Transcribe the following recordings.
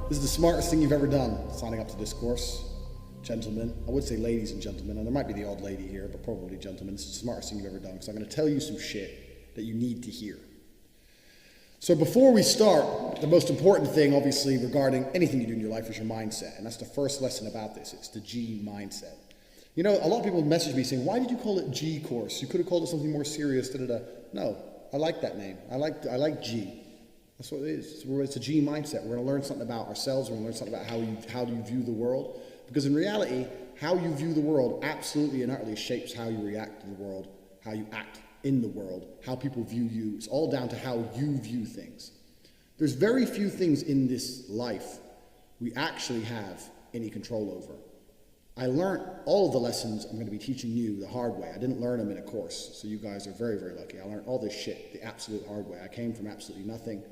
This is the smartest thing you've ever done, signing up to this course. Gentlemen, I would say ladies and gentlemen, and there might be the odd lady here, but probably gentlemen. This is the smartest thing you've ever done, because I'm going to tell you some shit that you need to hear. So before we start, the most important thing, obviously, regarding anything you do in your life is your mindset. And that's the first lesson about this. It's the G mindset. You know, a lot of people message me saying, why did you call it G course? You could have called it something more serious. No, I like that name. I like G. That's what it is. It's a G mindset. We're going to learn something about ourselves. We're going to learn something about how you view the world. Because in reality, how you view the world absolutely and utterly shapes how you react to the world, how you act in the world, how people view you. It's all down to how you view things. There's very few things in this life we actually have any control over. I learned all of the lessons I'm going to be teaching you the hard way. I didn't learn them in a course, so you guys are very, very lucky. I learned all this shit the absolute hard way. I came from absolutely nothing.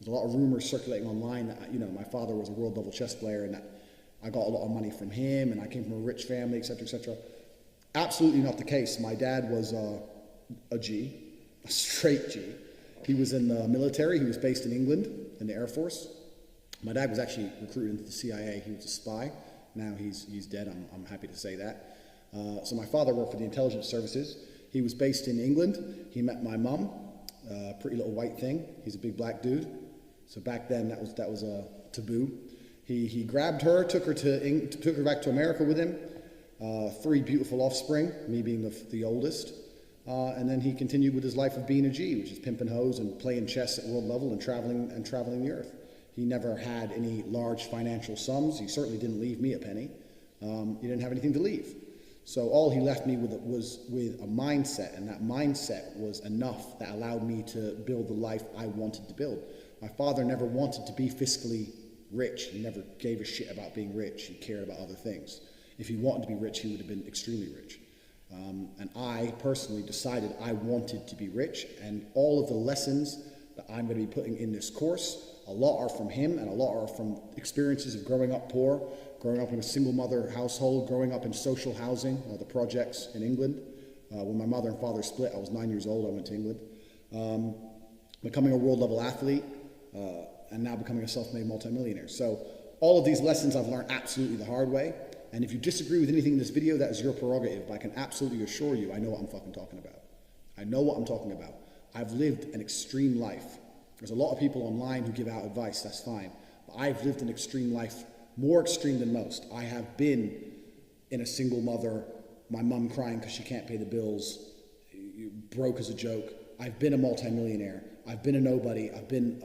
There's a lot of rumors circulating online that, you know, my father was a world level chess player and that I got a lot of money from him and I came from a rich family, etc., etc. Absolutely not the case. My dad was a G, a straight G. He was in the military. He was based in England in the Air Force. My dad was actually recruited into the CIA. He was a spy. Now he's dead. I'm happy to say that. So my father worked for the intelligence services. He was based in England. He met my mum, pretty little white thing. He's a big black dude. So back then that was a taboo. He grabbed her, took her back to America with him. 3 beautiful offspring, me being the oldest. And then he continued with his life of being a G, which is pimping hoes and playing chess at world level and traveling the earth. He never had any large financial sums. He certainly didn't leave me a penny. He didn't have anything to leave. So all he left me with was with a mindset, and that mindset was enough that allowed me to build the life I wanted to build. My father never wanted to be fiscally rich. He never gave a shit about being rich. He cared about other things. If he wanted to be rich, he would have been extremely rich. And I personally decided I wanted to be rich, and all of the lessons that I'm going to be putting in this course, a lot are from him and a lot are from experiences of growing up poor, growing up in a single mother household, growing up in social housing, the projects in England. When my mother and father split, I was 9 years old, I went to England. Becoming a world level athlete, and now becoming a self-made multimillionaire. So all of these lessons I've learned absolutely the hard way. And if you disagree with anything in this video, that is your prerogative. But I can absolutely assure you, I know what I'm fucking talking about. I know what I'm talking about. I've lived an extreme life. There's a lot of people online who give out advice, that's fine. But I've lived an extreme life, more extreme than most. I have been in a single mother, my mum crying because she can't pay the bills, broke as a joke. I've been a multimillionaire. I've been a nobody. I've been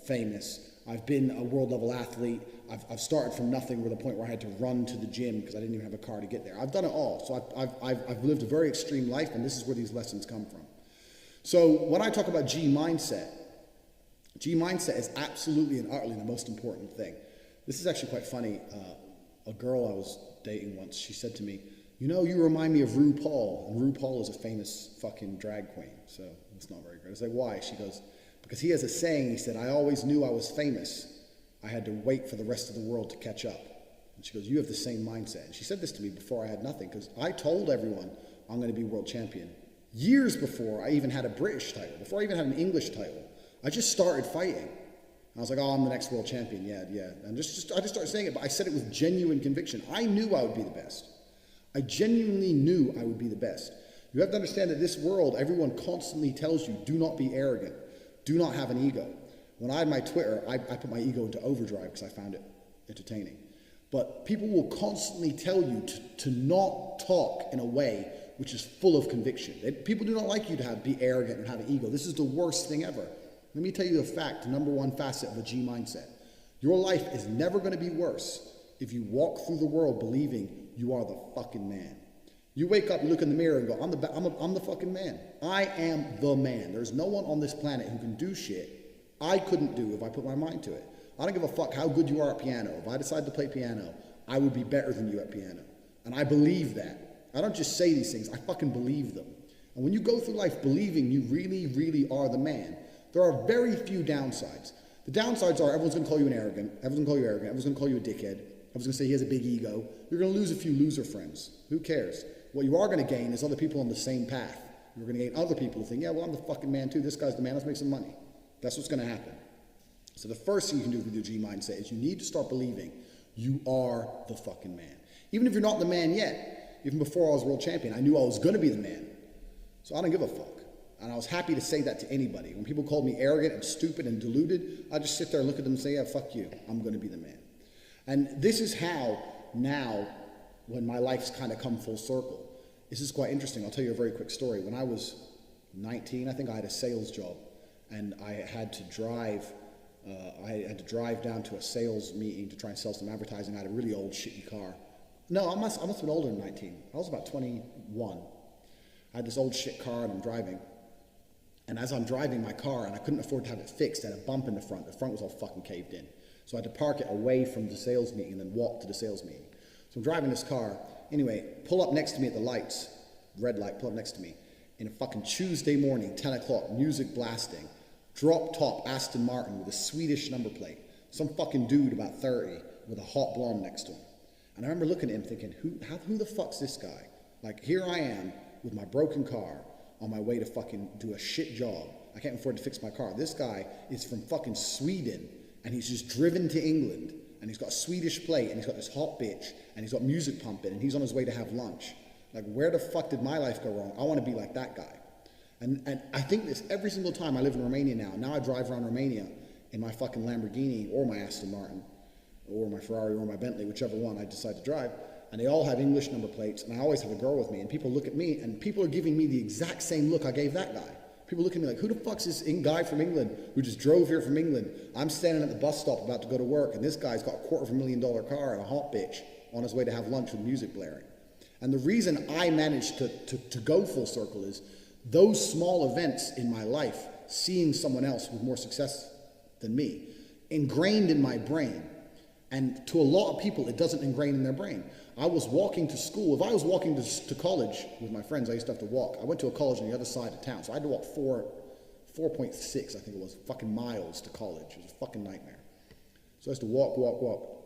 famous. I've been a world level athlete. I've started from nothing to the point where I had to run to the gym because I didn't even have a car to get there. I've done it all. So I've lived a very extreme life, and this is where these lessons come from. So when I talk about G mindset is absolutely and utterly the most important thing. This is actually quite funny. A girl I was dating once, she said to me, you know, you remind me of RuPaul. And RuPaul is a famous fucking drag queen. So it's not very great. I was like, why? She goes, because he has a saying, he said, I always knew I was famous. I had to wait for the rest of the world to catch up. And she goes, you have the same mindset. And she said this to me before I had nothing, because I told everyone I'm going to be world champion. Years before I even had a British title, before I even had an English title, I just started fighting. I was like, oh, I'm the next world champion, yeah. And I just started saying it, but I said it with genuine conviction. I knew I would be the best. I genuinely knew I would be the best. You have to understand that this world, everyone constantly tells you, do not be arrogant. Do not have an ego. When I had my Twitter, I put my ego into overdrive because I found it entertaining. But people will constantly tell you to not talk in a way which is full of conviction. People do not like you to be arrogant and have an ego. This is the worst thing ever. Let me tell you the fact, number one facet of a G mindset. Your life is never going to be worse if you walk through the world believing you are the fucking man. You wake up, you look in the mirror and go, I'm the fucking man. I am the man. There's no one on this planet who can do shit I couldn't do if I put my mind to it. I don't give a fuck how good you are at piano. If I decide to play piano, I would be better than you at piano. And I believe that. I don't just say these things, I fucking believe them. And when you go through life believing you really, really are the man, there are very few downsides. The downsides are everyone's going to call you arrogant, everyone's going to call you a dickhead, everyone's going to say he has a big ego. You're going to lose a few loser friends. Who cares? What you are going to gain is other people on the same path. You're going to gain other people who think, yeah, well, I'm the fucking man too. This guy's the man. Let's make some money. That's what's going to happen. So the first thing you can do with your G mindset is you need to start believing you are the fucking man. Even if you're not the man yet, even before I was world champion, I knew I was going to be the man. So I don't give a fuck. And I was happy to say that to anybody. When people called me arrogant and stupid and deluded, I just sit there and look at them and say, yeah, fuck you. I'm going to be the man. And this is how now, when my life's kind of come full circle, this is quite interesting. I'll tell you a very quick story. When I was 19, I think I had a sales job, and I had to drive down to a sales meeting to try and sell some advertising. I had a really old, shitty car. No, I must have been older than 19. I was about 21. I had this old shit car, and I'm driving. And as I'm driving my car, and I couldn't afford to have it fixed, I had a bump in the front. The front was all fucking caved in. So I had to park it away from the sales meeting and then walk to the sales meeting. So I'm driving this car. Anyway, pull up next to me at the lights, red light, pull up next to me. In a fucking Tuesday morning, 10 o'clock, music blasting, drop top Aston Martin with a Swedish number plate. Some fucking dude about 30 with a hot blonde next to him. And I remember looking at him thinking, who the fuck's this guy? Like, here I am with my broken car on my way to fucking do a shit job. I can't afford to fix my car. This guy is from fucking Sweden, and he's just driven to England, and he's got a Swedish plate, and he's got this hot bitch, and he's got music pumping, and he's on his way to have lunch. Like, where the fuck did my life go wrong? I want to be like that guy. And I think this every single time I live in Romania now. Now I drive around Romania in my fucking Lamborghini or my Aston Martin or my Ferrari or my Bentley, whichever one I decide to drive. And they all have English number plates, and I always have a girl with me. And people look at me, and people are giving me the exact same look I gave that guy. People look at me like, who the fuck's this guy from England who just drove here from England? I'm standing at the bus stop about to go to work, and this guy's got a $250,000 car and a hot bitch on his way to have lunch with music blaring. And the reason I managed to go full circle is those small events in my life, seeing someone else with more success than me, ingrained in my brain. And to a lot of people, it doesn't ingrain in their brain. I was walking to school. If I was walking to college with my friends, I used to have to walk. I went to a college on the other side of town, so I had to walk 4.6, I think it was, fucking miles to college. It was a fucking nightmare. So I used to walk.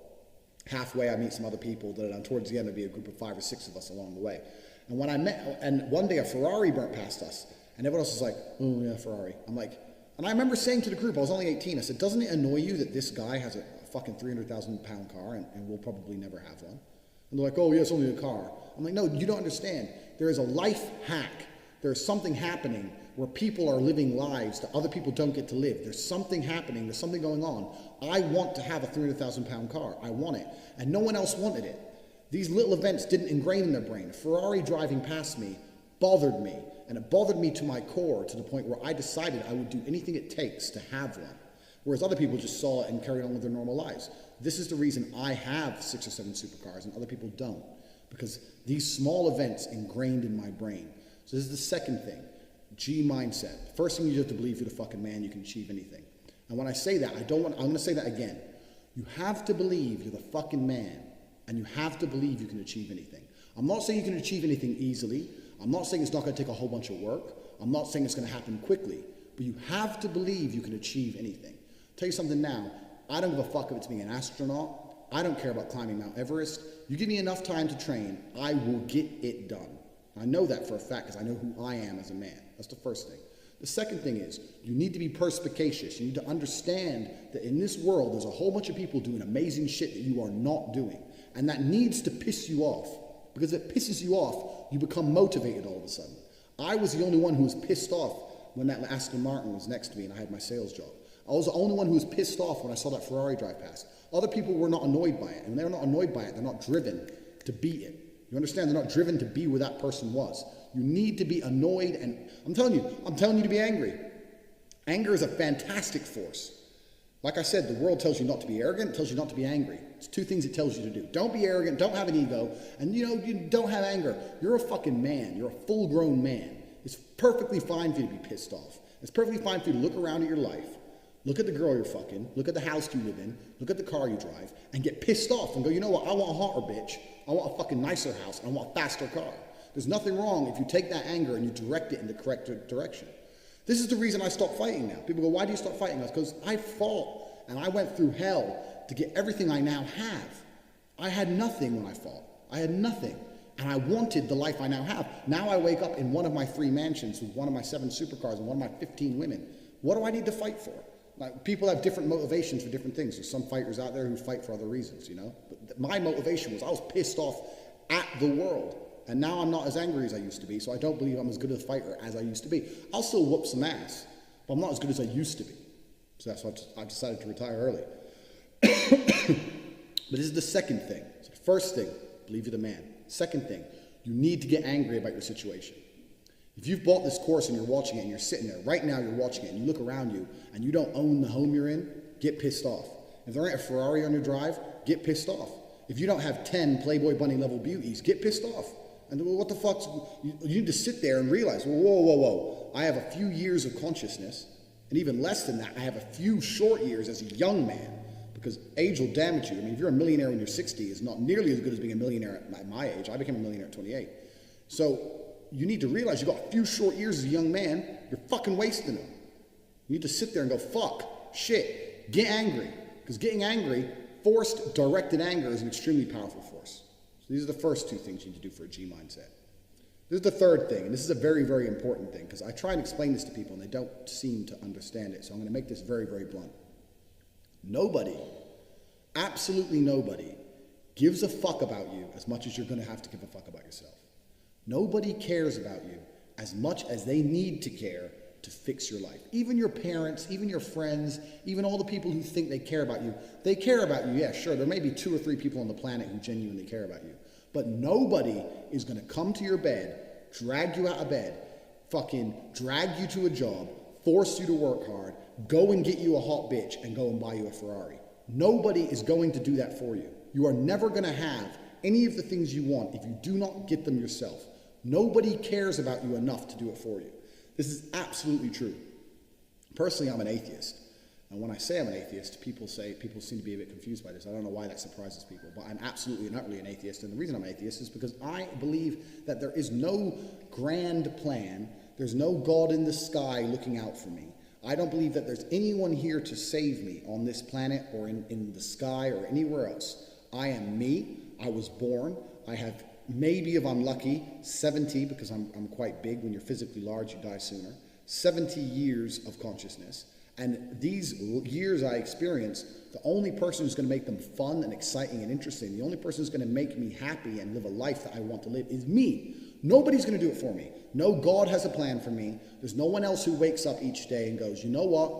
Halfway, I meet some other people, and towards the end, there'd be a group of 5 or 6 of us along the way. And when and one day a Ferrari burnt past us, and everyone else was like, oh yeah, Ferrari. I'm like, and I remember saying to the group, I was only 18, I said, doesn't it annoy you that this guy has a fucking 300,000 pound car and we'll probably never have one? And they're like, oh yeah, it's only a car. I'm like, no, you don't understand. There is a life hack. There's something happening where people are living lives that other people don't get to live. There's something happening. There's something going on. I want to have a 300,000 pound car. I want it. And no one else wanted it. These little events didn't ingrain in their brain. A Ferrari driving past me bothered me. And it bothered me to my core, to the point where I decided I would do anything it takes to have one. Whereas other people just saw it and carried on with their normal lives. This is the reason I have 6 or 7 supercars and other people don't. Because these small events ingrained in my brain. So this is the second thing. G mindset. First thing you have to believe you're the fucking man, you can achieve anything. And when I say that, I'm going to say that again. You have to believe you're the fucking man, and you have to believe you can achieve anything. I'm not saying you can achieve anything easily. I'm not saying it's not going to take a whole bunch of work. I'm not saying it's going to happen quickly. But you have to believe you can achieve anything. I'll tell you something now. I don't give a fuck if it's being an astronaut. I don't care about climbing Mount Everest. You give me enough time to train, I will get it done. I know that for a fact because I know who I am as a man. That's the first thing. The second thing is you need to be perspicacious. You need to understand that in this world there's a whole bunch of people doing amazing shit that you are not doing. And that needs to piss you off. Because if it pisses you off, you become motivated all of a sudden. I was the only one who was pissed off when that Aston Martin was next to me and I had my sales job. I was the only one who was pissed off when I saw that Ferrari drive past. Other people were not annoyed by it. And when they're not annoyed by it, they're not driven to beat it. You understand? They're not driven to be where that person was. You need to be annoyed, and I'm telling you to be angry. Anger is a fantastic force. Like I said, the world tells you not to be arrogant, it tells you not to be angry. It's 2 things it tells you to do. Don't be arrogant, don't have an ego, and you don't have anger. You're a fucking man. You're a full-grown man. It's perfectly fine for you to be pissed off. It's perfectly fine for you to look around at your life, look at the girl you're fucking, look at the house you live in, look at the car you drive, and get pissed off and go, you know what, I want a hotter bitch. I want a fucking nicer house. I want a faster car. There's nothing wrong if you take that anger and you direct it in the correct direction. This is the reason I stopped fighting now. People go, why do you stop fighting? Because I fought and I went through hell to get everything I now have. I had nothing when I fought. I had nothing. And I wanted the life I now have. Now I wake up in one of my 3 mansions with one of my 7 supercars and one of my 15 women. What do I need to fight for? Like, people have different motivations for different things. There's some fighters out there who fight for other reasons, you know? But my motivation was I was pissed off at the world. And now I'm not as angry as I used to be, so I don't believe I'm as good a fighter as I used to be. I'll still whoop some ass, but I'm not as good as I used to be. So that's why I decided to retire early. But this is the second thing. So the first thing, believe you're the man. Second thing, you need to get angry about your situation. If you've bought this course and you're watching it and you're sitting there, right now you're watching it and you look around you and you don't own the home you're in, get pissed off. If there ain't a Ferrari on your drive, get pissed off. If you don't have 10 Playboy Bunny level beauties, get pissed off. And what the fuck, you need to sit there and realize, whoa. I have a few years of consciousness, and even less than that, I have a few short years as a young man. Because age will damage you. I mean, if you're a millionaire when you're 60, it's not nearly as good as being a millionaire at my age. I became a millionaire at 28. So you need to realize you've got a few short years as a young man, you're fucking wasting them. You need to sit there and go, fuck, shit, get angry. Because getting angry, forced, directed anger is an extremely powerful force. So these are the first two things you need to do for a G mindset. This is the third thing, and this is a very, very important thing, because I try and explain this to people and they don't seem to understand it. So I'm going to make this very, very blunt. Nobody, absolutely nobody, gives a fuck about you as much as you're going to have to give a fuck about yourself. Nobody cares about you as much as they need to care to fix your life. Even your parents, even your friends, even all the people who think they care about you, they care about you. Yeah, sure, there may be 2 or 3 people on the planet who genuinely care about you. But nobody is going to come to your bed, drag you out of bed, fucking drag you to a job, force you to work hard, go and get you a hot bitch and go and buy you a Ferrari. Nobody is going to do that for you. You are never going to have any of the things you want if you do not get them yourself. Nobody cares about you enough to do it for you. This is absolutely true. Personally, I'm an atheist. And when I say I'm an atheist, people seem to be a bit confused by this. I don't know why that surprises people, but I'm absolutely and utterly an atheist. And the reason I'm an atheist is because I believe that there is no grand plan. There's no God in the sky looking out for me. I don't believe that there's anyone here to save me on this planet or in the sky or anywhere else. I am me. I was born. I have maybe, if I'm lucky, 70, because I'm quite big. When you're physically large, you die sooner. 70 years of consciousness. And these years I experience, the only person who's going to make them fun and exciting and interesting, the only person who's going to make me happy and live a life that I want to live is me. Nobody's going to do it for me. No God has a plan for me. There's no one else who wakes up each day and goes, you know what?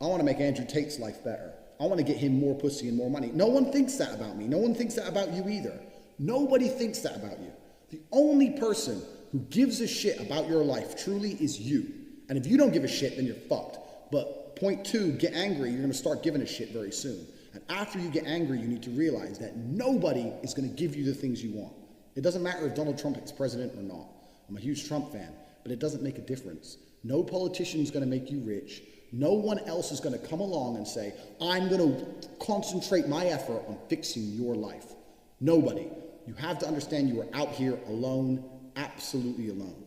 I want to make Andrew Tate's life better. I want to get him more pussy and more money. No one thinks that about me. No one thinks that about you either. Nobody thinks that about you. The only person who gives a shit about your life truly is you. And if you don't give a shit, then you're fucked. But point 2, get angry. You're going to start giving a shit very soon. And after you get angry, you need to realize that nobody is going to give you the things you want. It doesn't matter if Donald Trump is president or not. I'm a huge Trump fan, but it doesn't make a difference. No politician is going to make you rich. No one else is going to come along and say, I'm going to concentrate my effort on fixing your life. Nobody. You have to understand you are out here alone, absolutely alone.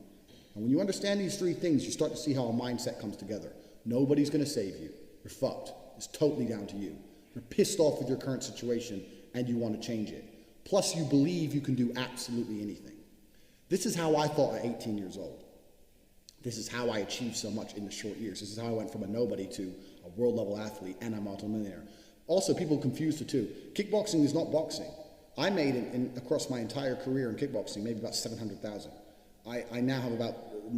And when you understand these 3 things, you start to see how a mindset comes together. Nobody's going to save you. You're fucked. It's totally down to you. You're pissed off with your current situation and you want to change it. Plus, you believe you can do absolutely anything. This is how I thought at 18 years old. This is how I achieved so much in the short years. This is how I went from a nobody to a world-level athlete and a multimillionaire. Also, people confuse the two. Kickboxing is not boxing. I made across my entire career in kickboxing maybe about 700,000. I now have about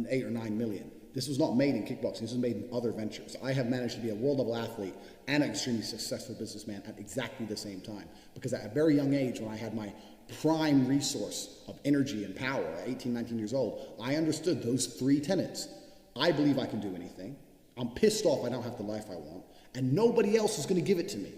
8 or 9 million. This was not made in kickboxing. This was made in other ventures. I have managed to be a world-level athlete and an extremely successful businessman at exactly the same time. Because at a very young age, when I had my prime resource of energy and power at 18, 19 years old, I understood those 3 tenets. I believe I can do anything. I'm pissed off I don't have the life I want. And nobody else is going to give it to me.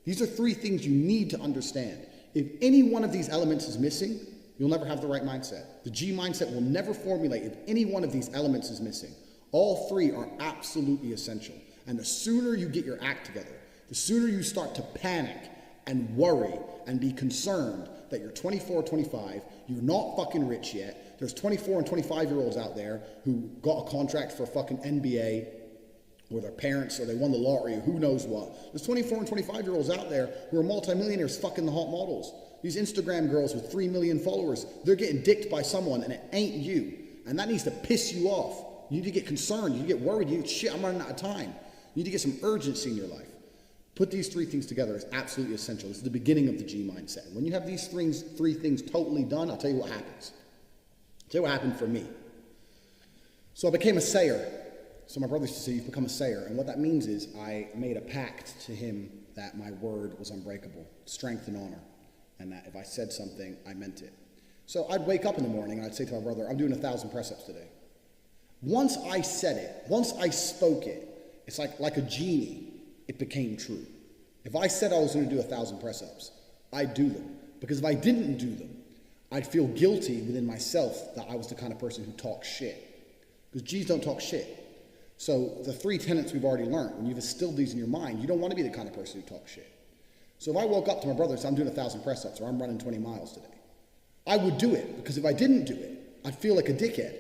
These are 3 things you need to understand. If any one of these elements is missing, you'll never have the right mindset. The G mindset will never formulate if any one of these elements is missing. All 3 are absolutely essential. And the sooner you get your act together, the sooner you start to panic and worry and be concerned that you're 24 or 25, you're not fucking rich yet. There's 24 and 25-year-olds out there who got a contract for a fucking NBA or their parents, or they won the lottery, or who knows what. There's 24 and 25-year-olds out there who are multimillionaires fucking the hot models. These Instagram girls with 3 million followers, they're getting dicked by someone and it ain't you. And that needs to piss you off. You need to get concerned, you get worried, shit, I'm running out of time. You need to get some urgency in your life. Put these three things together is absolutely essential. This is the beginning of the G mindset. When you have these three things totally done, I'll tell you what happens. I'll tell you what happened for me. So I became a sayer. So my brother used to say, you've become a sayer. And what that means is I made a pact to him that my word was unbreakable, strength and honor, and that if I said something, I meant it. So I'd wake up in the morning and I'd say to my brother, I'm doing 1,000 press-ups today. Once I said it, once I spoke it, it's like a genie. It became true. If I said I was going to do 1,000 press-ups, I'd do them. Because if I didn't do them, I'd feel guilty within myself that I was the kind of person who talks shit. Because G's don't talk shit. So the three tenets we've already learned, when you've instilled these in your mind, you don't want to be the kind of person who talks shit. So if I woke up to my brother and said, I'm doing 1,000 press-ups, or I'm running 20 miles today, I would do it. Because if I didn't do it, I'd feel like a dickhead.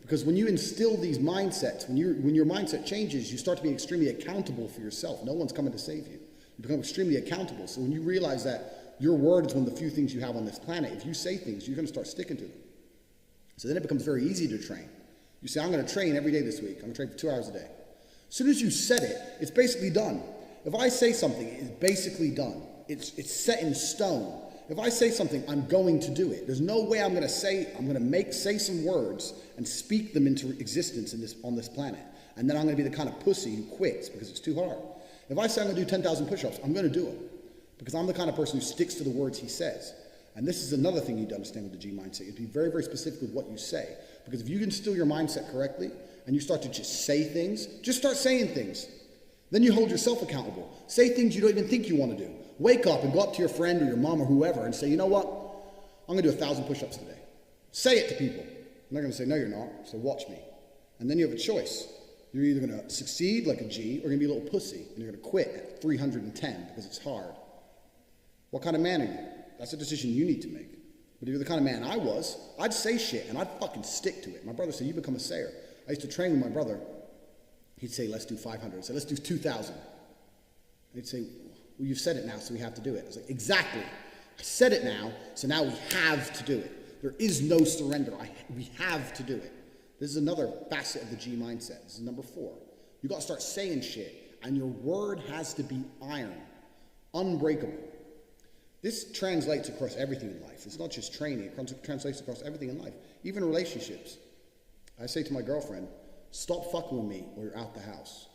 Because when you instill these mindsets, when your mindset changes, you start to be extremely accountable for yourself. No one's coming to save you. You become extremely accountable. So when you realize that your word is one of the few things you have on this planet, if you say things, you're going to start sticking to them. So then it becomes very easy to train. You say, I'm going to train every day this week. I'm going to train for 2 hours a day. As soon as you said it, it's basically done. If I say something, it's basically done. It's set in stone. If I say something, I'm going to do it. There's no way I'm going to say some words and speak them into existence on this planet. And then I'm going to be the kind of pussy who quits because it's too hard. If I say I'm going to do 10,000 push-ups, I'm going to do them. Because I'm the kind of person who sticks to the words he says. And this is another thing you need to understand with the G mindset. You have to be very, very specific with what you say. Because if you can instill your mindset correctly and you start to just say things, just start saying things. Then you hold yourself accountable. Say things you don't even think you want to do. Wake up and go up to your friend or your mom or whoever and say, you know what? I'm going to do 1,000 push-ups today. Say it to people. And they're going to say, no, you're not. So watch me. And then you have a choice. You're either going to succeed like a G or you're going to be a little pussy. And you're going to quit at 310 because it's hard. What kind of man are you? That's a decision you need to make. But if you're the kind of man I was, I'd say shit and I'd fucking stick to it. My brother said, you become a sayer. I used to train with my brother. He'd say, let's do 500. I'd say, let's do 2,000. He'd say, well, you've said it now, so we have to do it. I was like, exactly. I said it now, so now we have to do it. There is no surrender. We have to do it. This is another facet of the G mindset. This is number 4. You got to start saying shit, and your word has to be iron, unbreakable. This translates across everything in life. It's not just training. It translates across everything in life, even relationships. I say to my girlfriend, stop fucking with me or you're out the house.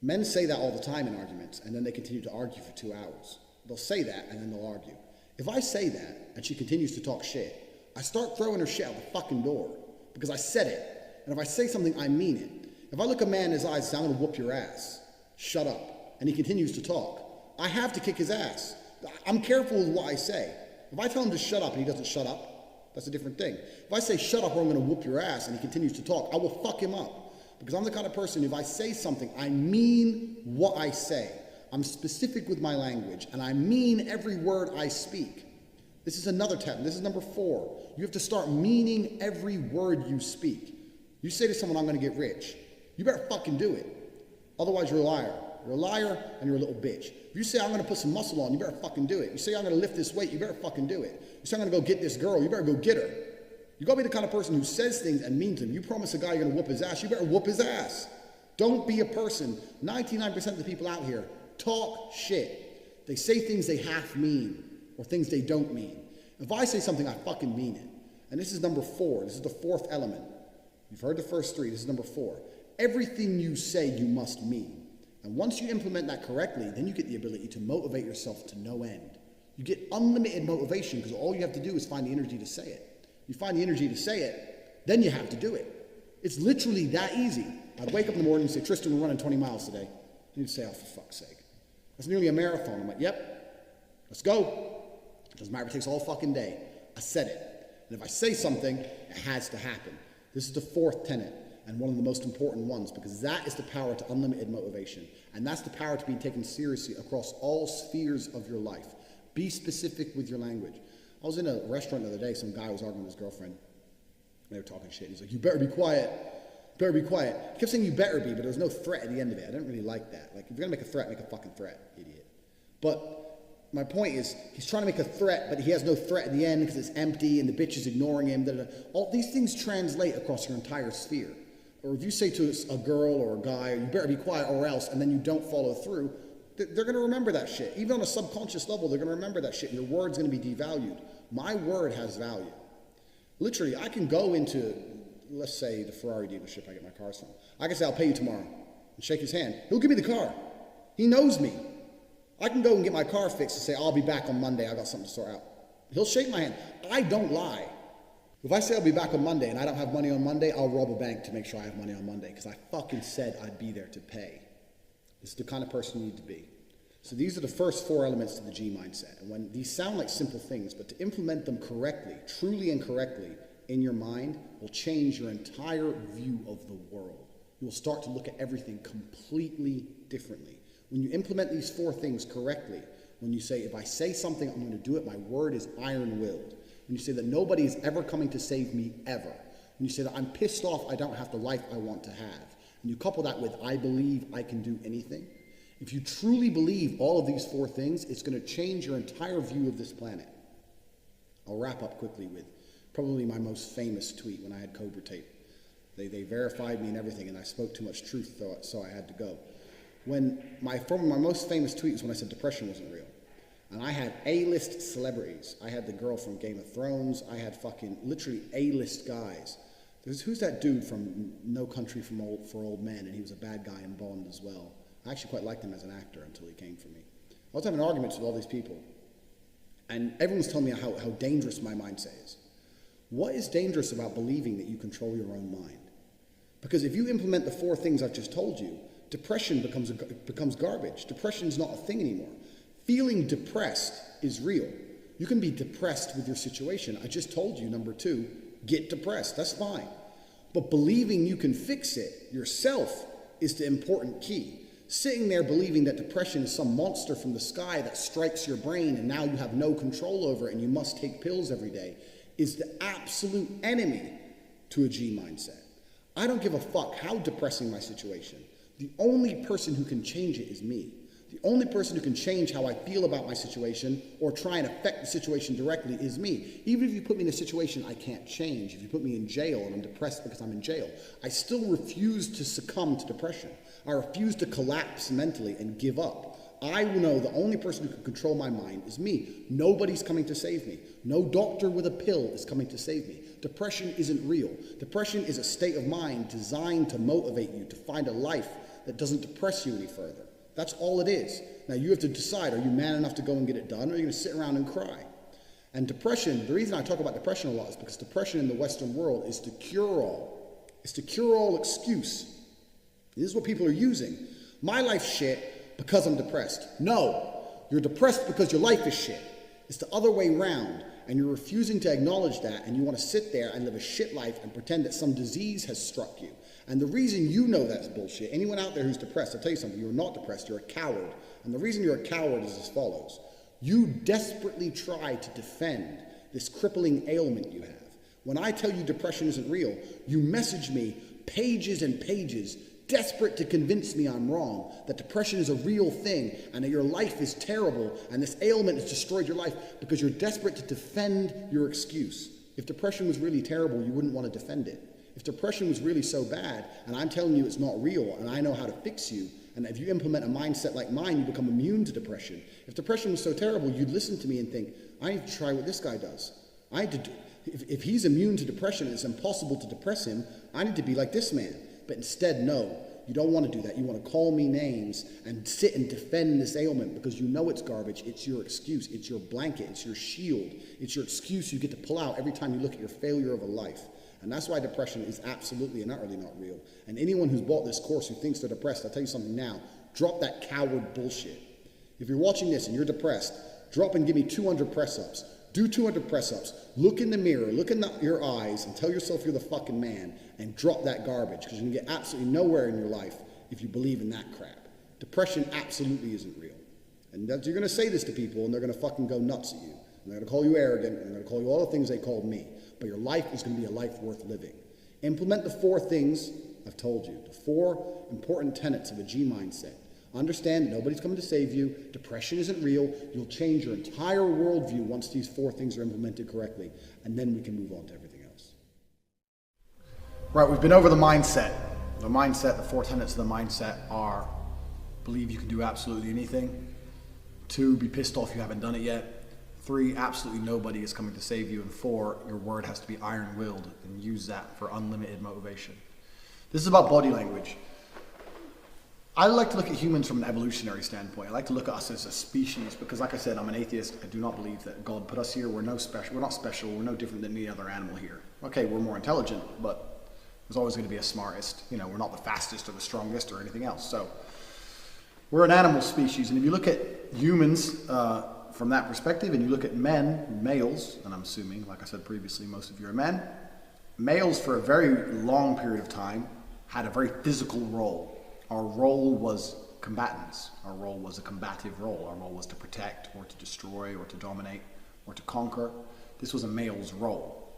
Men say that all the time in arguments, and then they continue to argue for 2 hours. They'll say that, and then they'll argue. If I say that, and she continues to talk shit, I start throwing her shit out the fucking door, because I said it. And if I say something, I mean it. If I look a man in his eyes and say, I'm going to whoop your ass, shut up, and he continues to talk, I have to kick his ass. I'm careful with what I say. If I tell him to shut up and he doesn't shut up, that's a different thing. If I say shut up or I'm going to whoop your ass and he continues to talk, I will fuck him up. Because I'm the kind of person, if I say something, I mean what I say. I'm specific with my language, and I mean every word I speak. This is another tip. This is number 4. You have to start meaning every word you speak. You say to someone, I'm going to get rich. You better fucking do it. Otherwise, you're a liar. You're a liar, and you're a little bitch. If you say, I'm going to put some muscle on, you better fucking do it. You say, I'm going to lift this weight, you better fucking do it. You say, I'm going to go get this girl, you better go get her. You gotta be the kind of person who says things and means them. You promise a guy you're gonna whoop his ass, you better whoop his ass. Don't be a person. 99% of the people out here talk shit. They say things they half mean or things they don't mean. If I say something, I fucking mean it. And this is number 4. This is the 4th element. You've heard the first 3. This is number 4. Everything you say, you must mean. And once you implement that correctly, then you get the ability to motivate yourself to no end. You get unlimited motivation because all you have to do is find the energy to say it. You find the energy to say it, then you have to do it. It's literally that easy. I'd wake up in the morning and say, Tristan, we're running 20 miles today. And you'd say, oh, for fuck's sake. That's nearly a marathon. I'm like, yep, let's go. It doesn't matter if it takes all fucking day. I said it. And if I say something, it has to happen. This is the 4th tenet and one of the most important ones because that is the power to unlimited motivation. And that's the power to be taken seriously across all spheres of your life. Be specific with your language. I was in a restaurant the other day, some guy was arguing with his girlfriend. They were talking shit. He's like, you better be quiet. Better be quiet. He kept saying you better be, but there was no threat at the end of it. I didn't really like that. Like, if you're going to make a threat, make a fucking threat, idiot. But my point is, he's trying to make a threat, but he has no threat at the end because it's empty and the bitch is ignoring him. All these things translate across your entire sphere. or if you say to a girl or a guy, you better be quiet or else, and then you don't follow through, they're going to remember that shit. Even on a subconscious level, they're going to remember that shit, and your word's going to be devalued. My word has value. Literally, I can go into, let's say, the Ferrari dealership I get my cars from. I can say, I'll pay you tomorrow, and shake his hand. He'll give me the car. He knows me. I can go and get my car fixed and say, I'll be back on Monday. I got something to sort out. He'll shake my hand. I don't lie. If I say I'll be back on Monday and I don't have money on Monday, I'll rob a bank to make sure I have money on Monday because I fucking said I'd be there to pay. This is the kind of person you need to be. So these are the first 4 elements to the G mindset. And when these sound like simple things, but to implement them correctly, truly and correctly in your mind will change your entire view of the world. You will start to look at everything completely differently. When you implement these 4 things correctly, when you say, if I say something, I'm going to do it, my word is iron-willed. When you say that nobody is ever coming to save me, ever. When you say that I'm pissed off, I don't have the life I want to have. And you couple that with, I believe I can do anything. If you truly believe all of these 4 things, it's going to change your entire view of this planet. I'll wrap up quickly with probably my most famous tweet when I had Andrew Tate. They verified me and everything, and I spoke too much truth, so I had to go. When my most famous tweet was when I said depression wasn't real. And I had A-list celebrities. I had the girl from Game of Thrones. I had fucking literally A-list guys. Who's that dude from No Country for Old Men? And he was a bad guy in Bond as well. I actually quite liked him as an actor until he came for me. I was having arguments with all these people. And everyone's telling me how dangerous my mindset is. What is dangerous about believing that you control your own mind? Because if you implement the 4 things I've just told you, depression becomes garbage. Depression's not a thing anymore. Feeling depressed is real. You can be depressed with your situation. I just told you, number 2, get depressed. That's fine. But believing you can fix it yourself is the important key. Sitting there believing that depression is some monster from the sky that strikes your brain and now you have no control over it and you must take pills every day is the absolute enemy to a G mindset. I don't give a fuck how depressing my situation. The only person who can change it is me. The only person who can change how I feel about my situation or try and affect the situation directly is me. Even if you put me in a situation I can't change, if you put me in jail and I'm depressed because I'm in jail, I still refuse to succumb to depression. I refuse to collapse mentally and give up. I know the only person who can control my mind is me. Nobody's coming to save me. No doctor with a pill is coming to save me. Depression isn't real. Depression is a state of mind designed to motivate you to find a life that doesn't depress you any further. That's all it is. Now you have to decide, are you man enough to go and get it done, or are you going to sit around and cry? And depression, the reason I talk about depression a lot is because depression in the Western world is the cure-all. It's the cure-all excuse. This is what people are using. My life's shit because I'm depressed. No, you're depressed because your life is shit. It's the other way round, and you're refusing to acknowledge that, and you want to sit there and live a shit life and pretend that some disease has struck you. And the reason you know that's bullshit, anyone out there who's depressed, I'll tell you something, you're not depressed, you're a coward. And the reason you're a coward is as follows. You desperately try to defend this crippling ailment you have. When I tell you depression isn't real, you message me pages and pages, desperate to convince me I'm wrong, that depression is a real thing, and that your life is terrible, and this ailment has destroyed your life because you're desperate to defend your excuse. If depression was really terrible, you wouldn't want to defend it. If depression was really so bad, and I'm telling you it's not real, and I know how to fix you, and if you implement a mindset like mine, you become immune to depression. If depression was so terrible, you'd listen to me and think, I need to try what this guy does. If he's immune to depression and it's impossible to depress him, I need to be like this man. But instead, no, you don't want to do that. You want to call me names and sit and defend this ailment because you know it's garbage. It's your excuse. It's your blanket. It's your shield. It's your excuse you get to pull out every time you look at your failure of a life. And that's why depression is absolutely and utterly not real. And anyone who's bought this course who thinks they're depressed, I'll tell you something now, drop that coward bullshit. If you're watching this and you're depressed, drop and give me 200 press-ups. Do 200 press-ups. Look in the mirror, look in your eyes, and tell yourself you're the fucking man, and drop that garbage, because you can get absolutely nowhere in your life if you believe in that crap. Depression absolutely isn't real. And you're going to say this to people, and they're going to fucking go nuts at you. And they're going to call you arrogant, and they're going to call you all the things they called me. But your life is going to be a life worth living. Implement the 4 things I've told you, the 4 important tenets of a G mindset. Understand nobody's coming to save you. Depression isn't real. You'll change your entire worldview once these 4 things are implemented correctly. And then we can move on to everything else. Right, we've been over the mindset. The mindset, the 4 tenets of the mindset are: believe you can do absolutely anything. 2, be pissed off you haven't done it yet. 3, absolutely nobody is coming to save you. And 4, your word has to be iron-willed, and use that for unlimited motivation. This is about body language. I like to look at humans from an evolutionary standpoint. I like to look at us as a species because, like I said, I'm an atheist. I do not believe that God put us here. We're not special. We're no different than any other animal here. Okay, we're more intelligent, but there's always going to be a smartest. You know, we're not the fastest or the strongest or anything else. So we're an animal species. And if you look at humans from that perspective, and you look at men, males, and I'm assuming, like I said previously, most of you are men, males for a very long period of time had a very physical role. Our role was combatants. Our role was a combative role. Our role was to protect or to destroy or to dominate or to conquer. This was a male's role.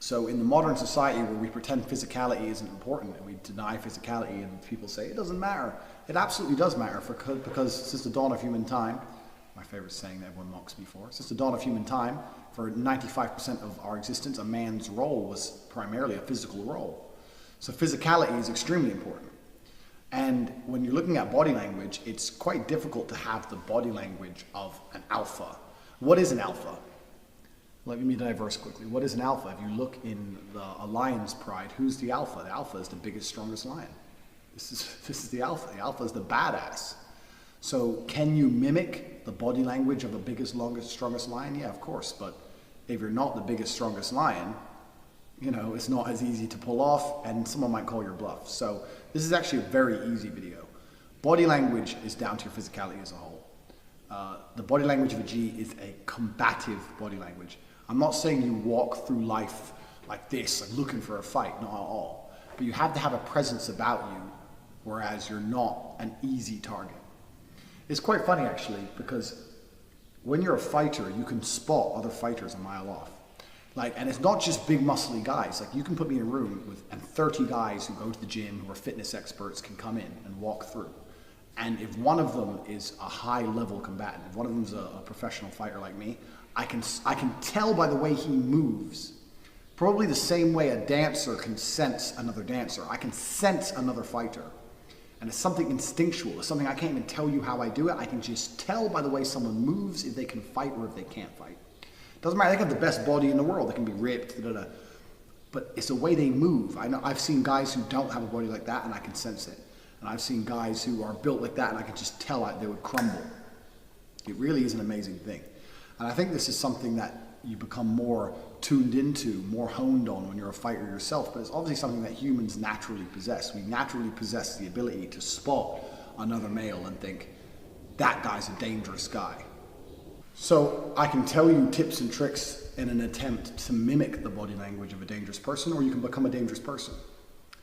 So in the modern society where we pretend physicality isn't important and we deny physicality and people say it doesn't matter, it absolutely does matter because since the dawn of human time, my favorite saying that everyone mocks me for, since the dawn of human time, for 95% of our existence, a man's role was primarily a physical role. So physicality is extremely important. And when you're looking at body language, it's quite difficult to have the body language of an alpha. What is an alpha? Let me diverse quickly. What is an alpha? If you look in a lion's pride, who's the alpha? The alpha is the biggest, strongest lion. This is the alpha. The alpha is the badass. So can you mimic the body language of the biggest, longest, strongest lion? Yeah, of course. But if you're not the biggest, strongest lion, you know, it's not as easy to pull off, and someone might call your bluff. So this is actually a very easy video. Body language is down to your physicality as a whole. The body language of a G is a combative body language. I'm not saying you walk through life like this, like looking for a fight, not at all. But you have to have a presence about you, whereas you're not an easy target. It's quite funny actually, because when you're a fighter, you can spot other fighters a mile off. And it's not just big muscly guys. Like, you can put me in a room and 30 guys who go to the gym, who are fitness experts, can come in and walk through. And if one of them is a high level combatant, if one of them is a professional fighter like me, I can tell by the way he moves, probably the same way a dancer can sense another dancer. I can sense another fighter. And it's something instinctual. It's something I can't even tell you how I do it. I can just tell by the way someone moves if they can fight or if they can't fight. Doesn't matter, they can have the best body in the world, they can be ripped, but it's the way they move. I know I've seen guys who don't have a body like that and I can sense it. And I've seen guys who are built like that and I can just tell they would crumble. It really is an amazing thing. And I think this is something that you become more tuned into, more honed on when you're a fighter yourself, but it's obviously something that humans naturally possess. We naturally possess the ability to spot another male and think, that guy's a dangerous guy. So I can tell you tips and tricks in an attempt to mimic the body language of a dangerous person, or you can become a dangerous person.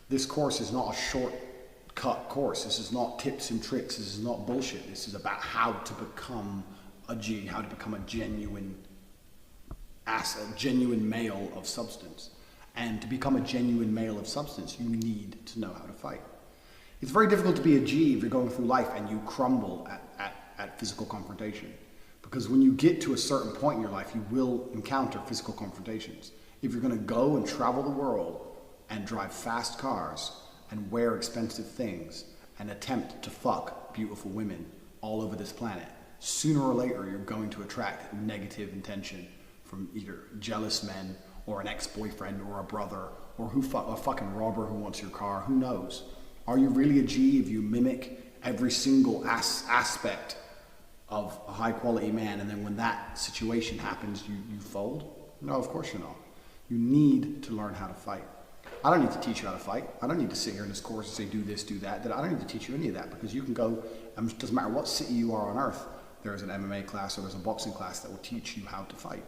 This course is not a shortcut course. This is not tips and tricks. This is not bullshit. This is about how to become a G, how to become a genuine male of substance. And to become a genuine male of substance, you need to know how to fight. It's very difficult to be a G if you're going through life and you crumble at physical confrontation. Because when you get to a certain point in your life, you will encounter physical confrontations. If you're going to go and travel the world and drive fast cars and wear expensive things and attempt to fuck beautiful women all over this planet, sooner or later you're going to attract negative intention from either jealous men or an ex-boyfriend or a brother or a fucking robber who wants your car. Who knows? Are you really a G if you mimic every single aspect of a high quality man, and then when that situation happens, you fold? No, of course you're not. You need to learn how to fight. I don't need to teach you how to fight. I don't need to sit here in this course and say do this, do that. I don't need to teach you any of that, because you can go, and it doesn't matter what city you are on earth, there's an MMA class or there's a boxing class that will teach you how to fight.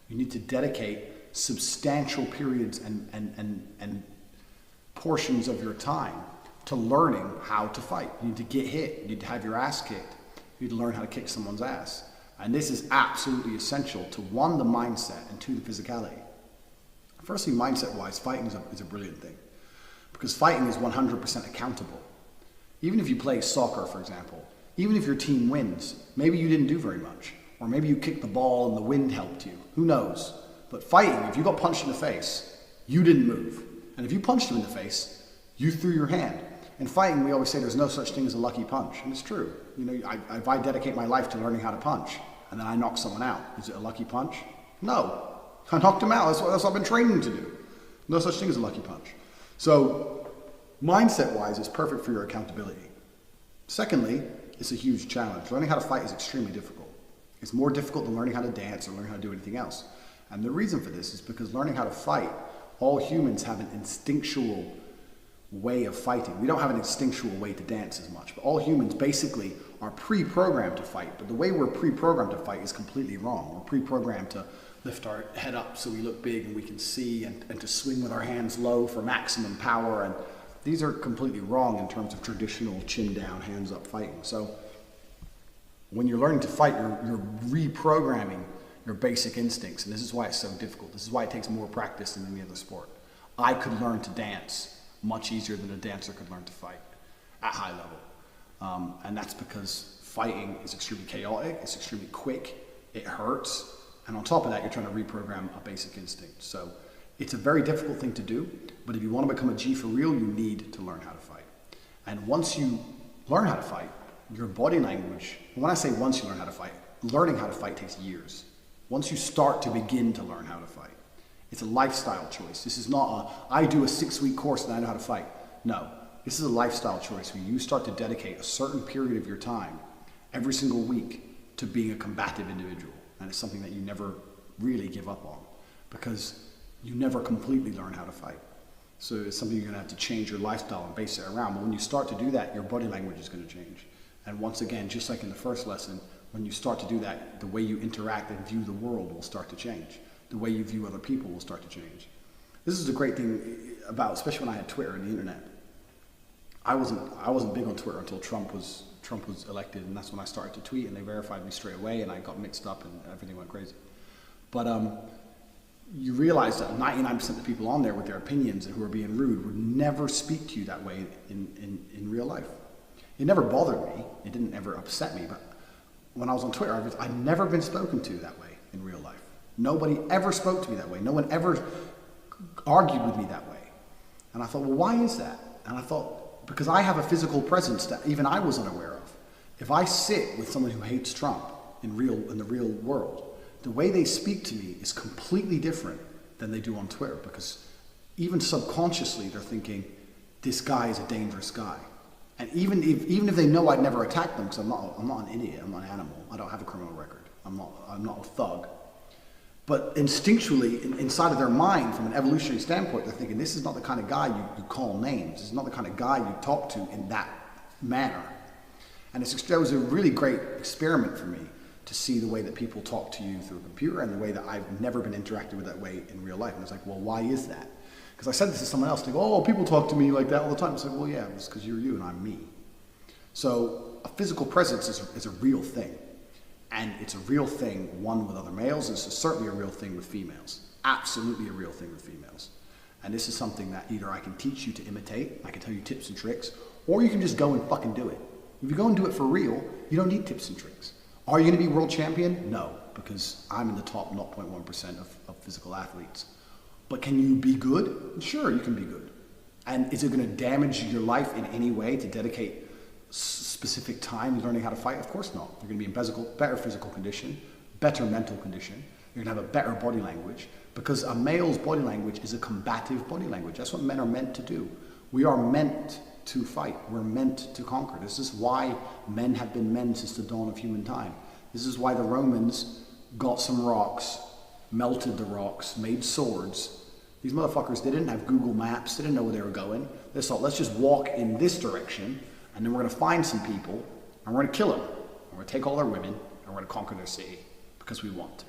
You need to dedicate substantial periods and portions of your time to learning how to fight. You need to get hit. You need to have your ass kicked. You need to learn how to kick someone's ass. And this is absolutely essential to, one, the mindset, and two, the physicality. Firstly, mindset-wise, fighting is a brilliant thing, because fighting is 100% accountable. Even if you play soccer, for example, even if your team wins, maybe you didn't do very much, or maybe you kicked the ball and the wind helped you. Who knows? But fighting, if you got punched in the face, you didn't move. And if you punched him in the face, You threw your hand. In fighting, we always say there's no such thing as a lucky punch, and it's true. You know, if I dedicate my life to learning how to punch, and then I knock someone out, is it a lucky punch? No. I knocked him out. That's what I've been training to do. No such thing as a lucky punch. So, mindset-wise, it's perfect for your accountability. Secondly, it's a huge challenge. Learning how to fight is extremely difficult. It's more difficult than learning how to dance or learning how to do anything else. And the reason for this is because learning how to fight, all humans have an instinctual way of fighting. We don't have an instinctual way to dance as much, but all humans basically are pre-programmed to fight. But the way we're pre-programmed to fight is completely wrong. We're pre-programmed to lift our head up so we look big and we can see, and to swing with our hands low for maximum power. And these are completely wrong in terms of traditional chin down, hands up fighting. So when you're learning to fight, you're reprogramming your basic instincts, and this is why it's so difficult. This is why it takes more practice than any other sport. I could learn to dance much easier than a dancer could learn to fight at high level. And that's because fighting is extremely chaotic, it's extremely quick, it hurts, and on top of that, you're trying to reprogram a basic instinct. So it's a very difficult thing to do, but if you want to become a G for real, you need to learn how to fight. And once you learn how to fight, your body language, and when I say once you learn how to fight, learning how to fight takes years. Once you start to begin to learn how to fight, it's a lifestyle choice. This is not I do a 6-week course and I know how to fight. No, this is a lifestyle choice where you start to dedicate a certain period of your time every single week to being a combative individual. And it's something that you never really give up on because you never completely learn how to fight. So it's something you're gonna have to change your lifestyle and base it around. But when you start to do that, your body language is gonna change. And once again, just like in the first lesson, when you start to do that, the way you interact and view the world will start to change. The way you view other people will start to change. This is a great thing about, especially when I had Twitter and the internet. I wasn't big on Twitter until Trump was elected, and that's when I started to tweet, and they verified me straight away, and I got mixed up, and everything went crazy. But you realize that 99% of the people on there with their opinions and who are being rude would never speak to you that way in real life. It never bothered me. It didn't ever upset me. But when I was on Twitter, I'd never been spoken to that way in real life. Nobody ever spoke to me that way. No one ever argued with me that way. And I thought, well, why is that? And I thought, because I have a physical presence that even I was unaware of. If I sit with someone who hates Trump in the real world, the way they speak to me is completely different than they do on Twitter, because even subconsciously they're thinking, this guy is a dangerous guy. And even if they know I'd never attack them, because I'm not an idiot, I'm not an animal, I don't have a criminal record, I'm not a thug. But instinctually, inside of their mind, from an evolutionary standpoint, they're thinking, this is not the kind of guy you call names. This is not the kind of guy you talk to in that manner. And that was a really great experiment for me to see the way that people talk to you through a computer and the way that I've never been interacted with that way in real life. And I was like, well, why is that? Because I said this to someone else. They go, oh, people talk to me like that all the time. I said, well, yeah, it's because you're you and I'm me. So a physical presence is a real thing. And it's a real thing, one, with other males, and it's certainly a real thing with females. Absolutely a real thing with females. And this is something that either I can teach you to imitate, I can tell you tips and tricks, or you can just go and fucking do it. If you go and do it for real, you don't need tips and tricks. Are you going to be world champion? No, because I'm in the top 0.1% of physical athletes. But can you be good? Sure, you can be good. And is it going to damage your life in any way to dedicate specific time learning how to fight? Of course not. You're going to be in better physical condition, better mental condition. You're going to have a better body language, because a male's body language is a combative body language. That's what men are meant to do. We are meant to fight. We're meant to conquer. This is why men have been men since the dawn of human time. This is why the Romans got some rocks, melted the rocks, made swords. These motherfuckers, they didn't have Google Maps. They didn't know where they were going. They thought, let's just walk in this direction, and then we're going to find some people, and we're going to kill them. And we're going to take all their women, and we're going to conquer their city, because we want to.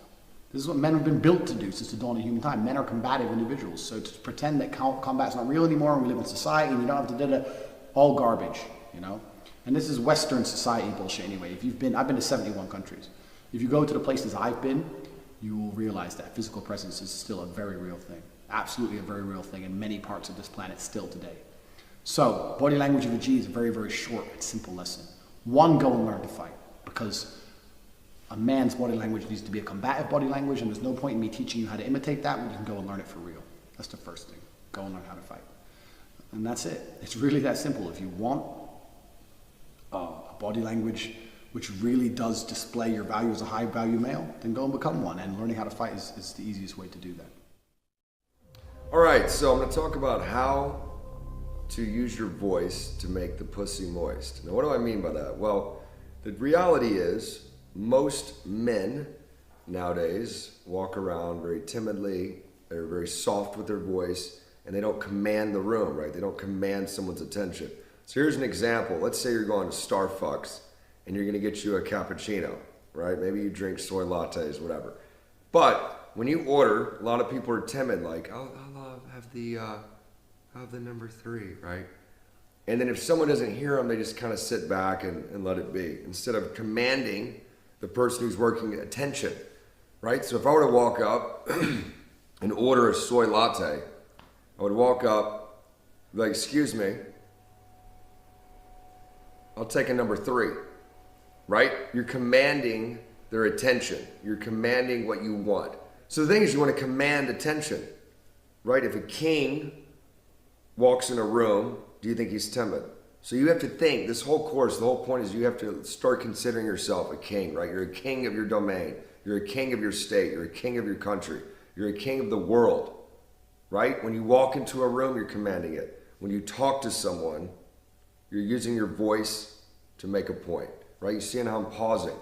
This is what men have been built to do since the dawn of human time. Men are combative individuals. So to pretend that combat's not real anymore, and we live in society, and you don't have to do that, all garbage, you know? And this is Western society bullshit anyway. I've been to 71 countries. If you go to the places I've been, you will realize that physical presence is still a very real thing. Absolutely a very real thing in many parts of this planet still today. So, body language of a G is a very, very short and simple lesson. One, go and learn to fight, because a man's body language needs to be a combative body language, and there's no point in me teaching you how to imitate that when you can go and learn it for real. That's the first thing. Go and learn how to fight. And that's it. It's really that simple. If you want a body language which really does display your value as a high value male, then go and become one. And learning how to fight is the easiest way to do that. All right, so I'm going to talk about how to use your voice to make the pussy moist. Now, what do I mean by that? Well, the reality is most men nowadays walk around very timidly, they're very soft with their voice, and they don't command the room, right? They don't command someone's attention. So here's an example. Let's say you're going to Starbucks and you're going to get you a cappuccino, right? Maybe you drink soy lattes, whatever. But when you order, a lot of people are timid, like, I'll have the number 3, right? And then if someone doesn't hear them, they just kind of sit back and let it be, instead of commanding the person who's working attention, right? So if I were to walk up and order a soy latte, I would walk up, like, excuse me, I'll take a number 3, right? You're commanding their attention. You're commanding what you want. So the thing is, you want to command attention, right? If a king walks in a room, do you think he's timid? So you have to think, this whole course, the whole point is you have to start considering yourself a king, right? You're a king of your domain. You're a king of your state. You're a king of your country. You're a king of the world, right? When you walk into a room, you're commanding it. When you talk to someone, you're using your voice to make a point, right? You see how I'm pausing.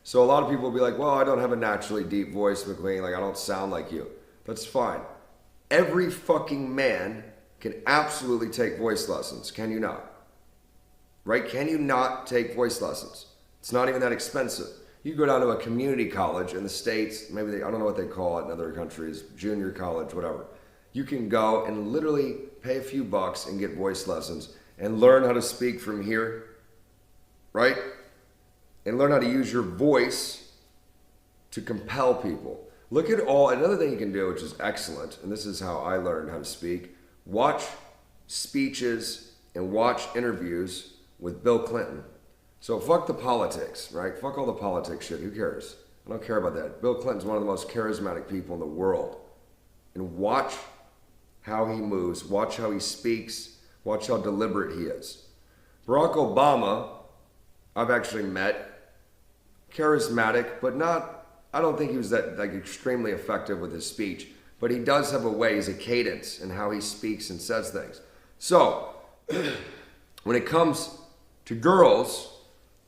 So a lot of people will be like, well, I don't have a naturally deep voice, McLean. Like, I don't sound like you. That's fine. Every fucking man can absolutely take voice lessons. Can you not? Right? Can you not take voice lessons? It's not even that expensive. You go down to a community college in the States, maybe I don't know what they call it in other countries, junior college, whatever. You can go and literally pay a few bucks and get voice lessons and learn how to speak from here, right? And learn how to use your voice to compel people. Look at another thing you can do, which is excellent, and this is how I learned how to speak. Watch speeches and watch interviews with Bill Clinton. So fuck the politics, right? Fuck all the politics shit. Who cares? I don't care about that. Bill Clinton's one of the most charismatic people in the world. And watch how he moves. Watch how he speaks. Watch how deliberate he is. Barack Obama, I've actually met. Charismatic, but not, I don't think he was that like extremely effective with his speech. But he does have a way, he's a cadence in how he speaks and says things. So, when it comes to girls,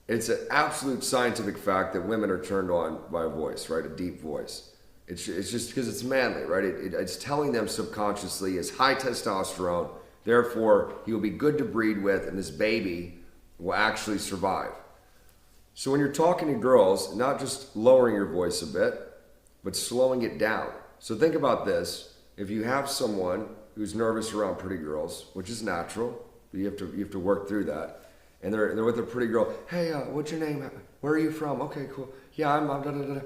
it's an absolute scientific fact that women are turned on by a voice, right? A deep voice. It's just because it's manly, right? It's telling them subconsciously it's high testosterone, therefore he will be good to breed with and this baby will actually survive. So when you're talking to girls, not just lowering your voice a bit, but slowing it down. So think about this. If you have someone who's nervous around pretty girls, which is natural, but you have to work through that. And they're with a pretty girl. Hey, what's your name? Where are you from? Okay, cool. Yeah, I'm da, da, da, da.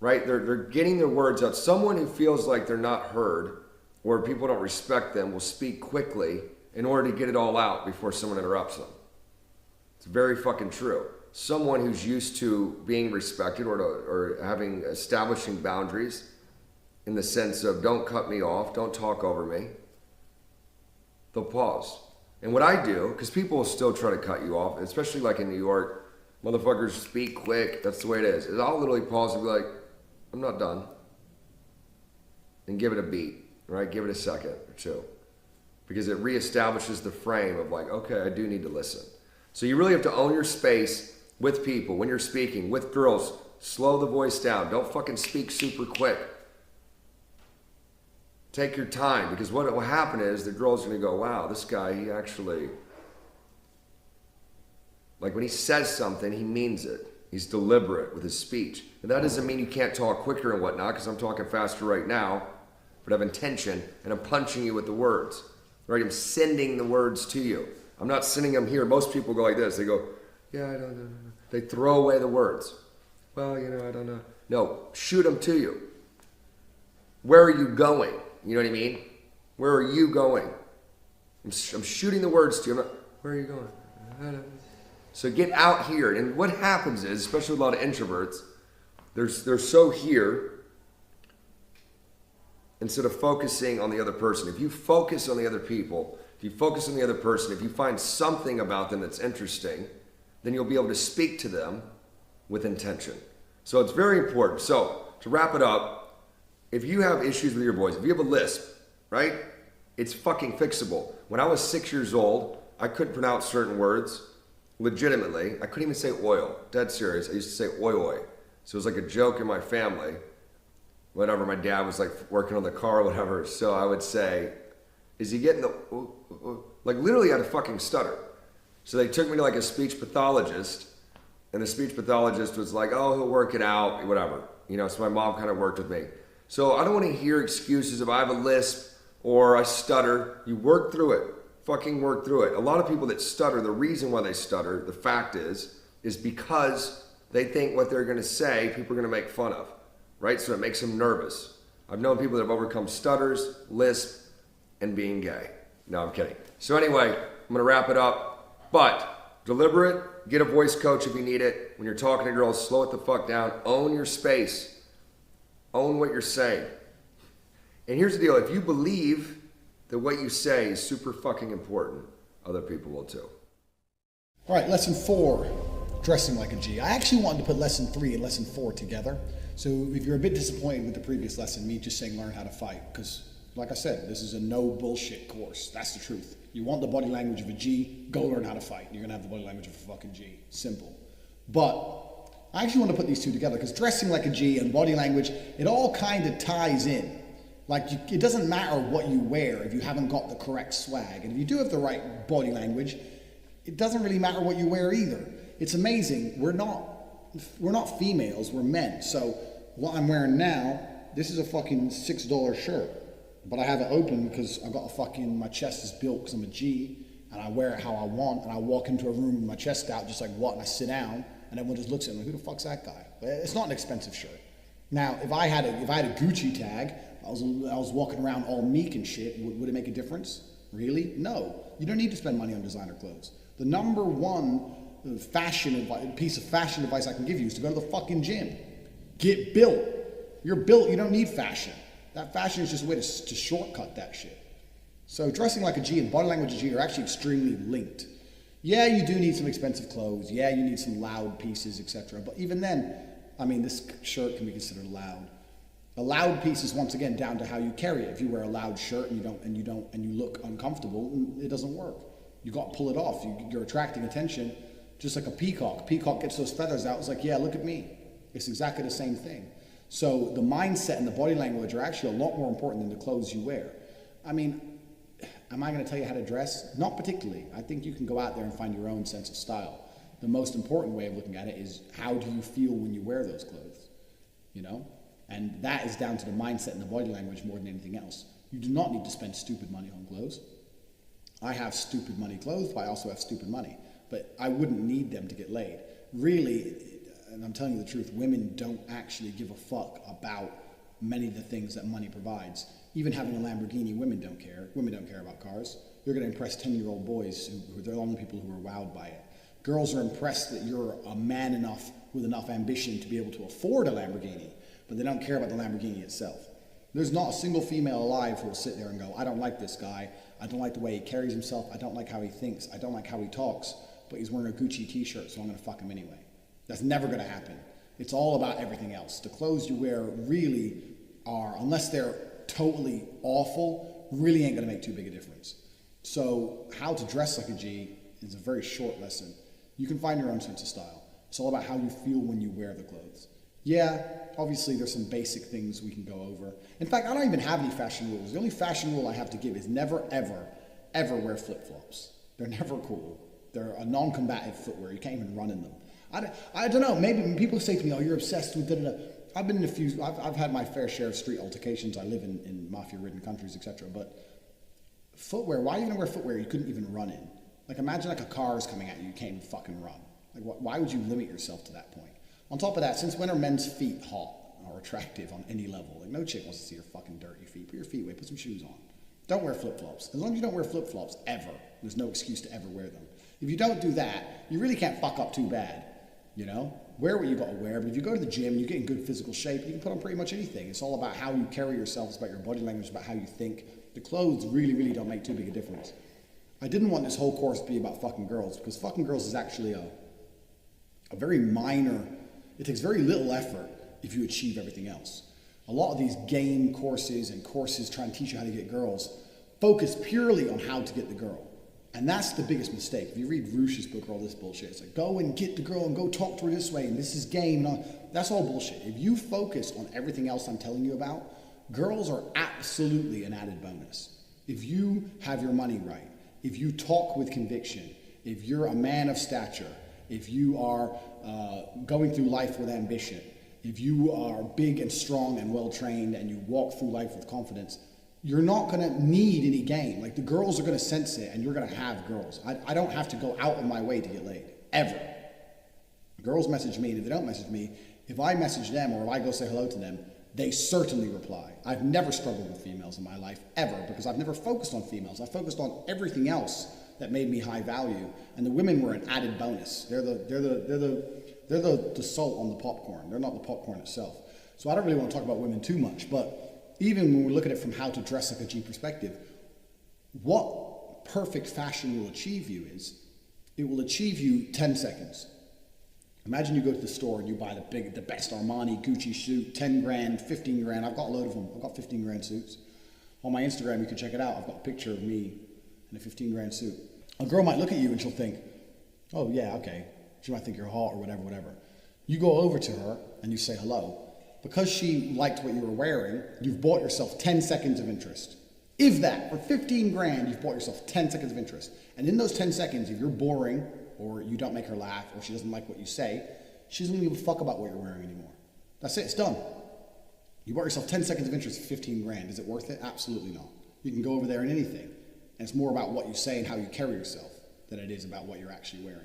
Right? They're getting their words out. Someone who feels like they're not heard or people don't respect them will speak quickly in order to get it all out before someone interrupts them. It's very fucking true. Someone who's used to being respected or establishing boundaries in the sense of don't cut me off, don't talk over me, they'll pause. And what I do, because people will still try to cut you off, especially like in New York, motherfuckers speak quick, that's the way it is. I'll literally pause and be like, I'm not done. And give it a beat, right? Give it a second or two. Because it reestablishes the frame of like, okay, I do need to listen. So you really have to own your space with people. When you're speaking, with girls, slow the voice down. Don't fucking speak super quick. Take your time, because what will happen is the girl's going to go, wow, this guy, he actually, like when he says something, he means it. He's deliberate with his speech. And that doesn't mean you can't talk quicker and whatnot, because I'm talking faster right now, but I have intention, and I'm punching you with the words, right? I'm sending the words to you. I'm not sending them here. Most people go like this. They go, yeah, I don't know. They throw away the words. Well, I don't know. No, shoot them to you. Where are you going? You know what I mean? Where are you going? I'm shooting the words to you. Where are you going? So get out here. And what happens is, especially with a lot of introverts, they're so here instead of focusing on the other person. If you focus on the other people, If you focus on the other person, if you find something about them that's interesting, then you'll be able to speak to them with intention. So it's very important. So to wrap it up, if you have issues with your voice, if you have a lisp, right? It's fucking fixable. When I was 6 years old, I couldn't pronounce certain words legitimately. I couldn't even say oil. Dead serious. I used to say oi oi. So it was like a joke in my family. Whenever my dad was like working on the car or whatever, so I would say, is he getting the, like literally I had a fucking stutter. So they took me to like a speech pathologist, and the speech pathologist was like, oh, he'll work it out, whatever. You know, so my mom kind of worked with me. So I don't want to hear excuses if I have a lisp or I stutter. You work through it. Fucking work through it. A lot of people that stutter, the reason why they stutter, the fact is because they think what they're going to say, people are going to make fun of, right? So it makes them nervous. I've known people that have overcome stutters, lisp, and being gay. No, I'm kidding. So anyway, I'm going to wrap it up. But deliberate, get a voice coach if you need it. When you're talking to girls, slow it the fuck down. Own your space. Own what you're saying. And here's the deal. If you believe that what you say is super fucking important, other people will too. All right, lesson 4, dressing like a G. I actually wanted to put lesson 3 and lesson 4 together. So if you're a bit disappointed with the previous lesson, me just saying learn how to fight, because like I said, this is a no bullshit course. That's the truth. You want the body language of a G, go learn how to fight. You're gonna have the body language of a fucking G. Simple. But I actually want to put these two together because dressing like a G and body language, it all kind of ties in. Like, it doesn't matter what you wear if you haven't got the correct swag. And if you do have the right body language, it doesn't really matter what you wear either. It's amazing. We're not females, we're men. So what I'm wearing now, this is a fucking $6 shirt. But I have it open because I've got a fucking, my chest is built because I'm a G. And I wear it how I want. And I walk into a room with my chest out just like what, and I sit down. And everyone just looks at me like, who the fuck's that guy? But it's not an expensive shirt. Now, if I had a Gucci tag, I was walking around all meek and shit, would it make a difference? Really? No. You don't need to spend money on designer clothes. The number one piece of fashion advice I can give you is to go to the fucking gym. Get built. You're built, you don't need fashion. That fashion is just a way to shortcut that shit. So dressing like a G and body language of G are actually extremely linked. Yeah, you do need some expensive clothes. Yeah, you need some loud pieces, etc. But even then, I mean, this shirt can be considered loud. A loud piece is once again down to how you carry it. If you wear a loud shirt and you look uncomfortable, it doesn't work. You got to pull it off. You're attracting attention, just like a peacock. Peacock gets those feathers out. It's like, yeah, look at me. It's exactly the same thing. So the mindset and the body language are actually a lot more important than the clothes you wear. I mean, am I going to tell you how to dress? Not particularly. I think you can go out there and find your own sense of style. The most important way of looking at it is how do you feel when you wear those clothes? You know? And that is down to the mindset and the body language more than anything else. You do not need to spend stupid money on clothes. I have stupid money clothes, but I also have stupid money. But I wouldn't need them to get laid. Really, and I'm telling you the truth, women don't actually give a fuck about many of the things that money provides. Even having a Lamborghini, women don't care. Women don't care about cars. You're going to impress 10-year-old boys who they're the only people who are wowed by it. Girls are impressed that you're a man enough with enough ambition to be able to afford a Lamborghini, but they don't care about the Lamborghini itself. There's not a single female alive who will sit there and go, I don't like this guy. I don't like the way he carries himself. I don't like how he thinks. I don't like how he talks, but he's wearing a Gucci t-shirt, so I'm going to fuck him anyway. That's never going to happen. It's all about everything else. The clothes you wear really are, unless they're totally awful, really ain't going to make too big a difference. So how to dress like a G is a very short lesson. You can find your own sense of style. It's all about how you feel when you wear the clothes. Yeah, obviously there's some basic things we can go over. In fact, I don't even have any fashion rules. The only fashion rule I have to give is never, ever, ever wear flip-flops. They're never cool. They're a non-combative footwear. You can't even run in them. I don't know, maybe people say to me, oh, you're obsessed with da-da-da. I've been in a few, I've had my fair share of street altercations. I live in mafia-ridden countries, etc. But footwear, why are you gonna wear footwear you couldn't even run in? Like imagine like a car is coming at you, you can't even fucking run. Like why would you limit yourself to that point? On top of that, since when are men's feet hot or attractive on any level? Like no chick wants to see your fucking dirty feet. Put your feet away, put some shoes on. Don't wear flip-flops. As long as you don't wear flip-flops ever, there's no excuse to ever wear them. If you don't do that, you really can't fuck up too bad. You know, wear what you got to wear, but if you go to the gym and you get in good physical shape, you can put on pretty much anything. It's all about how you carry yourself, it's about your body language, it's about how you think. The clothes really, really don't make too big a difference. I didn't want this whole course to be about fucking girls, because fucking girls is actually a very minor, it takes very little effort if you achieve everything else. A lot of these game courses and courses trying to teach you how to get girls focus purely on how to get the girl. And that's the biggest mistake. If you read Rush's book or all this bullshit, it's like, go and get the girl and go talk to her this way, and this is game. And all. That's all bullshit. If you focus on everything else I'm telling you about, girls are absolutely an added bonus. If you have your money right, if you talk with conviction, if you're a man of stature, if you are going through life with ambition, if you are big and strong and well-trained and you walk through life with confidence, you're not going to need any game. Like, the girls are going to sense it, and you're going to have girls. I don't have to go out of my way to get laid, ever. Girls message me, and if they don't message me, if I message them or if I go say hello to them, they certainly reply. I've never struggled with females in my life, ever, because I've never focused on females. I focused on everything else that made me high value, and the women were an added bonus. They're the salt on the popcorn. They're not the popcorn itself. So I don't really want to talk about women too much, but even when we look at it from how to dress like a G perspective, what perfect fashion will achieve you is, it will achieve you 10 seconds. Imagine you go to the store and you buy the best Armani Gucci suit, 10 grand, 15 grand. I've got a load of them. I've got 15 grand suits. On my Instagram, you can check it out. I've got a picture of me in a 15 grand suit. A girl might look at you and she'll think, oh yeah, okay. She might think you're hot or whatever. You go over to her and you say hello. Because she liked what you were wearing, you've bought yourself 10 seconds of interest. If that, for 15 grand, you've bought yourself 10 seconds of interest. And in those 10 seconds, if you're boring, or you don't make her laugh, or she doesn't like what you say, she doesn't give a fuck about what you're wearing anymore. That's it, it's done. You bought yourself 10 seconds of interest for 15 grand. Is it worth it? Absolutely not. You can go over there in anything. And it's more about what you say and how you carry yourself than it is about what you're actually wearing.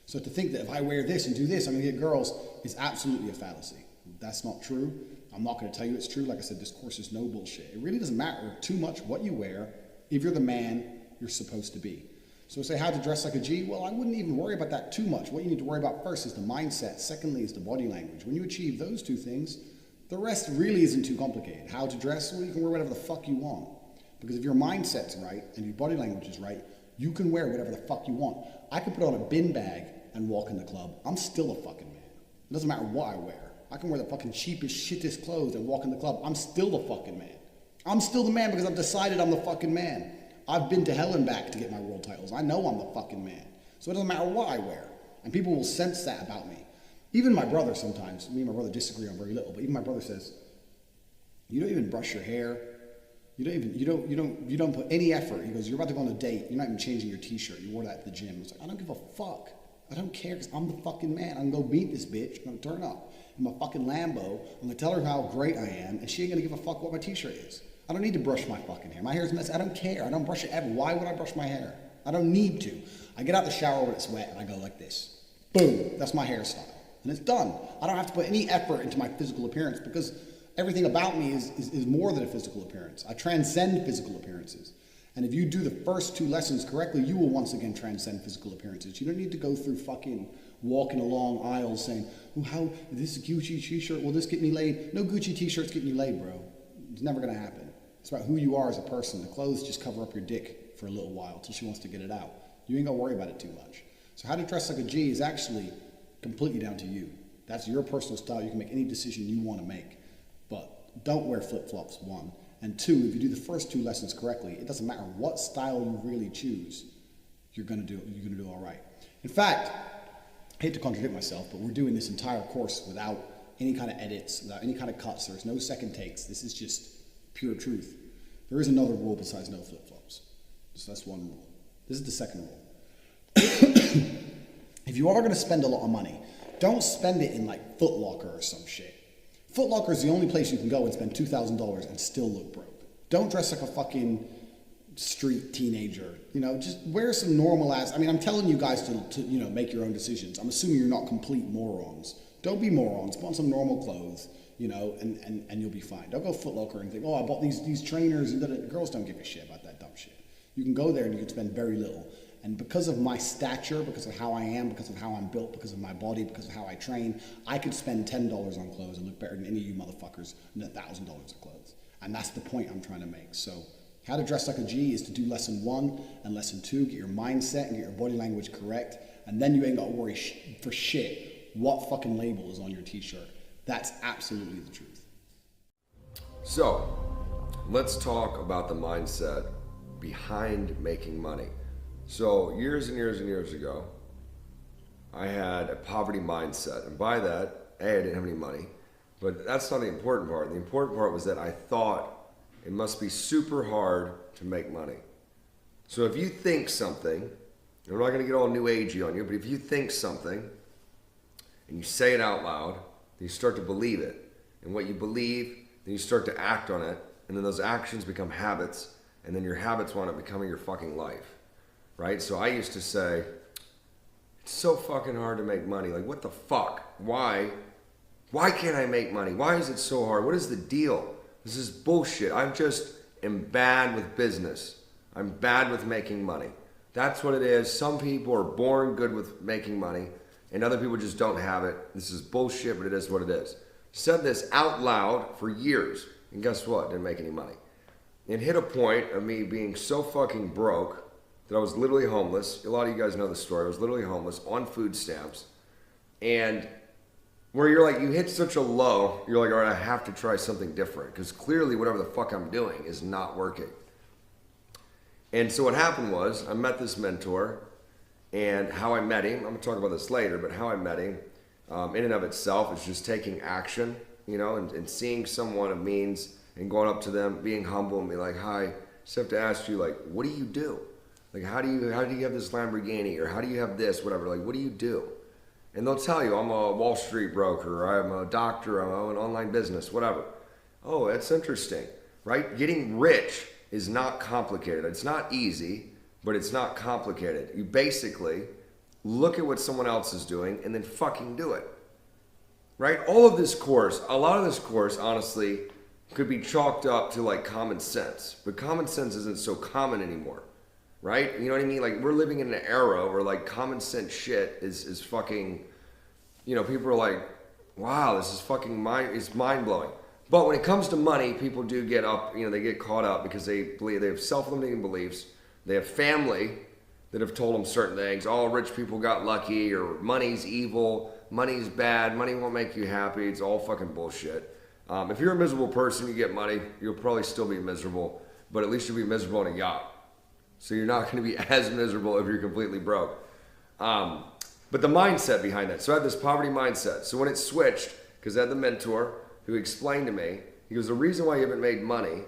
So to think that if I wear this and do this, I'm gonna get girls, is absolutely a fallacy. That's not true. I'm not going to tell you it's true. Like I said, this course is no bullshit. It really doesn't matter too much what you wear if you're the man you're supposed to be. So say how to dress like a G? Well, I wouldn't even worry about that too much. What you need to worry about first is the mindset. Secondly is the body language. When you achieve those two things, the rest really isn't too complicated. How to dress? Well, you can wear whatever the fuck you want. Because if your mindset's right and your body language is right, you can wear whatever the fuck you want. I could put on a bin bag and walk in the club. I'm still a fucking man. It doesn't matter what I wear. I can wear the fucking cheapest, shittest clothes and walk in the club. I'm still the fucking man. I'm still the man because I've decided I'm the fucking man. I've been to hell and back to get my world titles. I know I'm the fucking man. So it doesn't matter what I wear. And people will sense that about me. Even my brother sometimes, me and my brother disagree on very little, but even my brother says, you don't even brush your hair. You don't put any effort. He goes, you're about to go on a date. You're not even changing your t-shirt. You wore that at the gym. I was like, I don't give a fuck. I don't care because I'm the fucking man. I'm going to go beat this bitch. I'm going to turn up in my fucking Lambo. I'm going to tell her how great I am, and she ain't going to give a fuck what my t-shirt is. I don't need to brush my fucking hair. My hair's messy. I don't care. I don't brush it ever. Why would I brush my hair? I don't need to. I get out the shower when it's wet, and I go like this. Boom. That's my hairstyle. And it's done. I don't have to put any effort into my physical appearance because everything about me is more than a physical appearance. I transcend physical appearances. And if you do the first two lessons correctly, you will once again transcend physical appearances. You don't need to go through fucking walking along aisles saying, oh, how, this Gucci t-shirt, will this get me laid? No Gucci t-shirt's getting you laid, bro. It's never going to happen. It's about who you are as a person. The clothes just cover up your dick for a little while until she wants to get it out. You ain't going to worry about it too much. So how to dress like a G is actually completely down to you. That's your personal style. You can make any decision you want to make. But don't wear flip-flops, one. And two, if you do the first two lessons correctly, it doesn't matter what style you really choose, you're gonna do all right. In fact, I hate to contradict myself, but we're doing this entire course without any kind of edits, without any kind of cuts. There's no second takes. This is just pure truth. There is another rule besides no flip-flops. So that's one rule. This is the second rule. If you are gonna spend a lot of money, don't spend it in like Foot Locker or some shit. Foot Locker is the only place you can go and spend $2,000 and still look broke. Don't dress like a fucking street teenager. You know, just wear some normal ass. I mean, I'm telling you guys to you know, make your own decisions. I'm assuming you're not complete morons. Don't be morons. Put on some normal clothes, you know, and you'll be fine. Don't go Foot Locker and think, oh, I bought these trainers. And girls don't give a shit about that dumb shit. You can go there and you can spend very little. And because of my stature, because of how I am, because of how I'm built, because of my body, because of how I train, I could spend $10 on clothes and look better than any of you motherfuckers than $1,000 of clothes. And that's the point I'm trying to make. So How to dress like a G is to do lesson 1 and lesson 2, get your mindset and get your body language correct, and then you ain't got to worry for shit what fucking label is on your t-shirt. That's absolutely the truth. So, let's talk about the mindset behind making money. So, years and years and years ago, I had a poverty mindset. And by that, I didn't have any money. But that's not the important part. The important part was that I thought it must be super hard to make money. So if you think something, and I'm not going to get all new agey on you, but if you think something and you say it out loud, then you start to believe it. And what you believe, then you start to act on it. And then those actions become habits. And then your habits wind up becoming your fucking life. Right? So I used to say, it's so fucking hard to make money. Like, what the fuck? Why can't I make money? Why is it so hard? What is the deal? This is bullshit. I just am bad with business. I'm bad with making money. That's what it is. Some people are born good with making money, and other people just don't have it. This is bullshit, but it is what it is. Said this out loud for years, and guess what? Didn't make any money. It hit a point of me being so fucking broke that I was literally homeless. A lot of you guys know the story. I was literally homeless on food stamps, and where you're like, you hit such a low, you're like, all right, I have to try something different because clearly whatever the fuck I'm doing is not working. And so what happened was I met this mentor, and how I met him, I'm gonna talk about this later, but how I met him in and of itself is just taking action, you know, and seeing someone of means and going up to them, being humble and be like, hi, just have to ask you, like, what do you do? Like, how do you have this Lamborghini, or how do you have this, whatever, like, what do you do? And they'll tell you, I'm a Wall Street broker, I'm a doctor, I'm an online business, whatever. Oh, that's interesting, right? Getting rich is not complicated. It's not easy, but it's not complicated. You basically look at what someone else is doing and then fucking do it, right? All of this course, a lot of this course, honestly, could be chalked up to like common sense, but common sense isn't so common anymore. Right? You know what I mean? Like, we're living in an era where like common sense shit is fucking, you know, people are like, wow, this is fucking it's mind blowing. But when it comes to money, people do get up, you know, they get caught up because they believe they have self-limiting beliefs. They have family that have told them certain things. Oh, rich people got lucky, or money's evil, money's bad, money won't make you happy. It's all fucking bullshit. If you're a miserable person, you get money, you'll probably still be miserable, but at least you'll be miserable on a yacht. So you're not going to be as miserable if you're completely broke. But the mindset behind that. So I had this poverty mindset. So when it switched, because I had the mentor who explained to me, he goes, the reason why you haven't made money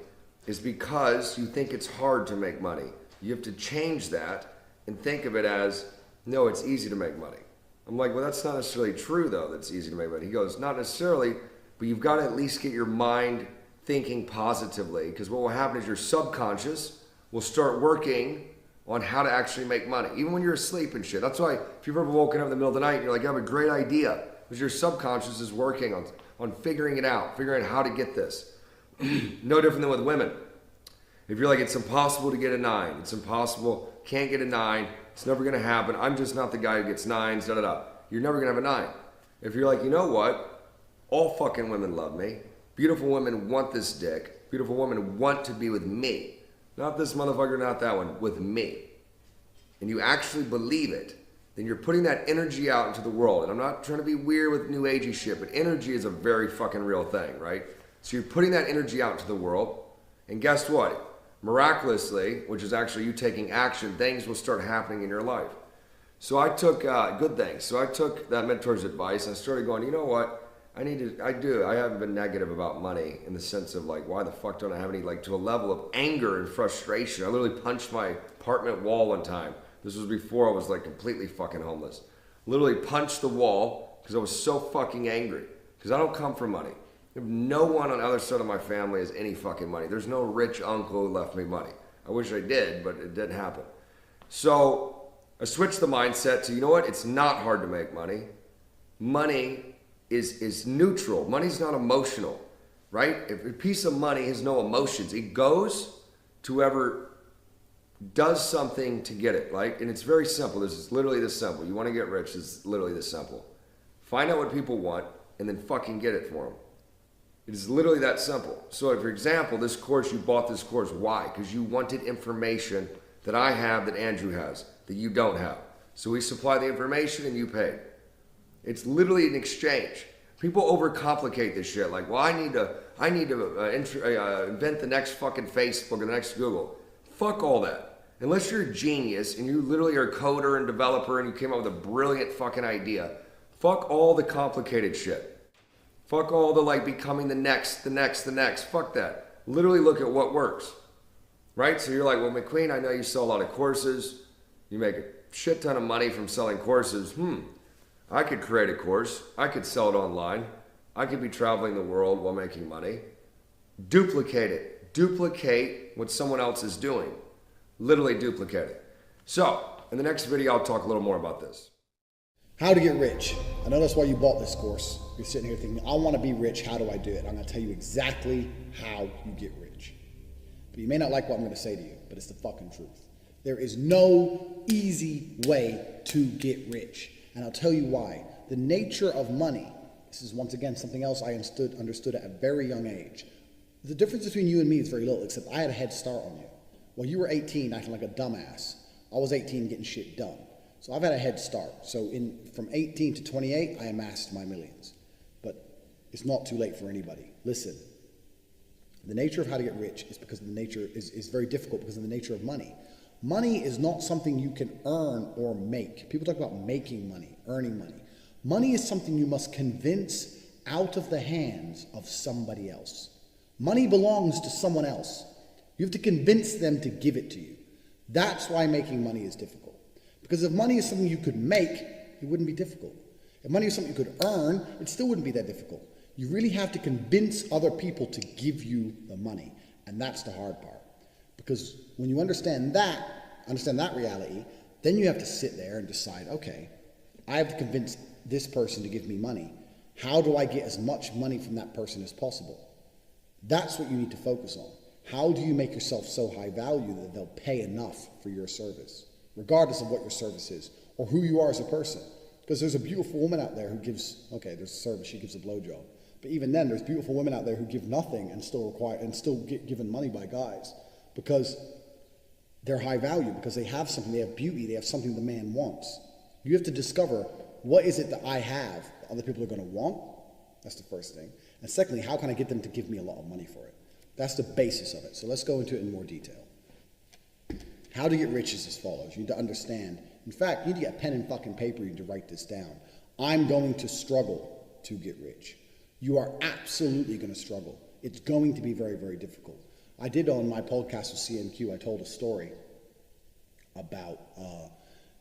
is because you think it's hard to make money. You have to change that and think of it as, no, it's easy to make money. I'm like, well, that's not necessarily true, though, that it's easy to make money. He goes, not necessarily, but you've got to at least get your mind thinking positively, because what will happen is your subconscious will start working on how to actually make money, even when you're asleep and shit. That's why if you've ever woken up in the middle of the night and you're like, I have a great idea, because your subconscious is working on figuring it out, figuring out how to get this. No different than with women. If you're like, it's impossible to get a 9, it's impossible, can't get a 9, it's never gonna happen, I'm just not the guy who gets 9s, da da da. You're never gonna have a 9. If you're like, you know what, all fucking women love me, beautiful women want this dick, beautiful women want to be with me, not this motherfucker, not that one, with me. And you actually believe it, then you're putting that energy out into the world. And I'm not trying to be weird with new agey shit, but energy is a very fucking real thing, right? So you're putting that energy out into the world, and guess what? Miraculously, which is actually you taking action, things will start happening in your life. So I took good things. So I took that mentor's advice, and I started going, you know what? I haven't been negative about money in the sense of like, why the fuck don't I have any, like to a level of anger and frustration. I literally punched my apartment wall one time. This was before I was like completely fucking homeless. Literally punched the wall because I was so fucking angry. Because I don't come from money. No one on the other side of my family has any fucking money. There's no rich uncle who left me money. I wish I did, but it didn't happen. So I switched the mindset to, you know what? It's not hard to make money. Money is neutral. Money's not emotional, right? If a piece of money has no emotions, it goes to whoever does something to get it, right? And it's very simple. This is literally this simple. You want to get rich, it's literally this simple. Find out what people want and then fucking get it for them. It is literally that simple. So, for example, this course, you bought this course. Why? Because you wanted information that I have that Andrew has that you don't have. So we supply the information and you pay. It's literally an exchange. People overcomplicate this shit. Like, well, I need to invent the next fucking Facebook or the next Google. Fuck all that. Unless you're a genius and you literally are a coder and developer and you came up with a brilliant fucking idea. Fuck all the complicated shit. Fuck all the like becoming the next. Fuck that. Literally look at what works. Right? So you're like, well, McQueen, I know you sell a lot of courses. You make a shit ton of money from selling courses. I could create a course. I could sell it online. I could be traveling the world while making money. Duplicate it. Duplicate what someone else is doing. Literally duplicate it. So, in the next video, I'll talk a little more about this. How to get rich. I know that's why you bought this course. You're sitting here thinking, I want to be rich. How do I do it? I'm going to tell you exactly how you get rich. But you may not like what I'm going to say to you, but it's the fucking truth. There is no easy way to get rich. And I'll tell you why. The nature of money, this is once again something else I understood at a very young age. The difference between you and me is very little, except I had a head start on you. When you were 18 acting like a dumbass, I was 18 getting shit done. So I've had a head start. So from 18 to 28, I amassed my millions. But it's not too late for anybody. Listen, the nature of how to get rich is because the nature is very difficult because of the nature of money. Money is not something you can earn or make. People talk about making money, earning money. Money is something you must convince out of the hands of somebody else. Money belongs to someone else. You have to convince them to give it to you. That's why making money is difficult. Because if money is something you could make, it wouldn't be difficult. If money is something you could earn, it still wouldn't be that difficult. You really have to convince other people to give you the money. And that's the hard part. Because when you understand that reality, then you have to sit there and decide, okay, I have to convince this person to give me money. How do I get as much money from that person as possible? That's what you need to focus on. How do you make yourself so high value that they'll pay enough for your service, regardless of what your service is or who you are as a person? Because there's a beautiful woman out there who gives, okay, there's a service, she gives a blowjob. But even then, there's beautiful women out there who give nothing and still get given money by guys because they're high value, because they have something, they have beauty, they have something the man wants. You have to discover, what is it that I have that other people are going to want? That's the first thing. And secondly, how can I get them to give me a lot of money for it? That's the basis of it. So let's go into it in more detail. How to get rich is as follows. You need to understand. In fact, you need to get a pen and fucking paper. You need to write this down. I'm going to struggle to get rich. You are absolutely going to struggle. It's going to be very, very difficult. I did on my podcast with CNQ, I told a story about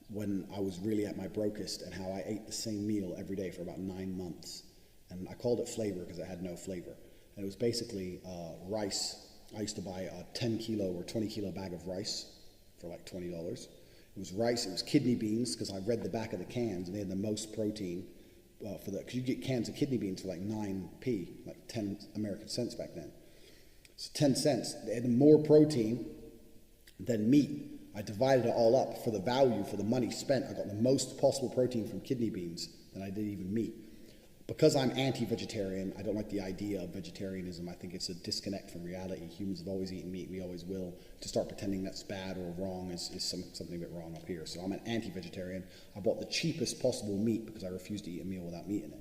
when I was really at my brokest and how I ate the same meal every day for about 9 months. And I called it flavor because it had no flavor. And it was basically rice. I used to buy a 10 kilo or 20 kilo bag of rice for like $20. It was rice, it was kidney beans, because I read the back of the cans and they had the most protein for that. Because you get cans of kidney beans for like 9p, like 10 American cents back then. So 10 cents. They had more protein than meat. I divided it all up for the value, for the money spent. I got the most possible protein from kidney beans than I did even meat. Because I'm anti-vegetarian, I don't like the idea of vegetarianism. I think it's a disconnect from reality. Humans have always eaten meat. We always will. To start pretending that's bad or wrong is something a bit wrong up here. So I'm an anti-vegetarian. I bought the cheapest possible meat because I refused to eat a meal without meat in it.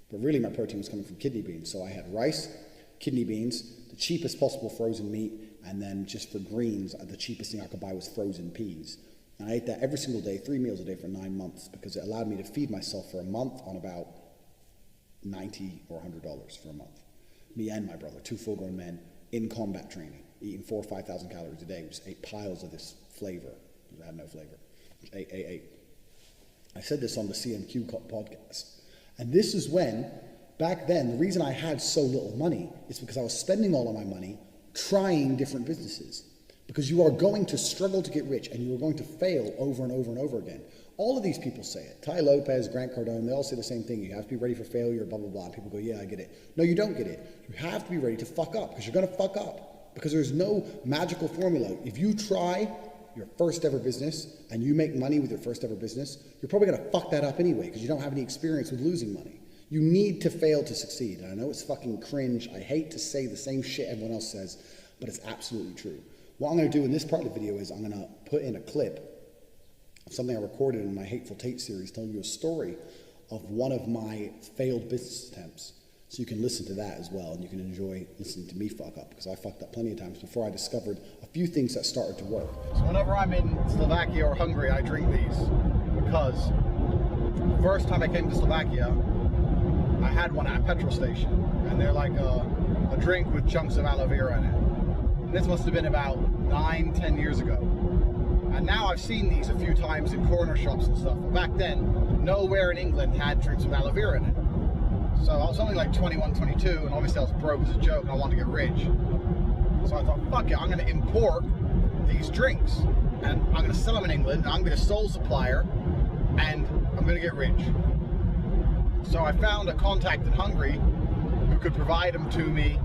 But really my protein was coming from kidney beans. So I had rice, kidney beans, the cheapest possible frozen meat, and then just for greens, the cheapest thing I could buy was frozen peas. And I ate that every single day, 3 meals a day for 9 months, because it allowed me to feed myself for a month on about $90 or $100 for a month. Me and my brother, 2 full-grown men in combat training, eating 4,000 or 5,000 calories a day. We just ate piles of this flavor. It had no flavor. Ate. I said this on the CNQ podcast. And this is when, back then, the reason I had so little money is because I was spending all of my money trying different businesses. Because you are going to struggle to get rich and you are going to fail over and over and over again. All of these people say it. Ty Lopez, Grant Cardone, they all say the same thing. You have to be ready for failure, blah, blah, blah. And people go, yeah, I get it. No, you don't get it. You have to be ready to fuck up because you're going to fuck up. Because there's no magical formula. If you try your first ever business and you make money with your first ever business, you're probably going to fuck that up anyway because you don't have any experience with losing money. You need to fail to succeed. And I know it's fucking cringe. I hate to say the same shit everyone else says, but it's absolutely true. What I'm going to do in this part of the video is I'm going to put in a clip of something I recorded in my Hateful Tate series, telling you a story of one of my failed business attempts. So you can listen to that as well, and you can enjoy listening to me fuck up, because I fucked up plenty of times before I discovered a few things that started to work. So whenever I'm in Slovakia or Hungary, I drink these, because the first time I came to Slovakia, I had one at a petrol station, and they're like a drink with chunks of aloe vera in it. And this must have been about 9-10 years ago. And now I've seen these a few times in corner shops and stuff. But back then, nowhere in England had drinks with aloe vera in it. So I was only like 21, 22, and obviously I was broke as a joke, and I wanted to get rich. So I thought, fuck it, I'm gonna import these drinks, and I'm gonna sell them in England, and I'm gonna be a sole supplier, and I'm gonna get rich. So I found a contact in Hungary who could provide them to me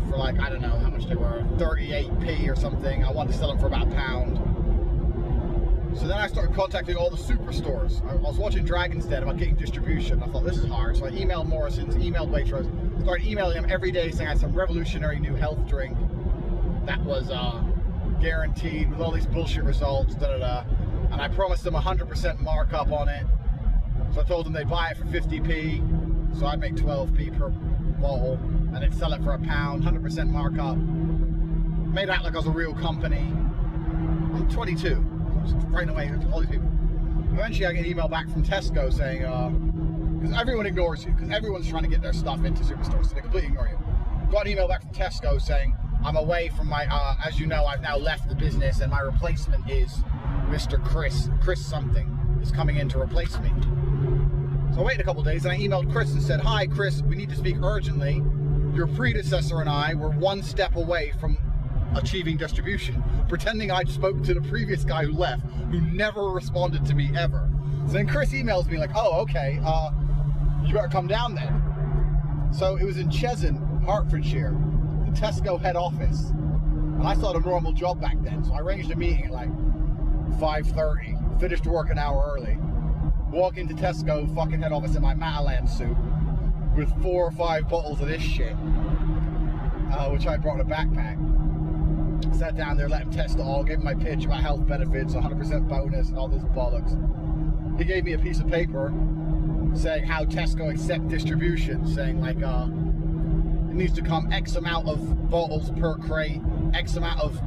for like, I don't know how much they were, 38p or something. I wanted to sell them for about £1. So then I started contacting all the superstores. I was watching Dragon's Den about getting distribution. I thought, this is hard. So I emailed Morrison's, emailed Waitrose, started emailing them every day saying I had some revolutionary new health drink that was guaranteed with all these bullshit results, and I promised them 100% markup on it. So I told them they'd buy it for 50p, so I'd make 12p per bottle, and they'd sell it for £1, 100% markup. Made out like I was a real company. I'm 22. Right away to all these people. Eventually I get an email back from Tesco saying, because everyone ignores you, because everyone's trying to get their stuff into superstores, so they completely ignore you. Got an email back from Tesco saying, I'm away from my, as you know, I've now left the business, and my replacement is Mr. Chris something is coming in to replace me. So I waited a couple of days, and I emailed Chris and said, hi Chris, we need to speak urgently. Your predecessor and I were one step away from achieving distribution, pretending I spoke to the previous guy who left, who never responded to me ever. So then Chris emails me like, oh, okay, you better come down then. So it was in Cheshunt, Hertfordshire, the Tesco head office. And I thought a normal job back then, so I arranged a meeting at like 5:30, finished work an hour early, walk into Tesco fucking head office in my Matalan suit with 4 or 5 bottles of this shit, which I brought in a backpack. Sat down there, let him test it all, gave him my pitch about health benefits, 100% bonus, and all this bollocks. He gave me a piece of paper saying how Tesco accept distribution, saying like it needs to come X amount of bottles per crate, X amount of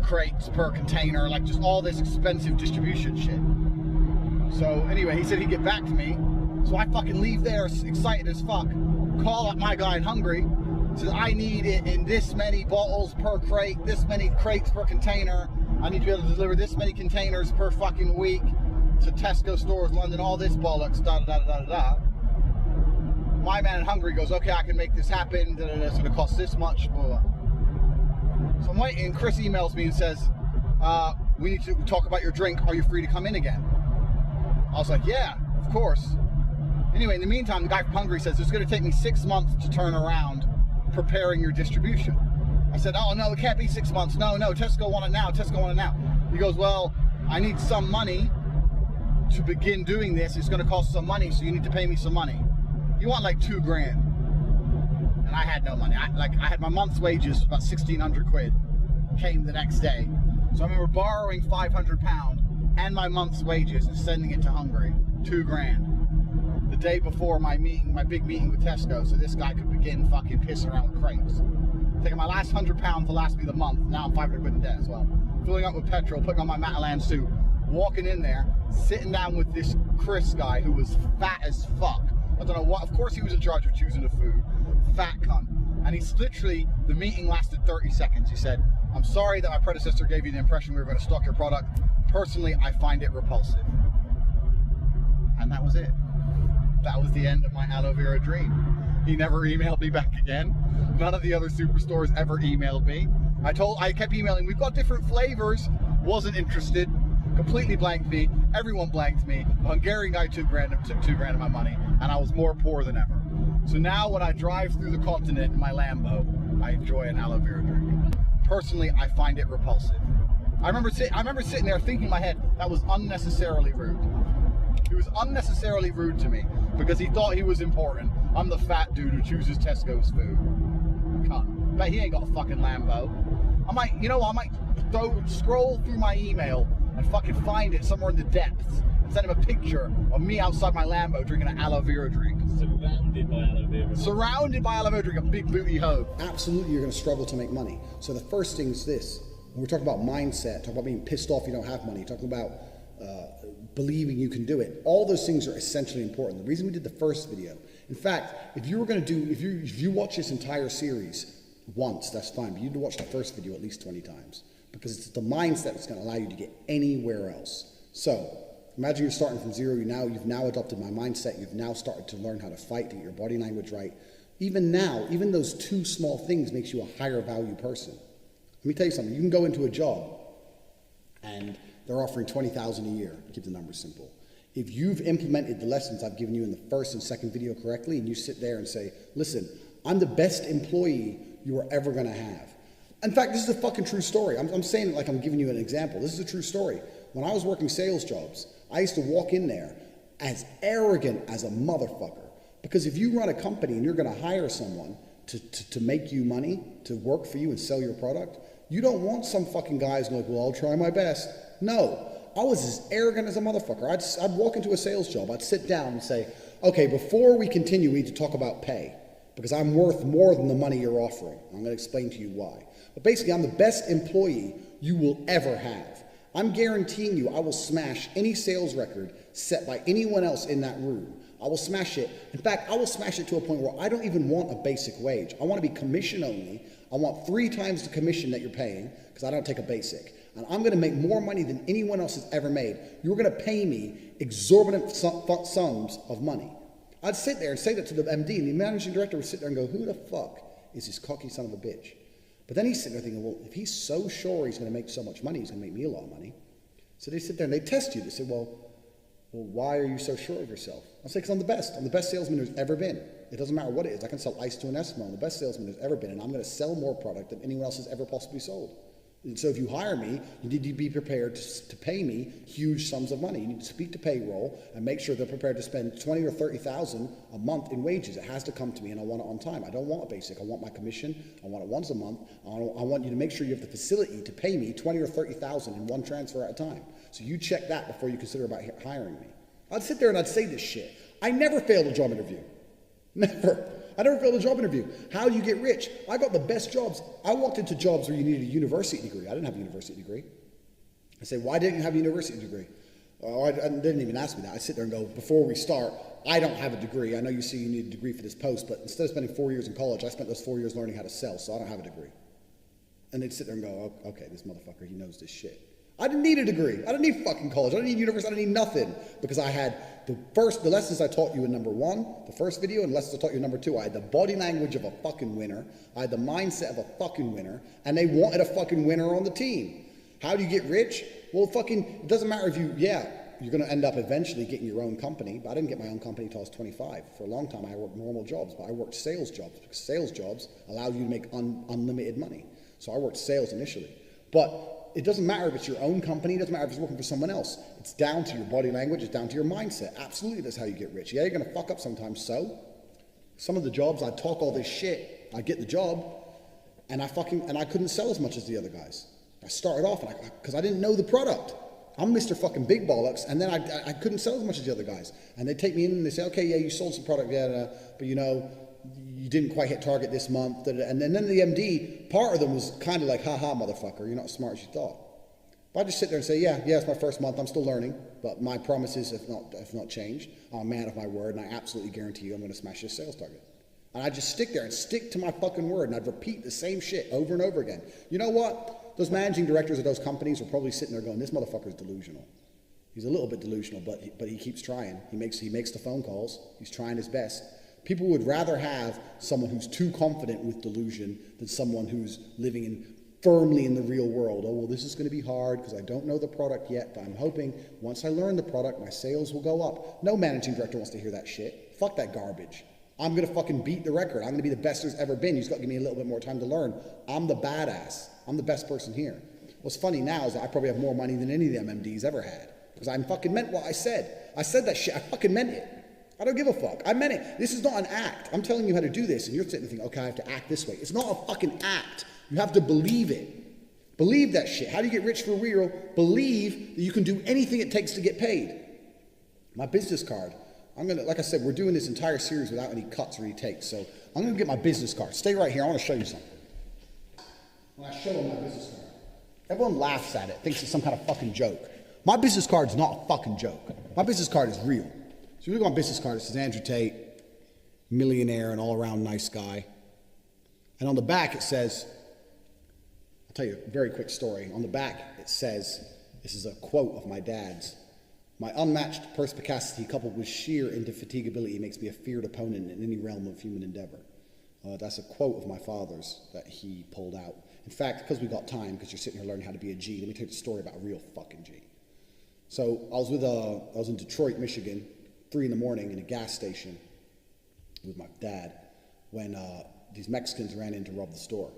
crates per container, like just all this expensive distribution shit. So anyway, he said he'd get back to me. So I fucking leave there excited as fuck, call up my guy in Hungary, says I need it in this many bottles per crate, this many crates per container, I need to be able to deliver this many containers per fucking week to Tesco stores, London, all this bollocks, da da da da da da. My man in Hungary goes, okay, I can make this happen, da, da, da, it's gonna cost this much, blah, blah. So I'm waiting, and Chris emails me and says, we need to talk about your drink, are you free to come in again? I was like, yeah, of course. Anyway, in the meantime, the guy from Hungary says, it's gonna take me 6 months to turn around preparing your distribution. I said, oh no, it can't be 6 months. No, Tesco want it now, Tesco want it now. He goes, well, I need some money to begin doing this. It's gonna cost some money, so you need to pay me some money. You want like 2 grand. And I had no money. I had my month's wages, about 1,600 quid, came the next day. So I remember borrowing £500 and my month's wages and sending it to Hungary, 2 grand. The day before my meeting, my big meeting with Tesco, so this guy could begin fucking pissing around with crates. Taking my last £100 to last me the month, now I'm 500 quid in debt as well. Filling up with petrol, putting on my Matalan suit, walking in there, sitting down with this Chris guy who was fat as fuck. I don't know what, of course he was in charge of choosing the food, fat cunt. And he's literally, the meeting lasted 30 seconds. He said, I'm sorry that my predecessor gave you the impression we were going to stock your product. Personally, I find it repulsive. And that was it. That was the end of my aloe vera dream. He never emailed me back again. None of the other superstores ever emailed me. I kept emailing, we've got different flavors. Wasn't interested. Completely blanked me. Everyone blanked me. The Hungarian guy took 2 grand of my money, and I was more poor than ever. So now when I drive through the continent in my Lambo, I enjoy an aloe vera drink. Personally, I find it repulsive. I remember sitting there thinking in my head, that was unnecessarily rude. He was unnecessarily rude to me because he thought he was important. I'm the fat dude who chooses Tesco's food. Cunt. Bet he ain't got a fucking Lambo. I might, you know what, I might scroll through my email and fucking find it somewhere in the depths and send him a picture of me outside my Lambo drinking an aloe vera drink. Surrounded by aloe vera. Surrounded by aloe vera drink, a big booty hoe. Absolutely, you're going to struggle to make money. So the first thing is this. When we're talking about mindset, talking about being pissed off you don't have money, talking about believing you can do it, all those things are essentially important. The reason we did the first video, in fact, if you were going to do, if you watch this entire series once, that's fine, but you need to watch the first video at least 20 times because it's the mindset that's going to allow you to get anywhere else. So imagine you're starting from zero. You've now adopted my mindset. You've now started to learn how to fight, to get your body language right. Even now, even those two small things makes you a higher value person. Let me tell you something. You can go into a job and they're offering $20,000 a year. Keep the numbers simple. If you've implemented the lessons I've given you in the first and second video correctly, and you sit there and say, listen, I'm the best employee you are ever going to have. In fact, this is a fucking true story. I'm saying it like I'm giving you an example. This is a true story. When I was working sales jobs, I used to walk in there as arrogant as a motherfucker. Because if you run a company and you're going to hire someone to make you money, to work for you and sell your product, you don't want some fucking guys like, well, I'll try my best. No, I was as arrogant as a motherfucker. I'd walk into a sales job, I'd sit down and say, okay, before we continue, we need to talk about pay because I'm worth more than the money you're offering. I'm going to explain to you why. But basically, I'm the best employee you will ever have. I'm guaranteeing you I will smash any sales record set by anyone else in that room. I will smash it. In fact, I will smash it to a point where I don't even want a basic wage. I want to be commission only. I want 3 times the commission that you're paying because I don't take a basic. And I'm going to make more money than anyone else has ever made. You're going to pay me exorbitant sums of money. I'd sit there and say that to the MD, and the managing director would sit there and go, who the fuck is this cocky son of a bitch? But then he's sitting there thinking, well, if he's so sure he's going to make so much money, he's going to make me a lot of money. So they sit there and they test you. They say, well, why are you so sure of yourself? I'll say, because I'm the best. I'm the best salesman who's ever been. It doesn't matter what it is. I can sell ice to an Eskimo. I'm the best salesman who's ever been, and I'm going to sell more product than anyone else has ever possibly sold. And so if you hire me, you need to be prepared to pay me huge sums of money. You need to speak to payroll and make sure they're prepared to spend $20,000 or $30,000 a month in wages. It has to come to me, and I want it on time. I don't want a basic. I want my commission. I want it once a month. I want you to make sure you have the facility to pay me $20,000 or $30,000 in one transfer at a time. So you check that before you consider about hiring me. I'd sit there and I'd say this shit. I never failed a job interview. Never. I never failed a job interview. How do you get rich? I got the best jobs. I walked into jobs where you needed a university degree. I didn't have a university degree. I say, why didn't you have a university degree? I didn't even ask me that. I sit there and go, before we start, I don't have a degree. I know you see you need a degree for this post, but instead of spending 4 years in college, I spent those 4 years learning how to sell, so I don't have a degree. And they'd sit there and go, oh, okay, this motherfucker, he knows this shit. I didn't need a degree. I didn't need fucking college. I didn't need university. I didn't need nothing because I had the lessons I taught you in number 1, the first video, and the lessons I taught you in number 2. I had the body language of a fucking winner. I had the mindset of a fucking winner, and they wanted a fucking winner on the team. How do you get rich? Well, it doesn't matter if you're going to end up eventually getting your own company, but I didn't get my own company until I was 25. For a long time, I worked normal jobs, but I worked sales jobs because sales jobs allow you to make unlimited money. So I worked sales initially. But it doesn't matter if it's your own company. It doesn't matter if it's working for someone else. It's down to your body language. It's down to your mindset. Absolutely, that's how you get rich. Yeah, you're going to fuck up sometimes. So some of the jobs, I'd talk all this shit. I'd get the job, and I couldn't sell as much as the other guys. I started off, because I didn't know the product. I'm Mr. fucking Big Bollocks, and then I couldn't sell as much as the other guys. And they take me in and they say, okay, yeah, you sold some product, but you didn't quite hit target this month. And then the MD, part of them was kind of like, haha, motherfucker, you're not as smart as you thought. But I just sit there and say, yeah, it's my first month. I'm still learning, but my promises have not changed. I'm a man of my word, and I absolutely guarantee you I'm going to smash this sales target. And I just stick there and stick to my fucking word, and I'd repeat the same shit over and over again. You know what? Those managing directors of those companies are probably sitting there going, this motherfucker's delusional. He's a little bit delusional, but he keeps trying. He makes the phone calls. He's trying his best. People would rather have someone who's too confident with delusion than someone who's living firmly in the real world. Oh, well, this is going to be hard because I don't know the product yet, but I'm hoping once I learn the product, my sales will go up. No managing director wants to hear that shit. Fuck that garbage. I'm going to fucking beat the record. I'm going to be the best there's ever been. You just got to give me a little bit more time to learn. I'm the badass. I'm the best person here. What's funny now is that I probably have more money than any of them MDs ever had because I fucking meant what I said. I said that shit. I fucking meant it. I don't give a fuck. I meant it. This is not an act. I'm telling you how to do this, and you're sitting there thinking, okay, I have to act this way. It's not a fucking act. You have to believe it. Believe that shit. How do you get rich for real? Believe that you can do anything it takes to get paid. My business card. Like I said, we're doing this entire series without any cuts or any takes. So I'm gonna get my business card. Stay right here. I want to show you something. When I show them my business card, everyone laughs at it, thinks it's some kind of fucking joke. My business card is not a fucking joke. My business card is real. So you look on my business card, it says Andrew Tate, millionaire and all-around nice guy. And on the back it says, I'll tell you a very quick story. On the back it says, this is a quote of my dad's, my unmatched perspicacity coupled with sheer indefatigability makes me a feared opponent in any realm of human endeavor. That's a quote of my father's that he pulled out. In fact, because we got time, because you're sitting here learning how to be a G, let me tell you the story about a real fucking G. So I was in Detroit, Michigan, 3 in the morning in a gas station with my dad when these Mexicans ran in to rob the store.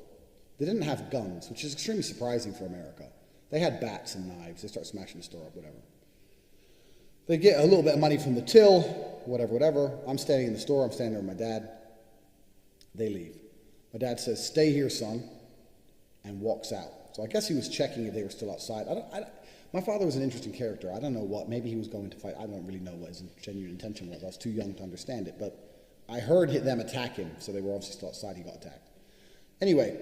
They didn't have guns, which is extremely surprising for America. They had bats and knives. They start smashing the store up, whatever. They get a little bit of money from the till, whatever. I'm standing in the store. I'm standing there with my dad. They leave. My dad says, stay here, son, and walks out. So I guess he was checking if they were still outside. My father was an interesting character. I don't know what. Maybe he was going to fight. I don't really know what his genuine intention was. I was too young to understand it. But I heard them attack him, so they were obviously still outside. He got attacked. Anyway,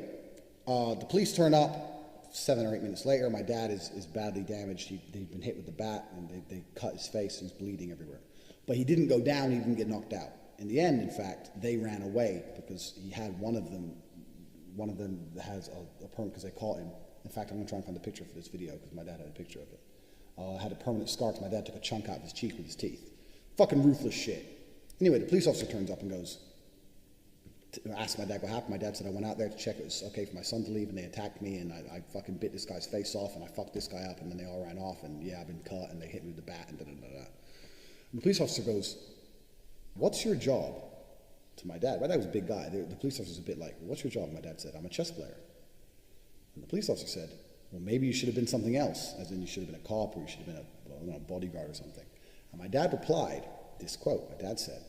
the police turn up 7 or 8 minutes later. My dad is badly damaged. He'd been hit with the bat, and they cut his face, and he's bleeding everywhere. But he didn't go down. He didn't get knocked out. In the end, in fact, they ran away because he had one of them that has a permanent, because they caught him. In fact, I'm going to try and find a picture for this video because my dad had a picture of it. Had a permanent scar because my dad took a chunk out of his cheek with his teeth. Fucking ruthless shit. Anyway, the police officer turns up and goes, asked my dad what happened. My dad said, I went out there to check it was okay for my son to leave, and they attacked me, and I fucking bit this guy's face off, and I fucked this guy up, and then they all ran off, and yeah, I've been cut, and they hit me with the bat, and da-da-da-da. And the police officer goes, what's your job? To my dad. My dad was a big guy. The police officer was a bit like, what's your job? My dad said, I'm a chess player. And the police officer said, well, maybe you should have been something else, as in you should have been a cop, or you should have been a bodyguard or something. And my dad replied, this quote, my dad said,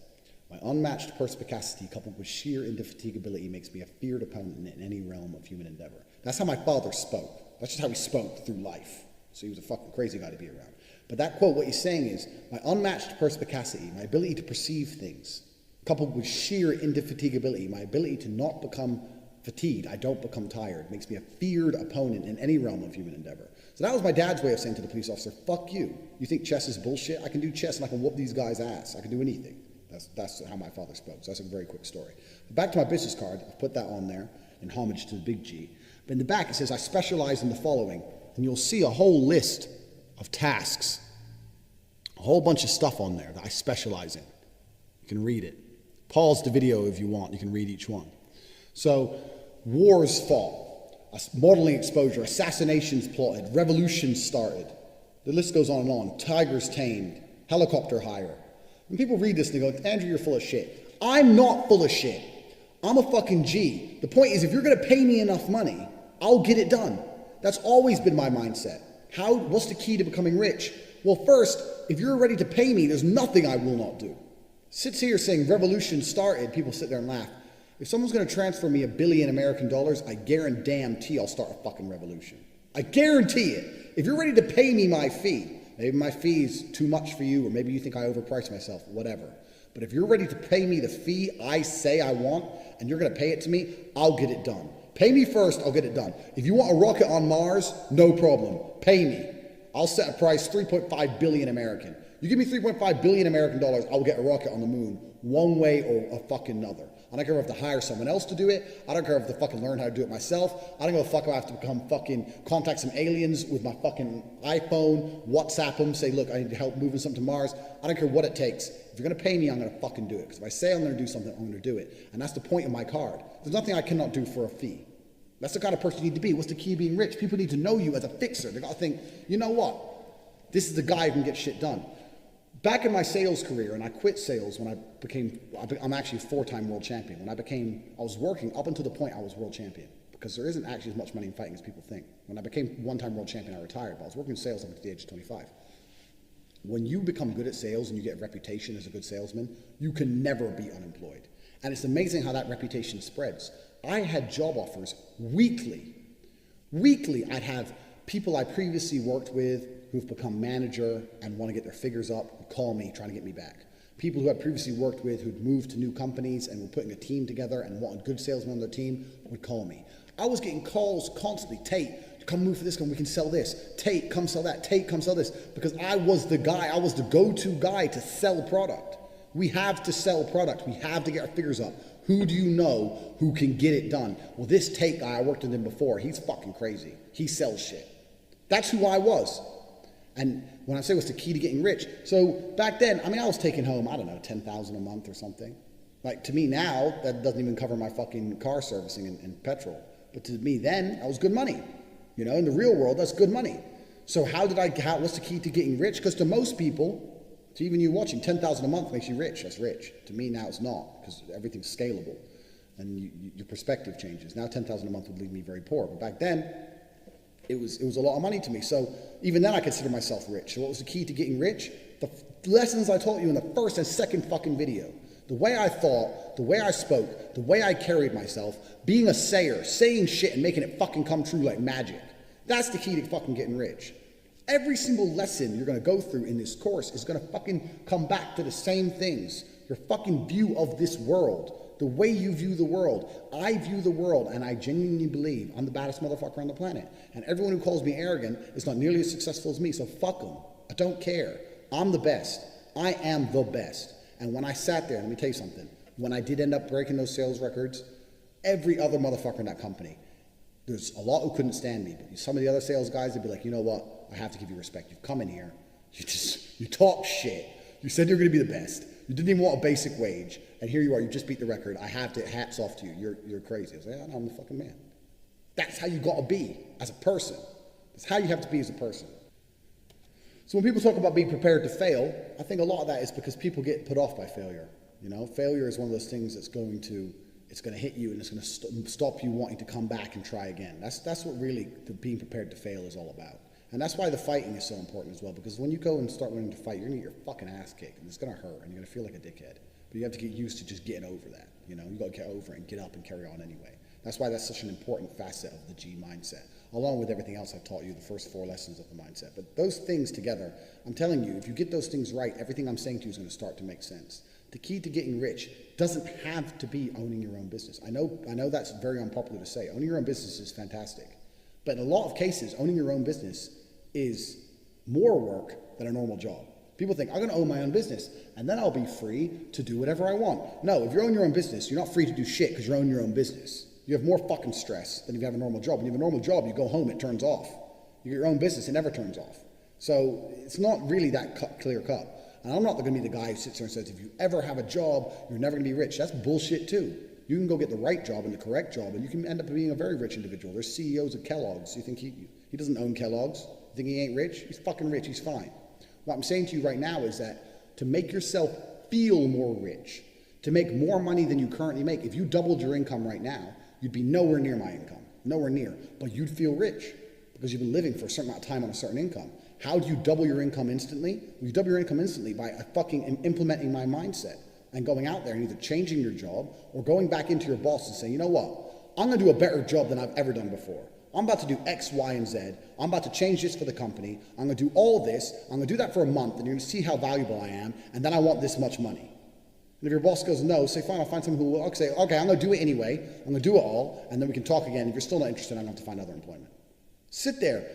my unmatched perspicacity coupled with sheer indefatigability makes me a feared opponent in any realm of human endeavor. That's how my father spoke. That's just how he spoke through life. So he was a fucking crazy guy to be around. But that quote, what he's saying is, my unmatched perspicacity, my ability to perceive things, coupled with sheer indefatigability, my ability to not become fatigued, I don't become tired, makes me a feared opponent in any realm of human endeavor. So that was my dad's way of saying to the police officer, fuck you. You think chess is bullshit? I can do chess and I can whoop these guys' ass. I can do anything. That's how my father spoke. So that's a very quick story. But back to my business card. I've put that on there in homage to the big G. But in the back it says, I specialize in the following. And you'll see a whole list of tasks. A whole bunch of stuff on there that I specialize in. You can read it. Pause the video if you want. You can read each one. So, wars fought, modeling exposure, assassinations plotted, revolutions started. The list goes on and on. Tigers tamed, helicopter hire. When people read this, they go, Andrew, you're full of shit. I'm not full of shit. I'm a fucking G. The point is, if you're going to pay me enough money, I'll get it done. That's always been my mindset. What's the key to becoming rich? Well, first, if you're ready to pay me, there's nothing I will not do. Sits here saying revolution started, people sit there and laugh. If someone's going to transfer me $1 billion American, I guarantee I'll start a fucking revolution. I guarantee it. If you're ready to pay me my fee, maybe my fee is too much for you, or maybe you think I overpriced myself, whatever. But if you're ready to pay me the fee I say I want, and you're going to pay it to me, I'll get it done. Pay me first, I'll get it done. If you want a rocket on Mars, no problem. Pay me. I'll set a price, 3.5 billion American. You give me 3.5 billion American dollars, I'll get a rocket on the moon, one way or a fucking another. I don't care if I have to hire someone else to do it. I don't care if I have to fucking learn how to do it myself. I don't give a fuck if I have to become fucking contact some aliens with my fucking iPhone, WhatsApp them, say, look, I need help moving something to Mars. I don't care what it takes. If you're going to pay me, I'm going to fucking do it. Because if I say I'm going to do something, I'm going to do it. And that's the point of my card. There's nothing I cannot do for a fee. That's the kind of person you need to be. What's the key to being rich? People need to know you as a fixer. They got to think, you know what? This is the guy who can get shit done. Back in my sales career, and I quit sales when I'm actually a 4-time world champion. I was working up until the point I was world champion, because there isn't actually as much money in fighting as people think. When I became 1-time world champion, I retired, but I was working in sales up until the age of 25. when you become good at sales and you get a reputation as a good salesman, you can never be unemployed. And it's amazing how that reputation spreads. I had job offers weekly. Weekly, I'd have people I previously worked with who've become manager and want to get their figures up would call me trying to get me back. People who I previously worked with who'd moved to new companies and were putting a team together and wanted good salesmen on their team would call me. I was getting calls constantly. Tate, come move for this one, we can sell this. Tate, come sell that. Tate, come sell this. Because I was the guy, I was the go-to guy to sell product. We have to sell product. We have to get our figures up. Who do you know who can get it done? Well, this Tate guy, I worked with him before. He's fucking crazy. He sells shit. That's who I was. And when I say what's the key to getting rich, so back then, I mean, I was taking home, I don't know, $10,000 a month or something. Like, to me now, that doesn't even cover my fucking car servicing and petrol. But to me then, that was good money. You know, in the real world, that's good money. So what's the key to getting rich? Because to most people, to even you watching, $10,000 a month makes you rich. That's rich. To me now it's not, because everything's scalable. And your perspective changes. Now $10,000 a month would leave me very poor. But back then, it was a lot of money to me. So even then I consider myself rich. So what was the key to getting rich? The lessons I taught you in the first and second fucking video. The way I thought, the way I spoke, the way I carried myself, being a sayer, saying shit and making it fucking come true like magic. That's the key to fucking getting rich. Every single lesson you're gonna go through in this course is gonna fucking come back to the same things. Your fucking view of this world. The way you view the world. I view the world, and I genuinely believe I'm the baddest motherfucker on the planet. And everyone who calls me arrogant is not nearly as successful as me, so fuck them. I don't care. I'm the best. I am the best. And when I sat there, let me tell you something. When I did end up breaking those sales records, every other motherfucker in that company, there's a lot who couldn't stand me, but some of the other sales guys, they'd be like, you know what? I have to give you respect. You've come in here. You talk shit. You said you're going to be the best. You didn't even want a basic wage. And here you are, you just beat the record. I have to, hats off to you. You're crazy. I was like, yeah, I'm the fucking man. That's how you got to be as a person. That's how you have to be as a person. So when people talk about being prepared to fail, I think a lot of that is because people get put off by failure. You know, failure is one of those things that's going to hit you and it's going to stop you wanting to come back and try again. That's what really being prepared to fail is all about. And that's why the fighting is so important as well, because when you go and start learning to fight, you're going to get your fucking ass kicked, and it's going to hurt, and you're going to feel like a dickhead. But you have to get used to just getting over that. You know, you got to get over it and get up and carry on anyway. That's why that's such an important facet of the G mindset, along with everything else I've taught you, the first 4 lessons of the mindset. But those things together, I'm telling you, if you get those things right, everything I'm saying to you is going to start to make sense. The key to getting rich doesn't have to be owning your own business. I know that's very unpopular to say. Owning your own business is fantastic. But in a lot of cases, owning your own business is more work than a normal job. People think, I'm going to own my own business, and then I'll be free to do whatever I want. No, if you own your own business, you're not free to do shit because you own your own business. You have more fucking stress than if you have a normal job. When you have a normal job, you go home, it turns off. You get your own business, it never turns off. So it's not really that clear cut. And I'm not going to be the guy who sits there and says, if you ever have a job, you're never going to be rich. That's bullshit too. You can go get the right job and the correct job, and you can end up being a very rich individual. There's CEOs of Kellogg's. You think he doesn't own Kellogg's? You think he ain't rich? He's fucking rich. He's fine. What I'm saying to you right now is that to make yourself feel more rich, to make more money than you currently make, if you doubled your income right now, you'd be nowhere near my income. Nowhere near. But you'd feel rich because you've been living for a certain amount of time on a certain income. How do you double your income instantly? Well, you double your income instantly by fucking implementing my mindset and going out there and either changing your job or going back into your boss and saying, you know what? I'm going to do a better job than I've ever done before. I'm about to do X, Y, and Z. I'm about to change this for the company. I'm going to do all this. I'm going to do that for a month, and you're going to see how valuable I am, and then I want this much money. And if your boss goes no, say, fine, I'll find someone who will say, okay, I'm going to do it anyway. I'm going to do it all, and then we can talk again. If you're still not interested, I'm going to have to find other employment. Sit there.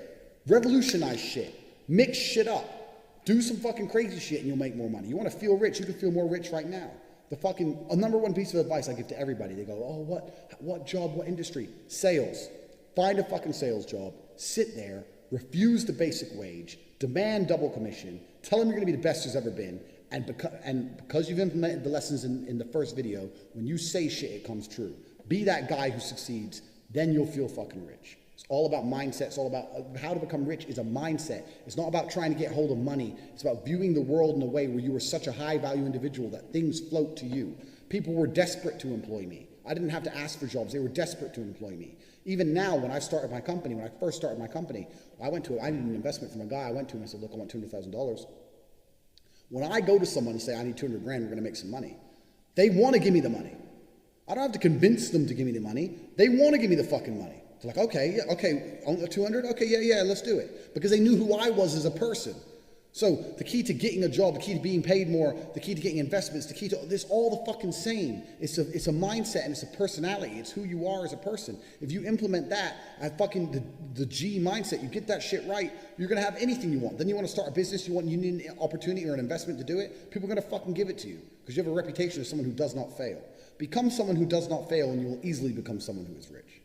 Revolutionize shit. Mix shit up. Do some fucking crazy shit, and you'll make more money. You want to feel rich? You can feel more rich right now. A number one piece of advice I give to everybody. They go, oh, what job, what industry? Sales. Find a fucking sales job, sit there, refuse the basic wage, demand double commission, tell them you're going to be the best there's ever been, and because you've implemented the lessons in the first video, when you say shit, it comes true. Be that guy who succeeds, then you'll feel fucking rich. It's all about mindset. It's all about how to become rich is a mindset. It's not about trying to get hold of money. It's about viewing the world in a way where you are such a high value individual that things float to you. People were desperate to employ me. I didn't have to ask for jobs. They were desperate to employ me. Even now, when I first started my company, I needed an investment from a guy. I went to him and I said, look, I want $200,000. When I go to someone and say, I need 200 grand, we're going to make some money, they want to give me the money. I don't have to convince them to give me the money. They want to give me the fucking money. They're like, okay, yeah, okay, 200? Okay, yeah, let's do it. Because they knew who I was as a person. So the key to getting a job, the key to being paid more, the key to getting investments, the key to this, all the fucking same. It's a mindset and it's a personality. It's who you are as a person. If you implement that at fucking the G mindset, you get that shit right, you're gonna have anything you want. Then you want to start a business, you need an opportunity or an investment to do it, people are gonna fucking give it to you because you have a reputation as someone who does not fail. Become someone who does not fail and you will easily become someone who is rich.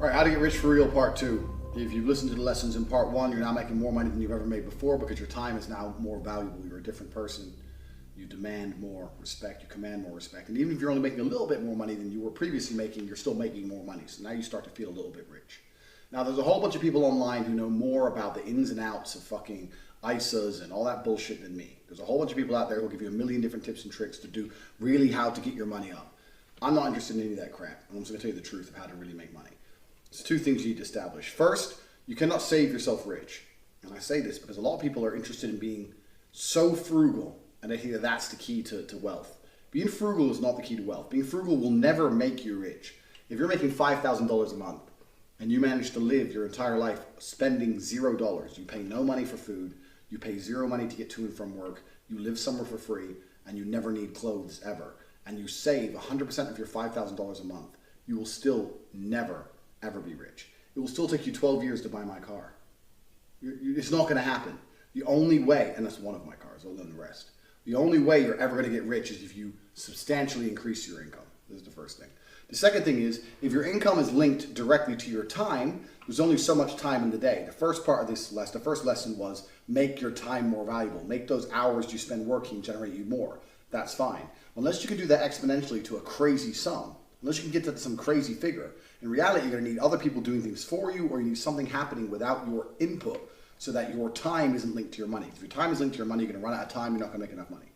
All right, how to get rich for real, part 2. If you've listened to the lessons in part 1, you're now making more money than you've ever made before because your time is now more valuable. You're a different person. You demand more respect. You command more respect. And even if you're only making a little bit more money than you were previously making, you're still making more money. So now you start to feel a little bit rich. Now, there's a whole bunch of people online who know more about the ins and outs of fucking ISAs and all that bullshit than me. There's a whole bunch of people out there who will give you a million different tips and tricks to do really how to get your money up. I'm not interested in any of that crap. I'm just going to tell you the truth of how to really make money. There's 2 things you need to establish. First, you cannot save yourself rich. And I say this because a lot of people are interested in being so frugal, and they think that that's the key to wealth. Being frugal is not the key to wealth. Being frugal will never make you rich. If you're making $5,000 a month and you manage to live your entire life spending $0, you pay no money for food, you pay 0 money to get to and from work, you live somewhere for free, and you never need clothes ever, and you save 100% of your $5,000 a month, you will still never, ever be rich. It will still take you 12 years to buy my car. It's not going to happen. The only way, and that's one of my cars, other than the rest, the only way you're ever going to get rich is if you substantially increase your income. This is the first thing. The second thing is, if your income is linked directly to your time, there's only so much time in the day. The first part of this lesson, the first lesson was make your time more valuable. Make those hours you spend working generate you more. That's fine. Unless you can do that exponentially to a crazy sum, unless you can get to some crazy figure. In reality, you're going to need other people doing things for you, or you need something happening without your input so that your time isn't linked to your money. If your time is linked to your money, you're going to run out of time, you're not going to make enough money.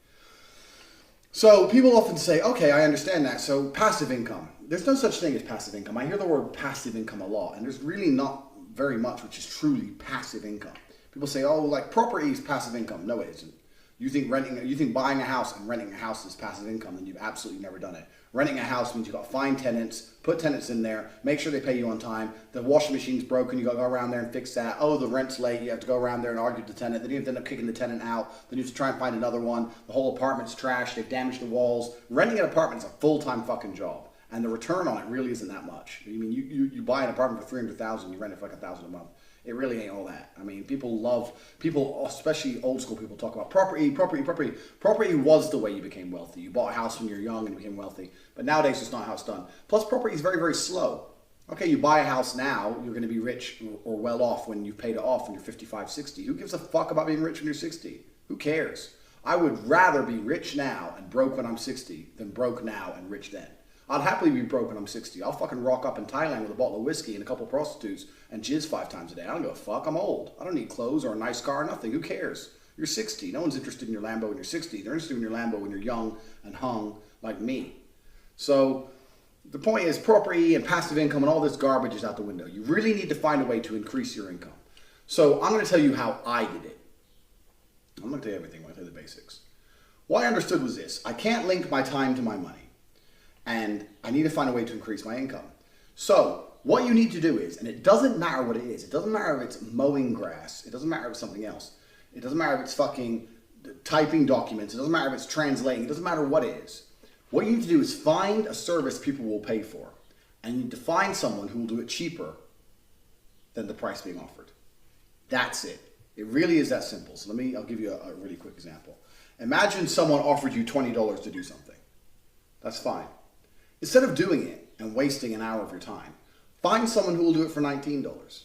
So people often say, okay, I understand that. So passive income. There's no such thing as passive income. I hear the word passive income a lot, and there's really not very much which is truly passive income. People say, oh, like property is passive income. No, it isn't. You think buying a house and renting a house is passive income, then you've absolutely never done it. Renting a house means you've got to find tenants, put tenants in there, make sure they pay you on time. The washing machine's broken, you got to go around there and fix that. Oh, the rent's late, you have to go around there and argue with the tenant. Then you have to end up kicking the tenant out. Then you have to try and find another one. The whole apartment's trashed, they've damaged the walls. Renting an apartment is a full-time fucking job, and the return on it really isn't that much. I mean, you buy an apartment for $300,000, you rent it for like $1,000 a month. It really ain't all that. I mean, people, especially old school people, talk about property. Property was the way you became wealthy. You bought a house when you were young and you became wealthy. But nowadays, it's not how it's done. Plus, property is very, very slow. Okay, you buy a house now, you're going to be rich or well off when you've paid it off when you're 55, 60. Who gives a fuck about being rich when you're 60? Who cares? I would rather be rich now and broke when I'm 60 than broke now and rich then. I'd happily be broke when I'm 60. I'll fucking rock up in Thailand with a bottle of whiskey and a couple of prostitutes and jizz 5 times a day. I don't give a fuck. I'm old. I don't need clothes or a nice car or nothing. Who cares? You're 60. No one's interested in your Lambo when you're 60. They're interested in your Lambo when you're young and hung like me. So the point is property and passive income and all this garbage is out the window. You really need to find a way to increase your income. So I'm going to tell you how I did it. I'm going to tell you everything. I'm going to tell you the basics. What I understood was this. I can't link my time to my money. And I need to find a way to increase my income. So what you need to do is, and it doesn't matter what it is. It doesn't matter if it's mowing grass. It doesn't matter if it's something else. It doesn't matter if it's fucking typing documents. It doesn't matter if it's translating. It doesn't matter what it is. What you need to do is find a service people will pay for. And you need to find someone who will do it cheaper than the price being offered. That's it. It really is that simple. So I'll give you a really quick example. Imagine someone offered you $20 to do something. That's fine. Instead of doing it and wasting an hour of your time, find someone who will do it for $19.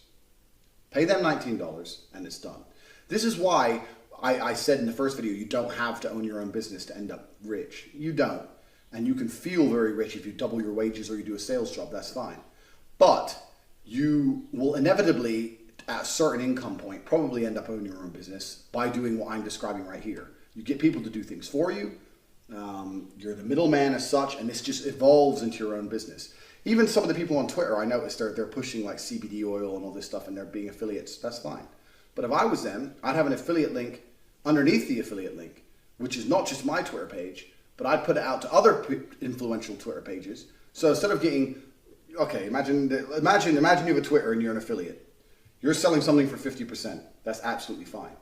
Pay them $19 and it's done. This is why I said in the first video, you don't have to own your own business to end up rich. You don't. And you can feel very rich if you double your wages or you do a sales job, that's fine. But you will inevitably, at a certain income point, probably end up owning your own business by doing what I'm describing right here. You get people to do things for you. You're the middleman as such, and this just evolves into your own business. Even some of the people on Twitter, I noticed they're pushing like CBD oil and all this stuff, and they're being affiliates. That's fine. But if I was them, I'd have an affiliate link underneath the affiliate link, which is not just my Twitter page, but I put it out to other influential Twitter pages. So instead of getting, okay, imagine you have a Twitter and you're an affiliate. You're selling something for 50%. That's absolutely fine.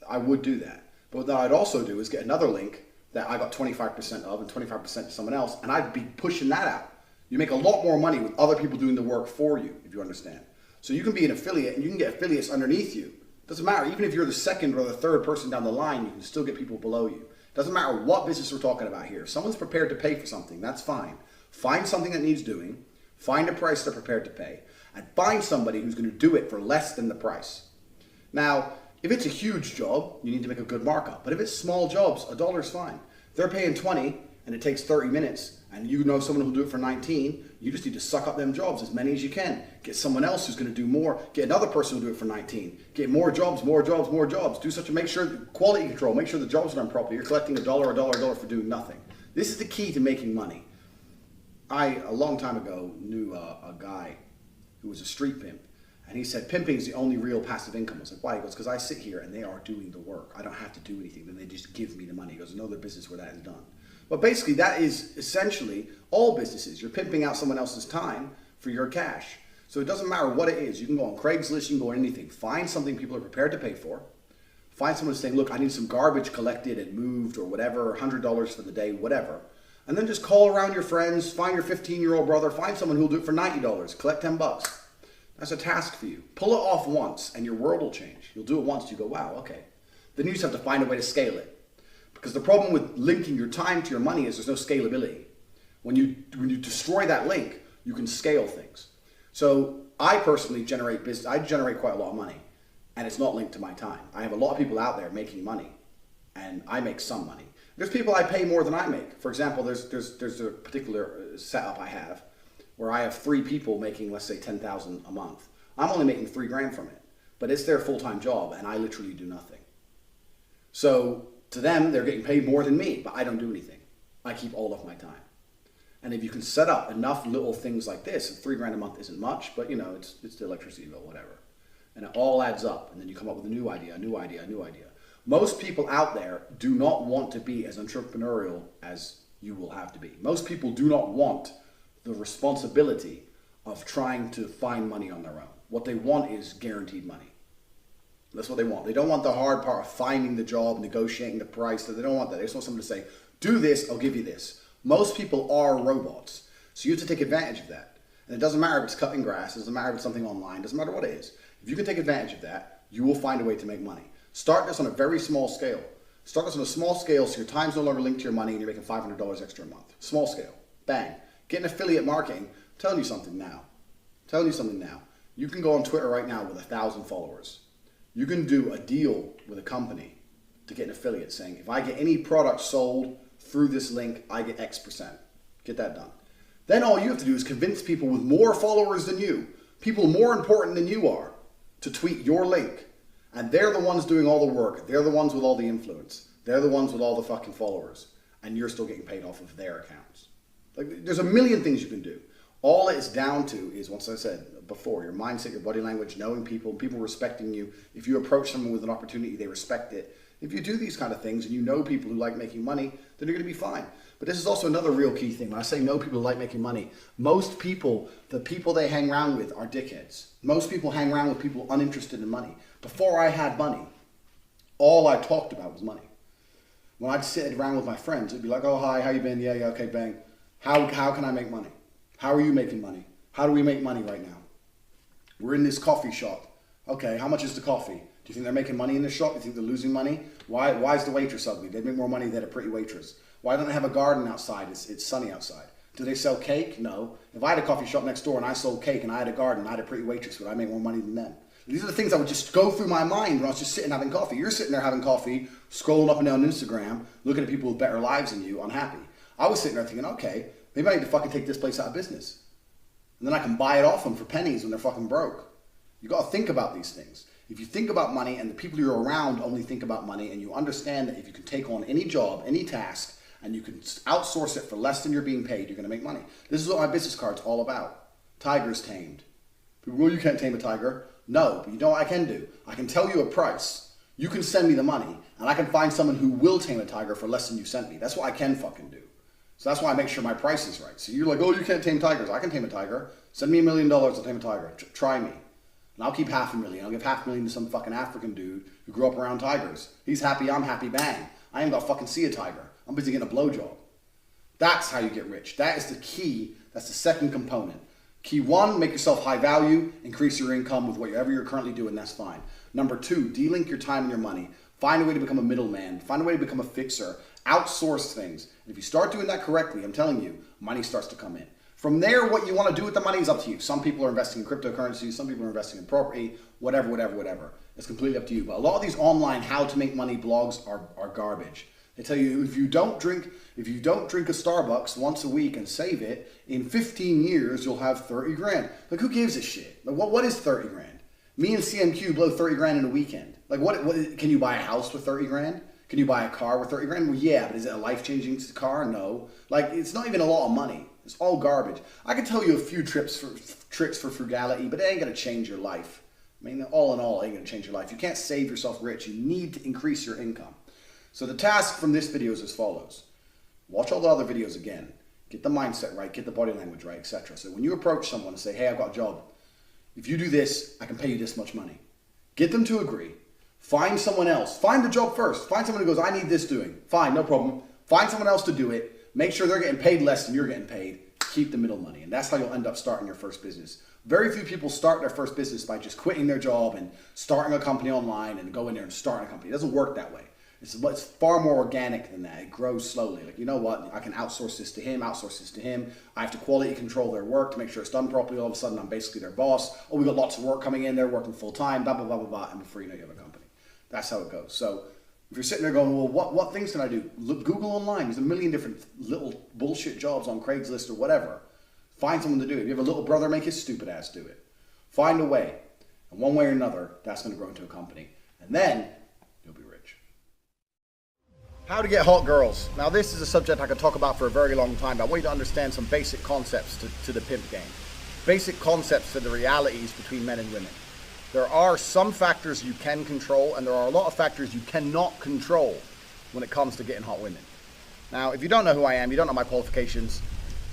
I would do that. But what I'd also do is get another link that I got 25% of and 25% to someone else, and I'd be pushing that out. You make a lot more money with other people doing the work for you, if you understand. So you can be an affiliate and you can get affiliates underneath you. Doesn't matter. Even if you're the second or the third person down the line, you can still get people below you. Doesn't matter what business we're talking about here. If someone's prepared to pay for something, that's fine. Find something that needs doing, find a price they're prepared to pay, and find somebody who's going to do it for less than the price. Now, if it's a huge job, you need to make a good markup. But if it's small jobs, $1 is fine. If they're paying 20 and it takes 30 minutes and you know someone who'll do it for 19, you just need to suck up them jobs, as many as you can. Get someone else who's going to do more. Get another person who'll do it for 19. Get more jobs, more jobs, more jobs. Do such a, make sure, quality control, make sure the jobs are done properly. You're collecting $1 for doing nothing. This is the key to making money. I, a long time ago, knew a guy who was a street pimp. And he said, pimping is the only real passive income. I was like, why? He goes, because I sit here and they are doing the work. I don't have to do anything. Then they just give me the money. He goes, no other business where that is done. But basically, that is essentially all businesses. You're pimping out someone else's time for your cash. So it doesn't matter what it is. You can go on Craigslist, you can go on anything. Find something people are prepared to pay for. Find someone saying, look, I need some garbage collected and moved or whatever, $100 for the day, whatever. And then just call around your friends, find your 15-year-old brother, find someone who'll do it for $90, collect $10. That's a task for you. Pull it off once and your world will change. You'll do it once, you go, wow, okay. Then you just have to find a way to scale it. Because the problem with linking your time to your money is there's no scalability. When you destroy that link, you can scale things. So I personally generate business. I generate quite a lot of money, and it's not linked to my time. I have a lot of people out there making money, and I make some money. There's people I pay more than I make. For example, there's a particular setup I have where I have 3 people making, let's say, $10,000 a month. I'm only making $3,000 from it, but it's their full-time job, and I literally do nothing. So to them, they're getting paid more than me, but I don't do anything. I keep all of my time. And if you can set up enough little things like this, $3,000 a month isn't much, but you know, it's the electricity bill, whatever. And it all adds up, and then you come up with a new idea, a new idea, a new idea. Most people out there do not want to be as entrepreneurial as you will have to be. Most people do not want the responsibility of trying to find money on their own. What they want is guaranteed money. That's what they want. They don't want the hard part of finding the job, negotiating the price. They don't want that. They just want someone to say, do this, I'll give you this. Most people are robots. So you have to take advantage of that. And it doesn't matter if it's cutting grass, it doesn't matter if it's something online, it doesn't matter what it is. If you can take advantage of that, you will find a way to make money. Start this on a very small scale. Start this on a small scale so your time's no longer linked to your money and you're making $500 extra a month. Small scale. Bang. Get an affiliate marketing. I'm telling you something now. You can go on Twitter right now with 1,000 followers. You can do a deal with a company to get an affiliate saying, if I get any product sold through this link, I get X%. Get that done. Then all you have to do is convince people with more followers than you, people more important than you are, to tweet your link. And they're the ones doing all the work. They're the ones with all the influence. They're the ones with all the fucking followers. And you're still getting paid off of their accounts. Like, there's a million things you can do. All it's down to is, once I said before, your mindset, your body language, knowing people, people respecting you. If you approach someone with an opportunity, they respect it. If you do these kind of things and you know people who like making money, then you're going to be fine. But this is also another real key thing. When I say know people who like making money, most people, the people they hang around with are dickheads. Most people hang around with people uninterested in money. Before I had money, all I talked about was money. When I'd sit around with my friends, it'd be like, oh, hi, how you been? Yeah, okay, bang. How can I make money? How are you making money? How do we make money right now? We're in this coffee shop. Okay, how much is the coffee? Do you think they're making money in this shop? Do you think they're losing money? Why is the waitress ugly? They'd make more money if they had a pretty waitress. Why don't they have a garden outside? It's sunny outside. Do they sell cake? No. If I had a coffee shop next door and I sold cake and I had a garden and I had a pretty waitress, would I make more money than them? These are the things that would just go through my mind when I was just sitting having coffee. You're sitting there having coffee, scrolling up and down Instagram, looking at people with better lives than you, unhappy. I was sitting there thinking, okay, maybe I need to fucking take this place out of business. And then I can buy it off them for pennies when they're fucking broke. You got to think about these things. If you think about money and the people you're around only think about money and you understand that if you can take on any job, any task, and you can outsource it for less than you're being paid, you're going to make money. This is what my business card's all about. Tigers tamed. People go, well, you can't tame a tiger. No, but you know what I can do? I can tell you a price. You can send me the money, and I can find someone who will tame a tiger for less than you sent me. That's what I can fucking do. So that's why I make sure my price is right. So you're like, oh, you can't tame tigers. I can tame a tiger. Send me $1 million, I'll tame a tiger. Try me. And I'll keep $500,000. I'll give $500,000 to some fucking African dude who grew up around tigers. He's happy, I'm happy, bang. I ain't got to fucking see a tiger. I'm busy getting a blowjob. That's how you get rich. That is the key. That's the second component. Key 1, make yourself high value, increase your income with whatever you're currently doing, that's fine. Number 2, de-link your time and your money. Find a way to become a middleman. Find a way to become a fixer. Outsource things. And if you start doing that correctly, I'm telling you, money starts to come in. From there, what you want to do with the money is up to you. Some people are investing in cryptocurrency, some people are investing in property, whatever. It's completely up to you. But a lot of these online how to make money blogs are garbage. They tell you if you don't drink a Starbucks once a week and save it, in 15 years you'll have 30 grand. Like, who gives a shit? Like, what is 30 grand? Me and CMQ blow 30 grand in a weekend. Like, what can you buy a house with 30 grand? Can you buy a car with 30 grand? Well, yeah, but is it a life-changing car? No. Like, it's not even a lot of money. It's all garbage. I can tell you a few tricks for frugality, but it ain't gonna change your life. I mean, all in all, it ain't gonna change your life. You can't save yourself rich. You need to increase your income. So the task from this video is as follows. Watch all the other videos again. Get the mindset right, get the body language right, etc. So when you approach someone and say, hey, I've got a job. If you do this, I can pay you this much money. Get them to agree. Find someone else. Find the job first. Find someone who goes, I need this doing. Fine, no problem. Find someone else to do it. Make sure they're getting paid less than you're getting paid. Keep the middle money. And that's how you'll end up starting your first business. Very few people start their first business by just quitting their job and starting a company online and go in there and starting a company. It doesn't work that way. It's far more organic than that. It grows slowly. Like, you know what? I can outsource this to him, outsource this to him. I have to quality control their work to make sure it's done properly. All of a sudden, I'm basically their boss. Oh, we got lots of work coming in. They're working full time, blah, blah, blah, blah, blah. And before you know, you have a company. That's how it goes. So if you're sitting there going, well, what things can I do? Look, Google online. There's a million different little bullshit jobs on Craigslist or whatever. Find someone to do it. If you have a little brother, make his stupid ass do it. Find a way. And one way or another, that's going to grow into a company. And then you'll be rich. How to get hot girls. Now, this is a subject I could talk about for a very long time, but I want you to understand some basic concepts to the pimp game. Basic concepts to the realities between men and women. There are some factors you can control, and there are a lot of factors you cannot control when it comes to getting hot women. Now, if you don't know who I am, you don't know my qualifications,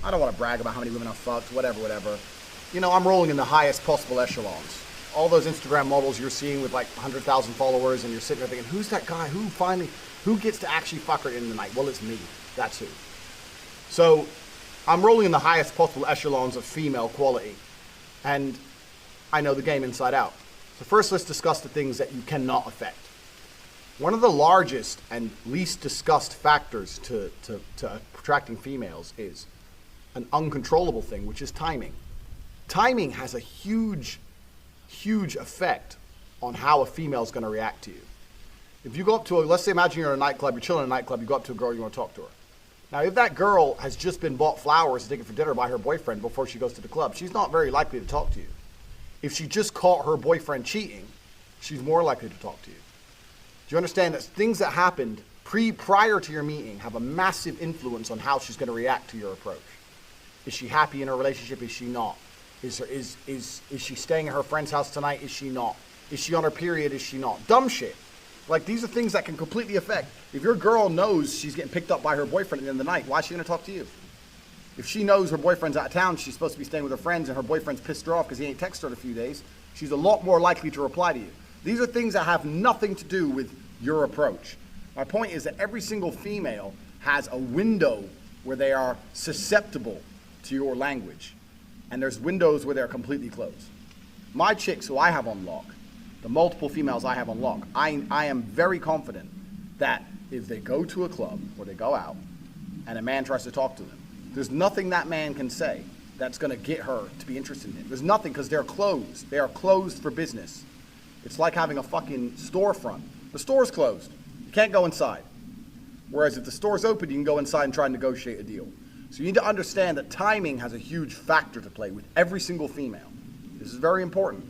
I don't want to brag about how many women I've fucked, whatever. You know, I'm rolling in the highest possible echelons. All those Instagram models you're seeing with like 100,000 followers, and you're sitting there thinking, who's that guy? Who gets to actually fuck her in the night? Well, it's me. That's who. So, I'm rolling in the highest possible echelons of female quality, and I know the game inside out. So first, let's discuss the things that you cannot affect. One of the largest and least discussed factors to attracting females is an uncontrollable thing, which is timing. Timing has a huge effect on how a female is going to react to you. If you go up to let's say, imagine you're in a nightclub, you're chilling in a nightclub, you go up to a girl, you want to talk to her. Now, if that girl has just been bought flowers and taken for dinner by her boyfriend before she goes to the club, she's not very likely to talk to you. If she just caught her boyfriend cheating, she's more likely to talk to you. Do you understand that things that happened prior to your meeting have a massive influence on how she's going to react to your approach? Is she happy in her relationship? Is she not? Is she staying at her friend's house tonight? Is she not? Is she on her period? Is she not? Dumb shit. Like, these are things that can completely affect. If your girl knows she's getting picked up by her boyfriend at the end of the night, why is she going to talk to you? If she knows her boyfriend's out of town, she's supposed to be staying with her friends, and her boyfriend's pissed her off because he ain't texted her in a few days, she's a lot more likely to reply to you. These are things that have nothing to do with your approach. My point is that every single female has a window where they are susceptible to your language, and there's windows where they're completely closed. My chicks who I have on lock, the multiple females I have on lock, I am very confident that if they go to a club or they go out and a man tries to talk to them, there's nothing that man can say that's going to get her to be interested in him. There's nothing, because they're closed. They are closed for business. It's like having a fucking storefront. The store's closed. You can't go inside. Whereas if the store's open, you can go inside and try and negotiate a deal. So you need to understand that timing has a huge factor to play with every single female. This is very important.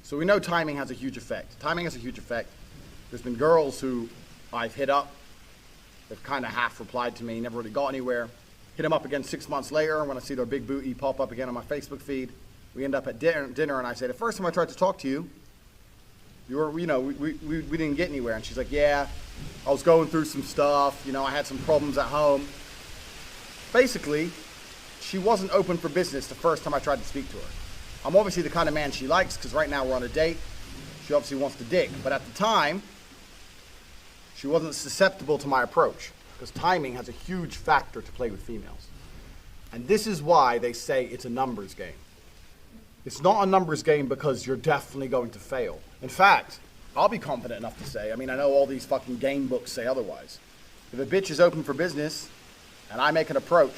So we know timing has a huge effect. Timing has a huge effect. There's been girls who I've hit up. They've kind of half replied to me, never really got anywhere. Hit them up again 6 months later when I see their big booty pop up again on my Facebook feed. We end up at dinner, and I say, the first time I tried to talk to you, We didn't get anywhere. And she's like, yeah, I was going through some stuff. I had some problems at home. Basically, she wasn't open for business the first time I tried to speak to her. I'm obviously the kind of man she likes because right now we're on a date. She obviously wants to dick. But at the time, she wasn't susceptible to my approach because timing has a huge factor to play with females. And this is why they say it's a numbers game. It's not a numbers game because you're definitely going to fail. In fact, I'll be confident enough to say, I know all these fucking game books say otherwise. If a bitch is open for business and I make an approach,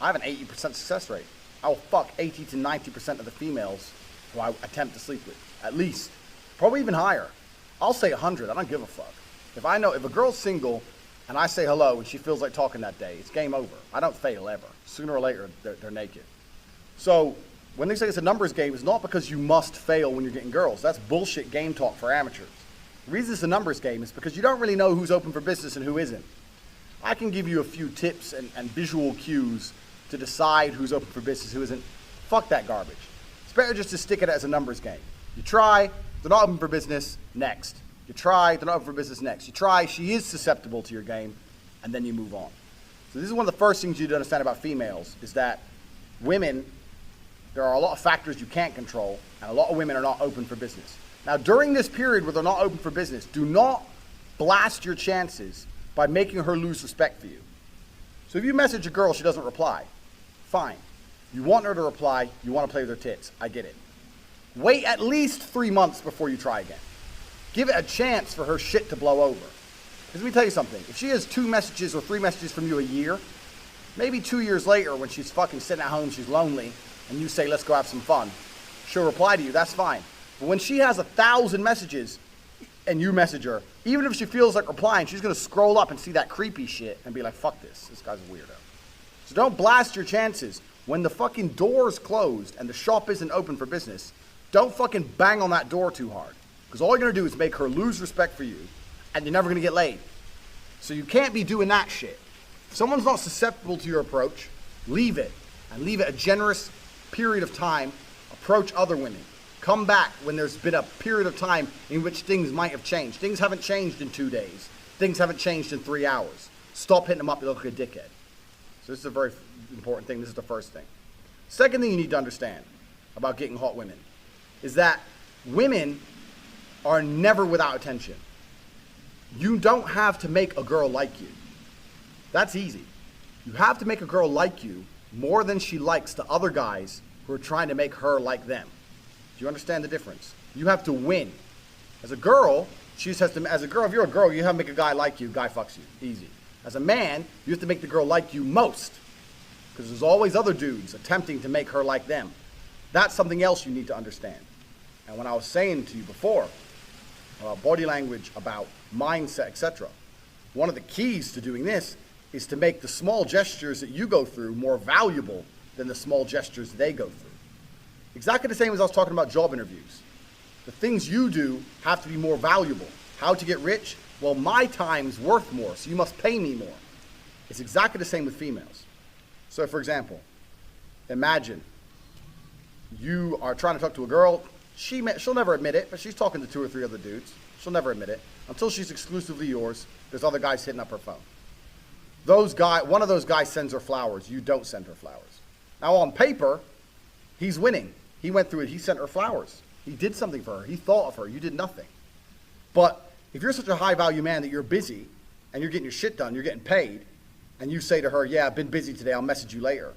I have an 80% success rate. I will fuck 80 to 90% of the females who I attempt to sleep with, at least. Probably even higher. I'll say 100, I don't give a fuck. If a girl's single and I say hello and she feels like talking that day, it's game over. I don't fail ever. Sooner or later, they're naked. So when they say it's a numbers game, it's not because you must fail when you're getting girls. That's bullshit game talk for amateurs. The reason it's a numbers game is because you don't really know who's open for business and who isn't. I can give you a few tips and visual cues to decide who's open for business, who isn't. Fuck that garbage. It's better just to stick it as a numbers game. You try, they're not open for business, next. You try, they're not open for business, next. You try, she is susceptible to your game, and then you move on. So this is one of the first things you need to understand about females, is that women, there are a lot of factors you can't control, and a lot of women are not open for business. Now, during this period where they're not open for business, do not blast your chances by making her lose respect for you. So if you message a girl, she doesn't reply, fine. You want her to reply, you want to play with her tits, I get it. Wait at least 3 months before you try again. Give it a chance for her shit to blow over. Because let me tell you something, if she has 2 messages or 3 messages from you a year, maybe 2 years later when she's fucking sitting at home, she's lonely, and you say, let's go have some fun, she'll reply to you, that's fine. But when she has 1,000 messages and you message her, even if she feels like replying, she's gonna scroll up and see that creepy shit and be like, fuck this guy's a weirdo. So don't blast your chances. When the fucking door's closed and the shop isn't open for business, don't fucking bang on that door too hard. Because all you're gonna do is make her lose respect for you, and you're never gonna get laid. So you can't be doing that shit. If someone's not susceptible to your approach, leave it, and leave it a generous period of time. Approach other women. Come back when there's been a period of time in which things might have changed. Things haven't changed in 2 days. Things haven't changed in 3 hours. Stop hitting them up, you look like a dickhead. So this is a very important thing. This is the first thing. Second thing you need to understand about getting hot women is that women are never without attention. You don't have to make a girl like you. That's easy. You have to make a girl like you more than she likes the other guys who are trying to make her like them. Do you understand the difference? You have to win. As a girl, if you're a girl, you have to make a guy like you, guy fucks you. Easy. As a man, you have to make the girl like you most. Because there's always other dudes attempting to make her like them. That's something else you need to understand. And when I was saying to you before about body language, about mindset, etc., one of the keys to doing this is to make the small gestures that you go through more valuable than the small gestures they go through. Exactly the same as I was talking about job interviews. The things you do have to be more valuable. How to get rich? Well, my time's worth more, so you must pay me more. It's exactly the same with females. So for example, imagine you are trying to talk to a girl. She'll never admit it, but she's talking to 2 or 3 other dudes. She'll never admit it. Until she's exclusively yours, there's other guys hitting up her phone. One of those guys sends her flowers. You don't send her flowers. Now on paper, he's winning. He went through it. He sent her flowers. He did something for her. He thought of her. You did nothing. But if you're such a high value man that you're busy and you're getting your shit done, you're getting paid, and you say to her, yeah, I've been busy today, I'll message you later,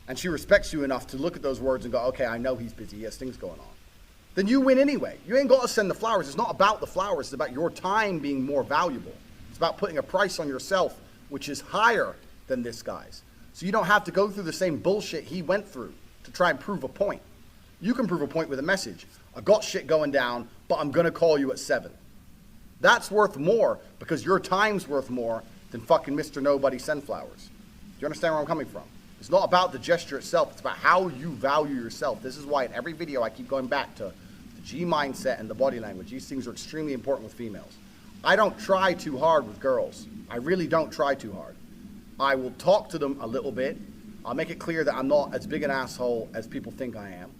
and she respects you enough to look at those words and go, okay, I know he's busy, he has things going on, then you win anyway. You ain't got to send the flowers. It's not about the flowers. It's about your time being more valuable. It's about putting a price on yourself, which is higher than this guy's. So you don't have to go through the same bullshit he went through to try and prove a point. You can prove a point with a message. I got shit going down, but I'm going to call you at 7. That's worth more because your time's worth more than fucking Mr. Nobody send flowers. Do you understand where I'm coming from? It's not about the gesture itself. It's about how you value yourself. This is why in every video I keep going back to the G mindset and the body language. These things are extremely important with females. I don't try too hard with girls. I really don't try too hard. I will talk to them a little bit. I'll make it clear that I'm not as big an asshole as people think I am.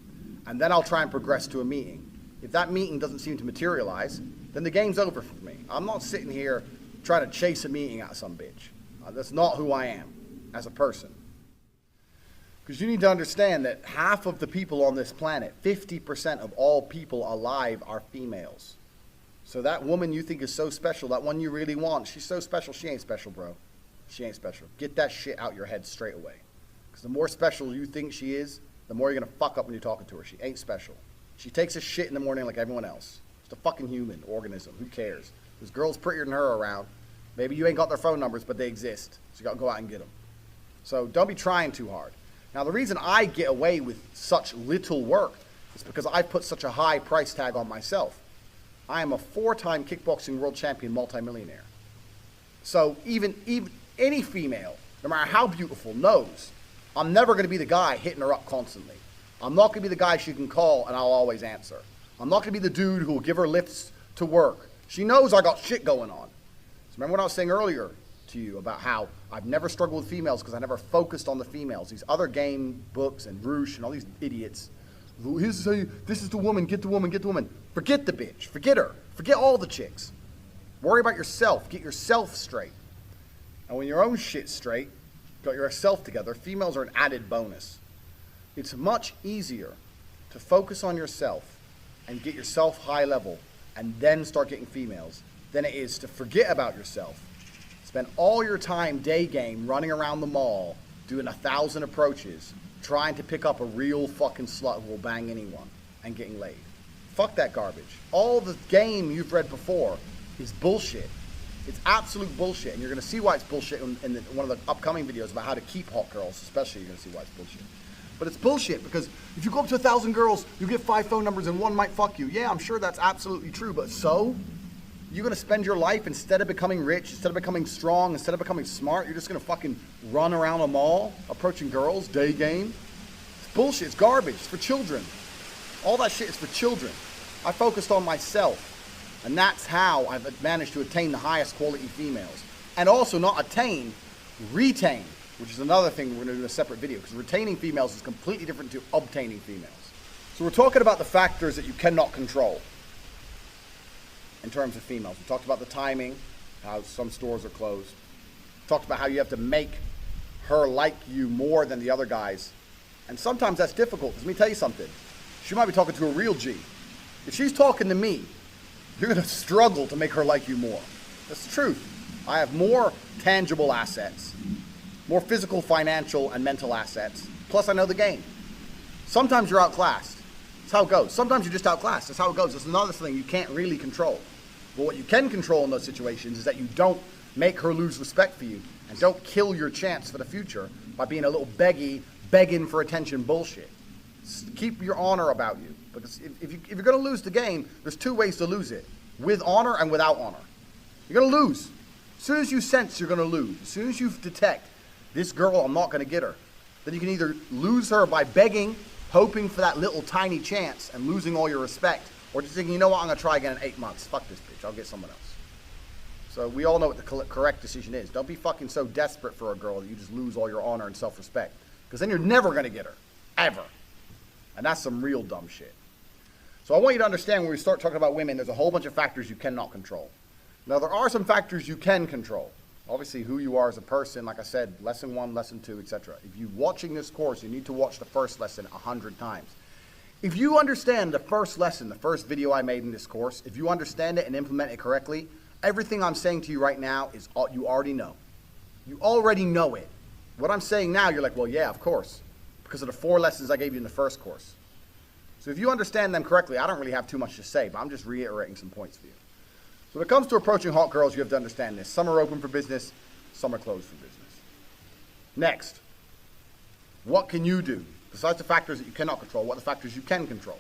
And then I'll try and progress to a meeting. If that meeting doesn't seem to materialize, then the game's over for me. I'm not sitting here trying to chase a meeting out of some bitch. That's not who I am as a person. Because you need to understand that half of the people on this planet, 50% of all people alive, are females. So that woman you think is so special, that one you really want, she's so special, she ain't special, bro. She ain't special. Get that shit out your head straight away. Because the more special you think she is, the more you're going to fuck up when you're talking to her. She ain't special. She takes a shit in the morning like everyone else. Just a fucking human organism. Who cares? There's girls prettier than her around. Maybe you ain't got their phone numbers, but they exist. So you got to go out and get them. So don't be trying too hard. Now, the reason I get away with such little work is because I put such a high price tag on myself. I am a 4-time kickboxing world champion multimillionaire. So even any female, no matter how beautiful, knows I'm never going to be the guy hitting her up constantly. I'm not going to be the guy she can call and I'll always answer. I'm not going to be the dude who will give her lifts to work. She knows I got shit going on. So remember what I was saying earlier to you about how I've never struggled with females because I never focused on the females. These other game books and Roosh and all these idiots. This is the woman, get the woman, get the woman. Forget the bitch, forget her, forget all the chicks. Worry about yourself, get yourself straight. And when your own shit's straight, got yourself together, females are an added bonus. It's much easier to focus on yourself and get yourself high level and then start getting females than it is to forget about yourself. Spend all your time day game running around the mall, doing 1,000 approaches, trying to pick up a real fucking slut who will bang anyone and getting laid. Fuck that garbage. All the game you've read before is bullshit. It's absolute bullshit, and you're going to see why it's bullshit in one of the upcoming videos about how to keep hot girls, especially you're going to see why it's bullshit. But it's bullshit because if you go up to 1,000 girls, you get 5 phone numbers and one might fuck you. Yeah, I'm sure that's absolutely true, but so? You're going to spend your life, instead of becoming rich, instead of becoming strong, instead of becoming smart, you're just going to fucking run around a mall, approaching girls, day game? It's bullshit. It's garbage. It's for children. All that shit is for children. I focused on myself, and that's how I've managed to attain the highest quality females. And also not attain, retain, which is another thing we're going to do in a separate video, because retaining females is completely different to obtaining females. So we're talking about the factors that you cannot control in terms of females. We talked about the timing, how some stores are closed. We talked about how you have to make her like you more than the other guys. And sometimes that's difficult, because let me tell you something. She might be talking to a real G. If she's talking to me, you're going to struggle to make her like you more. That's the truth. I have more tangible assets, more physical, financial, and mental assets. Plus, I know the game. Sometimes you're outclassed. That's how it goes. Sometimes you're just outclassed. That's how it goes. That's another thing you can't really control. But what you can control in those situations is that you don't make her lose respect for you and don't kill your chance for the future by being a little begging for attention bullshit. Keep your honor about you. Because if you're going to lose the game, there's 2 ways to lose it. With honor and without honor. You're going to lose. As soon as you sense you're going to lose, as soon as you detect, this girl, I'm not going to get her, then you can either lose her by begging, hoping for that little tiny chance and losing all your respect, or just thinking, you know what, I'm going to try again in 8 months. Fuck this bitch. I'll get someone else. So we all know what the correct decision is. Don't be fucking so desperate for a girl that you just lose all your honor and self-respect. Because then you're never going to get her. Ever. And that's some real dumb shit. So I want you to understand when we start talking about women, there's a whole bunch of factors you cannot control. Now, there are some factors you can control. Obviously, who you are as a person, like I said, lesson 1, lesson 2, etc. If you're watching this course, you need to watch the first lesson 100 times. If you understand the first lesson, the first video I made in this course, if you understand it and implement it correctly, everything I'm saying to you right now is you already know. You already know it. What I'm saying now, you're like, well, yeah, of course, because of the 4 lessons I gave you in the first course. So if you understand them correctly, I don't really have too much to say, but I'm just reiterating some points for you. So when it comes to approaching hot girls, you have to understand this. Some are open for business, some are closed for business. Next, what can you do? Besides the factors that you cannot control, what are the factors you can control?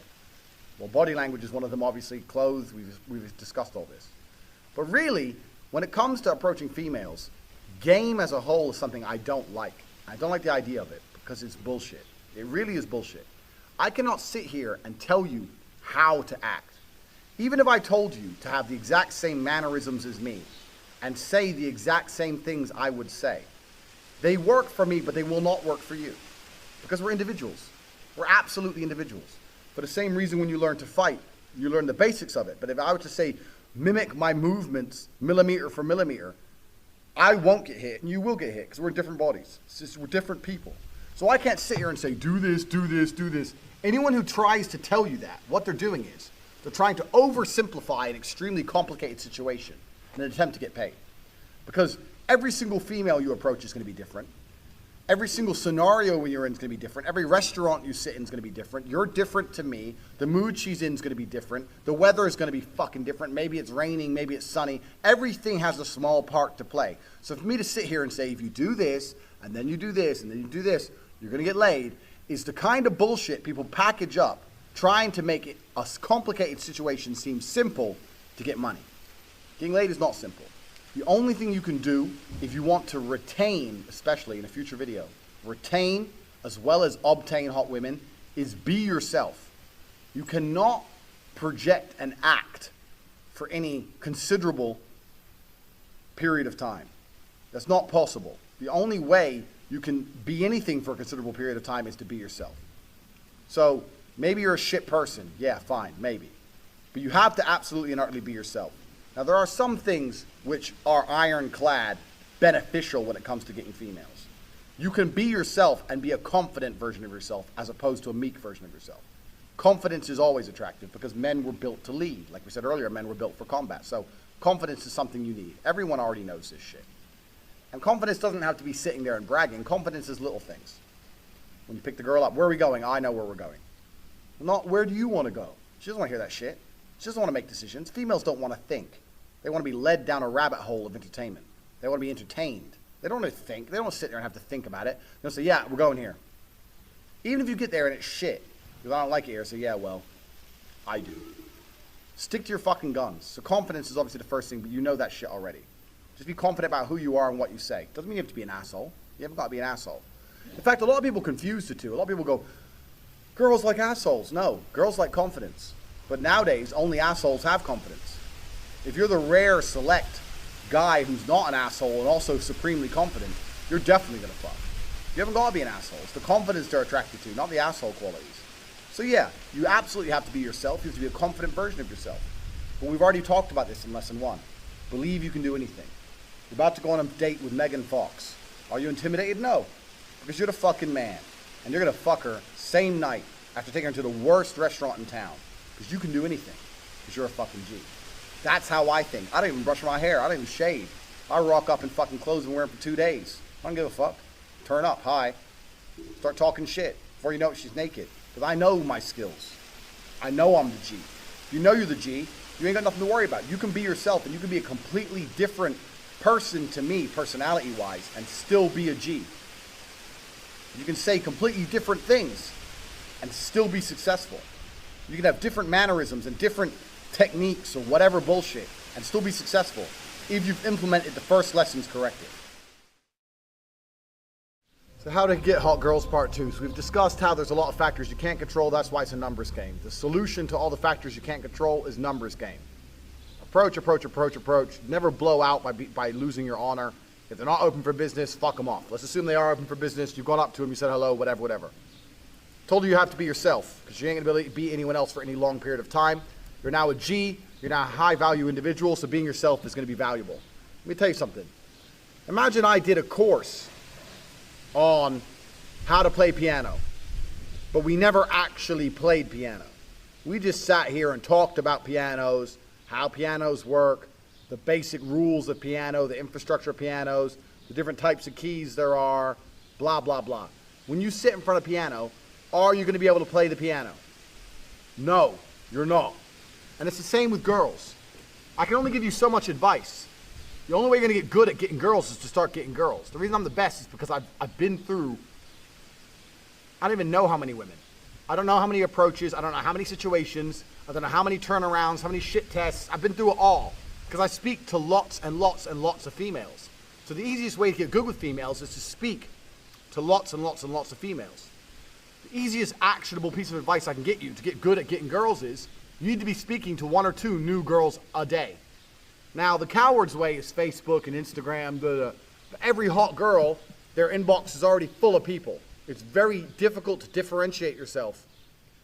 Well, body language is one of them, obviously. Clothes, we've discussed all this. But really, when it comes to approaching females, game as a whole is something I don't like. I don't like the idea of it because it's bullshit. It really is bullshit. I cannot sit here and tell you how to act. Even if I told you to have the exact same mannerisms as me and say the exact same things I would say, they work for me, but they will not work for you because we're individuals. We're absolutely individuals. For the same reason when you learn to fight, You learn the basics of it. But if I were to say, mimic my movements millimeter for millimeter, I won't get hit and you will get hit because we're in different bodies. It's just, we're different people. So I can't sit here and say, do this, do this, do this. Anyone who tries to tell you that, what they're doing is they're trying to oversimplify an extremely complicated situation in an attempt to get paid. Because every single female you approach is going to be different. Every single scenario when you're in is going to be different. Every restaurant you sit in is going to be different. You're different to me. The mood she's in is going to be different. The weather is going to be fucking different. Maybe it's raining, maybe it's sunny. Everything has a small part to play. So for me to sit here and say, if you do this, and then you do this, and then you do this, you're going to get laid, is the kind of bullshit people package up trying to make it a complicated situation seem simple to get money. Getting laid is not simple. The only thing you can do if you want to retain, especially in a future video, retain as well as obtain hot women, is be yourself. You cannot project and act for any considerable period of time. That's not possible. The only way you can be anything for a considerable period of time is to be yourself. So maybe you're a shit person. Yeah, fine, maybe. But you have to absolutely and utterly be yourself. Now, there are some things which are ironclad beneficial when it comes to getting females. You can be yourself and be a confident version of yourself as opposed to a meek version of yourself. Confidence is always attractive because men were built to lead. Like we said earlier, men were built for combat. So confidence is something you need. Everyone already knows this shit. And confidence doesn't have to be sitting there and bragging. Confidence is little things. When you pick the girl up, where are we going? I know where we're going. Not where do you want to go? She doesn't want to hear that shit. She doesn't want to make decisions. Females don't want to think. They want to be led down a rabbit hole of entertainment. They want to be entertained. They don't want to think. They don't want to sit there and have to think about it. They'll say, yeah, we're going here. Even if you get there and it's shit, because I don't like it here, say, yeah, well, I do. Stick to your fucking guns. So confidence is obviously the first thing, but you know that shit already. Just be confident about who you are and what you say. Doesn't mean you have to be an asshole. You haven't got to be an asshole. In fact, a lot of people confuse the two. A lot of people go, girls like assholes. No, girls like confidence. But nowadays, only assholes have confidence. If you're the rare, select guy who's not an asshole and also supremely confident, you're definitely going to fuck. You haven't got to be an asshole. It's the confidence they're attracted to, not the asshole qualities. So yeah, you absolutely have to be yourself. You have to be a confident version of yourself. But we've already talked about this in lesson 1. Believe you can do anything. You're about to go on a date with Megan Fox. Are you intimidated? No. Because you're the fucking man. And you're going to fuck her same night after taking her to the worst restaurant in town. Because you can do anything. Because you're a fucking G. That's how I think. I don't even brush my hair. I don't even shave. I rock up in fucking clothes and wear them for 2 days. I don't give a fuck. Turn up. Hi. Start talking shit. Before you know it, she's naked. Because I know my skills. I know I'm the G. If you know you're the G, you ain't got nothing to worry about. You can be yourself and you can be a completely different person to me, personality-wise, and still be a G. You can say completely different things and still be successful. You can have different mannerisms and different techniques or whatever bullshit and still be successful if you've implemented the first lessons correctly. So how to get hot girls part 2. So we've discussed how there's a lot of factors you can't control. That's why it's a numbers game. The solution to all the factors you can't control is numbers game. Approach, approach, approach, approach. Never blow out by losing your honor. If they're not open for business, fuck them off. Let's assume they are open for business. You've gone up to them, you said hello, whatever, whatever. Told you have to be yourself because you ain't going to be able to be anyone else for any long period of time. You're now a G. You're now a high-value individual, so being yourself is going to be valuable. Let me tell you something. Imagine I did a course on how to play piano, but we never actually played piano. We just sat here and talked about pianos, how pianos work, the basic rules of piano, the infrastructure of pianos, the different types of keys there are, blah, blah, blah. When you sit in front of a piano, are you going to be able to play the piano? No, you're not. And it's the same with girls. I can only give you so much advice. The only way you're going to get good at getting girls is to start getting girls. The reason I'm the best is because I've been through, I don't even know how many women. I don't know how many approaches. I don't know how many situations. I don't know how many turnarounds, how many shit tests. I've been through it all because I speak to lots and lots and lots of females. So the easiest way to get good with females is to speak to lots and lots and lots of females. The easiest actionable piece of advice I can get you to get good at getting girls is you need to be speaking to 1 or 2 new girls a day. Now, the coward's way is Facebook and Instagram. But every hot girl, their inbox is already full of people. It's very difficult to differentiate yourself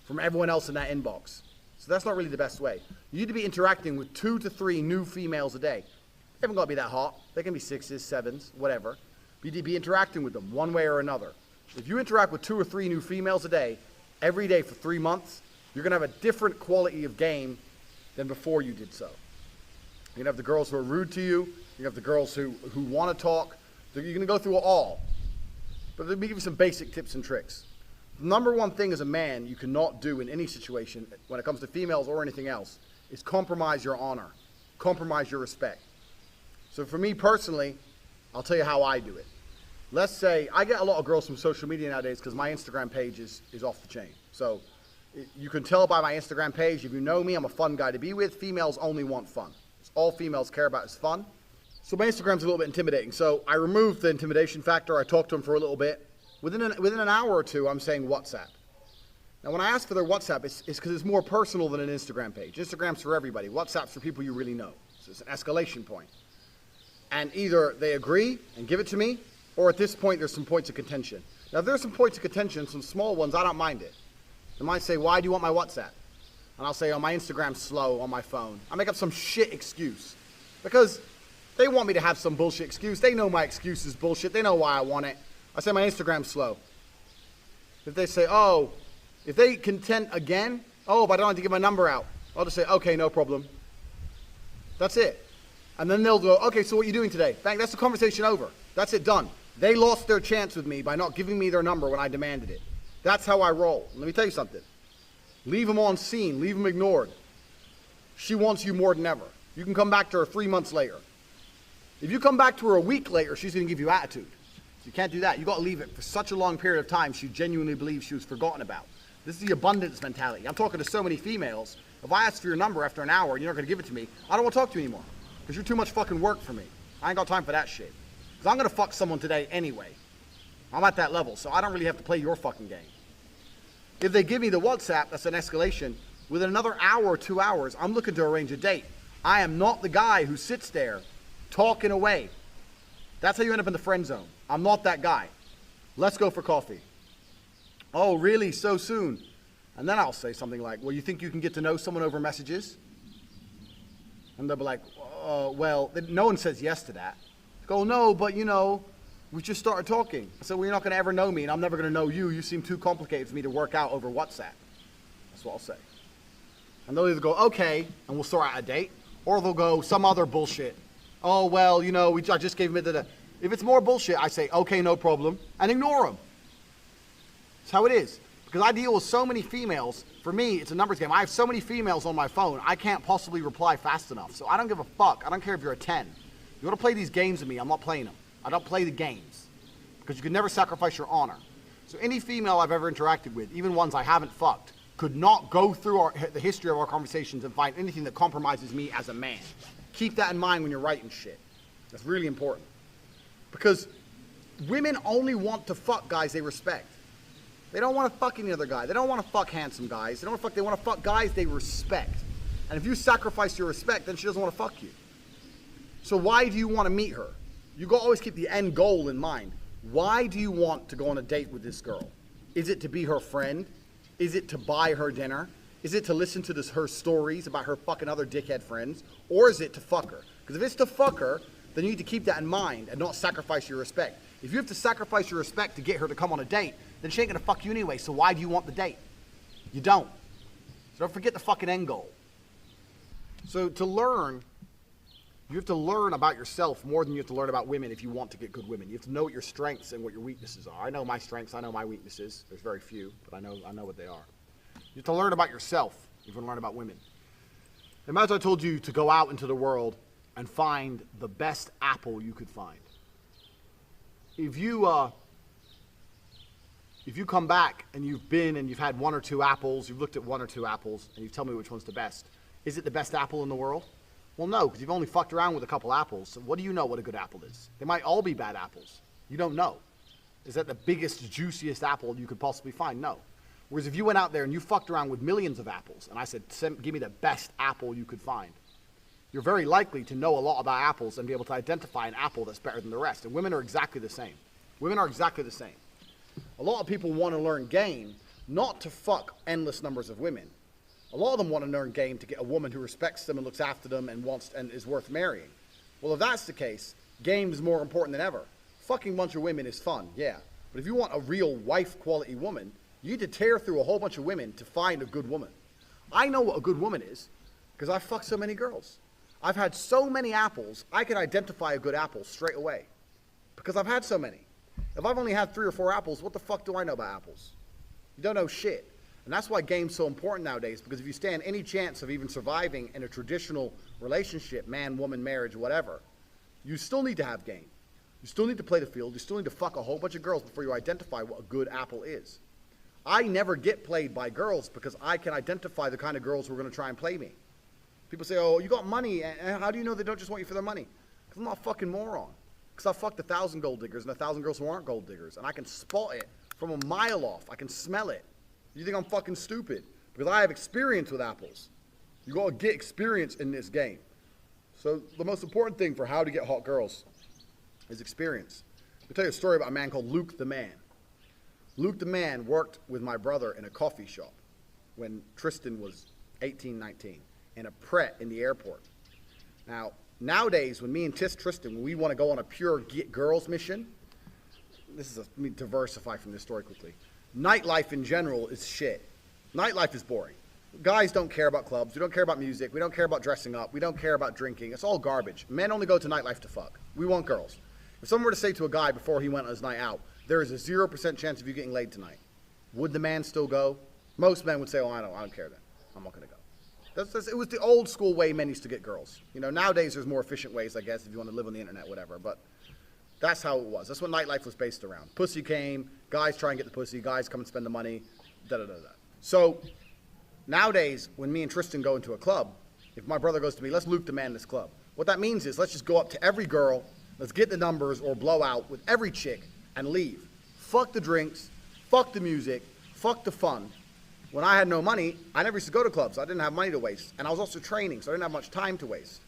from everyone else in that inbox. So that's not really the best way. You need to be interacting with 2 to 3 new females a day. They haven't got to be that hot. They can be 6s, 7s, whatever. But you need to be interacting with them one way or another. If you interact with 2 or 3 new females a day, every day for 3 months, you're going to have a different quality of game than before you did so. You're going to have the girls who are rude to you. You're going to have the girls who want to talk. You're going to go through it all. But let me give you some basic tips and tricks. The number one thing as a man you cannot do in any situation when it comes to females or anything else is compromise your honor, compromise your respect. So for me personally, I'll tell you how I do it. Let's say I get a lot of girls from social media nowadays because my Instagram page is off the chain. So you can tell by my Instagram page, if you know me, I'm a fun guy to be with. Females only want fun. It's all females care about is fun. So my Instagram's a little bit intimidating. So I removed the intimidation factor. I talked to them for a little bit. Within an hour or two, I'm saying WhatsApp. Now, when I ask for their WhatsApp, it's because it's more personal than an Instagram page. Instagram's for everybody. WhatsApp's for people you really know. So it's an escalation point. And either they agree and give it to me, or at this point, there's some points of contention. Now, if there's some points of contention, some small ones, I don't mind it. They might say, why do you want my WhatsApp? And I'll say, oh, my Instagram's slow on my phone. I make up some shit excuse. Because they want me to have some bullshit excuse. They know my excuse is bullshit. They know why I want it. I say my Instagram's slow. If they say, oh, if they contend again, oh, but I don't have to give my number out. I'll just say, okay, no problem. That's it. And then they'll go, okay, so what are you doing today? Bang, that's the conversation over. That's it, done. They lost their chance with me by not giving me their number when I demanded it. That's how I roll. Let me tell you something. Leave them on scene. Leave them ignored. She wants you more than ever. You can come back to her 3 months later. If you come back to her a week later, she's going to give you attitude. You can't do that. You got to leave it for such a long period of time she genuinely believes she was forgotten about. This is the abundance mentality. I'm talking to so many females. If I ask for your number after an hour and you're not going to give it to me, I don't want to talk to you anymore. Because you're too much fucking work for me. I ain't got time for that shit. Because I'm going to fuck someone today anyway. I'm at that level, so I don't really have to play your fucking game. If they give me the WhatsApp, that's an escalation. Within another hour or 2 hours, I'm looking to arrange a date. I am not the guy who sits there talking away. That's how you end up in the friend zone. I'm not that guy. Let's go for coffee. Oh, really? So soon? And then I'll say something like, well, you think you can get to know someone over messages? And they'll be like, well, no one says yes to that. I go, no, but you know, we just started talking. So well, you're not going to ever know me, and I'm never going to know you. You seem too complicated for me to work out over WhatsApp. That's what I'll say. And they'll either go, okay, and we'll sort out a date, or they'll go some other bullshit. Oh, well, you know, I just gave him the... If it's more bullshit, I say, okay, no problem, and ignore them. That's how it is. Because I deal with so many females. For me, it's a numbers game. I have so many females on my phone, I can't possibly reply fast enough. So I don't give a fuck. I don't care if you're a 10. You want to play these games with me, I'm not playing them. I don't play the games. Because you can never sacrifice your honor. So any female I've ever interacted with, even ones I haven't fucked, could not go through the history of our conversations and find anything that compromises me as a man. Keep that in mind when you're writing shit. That's really important. Because women only want to fuck guys they respect. They don't want to fuck any other guy. They don't want to fuck handsome guys. They want to fuck guys they respect. And if you sacrifice your respect, then she doesn't want to fuck you. So why do you want to meet her? You got to always keep the end goal in mind. Why do you want to go on a date with this girl? Is it to be her friend? Is it to buy her dinner? Is it to listen to her stories about her fucking other dickhead friends? Or is it to fuck her? Because if it's to fuck her, then you need to keep that in mind and not sacrifice your respect. If you have to sacrifice your respect to get her to come on a date, then she ain't gonna fuck you anyway, so why do you want the date? You don't. So don't forget the fucking end goal. So to learn, you have to learn about yourself more than you have to learn about women if you want to get good women. You have to know what your strengths and what your weaknesses are. I know my strengths, I know my weaknesses. There's very few, but I know what they are. You have to learn about yourself if you want to learn about women. Imagine I told you to go out into the world and find the best apple you could find. If you come back and you've had 1 or 2 apples, you've looked at 1 or 2 apples, and you tell me which one's the best, is it the best apple in the world? Well, no, because you've only fucked around with a couple apples. So what do you know what a good apple is? They might all be bad apples. You don't know. Is that the biggest, juiciest apple you could possibly find? No. Whereas if you went out there and you fucked around with millions of apples, and I said, give me the best apple you could find, you're very likely to know a lot about apples and be able to identify an apple that's better than the rest. And women are exactly the same. Women are exactly the same. A lot of people want to learn game, not to fuck endless numbers of women, A lot of them want to learn game to get a woman who respects them and looks after them and wants and is worth marrying. Well, if that's the case, game is more important than ever. Fucking a bunch of women is fun, yeah. But if you want a real wife quality woman, you need to tear through a whole bunch of women to find a good woman. I know what a good woman is because I've fucked so many girls. I've had so many apples, I can identify a good apple straight away because I've had so many. If I've only had 3 or 4 apples, what the fuck do I know about apples? You don't know shit. And that's why game's so important nowadays, because if you stand any chance of even surviving in a traditional relationship, man, woman, marriage, whatever, you still need to have game. You still need to play the field. You still need to fuck a whole bunch of girls before you identify what a good apple is. I never get played by girls because I can identify the kind of girls who are going to try and play me. People say, oh, you got money, and how do you know they don't just want you for their money? Because I'm not a fucking moron. Because I've fucked 1,000 gold diggers and 1,000 girls who aren't gold diggers, and I can spot it from a mile off. I can smell it. You think I'm fucking stupid? Because I have experience with apples. You got to get experience in this game. So the most important thing for how to get hot girls is experience. I'll tell you a story about a man called Luke the Man. Luke the Man worked with my brother in a coffee shop when Tristan was 18, 19, in a Pret in the airport. Now, nowadays, when me and Tristan, when we want to go on a pure get girls mission, let me diversify from this story quickly. Nightlife in general is shit. Nightlife is boring. Guys don't care about clubs. We don't care about music. We don't care about dressing up. We don't care about drinking. It's all garbage. Men only go to nightlife to fuck. We want girls. If someone were to say to a guy before he went on his night out, there is a 0% chance of you getting laid tonight, would the man still go? Most men would say, oh, I don't care then. I'm not going to go. It was the old school way men used to get girls. You know, nowadays there's more efficient ways, I guess, if you want to live on the internet, whatever. But that's how it was. That's what nightlife was based around. Pussy came, guys try and get the pussy, guys come and spend the money, da-da-da-da. So nowadays, when me and Tristan go into a club, if my brother goes to me, let's Luke the Man this club. What that means is let's just go up to every girl, let's get the numbers or blow out with every chick and leave. Fuck the drinks, fuck the music, fuck the fun. When I had no money, I never used to go to clubs. I didn't have money to waste. And I was also training, so I didn't have much time to waste.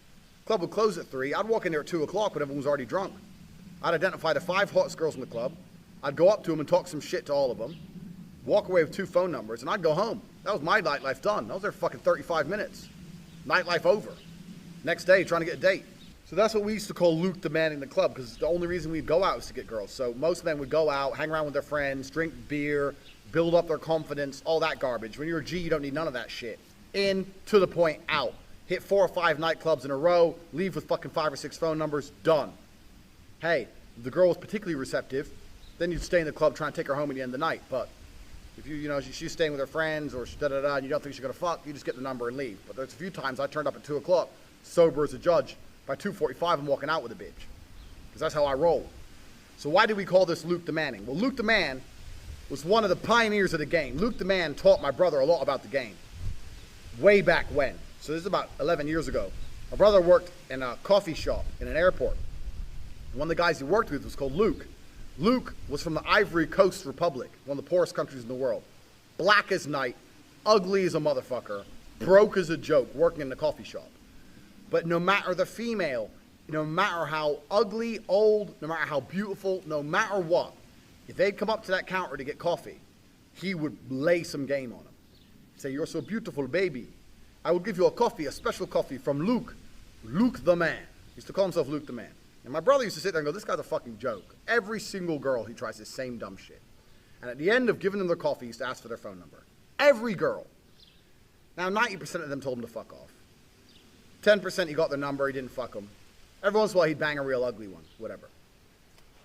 Club would close at 3. I'd walk in there at 2 o'clock when everyone was already drunk. I'd identify the 5 hottest girls in the club. I'd go up to them and talk some shit to all of them. Walk away with 2 phone numbers, and I'd go home. That was my nightlife done. I was there for fucking 35 minutes. Nightlife over. Next day, trying to get a date. So that's what we used to call Luke the Man in the club, because the only reason we'd go out was to get girls. So most men would go out, hang around with their friends, drink beer, build up their confidence, all that garbage. When you're a G, you don't need none of that shit. In, to the point, out. Hit 4 or 5 nightclubs in a row, leave with fucking 5 or 6 phone numbers, done. Hey, if the girl was particularly receptive, then you'd stay in the club trying to take her home at the end of the night. But if she's staying with her friends or da-da-da, and you don't think she's gonna fuck, you just get the number and leave. But there's a few times I turned up at 2 o'clock, sober as a judge. By 2:45, I'm walking out with a bitch. Because that's how I roll. So why do we call this Luke the Manning? Well, Luke the Man was one of the pioneers of the game. Luke the Man taught my brother a lot about the game. Way back when. So this is about 11 years ago. My brother worked in a coffee shop in an airport. One of the guys he worked with was called Luke. Luke was from the Ivory Coast Republic, one of the poorest countries in the world. Black as night, ugly as a motherfucker, broke as a joke, working in the coffee shop. But no matter the female, no matter how ugly, old, no matter how beautiful, no matter what, if they'd come up to that counter to get coffee, he would lay some game on them. He'd say, you're so beautiful, baby. I will give you a coffee, a special coffee from Luke the Man. He used to call himself Luke the Man. And my brother used to sit there and go, this guy's a fucking joke. Every single girl, he tries this same dumb shit. And at the end of giving them their coffee, he used to ask for their phone number. Every girl. Now, 90% of them told him to fuck off. 10% he got their number, he didn't fuck them. Every once in a while, he'd bang a real ugly one, whatever.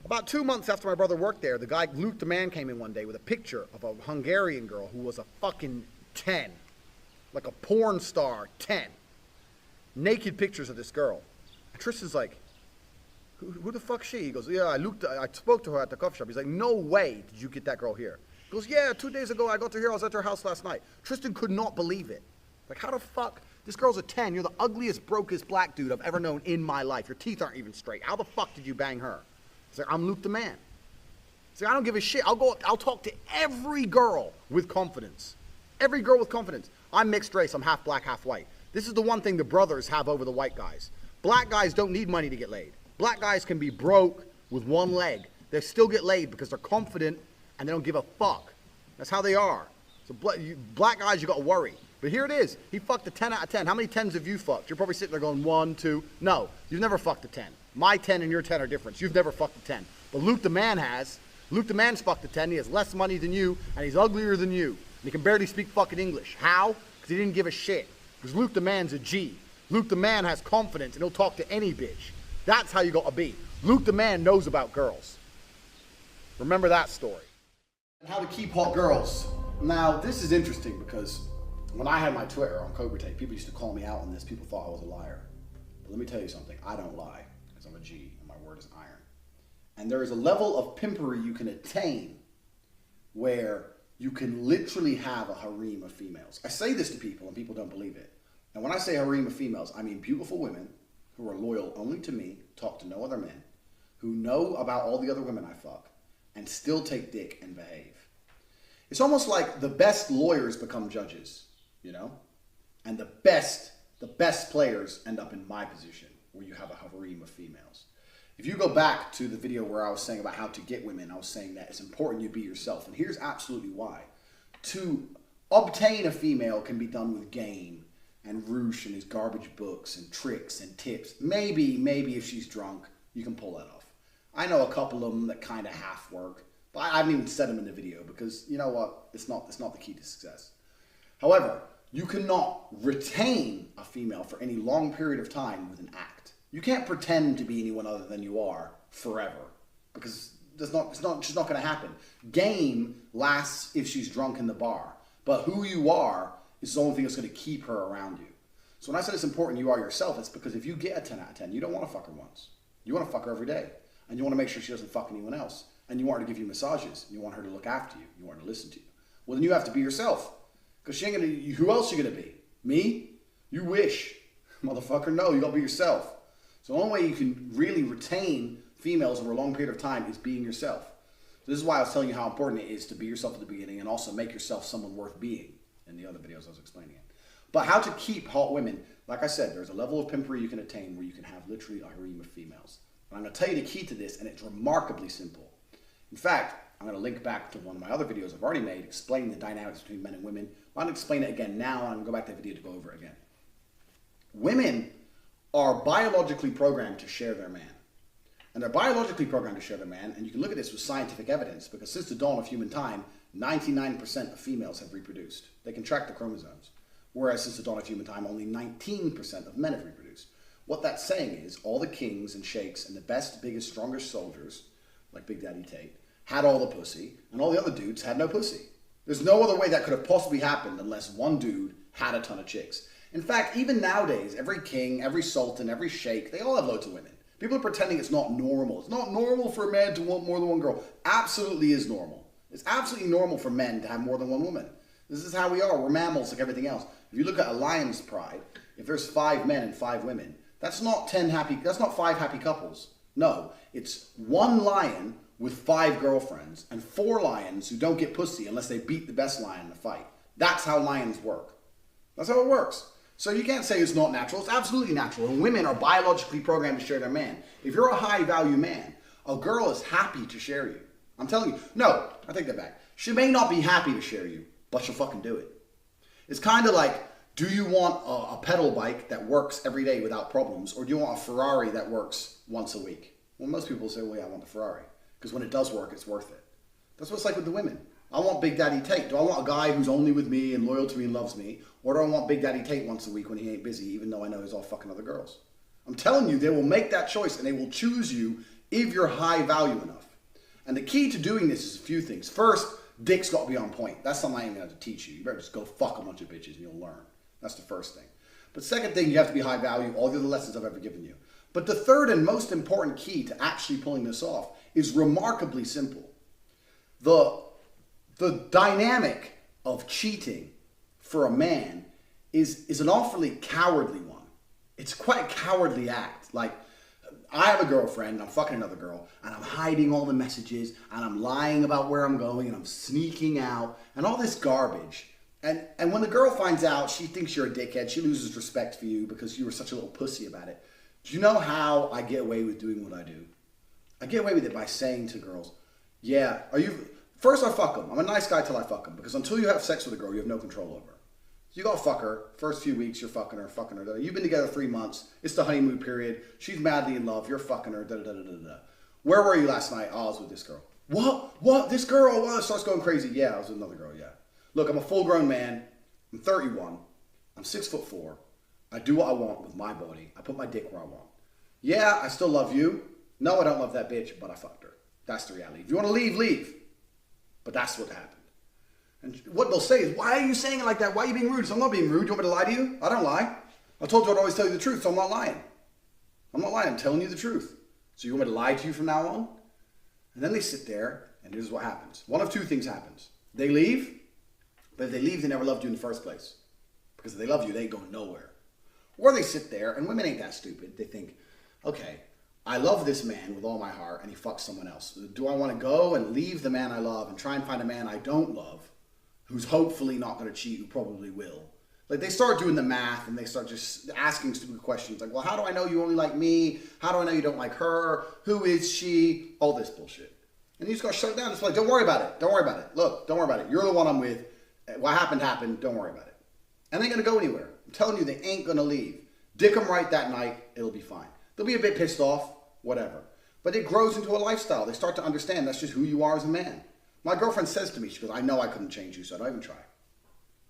About 2 months after my brother worked there, the guy, Luke the Man, came in one day with a picture of a Hungarian girl who was a fucking 10. Like a porn star, 10. Naked pictures of this girl. And Tristan's like, who the fuck's she? He goes, yeah, I spoke to her at the coffee shop. He's like, no way did you get that girl here. He goes, yeah, 2 days ago I got to here, I was at her house last night. Tristan could not believe it. Like, how the fuck? This girl's a 10. You're the ugliest, brokest black dude I've ever known in my life. Your teeth aren't even straight. How the fuck did you bang her? He's like, I'm Luke the Man. He's like, I don't give a shit. I'll talk to every girl with confidence. Every girl with confidence. I'm mixed race. I'm half black, half white. This is the one thing the brothers have over the white guys. Black guys don't need money to get laid. Black guys can be broke with one leg. They still get laid because they're confident and they don't give a fuck. That's how they are. So black guys, you got to worry. But here it is. He fucked a 10 out of 10. How many 10s have you fucked? You're probably sitting there going 1, 2. No, you've never fucked a 10. My 10 and your 10 are different. You've never fucked a 10. But Luke the man has. Luke the man's fucked a 10. He has less money than you, and he's uglier than you. And he can barely speak fucking English. How? Because he didn't give a shit. Because Luke the man's a G. Luke the man has confidence, and he'll talk to any bitch. That's how you got a B. Luke the man knows about girls. Remember that story. How to keep hot girls. Now, this is interesting because when I had my Twitter on Andrew Tate, people used to call me out on this. People thought I was a liar. But let me tell you something. I don't lie because I'm a G and my word is iron. And there is a level of pimpery you can attain where you can literally have a harem of females. I say this to people and people don't believe it. And when I say harem of females, I mean beautiful women who are loyal only to me, talk to no other men, who know about all the other women I fuck, and still take dick and behave. It's almost like the best lawyers become judges, you know? And the best players end up in my position, where you have a harem of females. If you go back to the video where I was saying about how to get women, I was saying that it's important you be yourself. And here's absolutely why. To obtain a female can be done with game and Roosh and his garbage books and tricks and tips. Maybe if she's drunk, you can pull that off. I know a couple of them that kind of half work, but I haven't even said them in the video because, you know what, it's not the key to success. However, you cannot retain a female for any long period of time with an act. You can't pretend to be anyone other than you are forever because it's just not going to happen. Game lasts if she's drunk in the bar, but who you are is the only thing that's going to keep her around you. So when I said it's important you are yourself, it's because if you get a 10 out of 10, you don't want to fuck her once. You want to fuck her every day. And you want to make sure she doesn't fuck anyone else. And you want her to give you massages. You want her to look after you. You want her to listen to you. Well, then you have to be yourself. Because she ain't going to, who else are you going to be? Me? You wish. Motherfucker, no, you got to be yourself. So the only way you can really retain females over a long period of time is being yourself. So this is why I was telling you how important it is to be yourself at the beginning and also make yourself someone worth being in the other videos I was explaining it. But how to keep hot women, like I said, there's a level of pimpery you can attain where you can have literally a harem of females. And I'm going to tell you the key to this, and it's remarkably simple. In fact, I'm going to link back to one of my other videos I've already made explaining the dynamics between men and women. I'm going to explain it again now, and I'm going to go back to the video to go over it again. Women are biologically programmed to share their man. And they're biologically programmed to share their man, and you can look at this with scientific evidence, because since the dawn of human time, 99% of females have reproduced. They can track the chromosomes. Whereas since the dawn of human time, only 19% of men have reproduced. What that's saying is all the kings and sheikhs and the best, biggest, strongest soldiers, like Big Daddy Tate, had all the pussy, and all the other dudes had no pussy. There's no other way that could have possibly happened unless one dude had a ton of chicks. In fact, even nowadays, every king, every sultan, every sheikh, they all have loads of women. People are pretending it's not normal. It's not normal for a man to want more than one girl. Absolutely is normal. It's absolutely normal for men to have more than one woman. This is how we are. We're mammals like everything else. If you look at a lion's pride, if there's 5 men and 5 women, that's not 5 happy couples. No, it's 1 lion with 5 girlfriends and 4 lions who don't get pussy unless they beat the best lion in the fight. That's how lions work. That's how it works. So you can't say it's not natural. It's absolutely natural. And women are biologically programmed to share their man. If you're a high value man, a girl is happy to share you. I'm telling you. No, I take that back. She may not be happy to share you, but she'll fucking do it. It's kind of like, do you want a pedal bike that works every day without problems, or do you want a Ferrari that works once a week? Well, most people say, well, yeah, I want the Ferrari. Because when it does work, it's worth it. That's what it's like with the women. I want Big Daddy Tate. Do I want a guy who's only with me and loyal to me and loves me? Or do I want Big Daddy Tate once a week when he ain't busy, even though I know he's all fucking other girls? I'm telling you, they will make that choice and they will choose you if you're high value enough. And the key to doing this is a few things. First, dick's got to be on point. That's something I ain't going to teach you. You better just go fuck a bunch of bitches and you'll learn. That's the first thing. But second thing, you have to be high value. All the other lessons I've ever given you. But the third and most important key to actually pulling this off is remarkably simple. The dynamic of cheating for a man is an awfully cowardly one. It's quite a cowardly act. Like, I have a girlfriend, I'm fucking another girl, and I'm hiding all the messages, and I'm lying about where I'm going, and I'm sneaking out, and all this garbage. And when the girl finds out, she thinks you're a dickhead. She loses respect for you because you were such a little pussy about it. Do you know how I get away with doing what I do? I get away with it by saying to girls, yeah, first I fuck them. I'm a nice guy till I fuck them, because until you have sex with a girl, you have no control over her. You gotta fuck her. First few weeks, you're fucking her. You've been together 3 months. It's the honeymoon period. She's madly in love. You're fucking her. Where were you last night? Oh, I was with this girl. What? This girl? What? Starts going crazy. Yeah, I was with another girl. Yeah. Look, I'm a full-grown man. I'm 31. I'm 6'4". I do what I want with my body. I put my dick where I want. Yeah, I still love you. No, I don't love that bitch, but I fucked her. That's the reality. If you want to leave, leave. But that's what happened. And what they'll say is, why are you saying it like that? Why are you being rude? So I'm not being rude. You want me to lie to you? I don't lie. I told you I'd always tell you the truth, so I'm not lying. I'm not lying. I'm telling you the truth. So you want me to lie to you from now on? And then they sit there, and here's what happens. One of two things happens. They leave, but if they leave, they never loved you in the first place. Because if they love you, they ain't going nowhere. Or they sit there, and women ain't that stupid. They think, okay, I love this man with all my heart, and he fucks someone else. Do I want to go and leave the man I love and try and find a man I don't love, who's hopefully not going to cheat, who probably will? Like, they start doing the math, and they start just asking stupid questions. Like, well, how do I know you only like me? How do I know you don't like her? Who is she? All this bullshit. And you just got to shut it down. It's like, don't worry about it. Don't worry about it. Look, don't worry about it. You're the one I'm with. What happened, happened. Don't worry about it. And they ain't going to go anywhere. I'm telling you, they ain't going to leave. Dick them right that night. It'll be fine. They'll be a bit pissed off. Whatever. But it grows into a lifestyle. They start to understand that's just who you are as a man. My girlfriend says to me, she goes, I know I couldn't change you, so don't even try.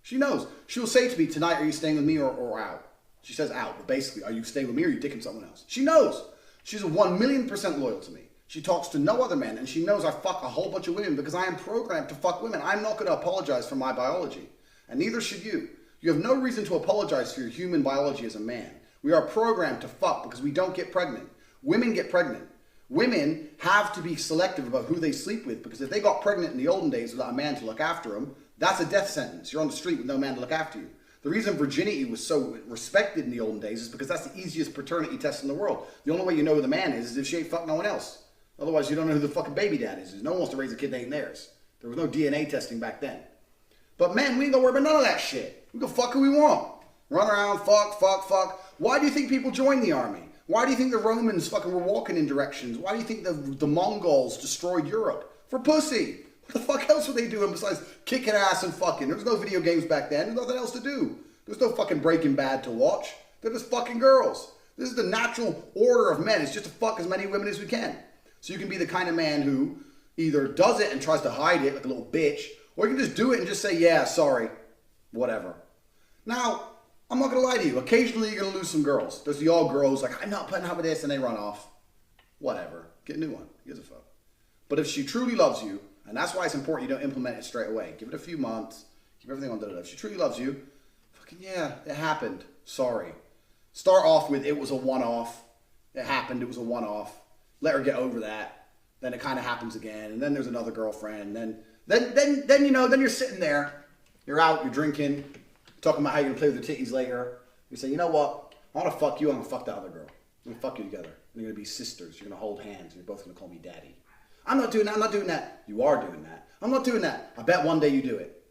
She knows. She'll say to me, tonight, are you staying with me or out? She says out, but basically, are you staying with me or are you dicking someone else? She knows. She's 1,000,000% loyal to me. She talks to no other men, and she knows I fuck a whole bunch of women because I am programmed to fuck women. I'm not going to apologize for my biology, and neither should you. You have no reason to apologize for your human biology as a man. We are programmed to fuck because we don't get pregnant. Women get pregnant. Women have to be selective about who they sleep with because if they got pregnant in the olden days without a man to look after them, that's a death sentence. You're on the street with no man to look after you. The reason virginity was so respected in the olden days is because that's the easiest paternity test in the world. The only way you know who the man is if she ain't fucked no one else. Otherwise, you don't know who the fucking baby dad is. No one wants to raise a kid that ain't theirs. There was no DNA testing back then. But men, we ain't gonna worry about none of that shit. We can fuck who we want. Run around, fuck. Why do you think people join the army? Why do you think the Romans fucking were walking in directions? Why do you think the Mongols destroyed Europe? For pussy. What the fuck else were they doing besides kicking ass and fucking? There was no video games back then. There's nothing else to do. There's no fucking Breaking Bad to watch. They're just fucking girls. This is the natural order of men. It's just to fuck as many women as we can. So you can be the kind of man who either does it and tries to hide it like a little bitch, or you can just do it and just say, yeah, sorry, whatever. Now, I'm not going to lie to you. Occasionally, you're going to lose some girls. There's the odd girls like, I'm not putting up with this, and they run off. Whatever. Get a new one. Who gives a fuck? But if she truly loves you, and that's why it's important you don't implement it straight away. Give it a few months. Keep everything on da-da-da. If she truly loves you, fucking yeah, it happened. Sorry. Start off with, it was a one-off. It happened. It was a one-off. Let her get over that. Then it kind of happens again. And then there's another girlfriend. Then you're sitting there. You're out. You're drinking. Talking about how you're going to play with the titties later. You say, you know what? I want to fuck you. I'm going to fuck that other girl. I'm going to fuck you together. And you're going to be sisters. You're going to hold hands. And you're both going to call me daddy. I'm not doing that. I'm not doing that. You are doing that. I'm not doing that. I bet one day you do it.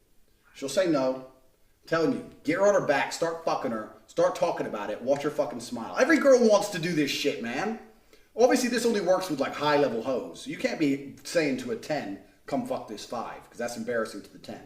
She'll say no. I'm telling you. Get her on her back. Start fucking her. Start talking about it. Watch her fucking smile. Every girl wants to do this shit, man. Obviously, this only works with like high-level hoes. You can't be saying to a 10, come fuck this 5, because that's embarrassing to the 10.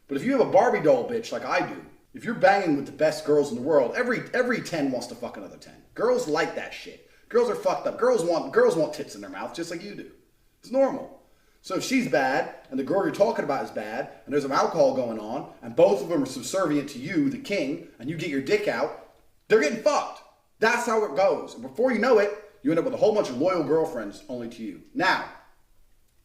But if you have a Barbie doll bitch like I do, if you're banging with the best girls in the world, every 10 wants to fuck another 10. Girls like that shit. Girls are fucked up. Girls want tits in their mouth just like you do. It's normal. So if she's bad, and the girl you're talking about is bad, and there's some alcohol going on, and both of them are subservient to you, the king, and you get your dick out, they're getting fucked. That's how it goes. And before you know it, you end up with a whole bunch of loyal girlfriends only to you. Now,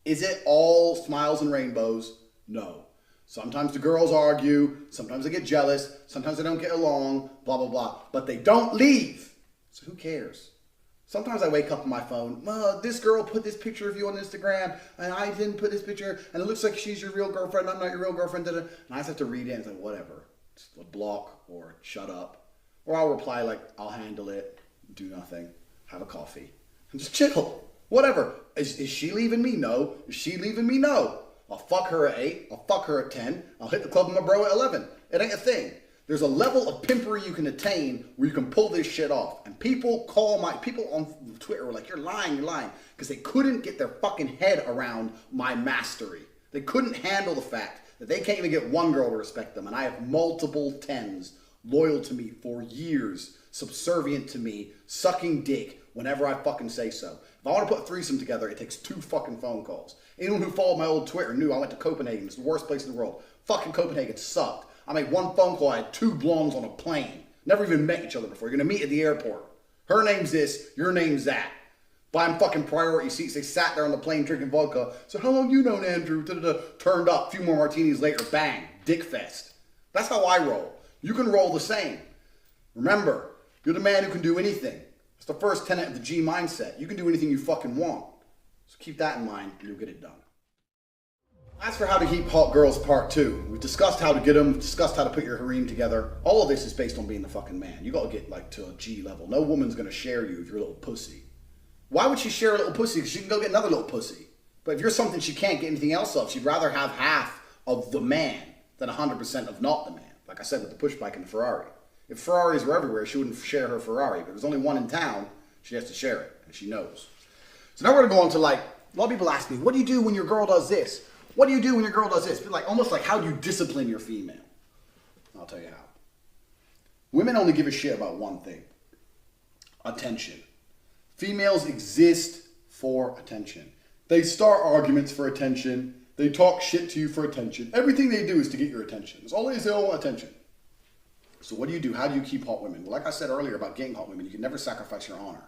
is it all smiles and rainbows? No. Sometimes the girls argue, sometimes they get jealous, sometimes they don't get along, blah, blah, blah. But they don't leave. So who cares? Sometimes I wake up on my phone, this girl put this picture of you on Instagram, and I didn't put this picture, and it looks like she's your real girlfriend, I'm not your real girlfriend, and I just have to read it, and it's like, whatever. Just a block, or shut up. Or I'll reply like, I'll handle it, do nothing, have a coffee, and just chill. Whatever. Is she leaving me? No. Is she leaving me? No. I'll fuck her at 8, I'll fuck her at 10, I'll hit the club with my bro at 11. It ain't a thing. There's a level of pimpery you can attain where you can pull this shit off. And people on Twitter were like, you're lying, because they couldn't get their fucking head around my mastery. They couldn't handle the fact that they can't even get one girl to respect them. And I have multiple 10s loyal to me for years, subservient to me, sucking dick whenever I fucking say so. If I want to put a threesome together, it takes 2 fucking phone calls. Anyone who followed my old Twitter knew I went to Copenhagen. It's the worst place in the world. Fucking Copenhagen sucked. I made 1 phone call. I had 2 blondes on a plane. Never even met each other before. You're going to meet at the airport. Her name's this, your name's that. Buying fucking priority seats. They sat there on the plane drinking vodka. So how long you known Andrew? Da-da-da. Turned up. A few more martinis later. Bang. Dick fest. That's how I roll. You can roll the same. Remember, you're the man who can do anything. It's the first tenet of the G mindset. You can do anything you fucking want. So keep that in mind and you'll get it done. As for how to keep hot girls part 2, we've discussed how to get them, discussed how to put your harem together. All of this is based on being the fucking man. You gotta get like to a G level. No woman's gonna share you if you're a little pussy. Why would she share a little pussy? Because she can go get another little pussy. But if you're something she can't get anything else of, she'd rather have half of the man than 100% of not the man. Like I said with the push bike and the Ferrari. If Ferraris were everywhere, she wouldn't share her Ferrari. But there's only one in town, she has to share it. And she knows. So now we're going to go on to like, a lot of people ask me, what do you do when your girl does this? What do you do when your girl does this? But like, almost like how do you discipline your female? I'll tell you how. Women only give a shit about one thing. Attention. Females exist for attention. They start arguments for attention. They talk shit to you for attention. Everything they do is to get your attention. That's all it is. They all want attention. So what do you do? How do you keep hot women? Well, like I said earlier about getting hot women, you can never sacrifice your honor.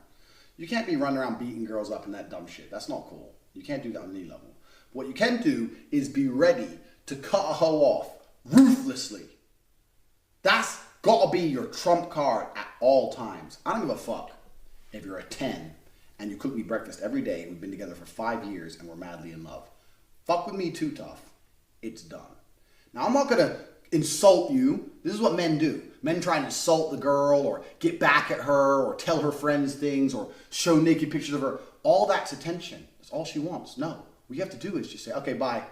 You can't be running around beating girls up and that dumb shit. That's not cool. You can't do that on any level. What you can do is be ready to cut a hoe off ruthlessly. That's gotta be your trump card at all times. I don't give a fuck if you're a 10 and you cook me breakfast every day and we've been together for 5 years and we're madly in love. Fuck with me too tough. It's done. Now I'm not gonna insult you. This is what men do. Men try and insult the girl or get back at her or tell her friends things or show naked pictures of her. All that's attention. That's all she wants. No. What you have to do is just say, okay, bye.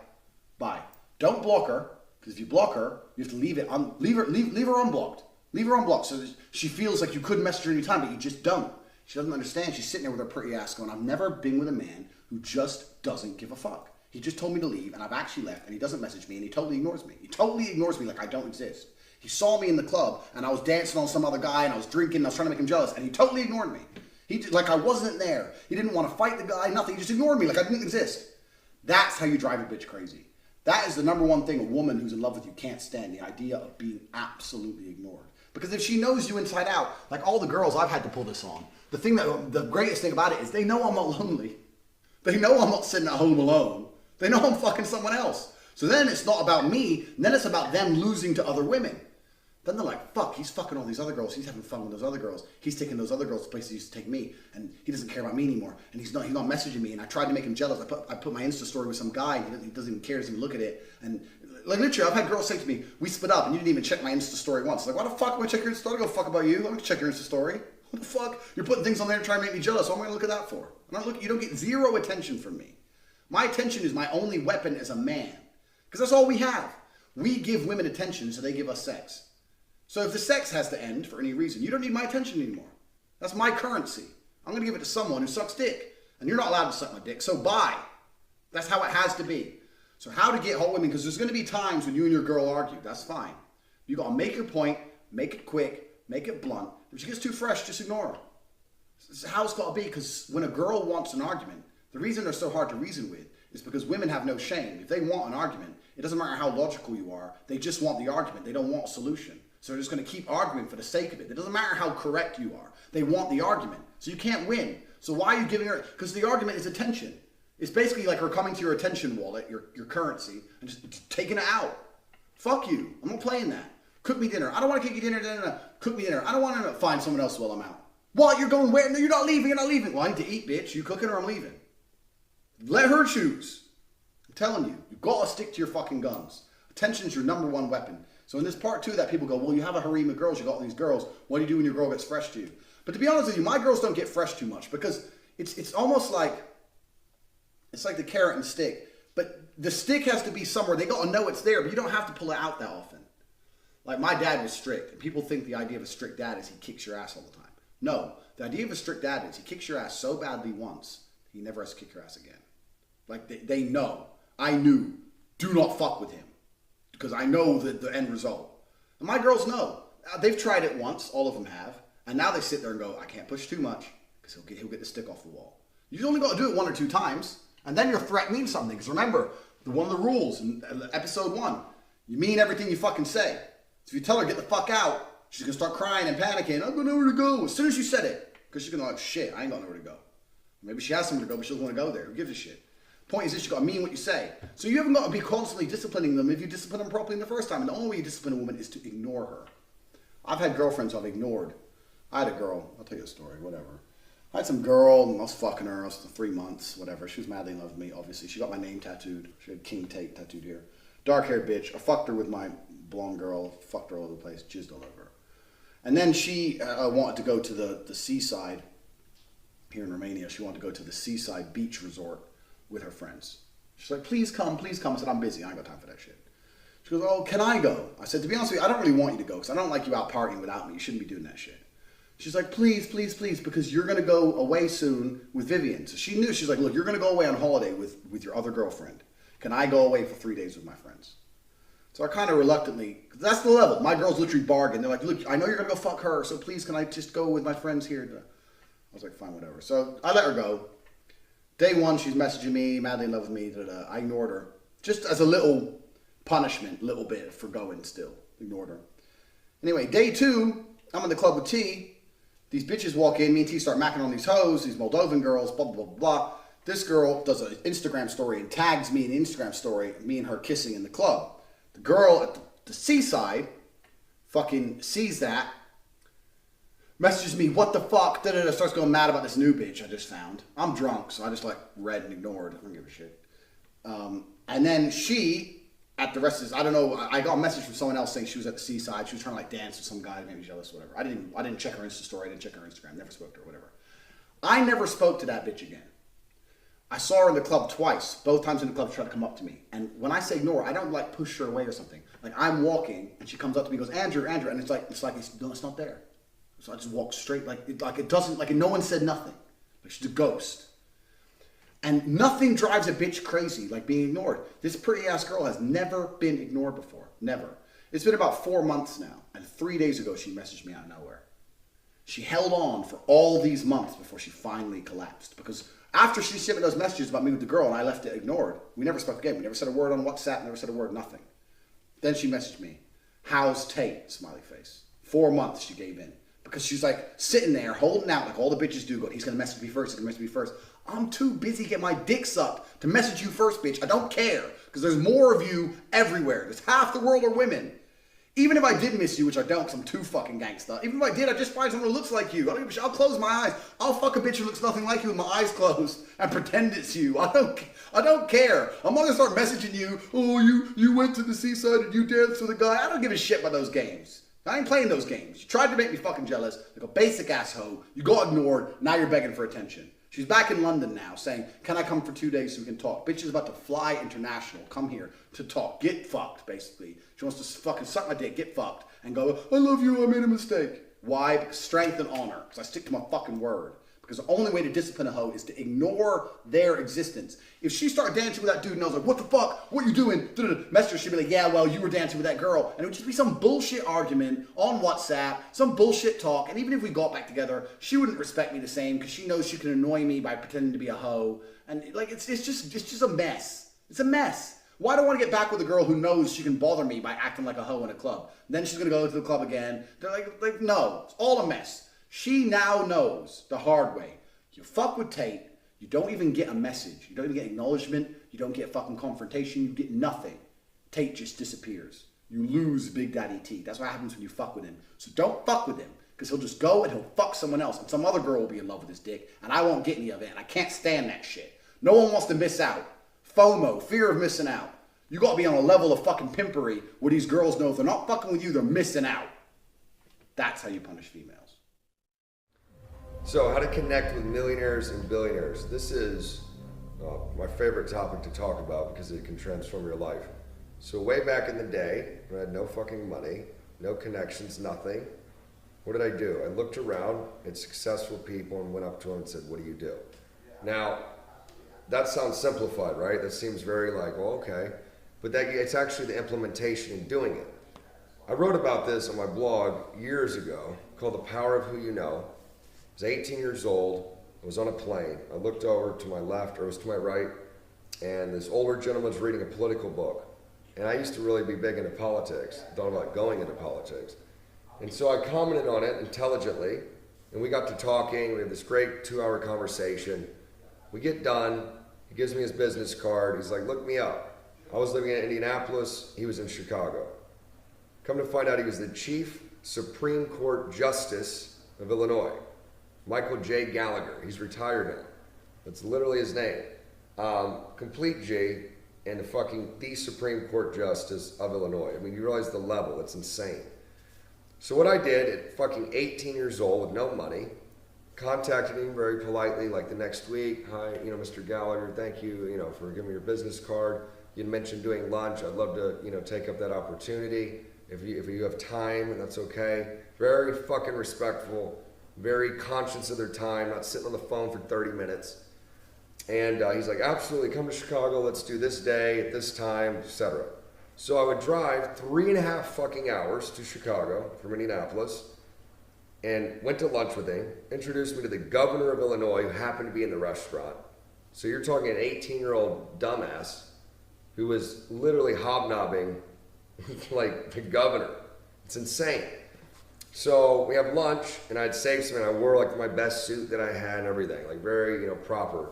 Bye. Don't block her, because if you block her, you have to leave her unblocked. Leave her unblocked so that she feels like you could message her anytime, but you just don't. She doesn't understand. She's sitting there with her pretty ass going, I've never been with a man who just doesn't give a fuck. He just told me to leave, and I've actually left, and he doesn't message me, and he totally ignores me. He totally ignores me like I don't exist. He saw me in the club, and I was dancing on some other guy, and I was drinking, and I was trying to make him jealous, and he totally ignored me. Like I wasn't there. He didn't want to fight the guy, nothing. He just ignored me like I didn't exist. That's how you drive a bitch crazy. That is the number one thing a woman who's in love with you can't stand, the idea of being absolutely ignored. Because if she knows you inside out, like all the girls I've had to pull this on, the greatest thing about it is they know I'm not lonely. They know I'm not sitting at home alone. They know I'm fucking someone else. So then it's not about me, and then it's about them losing to other women. Then they're like, fuck, he's fucking all these other girls. He's having fun with those other girls. He's taking those other girls to places he used to take me, and he doesn't care about me anymore. And he's not messaging me. And I tried to make him jealous. I put my Insta story with some guy. And he doesn't even care. Doesn't even look at it. And like literally, I've had girls say to me, "We split up, and you didn't even check my Insta story once." Like, why the fuck am I check your Insta story? I don't give a fuck about you. I'm gonna check your Insta story. What the fuck? You're putting things on there to try and make me jealous. What am I gonna look at that for? You don't get zero attention from me. My attention is my only weapon as a man, because that's all we have. We give women attention, so they give us sex. So if the sex has to end for any reason, you don't need my attention anymore. That's my currency. I'm going to give it to someone who sucks dick. And you're not allowed to suck my dick, so bye. That's how it has to be. So how to get hot women, because there's going to be times when you and your girl argue. That's fine. You got to make your point, make it quick, make it blunt. If she gets too fresh, just ignore her. This is how it's got to be, because when a girl wants an argument, the reason they're so hard to reason with is because women have no shame. If they want an argument, it doesn't matter how logical you are. They just want the argument. They don't want a solution. So they're just going to keep arguing for the sake of it. It doesn't matter how correct you are. They want the argument. So you can't win. So why are you giving her? Because the argument is attention. It's basically like her coming to your attention wallet, your currency, and just taking it out. Fuck you. I'm not playing that. Cook me dinner. I don't want to cook you dinner. Cook me dinner. I don't want to find someone else while I'm out. What? You're going where? No, you're not leaving. You're not leaving. Well, I need to eat, bitch. You cooking or I'm leaving. Let her choose. I'm telling you. You've got to stick to your fucking guns. Attention's your number one weapon. So in this part 2 that people go, well, you have a harem of girls, you got all these girls, what do you do when your girl gets fresh to you? But to be honest with you, my girls don't get fresh too much because it's almost like, it's like the carrot and stick. But the stick has to be somewhere, they got to know it's there, but you don't have to pull it out that often. Like my dad was strict, and people think the idea of a strict dad is he kicks your ass all the time. No, the idea of a strict dad is he kicks your ass so badly once, he never has to kick your ass again. Like they know, I knew, do not fuck with him. because I know the end result. And my girls know. They've tried it once, all of them have, and now they sit there and go, I can't push too much because he'll get the stick off the wall. You only got to do it 1 or 2 times, and then your threat means something. Because remember, one of the rules in episode 1, you mean everything you fucking say. So if you tell her get the fuck out, she's gonna start crying and panicking. I don't know where to go. As soon as you said it, because she's gonna like, shit, I ain't got nowhere to go. Maybe she has somewhere to go, but she doesn't want to go there. Who gives a shit? Point is this, you got to mean what you say. So you haven't got to be constantly disciplining them if you discipline them properly the first time. And the only way you discipline a woman is to ignore her. I've had girlfriends I've ignored. I had a girl, I'll tell you a story, whatever. I had some girl, and I was fucking her, I was 3 months, whatever. She was madly in love with me, obviously. She got my name tattooed. She had King Tate tattooed here. Dark-haired bitch. I fucked her with my blonde girl, fucked her all over the place, jizzed all over her. And then she wanted to go to the seaside here in Romania. She wanted to go to the seaside beach resort with her friends. She's like, please come, please come. I said, I'm busy, I ain't got time for that shit. She goes, oh, can I go? I said, to be honest with you, I don't really want you to go because I don't like you out partying without me. You shouldn't be doing that shit. She's like, please, please, please, because you're going to go away soon with Vivian. So she knew, she's like, look, you're going to go away on holiday with your other girlfriend. Can I go away for 3 days with my friends? So I kind of reluctantly, that's the level. My girls literally bargained. They're like, look, I know you're going to go fuck her, so please can I just go with my friends here? I was like, fine, whatever. So I let her go. Day 1, she's messaging me, madly in love with me. I ignored her. Just as a little punishment, little bit for going still. Ignored her. Anyway, day 2, I'm in the club with T. These bitches walk in, me and T start macking on these hoes, these Moldovan girls, blah, blah, blah, blah. This girl does an Instagram story and tags me in an Instagram story, me and her kissing in the club. The girl at the seaside fucking sees that, messages me, what the fuck, da-da-da, starts going mad about this new bitch I just found. I'm drunk, so I just like read and ignored. I don't give a shit. And then she, at the rest of this, I don't know, I got a message from someone else saying she was at the seaside. She was trying to like dance with some guy, maybe jealous, whatever. I didn't check her Insta story, I didn't check her Instagram, never spoke to her, whatever. I never spoke to that bitch again. I saw her in the club twice. Both times in the club she tried to come up to me. And when I say ignore, I don't like push her away or something. Like I'm walking and she comes up to me and goes, Andrew, Andrew. And it's not there. So I just walk straight, no one said nothing. Like she's a ghost. And nothing drives a bitch crazy like being ignored. This pretty ass girl has never been ignored before. Never. It's been about 4 months now. And 3 days ago she messaged me out of nowhere. She held on for all these months before she finally collapsed. Because after she sent me those messages about me with the girl and I left it ignored, we never spoke again. We never said a word on WhatsApp, never said a word, nothing. Then she messaged me, how's Tate? Smiley face. 4 months she gave in. Because she's like sitting there holding out like all the bitches do. Go, he's going to message me first, he's going to message me first. I'm too busy getting my dick sucked to message you first, bitch. I don't care. Because there's more of you everywhere. There's half the world are women. Even if I did miss you, which I don't because I'm too fucking gangsta. Even if I did, I'd just find someone who looks like you. I don't give a shit. I'll close my eyes. I'll fuck a bitch who looks nothing like you with my eyes closed and pretend it's you. I don't care. I'm not gonna start messaging you, oh, you went to the seaside and you danced with a guy. I don't give a shit about those games. I ain't playing those games. You tried to make me fucking jealous, like a basic asshole. You got ignored, now you're begging for attention. She's back in London now saying, can I come for 2 days so we can talk? Bitch is about to fly international, come here to talk. Get fucked, basically. She wants to fucking suck my dick, get fucked, and go, I love you, I made a mistake. Why? Because strength and honor. Because I stick to my fucking word. Because the only way to discipline a hoe is to ignore their existence. If she started dancing with that dude and I was like, what the fuck? What are you doing? Message her, she'd be like, yeah, well, you were dancing with that girl. And it would just be some bullshit argument on WhatsApp, some bullshit talk. And even if we got back together, she wouldn't respect me the same because she knows she can annoy me by pretending to be a hoe. And like, it's just a mess. It's a mess. Why do I want to get back with a girl who knows she can bother me by acting like a hoe in a club? Then she's going to go to the club again. They're like, no, it's all a mess. She now knows the hard way. You fuck with Tate, you don't even get a message. You don't even get acknowledgement. You don't get fucking confrontation. You get nothing. Tate just disappears. You lose Big Daddy T. That's what happens when you fuck with him. So don't fuck with him because he'll just go and he'll fuck someone else and some other girl will be in love with his dick and I won't get any of it and I can't stand that shit. No one wants to miss out. FOMO, fear of missing out. You got to be on a level of fucking pimpery where these girls know if they're not fucking with you, they're missing out. That's how you punish females. So, how to connect with millionaires and billionaires. This is my favorite topic to talk about because it can transform your life. So, way back in the day, when I had no fucking money, no connections, nothing, what did I do? I looked around at successful people and went up to them and said, what do you do? Now, that sounds simplified, right? That seems very like, well, okay. but that it's actually the implementation and doing it. I wrote about this on my blog years ago called The Power of Who You Know. I was 18 years old. I was on a plane. I looked over to my left, or it was to my right, and this older gentleman was reading a political book. And I used to really be big into politics, thought about going into politics. And so I commented on it intelligently, and we got to talking. We had this great 2-hour conversation. We get done. He gives me his business card. He's like, look me up. I was living in Indianapolis. He was in Chicago. Come to find out, he was the Chief Supreme Court Justice of Illinois, Michael J. Gallagher. He's retired now. That's literally his name. Complete J, and the Supreme Court Justice of Illinois. I mean, you realize the level. It's insane. So what I did at fucking 18 years old with no money, contacted him very politely, like the next week. Hi, Mr. Gallagher, thank you, for giving me your business card. You mentioned doing lunch. I'd love to, take up that opportunity. If you have time, and that's okay. Very fucking respectful, very conscious of their time, not sitting on the phone for 30 minutes. And he's like, absolutely, come to Chicago, let's do this day, at this time, etc. So I would drive 3.5 fucking hours to Chicago from Indianapolis, and went to lunch with him, introduced me to the governor of Illinois, who happened to be in the restaurant. So you're talking an 18-year-old dumbass who was literally hobnobbing like the governor. It's insane. So we have lunch, and I'd saved some, and I wore like my best suit that I had and everything, like very, proper.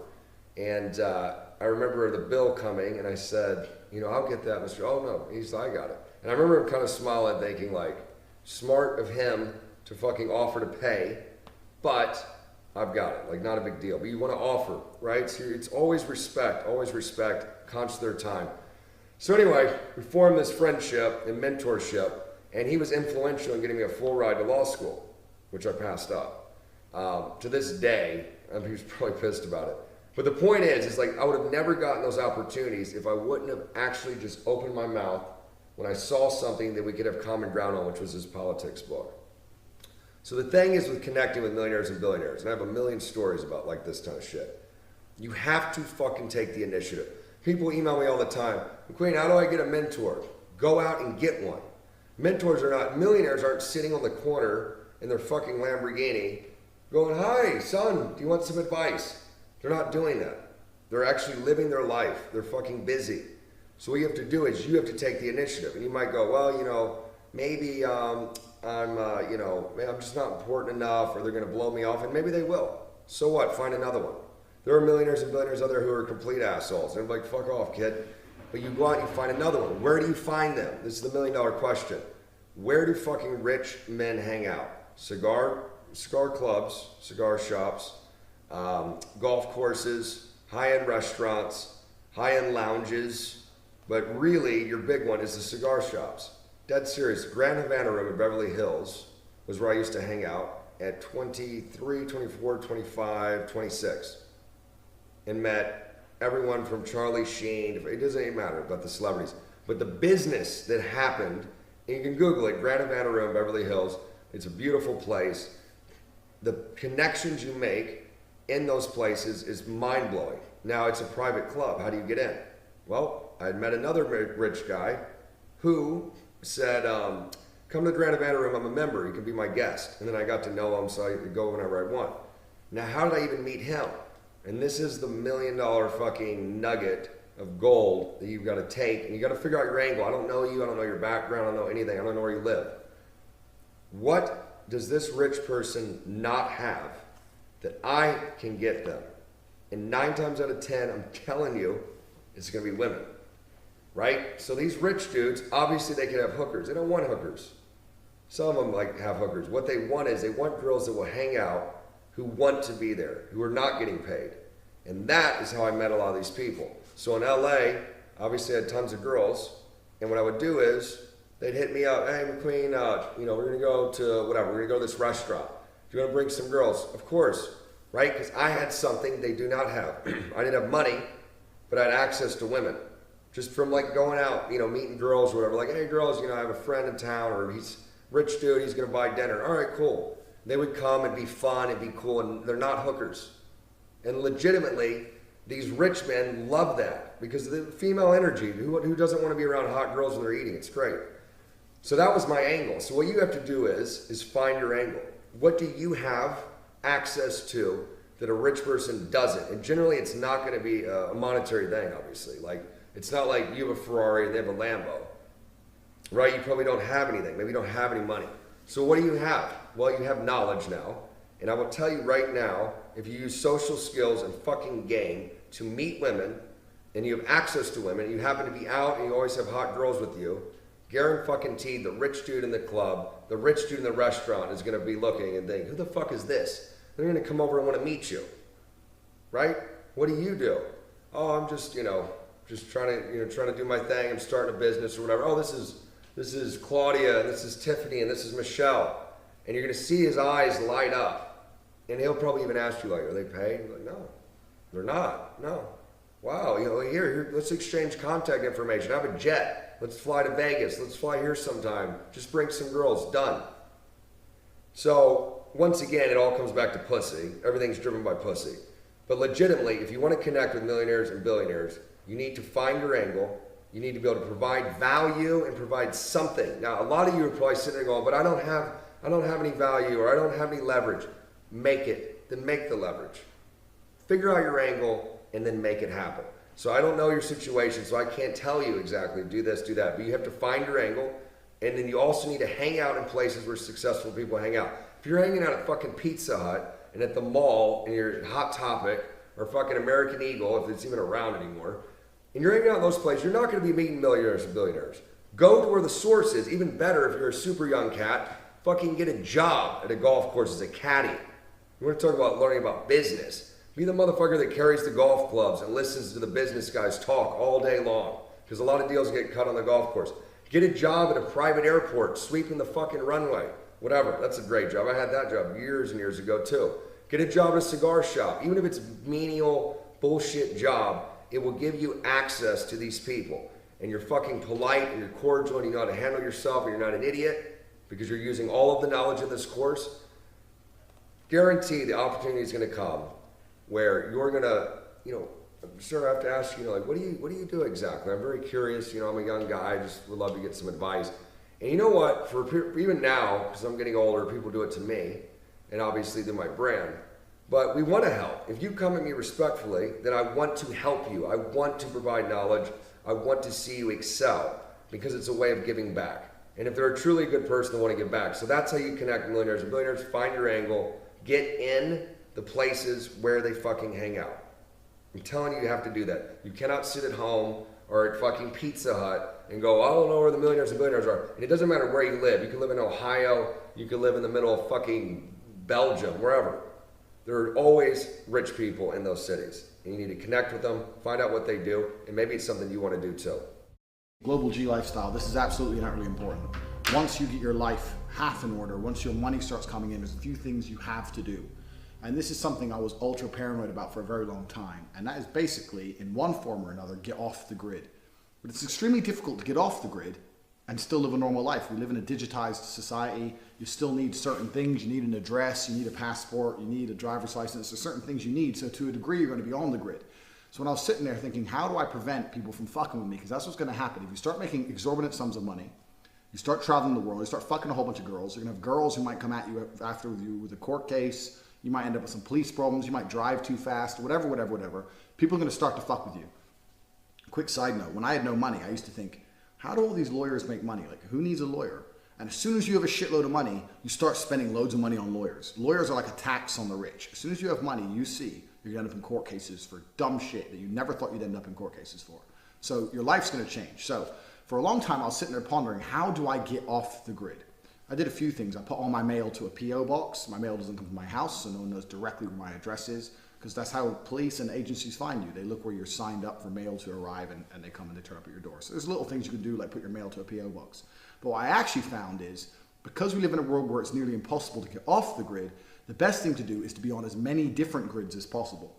And I remember the bill coming, and I said, I'll get that, Mr. Oh no, he's like, I got it. And I remember him kind of smiling, thinking like, smart of him to fucking offer to pay, but I've got it, like not a big deal. But you want to offer, right? So it's always respect, conscious of their time. So anyway, we formed this friendship and mentorship, and he was influential in getting me a full ride to law school, which I passed up. To this day, he was probably pissed about it. But the point is like I would have never gotten those opportunities if I wouldn't have actually just opened my mouth when I saw something that we could have common ground on, which was his politics book. So the thing is with connecting with millionaires and billionaires, and I have a million stories about like this kind of shit, you have to fucking take the initiative. People email me all the time, McQueen, how do I get a mentor? Go out and get one. Millionaires aren't sitting on the corner in their fucking Lamborghini going, hi, son, do you want some advice? They're not doing that. They're actually living their life. They're fucking busy. So what you have to do is you have to take the initiative. And you might go, well, maybe I'm just not important enough, or they're going to blow me off, and maybe they will. So what? Find another one. There are millionaires and billionaires out there who are complete assholes. They're like, fuck off, kid. But you go out and you find another one. Where do you find them? This is the $1 million question. Where do fucking rich men hang out? Cigar clubs, cigar shops, golf courses, high-end restaurants, high-end lounges. But really, your big one is the cigar shops. Dead serious. Grand Havana Room in Beverly Hills was where I used to hang out at 23, 24, 25, 26. And met everyone from Charlie Sheen, it doesn't even matter about the celebrities, but the business that happened, and you can Google it, Grand Havana Room, Beverly Hills, it's a beautiful place. The connections you make in those places is mind-blowing. Now it's a private club, how do you get in? Well, I had met another rich guy who said, come to the Grand Havana Room, I'm a member, you can be my guest. And then I got to know him, so I could go whenever I want. Now how did I even meet him? And this is the $1 million fucking nugget of gold that you've got to take, and you got to figure out your angle. I don't know you, I don't know your background, I don't know anything, I don't know where you live. What does this rich person not have that I can get them? And 9 times out of 10, I'm telling you, it's going to be women, right? So these rich dudes, obviously they can have hookers. They don't want hookers. Some of them like have hookers. What they want is they want girls that will hang out, who want to be there, who are not getting paid. And that is how I met a lot of these people. So in LA, obviously I had tons of girls, and what I would do is, they'd hit me up, hey McQueen, we're gonna go to whatever, we're gonna go to this restaurant. Do you wanna bring some girls? Of course, right? Because I had something they do not have. I didn't have money, but I had access to women. Just from like going out, meeting girls or whatever, like, hey girls, I have a friend in town, or he's a rich dude, he's gonna buy dinner. All right, cool. They would come and be fun and be cool, and they're not hookers. And legitimately, these rich men love that. because the female energy, who doesn't want to be around hot girls when they're eating? It's great. So that was my angle. So what you have to do is find your angle. What do you have access to that a rich person doesn't? And generally it's not going to be a monetary thing, obviously. Like, it's not like you have a Ferrari and they have a Lambo, right? You probably don't have anything. Maybe you don't have any money. So what do you have? Well, you have knowledge now. And I will tell you right now, if you use social skills and fucking game to meet women, and you have access to women, you happen to be out and you always have hot girls with you, guarantee the rich dude in the club, the rich dude in the restaurant is going to be looking and think, who the fuck is this? They're going to come over and want to meet you, right? What do? Oh, I'm just, just trying to do my thing. I'm starting a business or whatever. Oh, this is Claudia, and this is Tiffany, and this is Michelle. And you're going to see his eyes light up. And he'll probably even ask you, like, are they paid? You're like, no, they're not. No. Wow, here, let's exchange contact information. I have a jet. Let's fly to Vegas. Let's fly here sometime. Just bring some girls. Done. So, once again, it all comes back to pussy. Everything's driven by pussy. But legitimately, if you want to connect with millionaires and billionaires, you need to find your angle. You need to be able to provide value and provide something. Now, a lot of you are probably sitting there going, but I don't have any value, or I don't have any leverage. Make it. Then make the leverage. Figure out your angle and then make it happen. So I don't know your situation, so I can't tell you exactly do this, do that. But you have to find your angle, and then you also need to hang out in places where successful people hang out. If you're hanging out at fucking Pizza Hut and at the mall and you're Hot Topic or fucking American Eagle, if it's even around anymore, and you're hanging out in those places, you're not going to be meeting millionaires and billionaires. Go to where the source is. Even better, if you're a super young cat, fucking get a job at a golf course as a caddy. You want to talk about learning about business. Be the motherfucker that carries the golf clubs and listens to the business guys talk all day long, because a lot of deals get cut on the golf course. Get a job at a private airport, sweeping the fucking runway. Whatever, that's a great job. I had that job years and years ago too. Get a job at a cigar shop. Even if it's a menial bullshit job, it will give you access to these people. And you're fucking polite and you're cordial and you know how to handle yourself and you're not an idiot because you're using all of the knowledge in this course. Guarantee the opportunity is going to come where you're going to, I'm sure I have to ask you, like, what do you do exactly? I'm very curious. I'm a young guy. I just would love to get some advice. And you know what? For even now, because I'm getting older, people do it to me, and obviously they're my brand. But we want to help. If you come at me respectfully, then I want to help you. I want to provide knowledge. I want to see you excel because it's a way of giving back. And if they're a truly good person, they want to give back. So that's how you connect millionaires and billionaires. Find your angle. Get in the places where they fucking hang out. I'm telling you, you have to do that. You cannot sit at home or at fucking Pizza Hut and go, I don't know where the millionaires and billionaires are. And it doesn't matter where you live. You can live in Ohio. You can live in the middle of fucking Belgium, wherever. There are always rich people in those cities. And you need to connect with them, find out what they do, and maybe it's something you want to do too. Global G lifestyle, this is absolutely not really important. Once you get your life half in order, once your money starts coming in, there's a few things you have to do. And this is something I was ultra paranoid about for a very long time. And that is basically, in one form or another, get off the grid. But it's extremely difficult to get off the grid and still live a normal life. We live in a digitized society. You still need certain things. You need an address, you need a passport, you need a driver's license. There's certain things you need. So to a degree, you're going to be on the grid. So when I was sitting there thinking, how do I prevent people from fucking with me? Because that's what's going to happen. If you start making exorbitant sums of money, you start traveling the world, you start fucking a whole bunch of girls. You're going to have girls who might come at you after you with a court case. You might end up with some police problems. You might drive too fast, whatever. People are going to start to fuck with you. Quick side note, when I had no money, I used to think, how do all these lawyers make money? Like, who needs a lawyer? And as soon as you have a shitload of money, you start spending loads of money on lawyers. Lawyers are like a tax on the rich. As soon as you have money, you see you're going to end up in court cases for dumb shit that you never thought you'd end up in court cases for. So your life's going to change. So for a long time, I was sitting there pondering, how do I get off the grid? I did a few things. I put all my mail to a P.O. box. My mail doesn't come to my house, so no one knows directly where my address is, because that's how police and agencies find you. They look where you're signed up for mail to arrive, and they come and they turn up at your door. So there's little things you can do, like put your mail to a P.O. box. But what I actually found is, because we live in a world where it's nearly impossible to get off the grid, the best thing to do is to be on as many different grids as possible.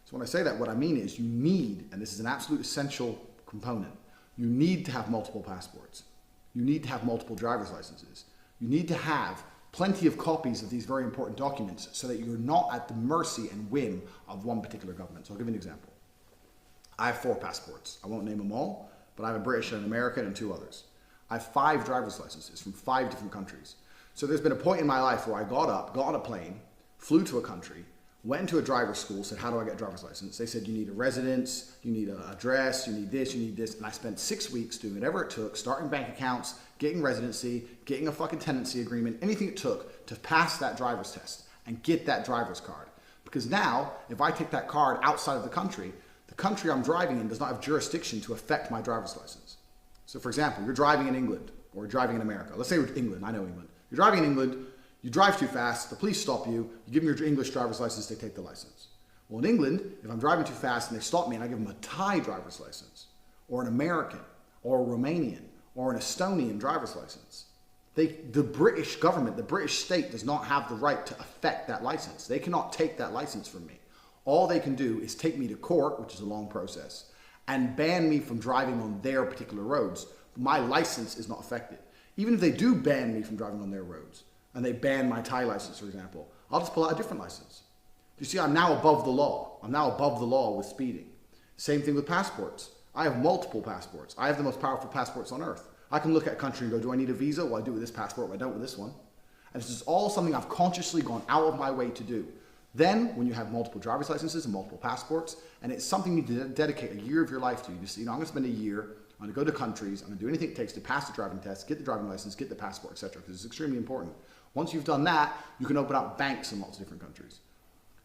So when I say that, what I mean is you need, and this is an absolute essential component, you need to have multiple passports. You need to have multiple driver's licenses. You need to have plenty of copies of these very important documents so that you're not at the mercy and whim of one particular government. So I'll give you an example. I have 4 passports. I won't name them all, but I have a British and an American and 2 others. I have 5 driver's licenses from 5 different countries. So there's been a point in my life where I got up, got on a plane, flew to a country, went into a driver's school, said, how do I get a driver's license? They said, you need a residence, you need an address, you need this. And I spent 6 weeks doing whatever it took, starting bank accounts, getting residency, getting a fucking tenancy agreement, anything it took to pass that driver's test and get that driver's card. Because now, if I take that card outside of the country I'm driving in does not have jurisdiction to affect my driver's license. So for example, you're driving in England or driving in America. Let's say we're England, I know England. You're driving in England, you drive too fast, the police stop you, you give them your English driver's license, they take the license. Well, in England, if I'm driving too fast and they stop me and I give them a Thai driver's license, or an American, or a Romanian, or an Estonian driver's license, the British government, the British state does not have the right to affect that license. They cannot take that license from me. All they can do is take me to court, which is a long process, and ban me from driving on their particular roads. My license is not affected. Even if they do ban me from driving on their roads, and they ban my Thai license, for example, I'll just pull out a different license. You see, I'm now above the law. I'm now above the law with speeding. Same thing with passports. I have multiple passports. I have the most powerful passports on earth. I can look at a country and go, do I need a visa? Well, I do with this passport, but I don't with this one. And this is all something I've consciously gone out of my way to do. Then, when you have multiple driver's licenses and multiple passports, and it's something you need to dedicate a year of your life to, you just, I'm going to spend a year, I'm going to go to countries, I'm going to do anything it takes to pass the driving test, get the driving license, get the passport, etc., because it's extremely important. Once you've done that, you can open up banks in lots of different countries.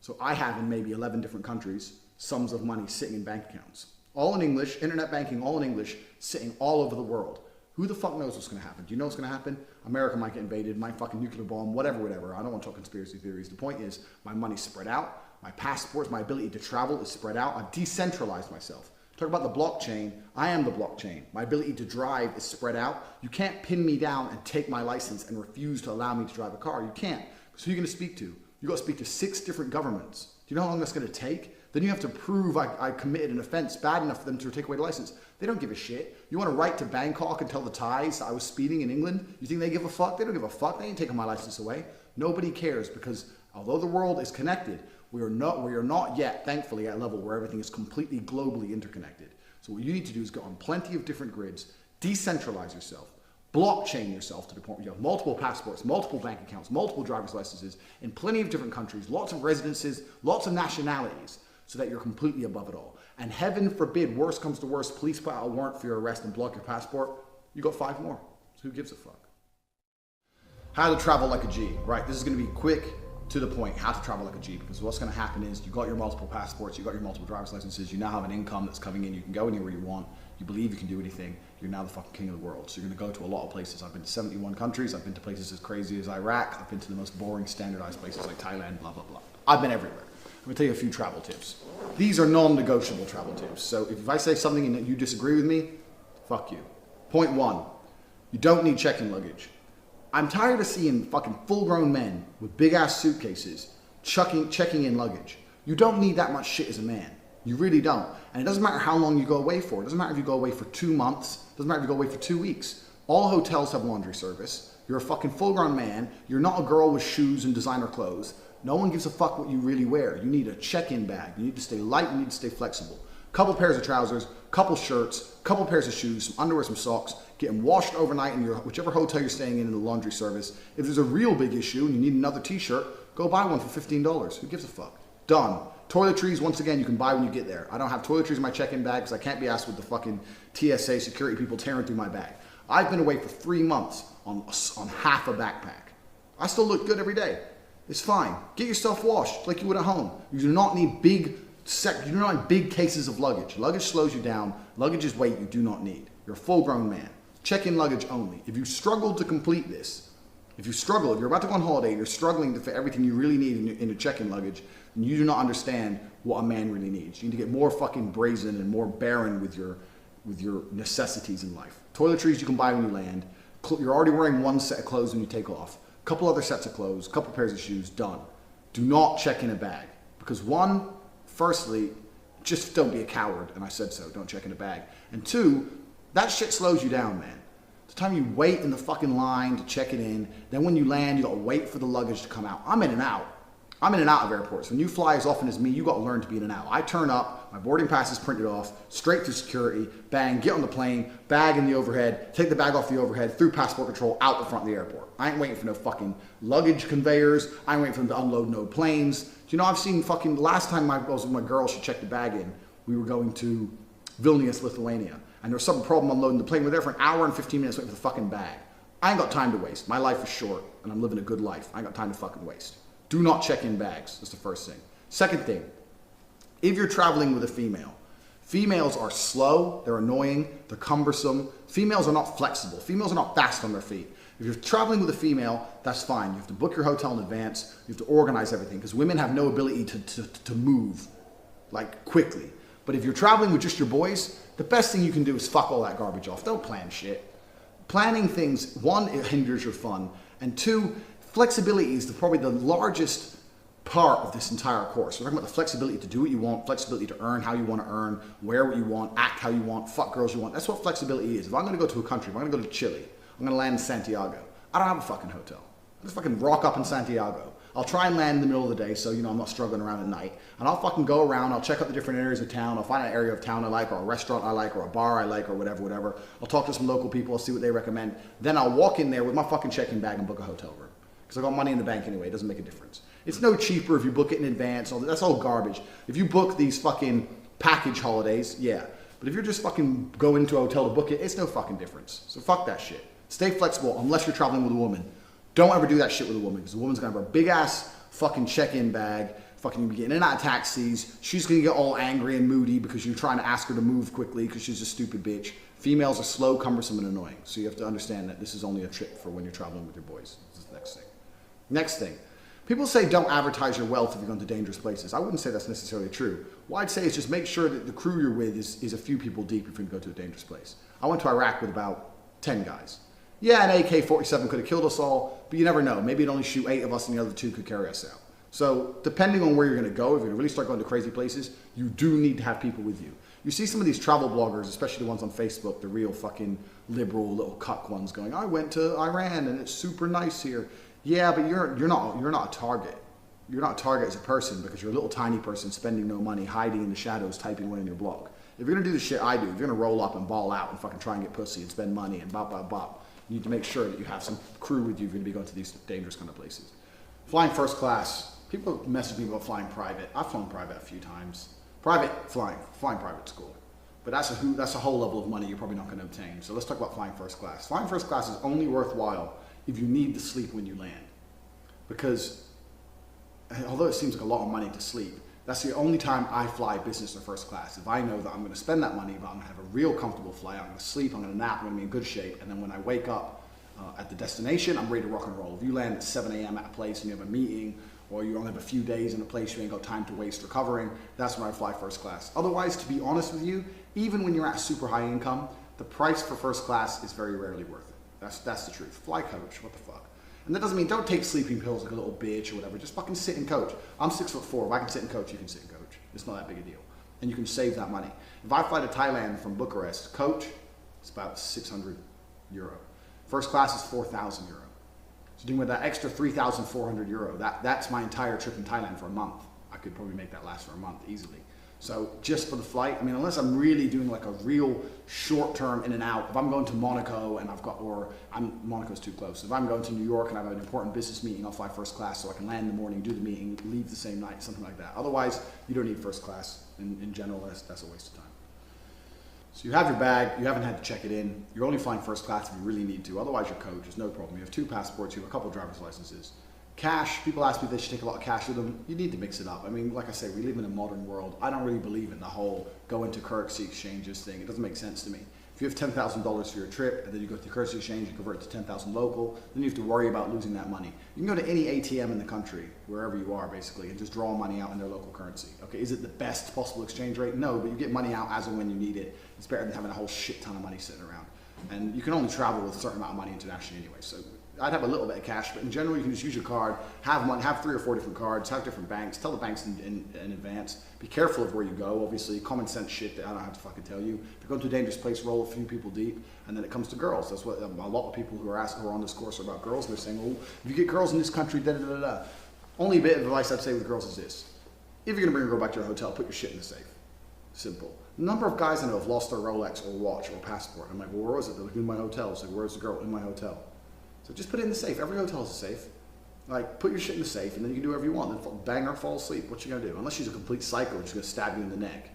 So I have in maybe 11 different countries sums of money sitting in bank accounts. All in English, internet banking, all in English, sitting all over the world. Who the fuck knows what's going to happen? Do you know what's going to happen? America might get invaded, might fucking nuclear bomb, whatever. I don't want to talk conspiracy theories. The point is, my money's spread out. My passports, my ability to travel is spread out. I've decentralized myself. Talk about the blockchain. I am the blockchain. My ability to drive is spread out. You can't pin me down and take my license and refuse to allow me to drive a car. You can't. So who are you going to speak to? You got to speak to 6 different governments. Do you know how long that's going to take? Then you have to prove I committed an offense bad enough for them to take away the license. They don't give a shit. You want to write to Bangkok and tell the Thais that I was speeding in England? You think they give a fuck? They don't give a fuck. They ain't taking my license away. Nobody cares, because although the world is connected, we are not yet, thankfully, at a level where everything is completely globally interconnected. So what you need to do is go on plenty of different grids, decentralize yourself, blockchain yourself to the point where you have multiple passports, multiple bank accounts, multiple driver's licenses in plenty of different countries, lots of residences, lots of nationalities, so that you're completely above it all. And heaven forbid, worst comes to worst, police put out a warrant for your arrest and block your passport, you got 5 more. So who gives a fuck? How to travel like a G. Right, this is going to be quick, to the point, how to travel like a G, because what's going to happen is you got your multiple passports, you got your multiple driver's licenses, you now have an income that's coming in, you can go anywhere you want, you believe you can do anything, you're now the fucking king of the world. So you're going to go to a lot of places. I've been to 71 countries, I've been to places as crazy as Iraq, I've been to the most boring standardized places like Thailand, blah, blah, blah. I've been everywhere. I'm going to tell you a few travel tips. These are non-negotiable travel tips. So if I say something and you disagree with me, fuck you. Point 1, you don't need check-in luggage. I'm tired of seeing fucking full-grown men with big-ass suitcases checking in luggage. You don't need that much shit as a man. You really don't. And it doesn't matter how long you go away for. It doesn't matter if you go away for 2 months. It doesn't matter if you go away for 2 weeks. All hotels have laundry service. You're a fucking full-grown man. You're not a girl with shoes and designer clothes. No one gives a fuck what you really wear. You need a check-in bag. You need to stay light. You need to stay flexible. Couple pairs of trousers, couple shirts, couple pairs of shoes, some underwear, some socks. Get them washed overnight in your whichever hotel you're staying in the laundry service. If there's a real big issue and you need another t-shirt, go buy one for $15. Who gives a fuck? Done. Toiletries, once again, you can buy when you get there. I don't have toiletries in my check-in bag because I can't be asked with the fucking TSA security people tearing through my bag. I've been away for 3 months on half a backpack. I still look good every day. It's fine. Get yourself washed like you would at home. You do not need big cases of luggage. Luggage slows you down. Luggage is weight you do not need. You're a full-grown man. Check-in luggage only. If you struggle to complete this, if you're about to go on holiday and you're struggling to fit everything you really need in your check-in luggage, then you do not understand what a man really needs. You need to get more fucking brazen and more barren with your necessities in life. Toiletries you can buy when you land. You're already wearing 1 set of clothes when you take off. A couple other sets of clothes, a couple pairs of shoes, done. Do not check in a bag. Because firstly, just don't be a coward, and I said so, don't check in a bag. And 2, that shit slows you down, man. The time you wait in the fucking line to check it in, then when you land, you gotta wait for the luggage to come out. I'm in and out. I'm in and out of airports. When you fly as often as me, you got to learn to be in and out. I turn up, my boarding pass is printed off, straight through security, bang, get on the plane, bag in the overhead, take the bag off the overhead, through passport control, out the front of the airport. I ain't waiting for no fucking luggage conveyors. I ain't waiting for them to unload no planes. Do you know, I've seen fucking, last time I was with my girl, she checked the bag in, we were going to Vilnius, Lithuania, and there was some problem unloading the plane. We were there for an hour and 15 minutes waiting for the fucking bag. I ain't got time to waste. My life is short, and I'm living a good life. I ain't got time to fucking waste. Do not check in bags. That's the first thing. Second thing, if you're traveling with a female, females are slow, they're annoying, they're cumbersome. Females are not flexible. Females are not fast on their feet. If you're traveling with a female, that's fine. You have to book your hotel in advance. You have to organize everything because women have no ability to move like quickly. But if you're traveling with just your boys, the best thing you can do is fuck all that garbage off. Don't plan shit. Planning things, one, it hinders your fun, and two, flexibility is probably the largest part of this entire course. We're talking about the flexibility to do what you want, flexibility to earn how you want to earn, wear what you want, act how you want, fuck girls you want. That's what flexibility is. If I'm going to go to a country, if I'm going to go to Chile, I'm going to land in Santiago. I don't have a fucking hotel. I just fucking rock up in Santiago. I'll try and land in the middle of the day so, you know, I'm not struggling around at night. And I'll fucking go around, I'll check out the different areas of town, I'll find an area of town I like, or a restaurant I like, or a bar I like, or whatever. I'll talk to some local people, I'll see what they recommend. Then I'll walk in there with my fucking check-in bag and book a hotel room. Because I got money in the bank anyway, it doesn't make a difference. It's no cheaper if you book it in advance, that's all garbage. If you book these fucking package holidays, yeah. But if you're just fucking going to a hotel to book it, it's no fucking difference. So fuck that shit. Stay flexible unless you're traveling with a woman. Don't ever do that shit with a woman, because the woman's gonna have a big ass fucking check-in bag, fucking be getting in and out of taxis. She's gonna get all angry and moody because you're trying to ask her to move quickly because she's a stupid bitch. Females are slow, cumbersome, and annoying. So you have to understand that this is only a trick for when you're traveling with your boys. This is the next thing. Next thing. People say don't advertise your wealth if you're going to dangerous places. I wouldn't say that's necessarily true. What I'd say is just make sure that the crew you're with is a few people deep if you're going to go to a dangerous place. I went to Iraq with about 10 guys. Yeah, an AK-47 could have killed us all, but you never know. Maybe it'd only shoot 8 of us and the other 2 could carry us out. So depending on where you're going to go, if you're going to really start going to crazy places, you do need to have people with you. You see some of these travel bloggers, especially the ones on Facebook, the real fucking liberal little cuck ones going, I went to Iran and it's super nice here. Yeah, but you're not a target. You're not a target as a person because you're a little tiny person spending no money, hiding in the shadows, typing away in your blog. If you're going to do the shit I do, if you're going to roll up and ball out and fucking try and get pussy and spend money and bop, you need to make sure that you have some crew with you if you're going to be going to these dangerous kind of places. Flying first class. People message me about flying private. I've flown private a few times. Flying private school. But that's a whole level of money you're probably not going to obtain. So let's talk about flying first class. Flying first class is only worthwhile if you need to sleep when you land. Because although it seems like a lot of money to sleep, that's the only time I fly business or first class. If I know that I'm going to spend that money, but I'm going to have a real comfortable flight, I'm going to sleep, I'm going to nap, I'm going to be in good shape, and then when I wake up at the destination, I'm ready to rock and roll. If you land at 7 a.m. at a place and you have a meeting, or you only have a few days in a place you ain't got time to waste recovering, that's when I fly first class. Otherwise, to be honest with you, even when you're at super high income, the price for first class is very rarely worth it. That's the truth. Fly coach, what the fuck? And that doesn't mean don't take sleeping pills like a little bitch or whatever. Just fucking sit and coach. I'm 6'4". If I can sit and coach, you can sit and coach. It's not that big a deal. And you can save that money. If I fly to Thailand from Bucharest, coach, it's about 600 euro. First class is 4,000 euro. So doing with that extra 3,400 euro, that's my entire trip in Thailand for a month. I could probably make that last for a month easily. So just for the flight, I mean, unless I'm really doing like a real short-term in and out, if I'm going to Monaco and Monaco's too close. If I'm going to New York and I have an important business meeting, I'll fly first class so I can land in the morning, do the meeting, leave the same night, something like that. Otherwise, you don't need first class. In general, that's a waste of time. So you have your bag, you haven't had to check it in. You're only flying first class if you really need to. Otherwise, you're coach, there's no problem. You have 2 passports, you have a couple of driver's licenses. Cash, people ask me if they should take a lot of cash with them. You need to mix it up. I mean, like I say, we live in a modern world. I don't really believe in the whole go into currency exchanges thing. It doesn't make sense to me. If you have $10,000 for your trip and then you go to the currency exchange and convert it to 10,000 local, then you have to worry about losing that money. You can go to any ATM in the country, wherever you are basically, and just draw money out in their local currency. Okay, is it the best possible exchange rate? No, but you get money out as and when you need it. It's better than having a whole shit ton of money sitting around. And you can only travel with a certain amount of money internationally anyway, so I'd have a little bit of cash, but in general, you can just use your card, have 3 or 4 different cards, have different banks, tell the banks in advance. Be careful of where you go, obviously. Common sense shit that I don't have to fucking tell you. If you're going to a dangerous place, roll a few people deep, and then it comes to girls. That's what a lot of people who are on this course are about girls. They're saying, well, if you get girls in this country, da-da-da-da. Only bit of advice I'd say with girls is this. If you're going to bring a girl back to your hotel, put your shit in the safe. Simple. The number of guys I know have lost their Rolex or watch or passport. I'm like, well, where was it? They're like, in my hotel. It's like, where's the girl? In my hotel. So just put it in the safe. Every hotel has a safe. Like, put your shit in the safe, and then you can do whatever you want. Then bang her, fall asleep. What you gonna do? Unless she's a complete psycho, she's gonna stab you in the neck.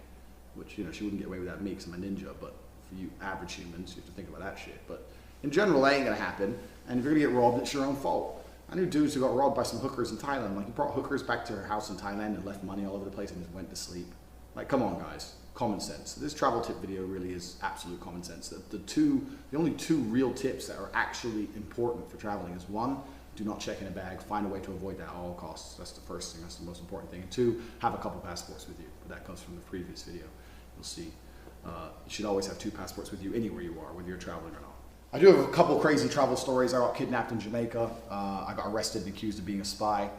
Which, you know, she wouldn't get away with that me because I'm a ninja. But for you average humans, you have to think about that shit. But in general, that ain't gonna happen. And if you're gonna get robbed, it's your own fault. I knew dudes who got robbed by some hookers in Thailand. Like, he brought hookers back to her house in Thailand and left money all over the place and just went to sleep. Like, come on, guys. Common sense. This travel tip video really is absolute common sense. The only two real tips that are actually important for traveling is one, do not check in a bag. Find a way to avoid that at all costs. That's the first thing. That's the most important thing. And two, have a couple passports with you. But that comes from the previous video. You'll see. You should always have 2 passports with you anywhere you are, whether you're traveling or not. I do have a couple crazy travel stories. I got kidnapped in Jamaica. I got arrested and accused of being a spy.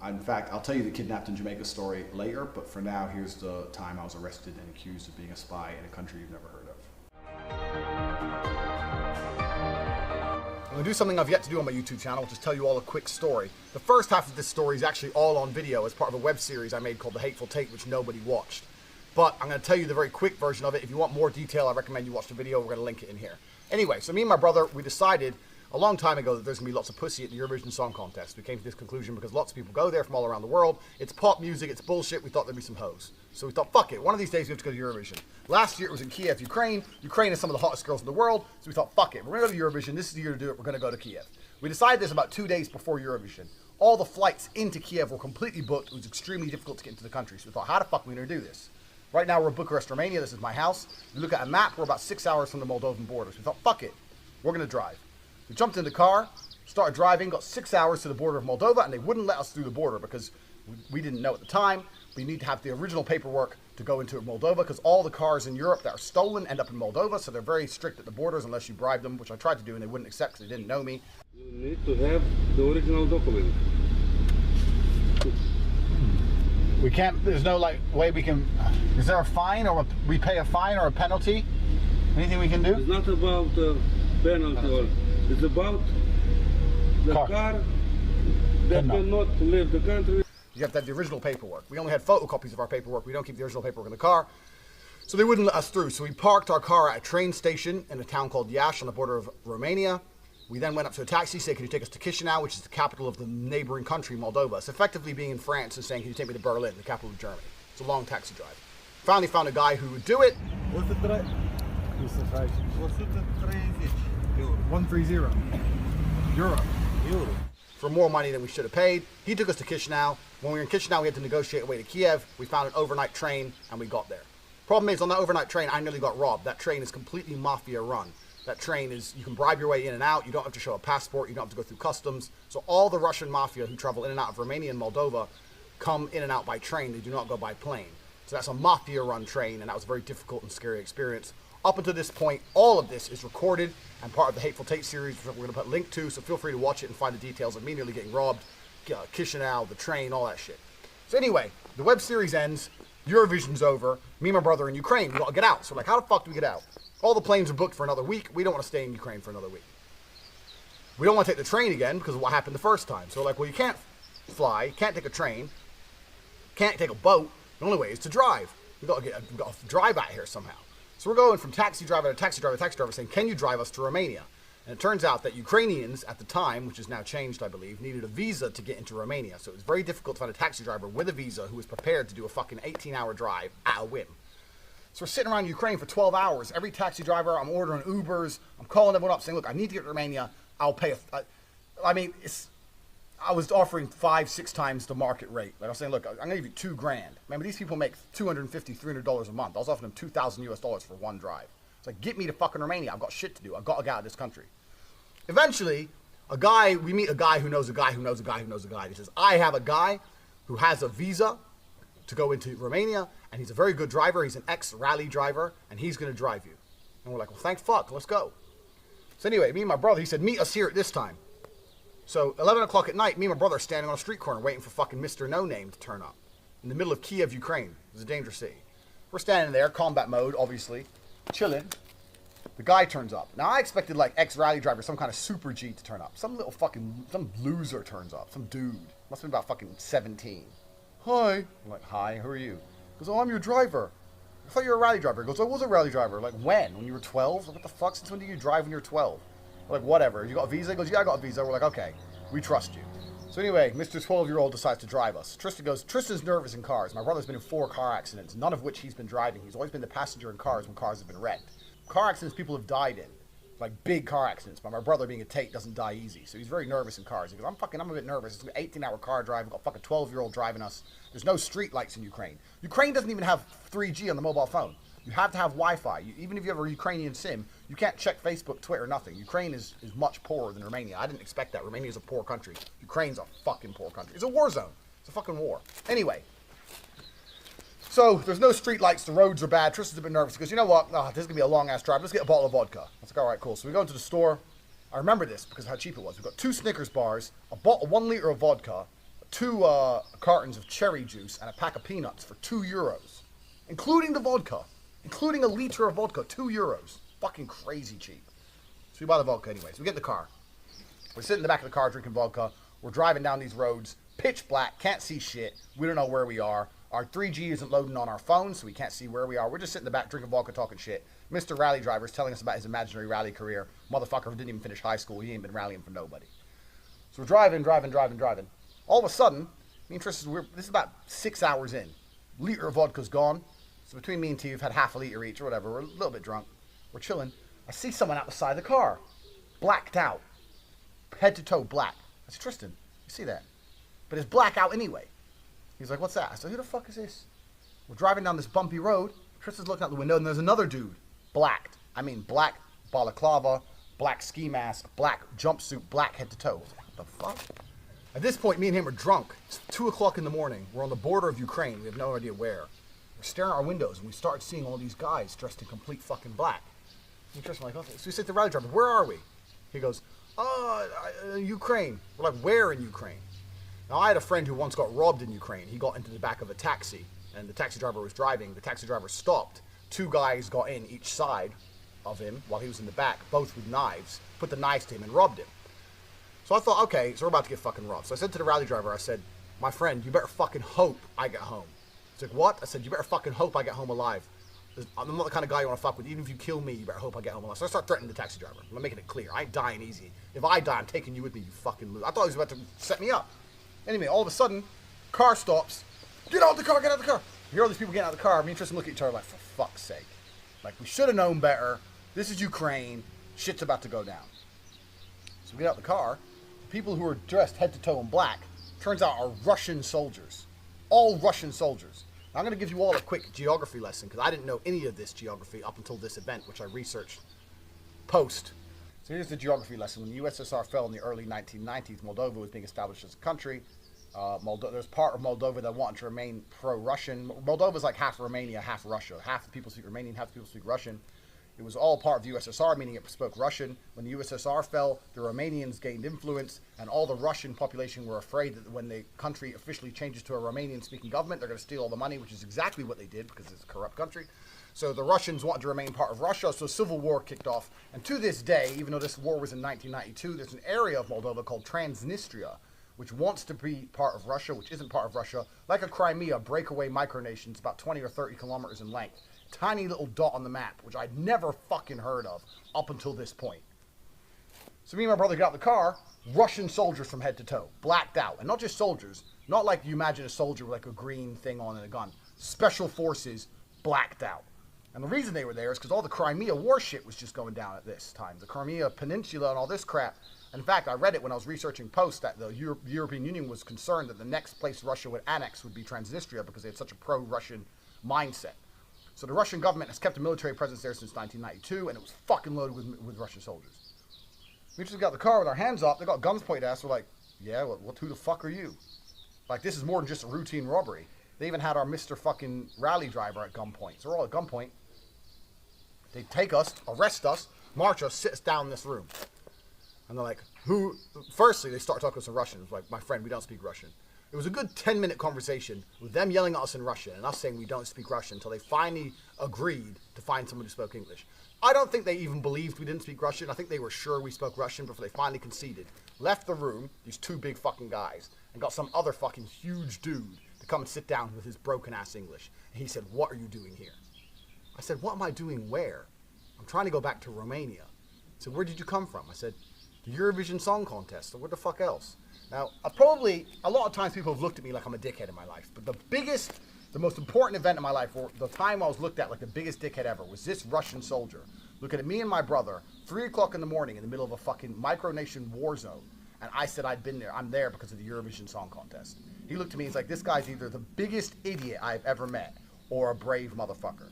In fact, I'll tell you the kidnapped in Jamaica story later, but for now, here's the time I was arrested and accused of being a spy in a country you've never heard of. I'm going to do something I've yet to do on my YouTube channel, which is tell you all a quick story. The first half of this story is actually all on video as part of a web series I made called The Hateful Tate, which nobody watched. But I'm going to tell you the very quick version of it. If you want more detail, I recommend you watch the video. We're going to link it in here. Anyway, so me and my brother, we decided a long time ago that there's going to be lots of pussy at the Eurovision Song Contest. We came to this conclusion because lots of people go there from all around the world. It's pop music, it's bullshit. We thought there'd be some hoes. So we thought, fuck it, one of these days we have to go to Eurovision. Last year it was in Kiev, Ukraine. Ukraine is some of the hottest girls in the world. So we thought, fuck it, we're going to go to Eurovision. This is the year to do it. We're going to go to Kiev. We decided this about 2 days before Eurovision. All the flights into Kiev were completely booked. It was extremely difficult to get into the country. So we thought, how the fuck are we going to do this? Right now we're in Bucharest, Romania. This is my house. We look at a map. We're about 6 hours from the Moldovan border. So we thought, fuck it, we're going to drive. We jumped in the car, started driving, got 6 hours to the border of Moldova, and they wouldn't let us through the border because we didn't know at the time. We need to have the original paperwork to go into Moldova because all the cars in Europe that are stolen end up in Moldova, so they're very strict at the borders unless you bribe them, which I tried to do and they wouldn't accept because they didn't know me. You need to have the original document. We can't, there's no like way we can, is there a fine or we pay a fine or a penalty? Anything we can do? It's not about penalty or it's about the car that cannot leave the country. You have to have the original paperwork. We only had photocopies of our paperwork. We don't keep the original paperwork in the car. So they wouldn't let us through. So we parked our car at a train station in a town called Iași on the border of Romania. We then went up to a taxi, said, can you take us to Chisinau, which is the capital of the neighboring country, Moldova. It's effectively being in France and saying, can you take me to Berlin, the capital of Germany. It's a long taxi drive. Finally found a guy who would do it. 130 euro. For more money than we should have paid. He took us to Chisinau. When we were in Chisinau, we had to negotiate a way to Kiev. We found an overnight train and we got there. Problem is, on that overnight train, I nearly got robbed. That train is completely mafia run. That train is, you can bribe your way in and out. You don't have to show a passport. You don't have to go through customs. So all the Russian mafia who travel in and out of Romania and Moldova come in and out by train. They do not go by plane. So that's a mafia run train, and that was a very difficult and scary experience. Up until this point, all of this is recorded and part of the Hateful Tate series, which we're going to put a link to, so feel free to watch it and find the details of me nearly getting robbed, Chisinau, the train, all that shit. So anyway, the web series ends, Eurovision's over, me and my brother in Ukraine, we got to get out. So we're like, how the fuck do we get out? All the planes are booked for another week. We don't want to stay in Ukraine for another week. We don't want to take the train again because of what happened the first time. So we're like, well, you can't fly, can't take a train, can't take a boat. The only way is to drive. We got to drive out here somehow. So we're going from taxi driver to taxi driver to taxi driver saying, can you drive us to Romania? And it turns out that Ukrainians at the time, which is now changed, I believe, needed a visa to get into Romania. So it was very difficult to find a taxi driver with a visa who was prepared to do a fucking 18-hour drive at a whim. So we're sitting around Ukraine for 12 hours. Every taxi driver, I'm ordering Ubers. I'm calling everyone up saying, look, I need to get to Romania. I'll pay I was offering 5-6 times the market rate. Like I was saying, look, I'm gonna give you $2,000. Remember, these people make $250, $300 a month. I was offering them $2,000 for one drive. It's like, get me to fucking Romania. I've got shit to do. I've got to get out of this country. Eventually, we meet a guy who knows a guy who knows a guy who knows a guy. He says, I have a guy who has a visa to go into Romania, and he's a very good driver. He's an ex-rally driver, and he's gonna drive you. And we're like, well, thank fuck, let's go. So anyway, me and my brother, he said, meet us here at this time. So 11 o'clock at night, me and my brother are standing on a street corner waiting for fucking Mr. No Name to turn up. In the middle of Kiev, Ukraine. It's a dangerous city. We're standing there, combat mode, obviously, chilling. The guy turns up. Now, I expected, like, ex-rally driver, some kind of super G to turn up. Some loser turns up. Some dude. Must have been about fucking 17. Hi. I'm like, hi, who are you? He goes, oh, I'm your driver. I thought you were a rally driver. He goes, I was a rally driver. Like, when? When you were 12? Like, what the fuck? Since when did you drive when you were 12? We're like, whatever. You got a visa? He goes, yeah, I got a visa. We're like, okay, we trust you. So anyway, Mr. 12-year-old decides to drive us. Tristan goes, Tristan's nervous in cars. My brother's been in 4 car accidents, none of which he's been driving. He's always been the passenger in cars when cars have been wrecked. Car accidents people have died in. Like big car accidents, but my brother being a Tate doesn't die easy. So he's very nervous in cars. He goes, I'm a bit nervous. It's an 18-hour car drive. We've got a fucking 12-year-old driving us. There's no street lights in Ukraine. Ukraine doesn't even have 3G on the mobile phone. You have to have Wi-Fi. Even if you have a Ukrainian SIM, you can't check Facebook, Twitter, nothing. Ukraine is much poorer than Romania. I didn't expect that. Romania is a poor country. Ukraine's a fucking poor country. It's a war zone. It's a fucking war. Anyway. So, there's no street lights, the roads are bad. Tristan's a bit nervous. He goes, you know what? This is going to be a long-ass drive. Let's get a bottle of vodka. I was like, all right, cool. So we go into the store. I remember this because of how cheap it was. We've got 2 Snickers bars, a 1 liter of vodka, 2 cartons of cherry juice, and a pack of peanuts for €2. Including the vodka. Including a liter of vodka, €2. Fucking crazy cheap. So we buy the vodka anyway. So we get in the car. We're sitting in the back of the car drinking vodka. We're driving down these roads. Pitch black. Can't see shit. We don't know where we are. Our 3G isn't loading on our phone, so we can't see where we are. We're just sitting in the back drinking vodka, talking shit. Mr. Rally Driver is telling us about his imaginary rally career. Motherfucker who didn't even finish high school. He ain't been rallying for nobody. So we're driving. All of a sudden, me and Tristan, this is about 6 hours in. Liter of vodka's gone. So between me and T, we've had half a liter each or whatever. We're a little bit drunk. We're chilling. I see someone out the side of the car. Blacked out. Head to toe black. I said, Tristan, you see that? But it's black out anyway. He's like, what's that? I said, who the fuck is this? We're driving down this bumpy road. Tristan's looking out the window, and there's another dude. Blacked. I mean, black balaclava, black ski mask, black jumpsuit, black head to toe. What the fuck? At this point, me and him are drunk. It's 2 o'clock in the morning. We're on the border of Ukraine. We have no idea where. We're staring at our windows, and we start seeing all these guys dressed in complete fucking black. And Tristan's like, okay. So we say to the rally driver, where are we? He goes, Ukraine. We're like, where in Ukraine? Now, I had a friend who once got robbed in Ukraine. He got into the back of a taxi, and the taxi driver was driving. The taxi driver stopped. 2 guys got in each side of him while he was in the back, both with knives, put the knives to him and robbed him. So I thought, okay, so we're about to get fucking robbed. So I said to the rally driver, I said, my friend, you better fucking hope I get home. He's like, what? I said, you better fucking hope I get home alive. I'm not the kind of guy you want to fuck with. Even if you kill me, you better hope I get home alive. So I start threatening the taxi driver. I'm making it clear. I ain't dying easy. If I die, I'm taking you with me, you fucking loser. I thought he was about to set me up. Anyway, all of a sudden, car stops. Get out of the car, get out of the car. You hear all these people getting out of the car. Me and Tristan look at each other like, for fuck's sake. Like, we should have known better. This is Ukraine. Shit's about to go down. So we get out of the car. The people who are dressed head to toe in black, turns out are Russian soldiers. All Russian soldiers. Now, I'm going to give you all a quick geography lesson, because I didn't know any of this geography up until this event, which I researched post. So here's the geography lesson. When the USSR fell in the early 1990s, Moldova was being established as a country. There's part of Moldova that wanted to remain pro-Russian. Moldova is like half Romania, half Russia. Half the people speak Romanian, half the people speak Russian. It was all part of the USSR, meaning it spoke Russian. When the USSR fell, the Romanians gained influence, and all the Russian population were afraid that when the country officially changes to a Romanian-speaking government, they're going to steal all the money, which is exactly what they did, because it's a corrupt country. So the Russians wanted to remain part of Russia, so civil war kicked off. And to this day, even though this war was in 1992, there's an area of Moldova called Transnistria, which wants to be part of Russia, which isn't part of Russia, like a Crimea, breakaway micronation. It's about 20 or 30 kilometers in length. Tiny little dot on the map, which I'd never fucking heard of up until this point. So me and my brother got out of the car, Russian soldiers from head to toe, blacked out. And not just soldiers, not like you imagine a soldier with like a green thing on and a gun. Special forces, blacked out. And the reason they were there is because all the Crimea war shit was just going down at this time. The Crimea Peninsula and all this crap. In fact, I read it when I was researching post that the European Union was concerned that the next place Russia would annex would be Transnistria because they had such a pro-Russian mindset. So the Russian government has kept a military presence there since 1992, and it was fucking loaded with Russian soldiers. We just got the car with our hands up. They got guns pointed at us. We're like, yeah, who the fuck are you? Like, this is more than just a routine robbery. They even had our Mr. fucking rally driver at gunpoint. So we're all at gunpoint. They take us, arrest us, march us, sit us down in this room. And they're like, who? Firstly, they start talking to us in Russian. It's like, my friend, we don't speak Russian. It was a good 10-minute conversation with them yelling at us in Russian and us saying we don't speak Russian until they finally agreed to find someone who spoke English. I don't think they even believed we didn't speak Russian. I think they were sure we spoke Russian before they finally conceded. Left the room, these two big fucking guys, and got some other fucking huge dude to come and sit down with his broken-ass English. And he said, "What are you doing here?" I said, "What am I doing where?" "I'm trying to go back to Romania." He said, "Where did you come from?" I said, "The Eurovision Song Contest." So what the fuck else? Now, a lot of times people have looked at me like I'm a dickhead in my life, but the most important event in my life, or the time I was looked at like the biggest dickhead ever, was this Russian soldier looking at me and my brother, 3 o'clock in the morning in the middle of a fucking micronation war zone, and I said I'd been there. I'm there because of the Eurovision Song Contest. He looked at me and he's like, this guy's either the biggest idiot I've ever met or a brave motherfucker.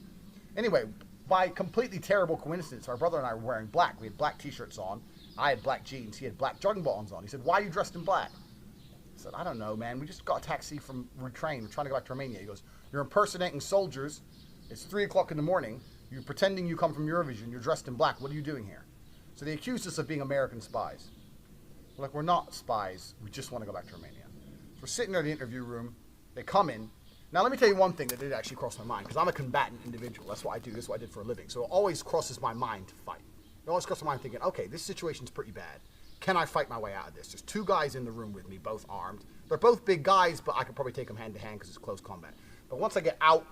Anyway, by completely terrible coincidence, our brother and I were wearing black. We had black t-shirts on. I had black jeans. He had black jogging bottoms on. He said, "Why are you dressed in black?" I said, "I don't know, man. We just got a taxi from Ukraine. We're trying to go back to Romania." He goes, "You're impersonating soldiers. It's 3 o'clock in the morning. You're pretending you come from Eurovision. You're dressed in black. What are you doing here?" So they accused us of being American spies. We're like, "We're not spies. We just want to go back to Romania." So we're sitting there in the interview room. They come in. Now, let me tell you one thing that did actually cross my mind, because I'm a combatant individual. That's what I do. This is what I did for a living. So it always crosses my mind to fight. It always crosses my mind thinking, okay, this situation's pretty bad. Can I fight my way out of this? There's two guys in the room with me, both armed. They're both big guys, but I could probably take them hand to hand because it's close combat. But once I get out,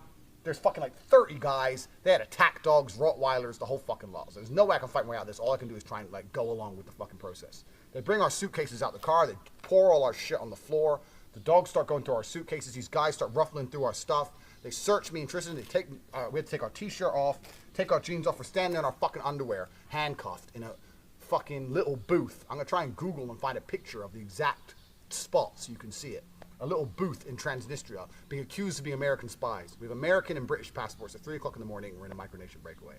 there's fucking like 30 guys. They had attack dogs, Rottweilers, the whole fucking lot. So there's no way I can fight my way out of this. All I can do is try and like go along with the fucking process. They bring our suitcases out the car. They pour all our shit on the floor. The dogs start going through our suitcases. These guys start ruffling through our stuff. They search me and Tristan. We had to take our t-shirt off, take our jeans off. We're standing in our fucking underwear, handcuffed in a fucking little booth. I'm gonna try and Google and find a picture of the exact spot so you can see it. A little booth in Transnistria, being accused of being American spies. We have American and British passports. At 3 o'clock in the morning, we're in a micronation breakaway.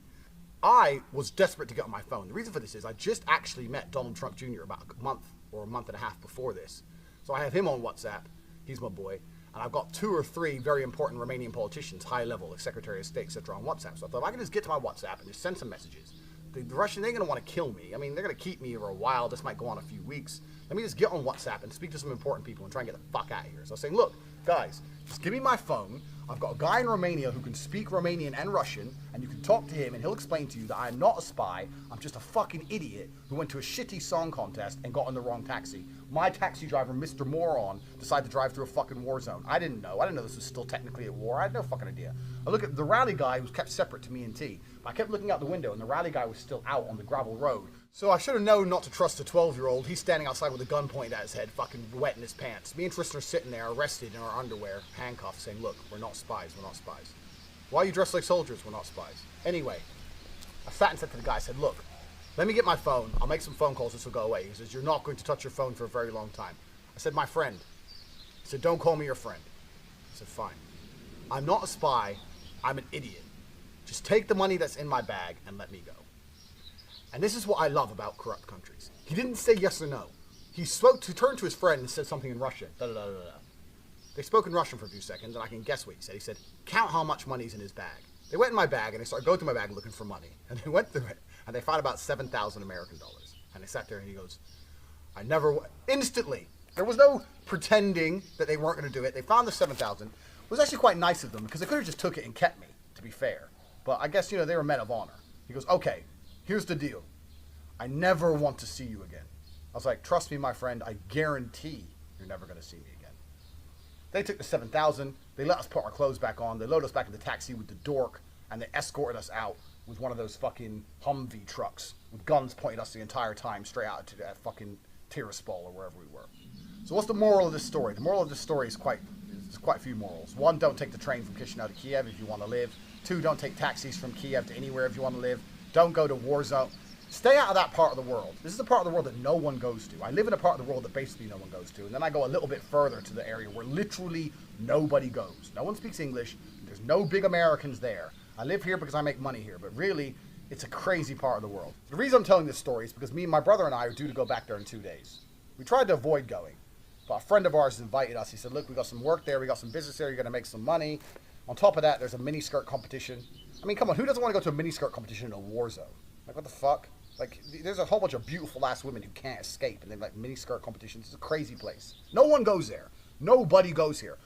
I was desperate to get on my phone. The reason for this is I just actually met Donald Trump Jr. about a month or a month and a half before this. So I have him on WhatsApp. He's my boy. And I've got 2 or 3 very important Romanian politicians, high level, like Secretary of State, etc., on WhatsApp. So I thought if I can just get to my WhatsApp and just send some messages, the Russian, they're going to want to kill me. I mean, they're going to keep me for a while. This might go on a few weeks. Let me just get on WhatsApp and speak to some important people and try and get the fuck out of here. So I was saying, look, guys, just give me my phone. I've got a guy in Romania who can speak Romanian and Russian, and you can talk to him, and he'll explain to you that I'm not a spy. I'm just a fucking idiot who went to a shitty song contest and got in the wrong taxi. My taxi driver, Mr. Moron, decided to drive through a fucking war zone. I didn't know. I didn't know this was still technically at war. I had no fucking idea. I look at the rally guy who was kept separate to me and T. I kept looking out the window, and the rally guy was still out on the gravel road. So I should have known not to trust a 12-year-old. He's standing outside with a gun pointed at his head, fucking wet in his pants. Me and Tristan are sitting there, arrested in our underwear, handcuffed, saying, look, we're not spies, we're not spies. Why are you dressed like soldiers? We're not spies. Anyway, I sat and said to the guy, I said, look, let me get my phone. I'll make some phone calls. This will go away. He says, you're not going to touch your phone for a very long time. I said, my friend. He said, don't call me your friend. I said, fine. I'm not a spy. I'm an idiot. Just take the money that's in my bag and let me go. And this is what I love about corrupt countries. He didn't say yes or no. He turned to his friend and said something in Russian. Da, da, da, da, da. They spoke in Russian for a few seconds, and I can guess what he said. He said, count how much money's in his bag. They went in my bag, and they started going through my bag looking for money. And they went through it, and they found about 7,000 American dollars. And they sat there, and he goes, instantly, there was no pretending that they weren't going to do it. They found the 7,000. It was actually quite nice of them, because they could have just took it and kept me, to be fair. But I guess, they were men of honor. He goes, okay, here's the deal. I never want to see you again. I was like, trust me, my friend, I guarantee you're never going to see me again. They took the 7,000. They let us put our clothes back on. They loaded us back in the taxi with the dork, and they escorted us out with one of those fucking Humvee trucks with guns pointing at us the entire time straight out to that fucking Tiraspol or wherever we were. So what's the moral of this story? The moral of this story is quite a few morals. 1, don't take the train from Chisinau to Kiev if you want to live. 2, don't take taxis from Kiev to anywhere if you want to live. Don't go to war zone. Stay out of that part of the world. This is the part of the world that no one goes to. I live in a part of the world that basically no one goes to. And then I go a little bit further to the area where literally nobody goes. No one speaks English. There's no big Americans there. I live here because I make money here. But really, it's a crazy part of the world. The reason I'm telling this story is because me and my brother and I are due to go back there in 2 days. We tried to avoid going. But a friend of ours invited us. He said, look, we got some work there. We got some business there. You're going to make some money. On top of that, there's a miniskirt competition. I mean, come on. Who doesn't want to go to a miniskirt competition in a war zone? Like, what the fuck? Like, there's a whole bunch of beautiful ass women who can't escape, and they're like miniskirt competitions. It's a crazy place. No one goes there. Nobody goes here.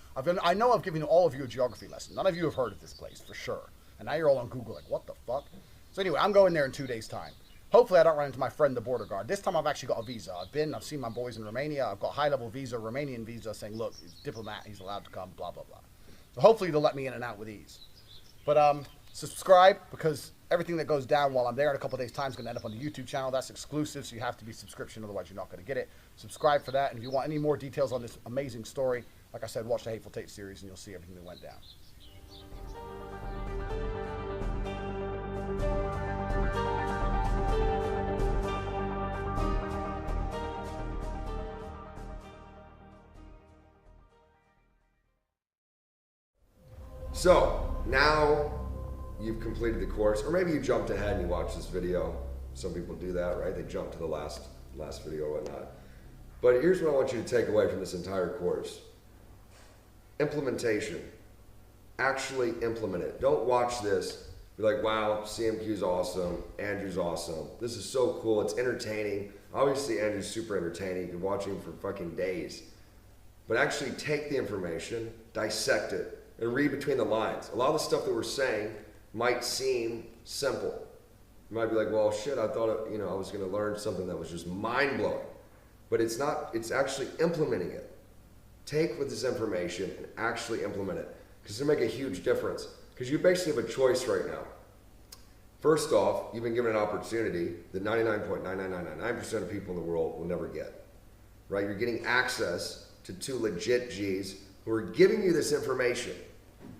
I know I've given all of you a geography lesson. None of you have heard of this place, for sure. And now you're all on Google like, what the fuck? So anyway, I'm going there in 2 days' time. Hopefully I don't run into my friend, the border guard. This time I've actually got a visa. I've seen my boys in Romania. I've got a high-level visa, Romanian visa, saying, look, he's a diplomat, he's allowed to come, blah, blah, blah. So hopefully they'll let me in and out with ease. But subscribe, because everything that goes down while I'm there in a couple of days' time is going to end up on the YouTube channel. That's exclusive, so you have to be subscription, otherwise you're not going to get it. Subscribe for that, and if you want any more details on this amazing story, like I said, watch the Hateful Tate series, and you'll see everything that went down. So now you've completed the course, or maybe you jumped ahead and you watched this video. Some people do that, right? They jump to the last video or whatnot. But here's what I want you to take away from this entire course. Implementation. Actually implement it. Don't watch this, be like, wow, CMQ's awesome, Andrew's awesome. This is so cool, it's entertaining. Obviously Andrew's super entertaining, you can watch him for fucking days. But actually take the information, dissect it, and read between the lines. A lot of the stuff that we're saying might seem simple. You might be like, well, shit, I thought, I was gonna learn something that was just mind-blowing. But it's not, it's actually implementing it. Take with this information and actually implement it, because it'll make a huge difference. Because you basically have a choice right now. First off, you've been given an opportunity that 99.99999% of people in the world will never get. Right? You're getting access to 2 legit G's who are giving you this information.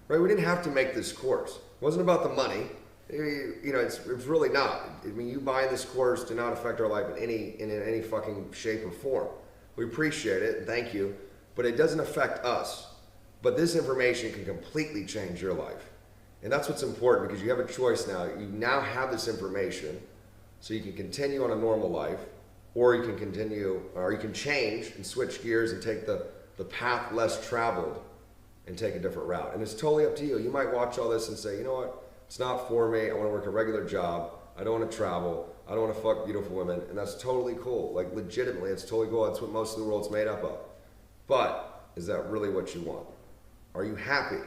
Right? We didn't have to make this course. It wasn't about the money. It's really not. I mean, you buying this course did not affect our life in any fucking shape or form. We appreciate it, and thank you, but it doesn't affect us. But this information can completely change your life. And that's what's important, because you have a choice now. You now have this information, so you can continue on a normal life, or you can change and switch gears and take the path less traveled and take a different route. And it's totally up to you. You might watch all this and say, you know what? It's not for me. I want to work a regular job. I don't want to travel. I don't want to fuck beautiful women. And that's totally cool. Like, legitimately, it's totally cool. That's what most of the world's made up of. But is that really what you want? Are you happy?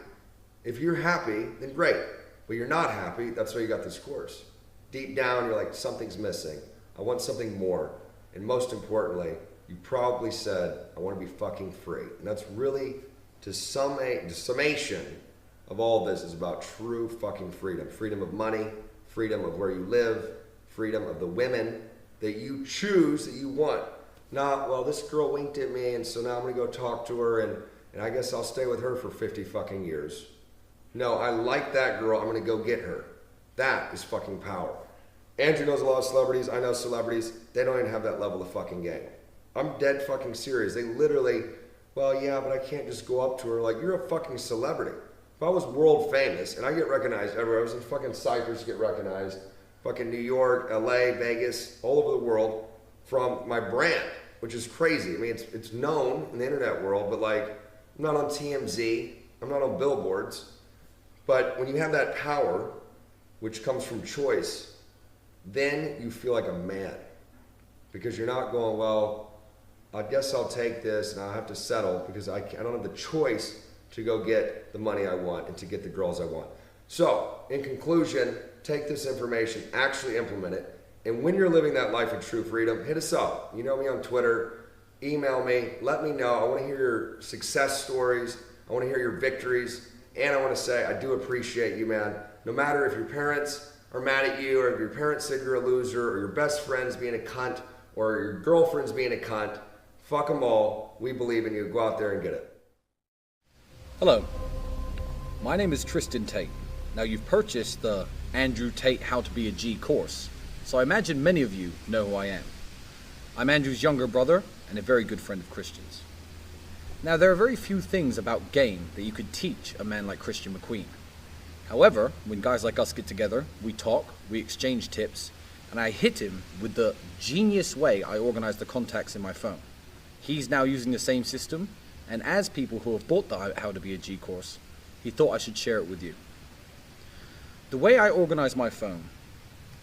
If you're happy, then great. But you're not happy, that's why you got this course. Deep down, you're like, something's missing. I want something more. And most importantly, you probably said, I want to be fucking free. And that's really, the summation of all this is about true fucking freedom. Freedom of money, freedom of where you live, freedom of the women that you choose, that you want. Not, well, this girl winked at me, and so now I'm gonna go talk to her, and I guess I'll stay with her for 50 fucking years. No, I like that girl, I'm gonna go get her. That is fucking power. Andrew knows a lot of celebrities, I know celebrities, they don't even have that level of fucking game. I'm dead fucking serious. They literally, well, yeah, but I can't just go up to her. Like, you're a fucking celebrity. If I was world famous, and I get recognized everywhere, I was in fucking Cyprus, get recognized, fucking New York, LA, Vegas, all over the world, from my brand, which is crazy. I mean, it's known in the internet world, but like, I'm not on TMZ, I'm not on billboards. But when you have that power, which comes from choice, then you feel like a man. Because you're not going, well, I guess I'll take this and I'll have to settle because I don't have the choice to go get the money I want and to get the girls I want. So, in conclusion, take this information, actually implement it, and when you're living that life of true freedom, hit us up. You know me on Twitter, email me, let me know. I want to hear your success stories, I want to hear your victories, and I want to say I do appreciate you, man. No matter if your parents are mad at you, or if your parents said you're a loser, or your best friend's being a cunt, or your girlfriend's being a cunt, fuck them all. We believe in you. Go out there and get it. Hello, my name is Tristan Tate. Now, you've purchased the Andrew Tate How to Be a G course, so I imagine many of you know who I am. I'm Andrew's younger brother and a very good friend of Christian's. Now, there are very few things about game that you could teach a man like Christian McQueen. However, when guys like us get together, we talk, we exchange tips, and I hit him with the genius way I organize the contacts in my phone. He's now using the same system, and as people who have bought the How to Be a G course, he thought I should share it with you. The way I organize my phone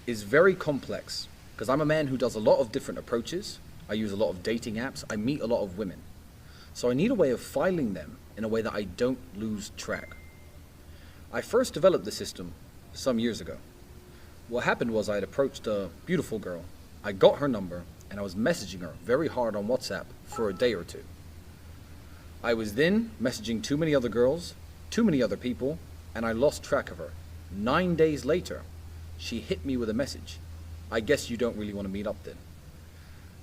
is very complex, because I'm a man who does a lot of different approaches. I use a lot of dating apps. I meet a lot of women. So I need a way of filing them in a way that I don't lose track. I first developed the system some years ago. What happened was I had approached a beautiful girl. I got her number and I was messaging her very hard on WhatsApp for a day or two. I was then messaging too many other girls, too many other people, and I lost track of her. 9 days later, she hit me with a message. I guess you don't really want to meet up then.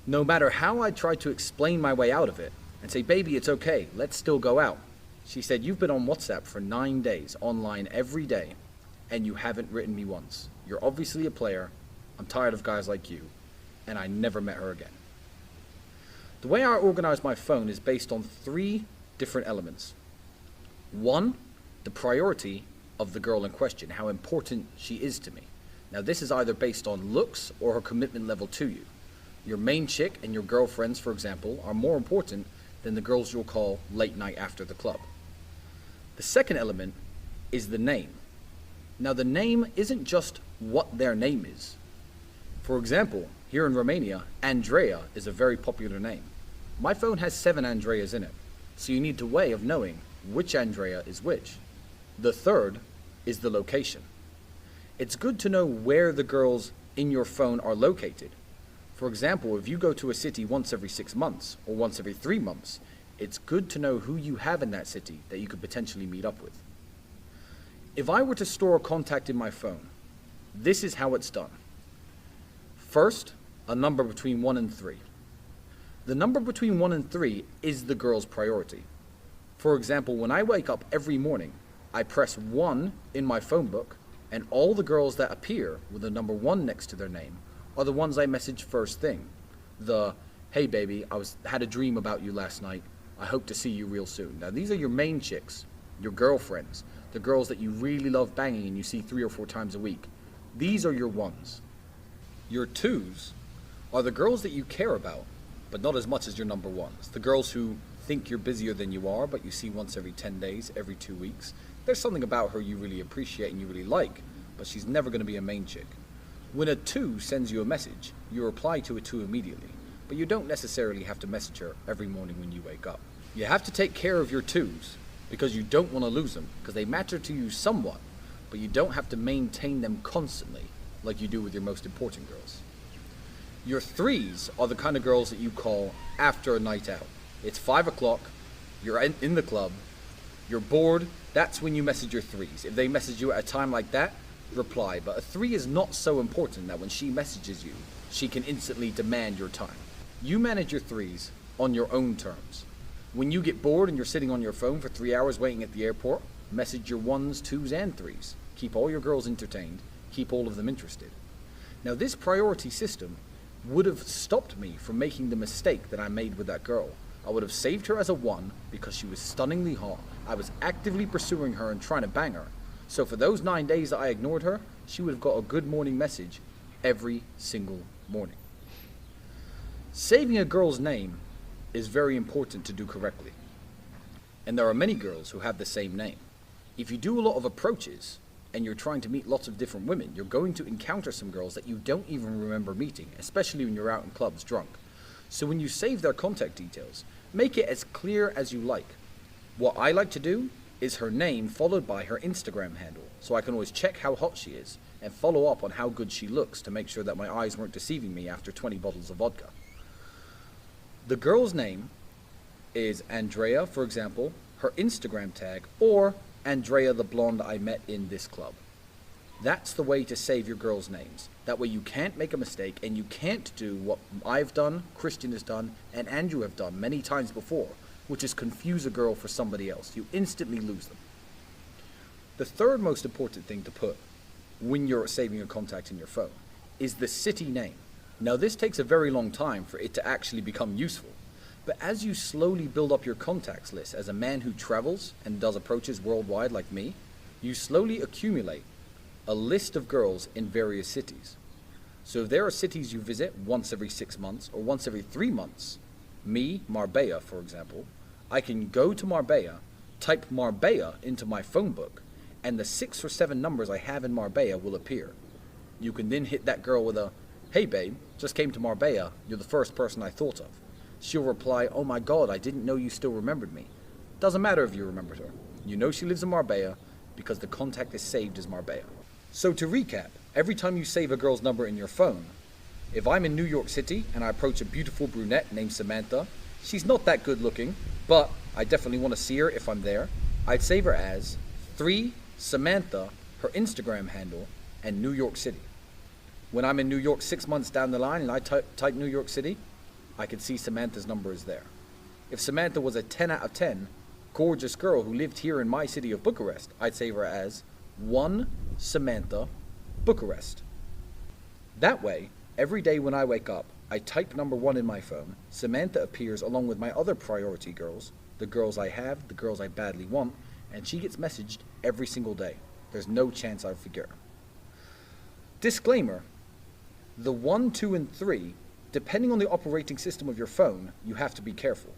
No matter how I tried to explain my way out of it and say, baby, it's okay, let's still go out. She said, you've been on WhatsApp for 9 days, online every day, and you haven't written me once. You're obviously a player. I'm tired of guys like you. And I never met her again. The way I organize my phone is based on 3 different elements. 1, the priority of the girl in question, how important she is to me. Now this is either based on looks or her commitment level to you. Your main chick and your girlfriends, for example, are more important than the girls you'll call late night after the club. The second element is the name. Now the name isn't just what their name is. For example, here in Romania, Andrea is a very popular name. My phone has 7 Andreas in it, so you need a way of knowing which Andrea is which. The third is the location. It's good to know where the girls in your phone are located. For example, if you go to a city once every 6 months or once every 3 months, it's good to know who you have in that city that you could potentially meet up with. If I were to store a contact in my phone, this is how it's done. First, a number between 1 and 3. The number between 1 and 3 is the girl's priority. For example, when I wake up every morning, I press 1 in my phone book, and all the girls that appear with the number 1 next to their name are the ones I message first thing. The, hey baby, had a dream about you last night. I hope to see you real soon. Now these are your main chicks, your girlfriends, the girls that you really love banging and you see 3 or 4 times a week. These are your 1s. Your 2s are the girls that you care about, but not as much as your number 1s. The girls who think you're busier than you are, but you see once every 10 days, every 2 weeks. There's something about her you really appreciate and you really like, but she's never going to be a main chick. When a 2 sends you a message, you reply to a 2 immediately, but you don't necessarily have to message her every morning when you wake up. You have to take care of your 2s because you don't want to lose them, because they matter to you somewhat, but you don't have to maintain them constantly like you do with your most important girls. Your 3s are the kind of girls that you call after a night out. It's 5 o'clock, you're in the club, you're bored, that's when you message your 3s. If they message you at a time like that, reply. But a 3 is not so important that when she messages you, she can instantly demand your time. You manage your 3s on your own terms. When you get bored and you're sitting on your phone for 3 hours waiting at the airport, message your 1s, 2s, and 3s. Keep all your girls entertained, keep all of them interested. Now this priority system would have stopped me from making the mistake that I made with that girl. I would have saved her as a 1 because she was stunningly hot. I was actively pursuing her and trying to bang her. So for those 9 days that I ignored her, she would have got a good morning message every single morning. Saving a girl's name is very important to do correctly. And there are many girls who have the same name. If you do a lot of approaches and you're trying to meet lots of different women, you're going to encounter some girls that you don't even remember meeting, especially when you're out in clubs drunk. So when you save their contact details, make it as clear as you like. What I like to do is her name followed by her Instagram handle, so I can always check how hot she is and follow up on how good she looks to make sure that my eyes weren't deceiving me after 20 bottles of vodka. The girl's name is Andrea, for example, her Instagram tag, or Andrea the blonde I met in this club. That's the way to save your girls' names. That way you can't make a mistake and you can't do what I've done, Christian has done, and Andrew have done many times before, which is confuse a girl for somebody else. You instantly lose them. The third most important thing to put when you're saving a contact in your phone is the city name. Now this takes a very long time for it to actually become useful, but as you slowly build up your contacts list as a man who travels and does approaches worldwide like me, you slowly accumulate a list of girls in various cities. So if there are cities you visit once every 6 months or once every 3 months, me, Marbella, for example, I can go to Marbella, type Marbella into my phone book, and the 6 or 7 numbers I have in Marbella will appear. You can then hit that girl with a, hey babe, just came to Marbella, you're the first person I thought of. she'll reply, "Oh my God, I didn't know you still remembered me." Doesn't matter if you remembered her. You know she lives in Marbella because the contact is saved as Marbella. So to recap, every time you save a girl's number in your phone, if I'm in New York City and I approach a beautiful brunette named Samantha, she's not that good looking, but I definitely want to see her if I'm there, I'd save her as 3 Samantha, her Instagram handle, and New York City. When I'm in New York 6 months down the line and I type New York City, I can see Samantha's number is there. If Samantha was a 10 out of 10, gorgeous girl who lived here in my city of Bucharest, I'd save her as 1 Samantha, Bucharest. That way, every day when I wake up, I type number 1 in my phone, Samantha appears along with my other priority girls, the girls I have, the girls I badly want, and she gets messaged every single day. There's no chance I'll forget her. Disclaimer, the 1, 2, and 3, depending on the operating system of your phone, you have to be careful.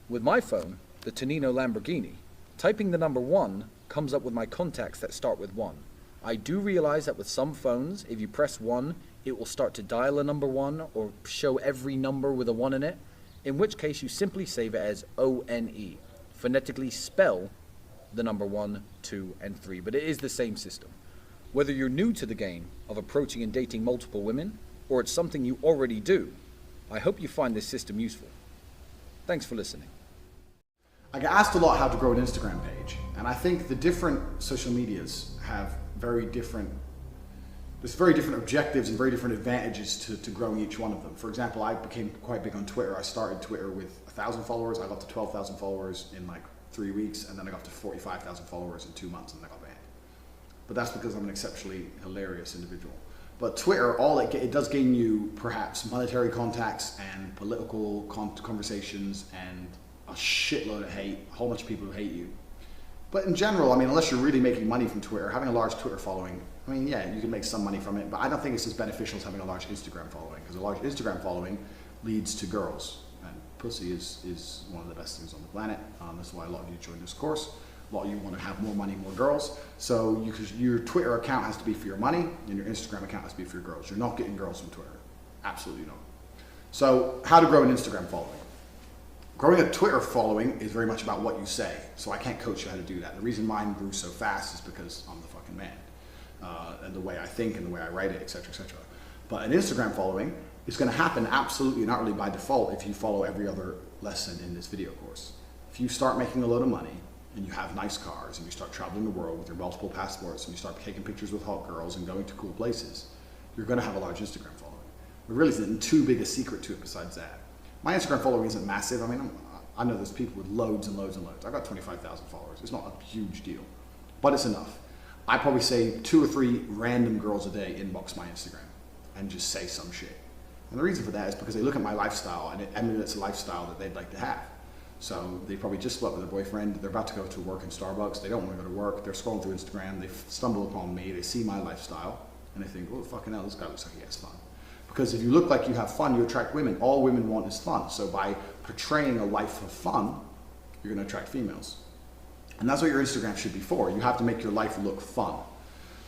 With my phone, the Tonino Lamborghini, typing the number 1 comes up with my contacts that start with 1. I do realize that with some phones, if you press 1, it will start to dial a number 1 or show every number with a 1 in it, in which case you simply save it as ONE. Phonetically spell the number 1, 2, and 3, but it is the same system. Whether you're new to the game of approaching and dating multiple women, or it's something you already do, I hope you find this system useful. Thanks for listening. I get asked a lot how to grow an Instagram page, and I think the different social medias have very different objectives and very different advantages to growing each one of them. For example, I became quite big on Twitter. I started Twitter with 1,000 followers. I got to 12,000 followers in like 3 weeks, and then I got to 45,000 followers in 2 months, and then I got banned. But that's because I'm an exceptionally hilarious individual. But Twitter, it does gain you perhaps monetary contacts and political conversations and a shitload of hate, a whole bunch of people who hate you. But in general, I mean, unless you're really making money from Twitter, having a large Twitter following, I mean, yeah, you can make some money from it, but I don't think it's as beneficial as having a large Instagram following, because a large Instagram following leads to girls. And pussy is one of the best things on the planet. That's why a lot of you join this course. A lot of you want to have more money, more girls. So your Twitter account has to be for your money, and your Instagram account has to be for your girls. You're not getting girls from Twitter. Absolutely not. So how to grow an Instagram following. Growing a Twitter following is very much about what you say, so I can't coach you how to do that. The reason mine grew so fast is because I'm the fucking man, and the way I think and the way I write it, etc., etc. But an Instagram following is going to happen absolutely and utterly by default if you follow every other lesson in this video course. If you start making a load of money, and you have nice cars, and you start traveling the world with your multiple passports, and you start taking pictures with hot girls and going to cool places, you're going to have a large Instagram following. There really isn't too big a secret to it besides that. My Instagram following isn't massive. I mean, I know there's people with loads and loads and loads. I got 25,000 followers. It's not a huge deal, but it's enough. I probably say 2 or 3 random girls a day inbox my Instagram and just say some shit. And the reason for that is because they look at my lifestyle and it emulates a lifestyle that they'd like to have. So they probably just split with their boyfriend. They're about to go to work in Starbucks. They don't want to go to work. They're scrolling through Instagram. They stumble upon me. They see my lifestyle and they think, oh, fucking hell, this guy looks like he has fun. Because if you look like you have fun, you attract women. All women want is fun. So by portraying a life of fun, you're going to attract females. And that's what your Instagram should be for. You have to make your life look fun.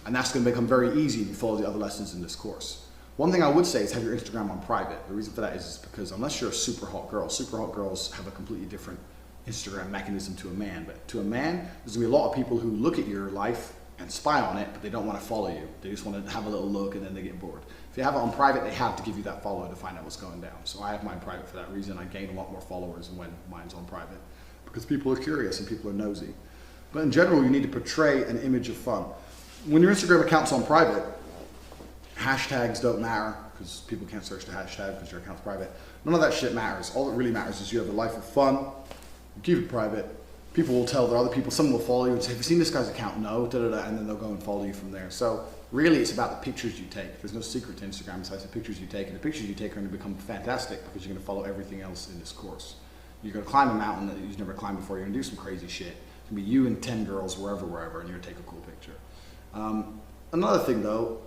And that's going to become very easy if you follow the other lessons in this course. One thing I would say is have your Instagram on private. The reason for that is because unless you're a super hot girls have a completely different Instagram mechanism to a man. But to a man, there's going to be a lot of people who look at your life and spy on it, but they don't want to follow you. They just want to have a little look and then they get bored. If you have it on private, they have to give you that follow to find out what's going down. So I have mine private for that reason. I gain a lot more followers when mine's on private because people are curious and people are nosy. But in general, you need to portray an image of fun. When your Instagram account's on private, hashtags don't matter because people can't search the hashtag because your account's private. None of that shit matters. All that really matters is you have a life of fun, you keep it private. People will tell their other people, someone will follow you and say, have you seen this guy's account? No, da-da-da, and then they'll go and follow you from there. So really it's about the pictures you take. There's no secret to Instagram besides the pictures you take, and the pictures you take are going to become fantastic because you're going to follow everything else in this course. You're going to climb a mountain that you've never climbed before, you're going to do some crazy shit. It's going to be you and 10 girls wherever, and you're going to take a cool picture. Another thing though,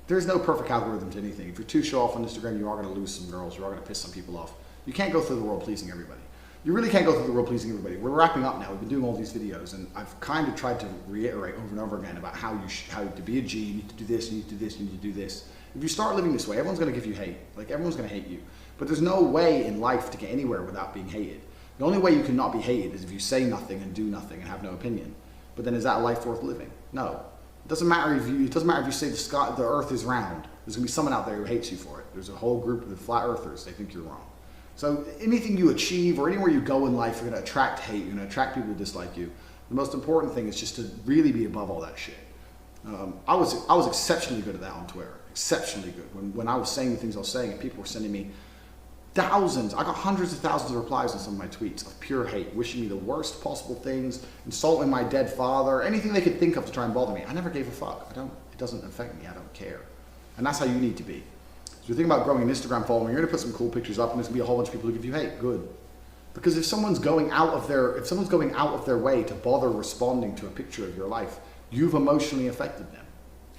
there's no perfect algorithm to anything. If you're too show off on Instagram, you are going to lose some girls, you are going to piss some people off. You can't go through the world pleasing everybody. You really can't go through the world pleasing everybody. We're wrapping up now. We've been doing all these videos, and I've kind of tried to reiterate over and over again about how to be a G, you need to do this, you need to do this, you need to do this. If you start living this way, everyone's going to give you hate. Like, everyone's going to hate you. But there's no way in life to get anywhere without being hated. The only way you can not be hated is if you say nothing and do nothing and have no opinion. But then is that a life worth living? No. It doesn't matter if you say the earth is round. There's gonna be someone out there who hates you for it. There's a whole group of the flat earthers, they think you're wrong. So anything you achieve or anywhere you go in life, you're gonna attract hate, you're gonna attract people who dislike you. The most important thing is just to really be above all that shit. I was exceptionally good at that on Twitter. Exceptionally good. When I was saying the things I was saying and people were sending me thousands, I got hundreds of thousands of replies on some of my tweets of pure hate, wishing me the worst possible things, insulting my dead father, anything they could think of to try and bother me. I never gave a fuck. It doesn't affect me. I don't care. And that's how you need to be. So you think about growing an Instagram following, you're gonna put some cool pictures up and there's gonna be a whole bunch of people who give you hate. Good. Because if someone's going out of their way to bother responding to a picture of your life, you've emotionally affected them.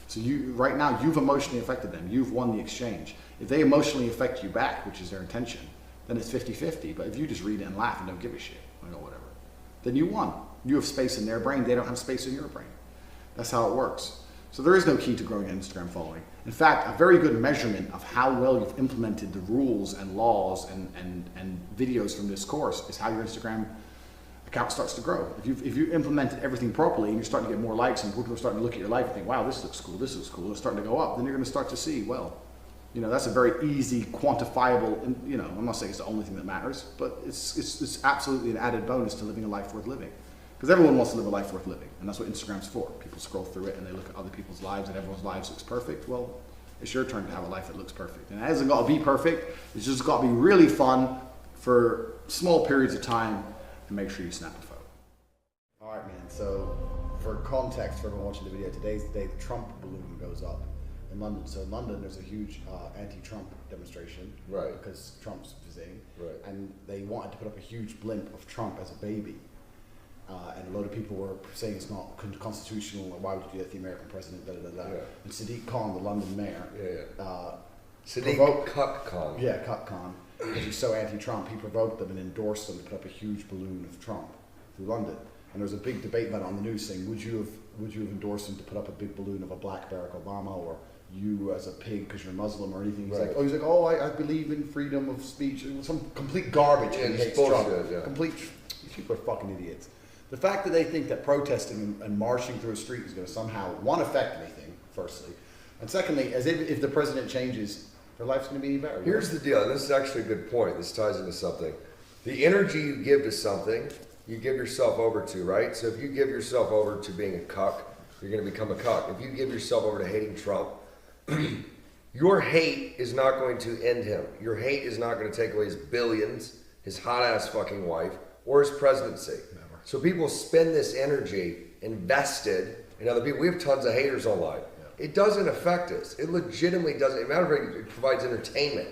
So right now, you've emotionally affected them. You've won the exchange. If they emotionally affect you back, which is their intention, then it's 50-50. But if you just read it and laugh and don't give a shit, or whatever, then you won. You have space in their brain. They don't have space in your brain. That's how it works. So there is no key to growing an Instagram following. In fact, a very good measurement of how well you've implemented the rules and laws and videos from this course is how your Instagram account starts to grow. If you implemented everything properly and you're starting to get more likes and people are starting to look at your life and think, wow, this looks cool, it's starting to go up, then you're going to start to see, well, that's a very easy, quantifiable, and I'm not saying it's the only thing that matters, but it's absolutely an added bonus to living a life worth living. Because everyone wants to live a life worth living, and that's what Instagram's for. People scroll through it and they look at other people's lives and everyone's lives looks perfect. Well, it's your turn to have a life that looks perfect. And it hasn't got to be perfect, it's just got to be really fun for small periods of time, and make sure you snap a photo. All right, man, so for context for everyone watching the video, today's the day the Trump balloon goes up in London. So in London, there's a huge anti-Trump demonstration, right? Because Trump's visiting, right? And they wanted to put up a huge blimp of Trump as a baby, and a lot of people were saying it's not constitutional. Why would you do that to the American president? Da, da, da, da. Yeah. And Sadiq Khan, the London mayor, Sadiq Khan, Kut Khan, because he's so anti-Trump, he provoked them and endorsed them to put up a huge balloon of Trump through London. And there was a big debate about it on the news saying, would you have endorsed him to put up a big balloon of a black Barack Obama, or you as a pig because you're Muslim or anything? He's right. like, I believe in freedom of speech. It was some complete garbage. Yeah, He hates bullshit, Trump. yeah. These people are fucking idiots. The fact that they think that protesting and marching through a street is going to somehow, one, affect anything, firstly, and secondly, as if the president changes, their life's going to be any better. Here's the deal, and this is actually a good point. This ties into something. The energy you give to something, you give yourself over to, right? So if you give yourself over to being a cuck, you're going to become a cuck. If you give yourself over to hating Trump, your hate is not going to end him. Your hate is not going to take away his billions, his hot-ass fucking wife, or his presidency. Never. So people spend this energy invested in other people. We have tons of haters online. Yeah. It doesn't affect us. It legitimately doesn't. Matter of fact, it provides entertainment,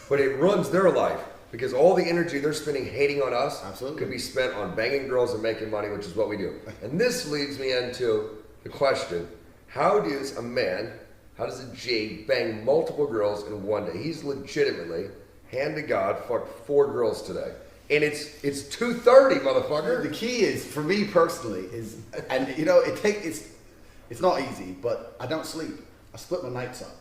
but it runs their life. Because all the energy they're spending hating on us could be spent on banging girls and making money, which is what we do. And this leads me into the question, how does a G bang multiple girls in one day? He's legitimately, hand to God, fucked 4 girls today. And it's 2:30, motherfucker. The key is, for me personally, it's not easy, but I don't sleep. I split my nights up.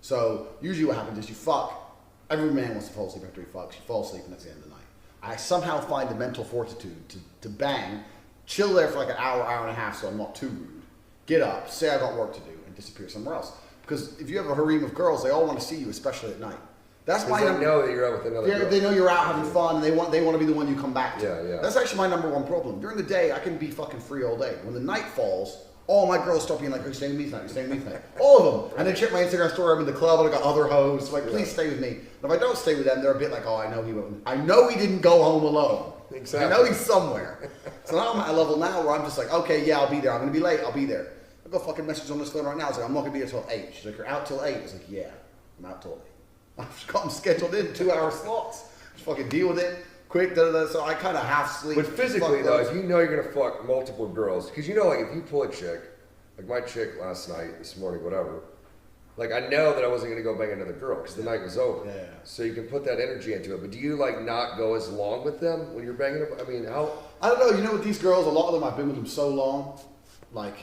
So usually what happens is you fuck. Every man wants to fall asleep after he fucks. You fall asleep and that's the end of the night. I somehow find the mental fortitude to bang, chill there for like an hour, hour and a half so I'm not too rude, get up, say I got work to do, and disappear somewhere else. Because if you have a harem of girls, they all want to see you, especially at night. That's why they know that you're out with another girl. They know you're out having fun, and they want to be the one you come back to. Yeah. That's actually my number one problem. During the day, I can be fucking free all day. When the night falls, all my girls start being like, "Are you staying with me tonight? Are you staying with me tonight?" All of them. And they check my Instagram story. I'm in the club and I got other hoes. Like, please stay with me. And if I don't stay with them, they're a bit like, "Oh, I know he didn't go home alone. Exactly. I know he's somewhere." So now I'm at a level now where I'm just like, "Okay, yeah, I'll be there. I'm gonna be late. I'll be there." I got fucking message on this phone right now. It's like, "I'm not gonna be here till 8." She's like, "You're out till 8?" It's like, "Yeah, I'm out till 8." I've got them scheduled in 2-hour slots. Just fucking deal with it. Quick, so I kind of half sleep. But physically though, if you know you're gonna fuck multiple girls, because like if you pull a chick, like my chick last night, this morning, whatever, like I know that I wasn't gonna go bang another girl because the night was over. Yeah. So you can put that energy into it. But do you like not go as long with them when you're banging them? I mean, how? I don't know. You know, with these girls, a lot of them, I've been with them so long, like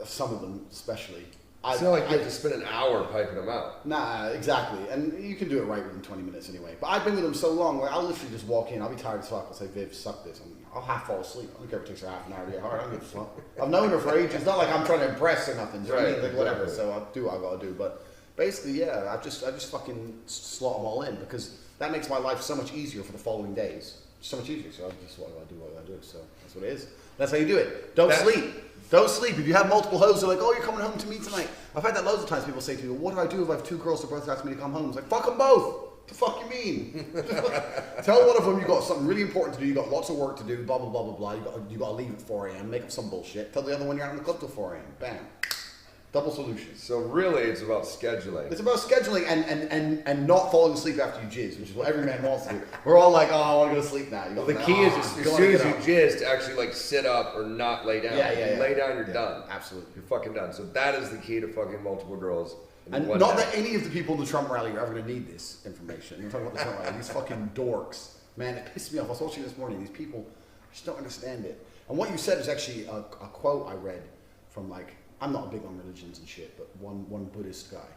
some of them especially, It's not like you have to spend an hour piping them out. Nah, exactly. And you can do it right within 20 minutes anyway. But I've been with them so long, where I'll literally just walk in, I'll be tired as fuck, I'll say, Viv, suck this. I'll half fall asleep. I don't care if it takes her half an hour to get hard. I don't give a fuck. I've known her for ages. It's not like I'm trying to impress or nothing. Right, Like, whatever. exactly. So I'll do what I gotta do. But basically, yeah, I just fucking slot them all in, because that makes my life so much easier for the following days. So much easier. So I just what I gotta do. So that's what it is. That's how you do it. Don't sleep. Don't sleep. If you have multiple hoes, they're like, oh, you're coming home to me tonight. I've had that loads of times. People say to me, what do I do if I have two girls that both ask me to come home? It's like, fuck them both. What the fuck you mean? Tell one of them you got something really important to do. You got lots of work to do. Blah blah blah blah blah. You got to leave at 4 a.m. Make up some bullshit. Tell the other one you're out in the club till 4 a.m. Bam. Double solution. So really, it's about scheduling. It's about scheduling and not falling asleep after you jizz, which is what every man wants to do. We're all like, oh, I want to go to sleep now. Well, the key is as soon as you jizz to actually like sit up or not lay down. Yeah. If you lay down, you're done. Absolutely. You're fucking done. So that is the key to fucking multiple girls. And not that any of the people in the Trump rally are ever going to need this information. You're talking about the Trump rally. These fucking dorks. Man, it pissed me off. I was watching this morning. These people just don't understand it. And what you said is actually a quote I read from, like, I'm not big on religions and shit, but one Buddhist guy.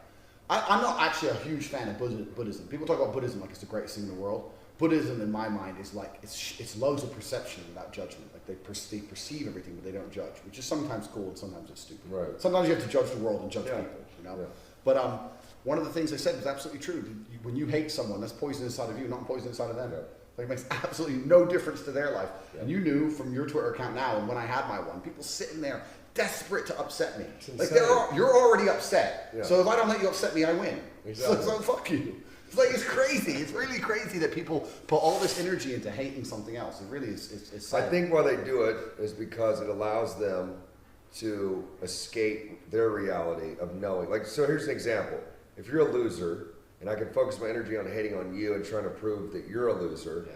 I'm not actually a huge fan of Buddhism. People talk about Buddhism like it's the greatest thing in the world. Buddhism, in my mind, is like, it's loads of perception without judgment. Like, they perceive everything, but they don't judge, which is sometimes cool and sometimes it's stupid. Right. Sometimes you have to judge the world and judge people, you know? Yeah. But one of the things they said was absolutely true. When you hate someone, that's poison inside of you, not poison inside of them. Yeah. Like, it makes absolutely no difference to their life. Yeah. And you knew from your Twitter account now, and when I had my one, people sitting there desperate to upset me. Like, you're already upset. Yeah. So if I don't let you upset me, I win. Exactly. So fuck you. It's like, it's crazy. It's really crazy that people put all this energy into hating something else. It really is. It's sad. I think why they do it is because it allows them to escape their reality of knowing. Like, so here's an example. If you're a loser, and I can focus my energy on hating on you and trying to prove that you're a loser,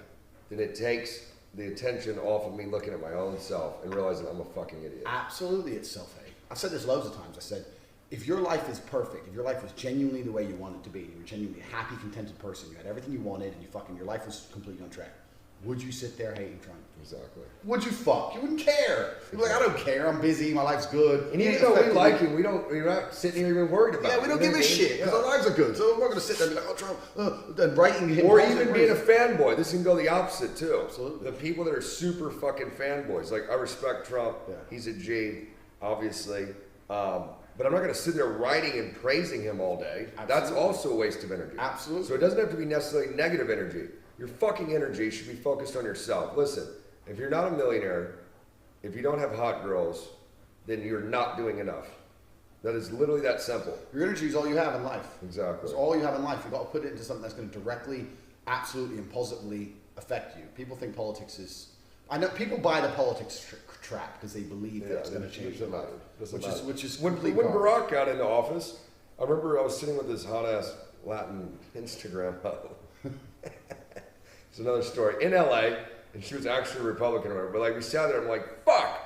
then it takes the attention off of me looking at my own self and realizing I'm a fucking idiot. Absolutely, it's self-hate. I've said this loads of times. I said, if your life is perfect, if your life was genuinely the way you want it to be, you're a genuinely happy, contented person, you had everything you wanted, and your life was completely on track, would you sit there hating Trump? Exactly. Would you fuck? You wouldn't care. You'd be like, I don't care. I'm busy. My life's good. And even though we like him, we're not sitting here even worried about it. Yeah, we don't give a shit because our lives are good. So we're not going to sit there and be like, oh, Trump, and writing him. Or even being a fanboy. This can go the opposite too. Absolutely. The people that are super fucking fanboys. Like, I respect Trump. Yeah. He's a G, obviously. But I'm not going to sit there writing and praising him all day. Absolutely. That's also a waste of energy. Absolutely. So it doesn't have to be necessarily negative energy. Your fucking energy should be focused on yourself. Listen, if you're not a millionaire, if you don't have hot girls, then you're not doing enough. That is literally that simple. Your energy is all you have in life. Exactly. It's all you have in life. You've got to put it into something that's going to directly, absolutely, and positively affect you. People think politics is... I know people buy the politics trap because they believe that it's going to change their life. Which is when Barack got into office, I remember I was sitting with this hot-ass Latin Instagram hoe. It's another story. In LA, and she was actually a Republican or whatever, but like we sat there, I'm like, fuck!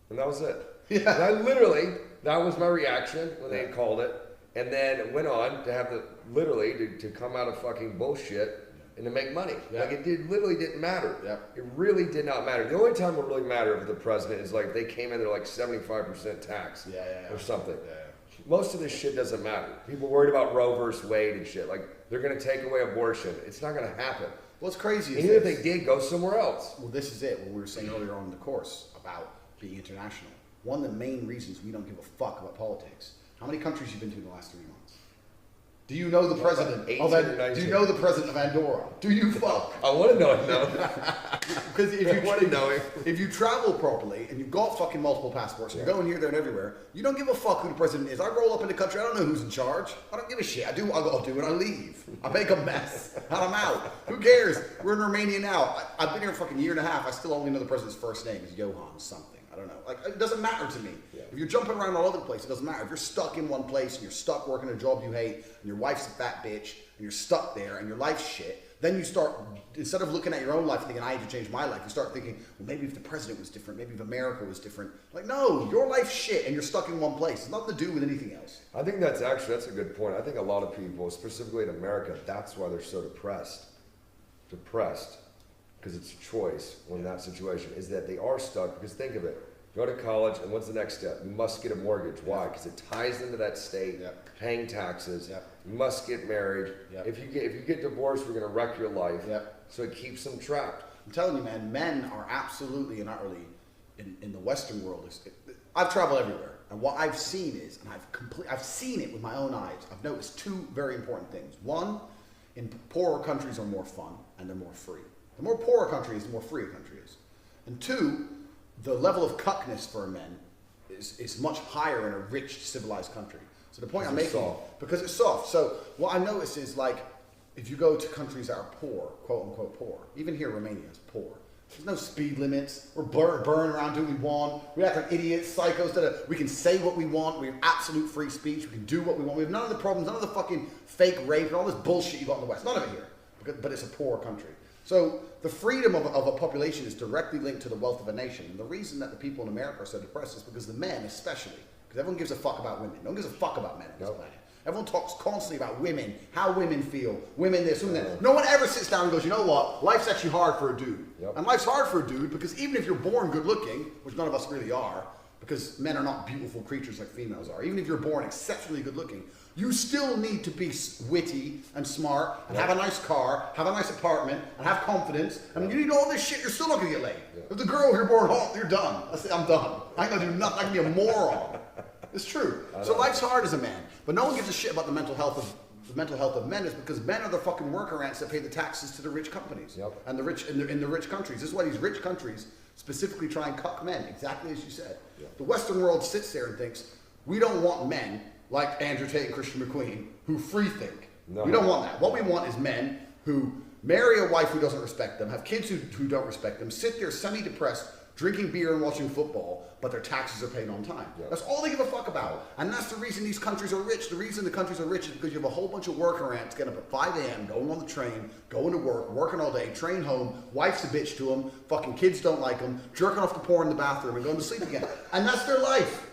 And that was it. Yeah. And I literally, that was my reaction when they had called it, and then it went on to have to come out of fucking bullshit and to make money. Yeah. Like, it literally didn't matter. Yeah. It really did not matter. The only time it would really matter with the president is like they came in, they're like 75% tax or something. Yeah. Most of this shit doesn't matter. People worried about Roe versus Wade and shit. Like, they're going to take away abortion. It's not going to happen. What's crazy is even if they did, go somewhere else. Well, this is it. What we were saying earlier on in the course about being international. One of the main reasons we don't give a fuck about politics. How many countries you've been to in the last 3 months? Do you know the president? Do you know the president of Andorra? Do you fuck? I want to know him now. Because if you travel properly and you've got fucking multiple passports, and you're going here, there, and everywhere, you don't give a fuck who the president is. I roll up in the country, I don't know who's in charge. I don't give a shit. I do what I got to do, and I leave. I make a mess, and I'm out. Who cares? We're in Romania now. I've been here a fucking year and a half. I still only know the president's first name is Johan something. I don't know. Like, it doesn't matter to me. Yeah. If you're jumping around all over the place, it doesn't matter. If you're stuck in one place and you're stuck working a job you hate, and your wife's a fat bitch, and you're stuck there, and your life's shit, then you start, instead of looking at your own life thinking, I need to change my life, you start thinking, well, maybe if the president was different, maybe if America was different. Like, no, your life's shit, and you're stuck in one place. It's nothing to do with anything else. I think that's a good point. I think a lot of people, specifically in America, that's why they're so depressed. Because it's a choice when that situation is that they are stuck. Because think of it. go to college, and what's the next step? You must get a mortgage. Why? Because it ties into that state, paying taxes. You must get married. If you get divorced, we're going to wreck your life. So it keeps them trapped. I'm telling you, man, men are absolutely and utterly in the Western world. I've traveled everywhere, and what I've seen is, and I've seen it with my own eyes. I've noticed two very important things. One, in poorer countries are more fun and they're more free. The more poorer country is, the more free a country is. And two, the level of cuckness for men is much higher in a rich, civilized country. So the point I'm making, because it's soft. So what I notice is, like, if you go to countries that are poor, quote unquote poor, even here Romania is poor. There's no speed limits. We're burning around doing what we want. We act like idiots, psychos. We can say what we want. We have absolute free speech. We can do what we want. We have none of the problems, none of the fucking fake rape and all this bullshit you got in the West. None of it here. But it's a poor country. So the freedom of a population is directly linked to the wealth of a nation. And the reason that the people in America are so depressed is because the men, especially, because everyone gives a fuck about women. No one gives a fuck about men on this planet. Everyone talks constantly about women, how women feel, women this, women that. No one ever sits down and goes, you know what, life's actually hard for a dude. And life's hard for a dude because even if you're born good looking, which none of us really are, because men are not beautiful creatures like females are, even if you're born exceptionally good looking, you still need to be witty and smart and have a nice car, have a nice apartment, and have confidence. I mean, you need all this shit, you're still not gonna get laid. If the girl, you're born hot, you're done. I say, I'm done. I ain't gonna do nothing, I can be a moron. It's true. So life's hard as a man, but no one gives a shit about the mental health of men is because men are the fucking worker ants that pay the taxes to the rich companies and the rich in the rich countries. This is why these rich countries specifically try and cuck men, exactly as you said. The Western world sits there and thinks, we don't want men like Andrew Tate and Christian McQueen who free think. No. We don't want that. What we want is men who marry a wife who doesn't respect them, have kids who don't respect them, sit there semi-depressed, drinking beer and watching football, but their taxes are paid on time. That's all they give a fuck about. And that's the reason these countries are rich. The reason the countries are rich is because you have a whole bunch of worker ants getting up at 5 a.m., going on the train, going to work, working all day, train home, wife's a bitch to them, fucking kids don't like them, jerking off to porn in the bathroom and going to sleep again. And that's their life.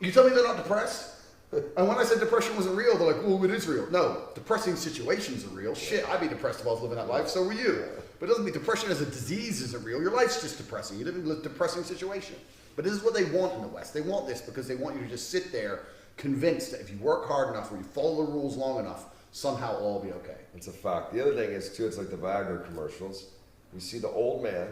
You tell me they're not depressed? And when I said depression wasn't real, they're like, well, it is real. No, depressing situations are real. Shit, I'd be depressed if I was living that life, so were you. But it doesn't mean depression as a disease isn't real. Your life's just depressing. You live in a depressing situation. But this is what they want in the West. They want this because they want you to just sit there convinced that if you work hard enough or you follow the rules long enough, somehow it'll all be okay. It's a fact. The other thing is, too, it's like the Viagra commercials. You see the old man,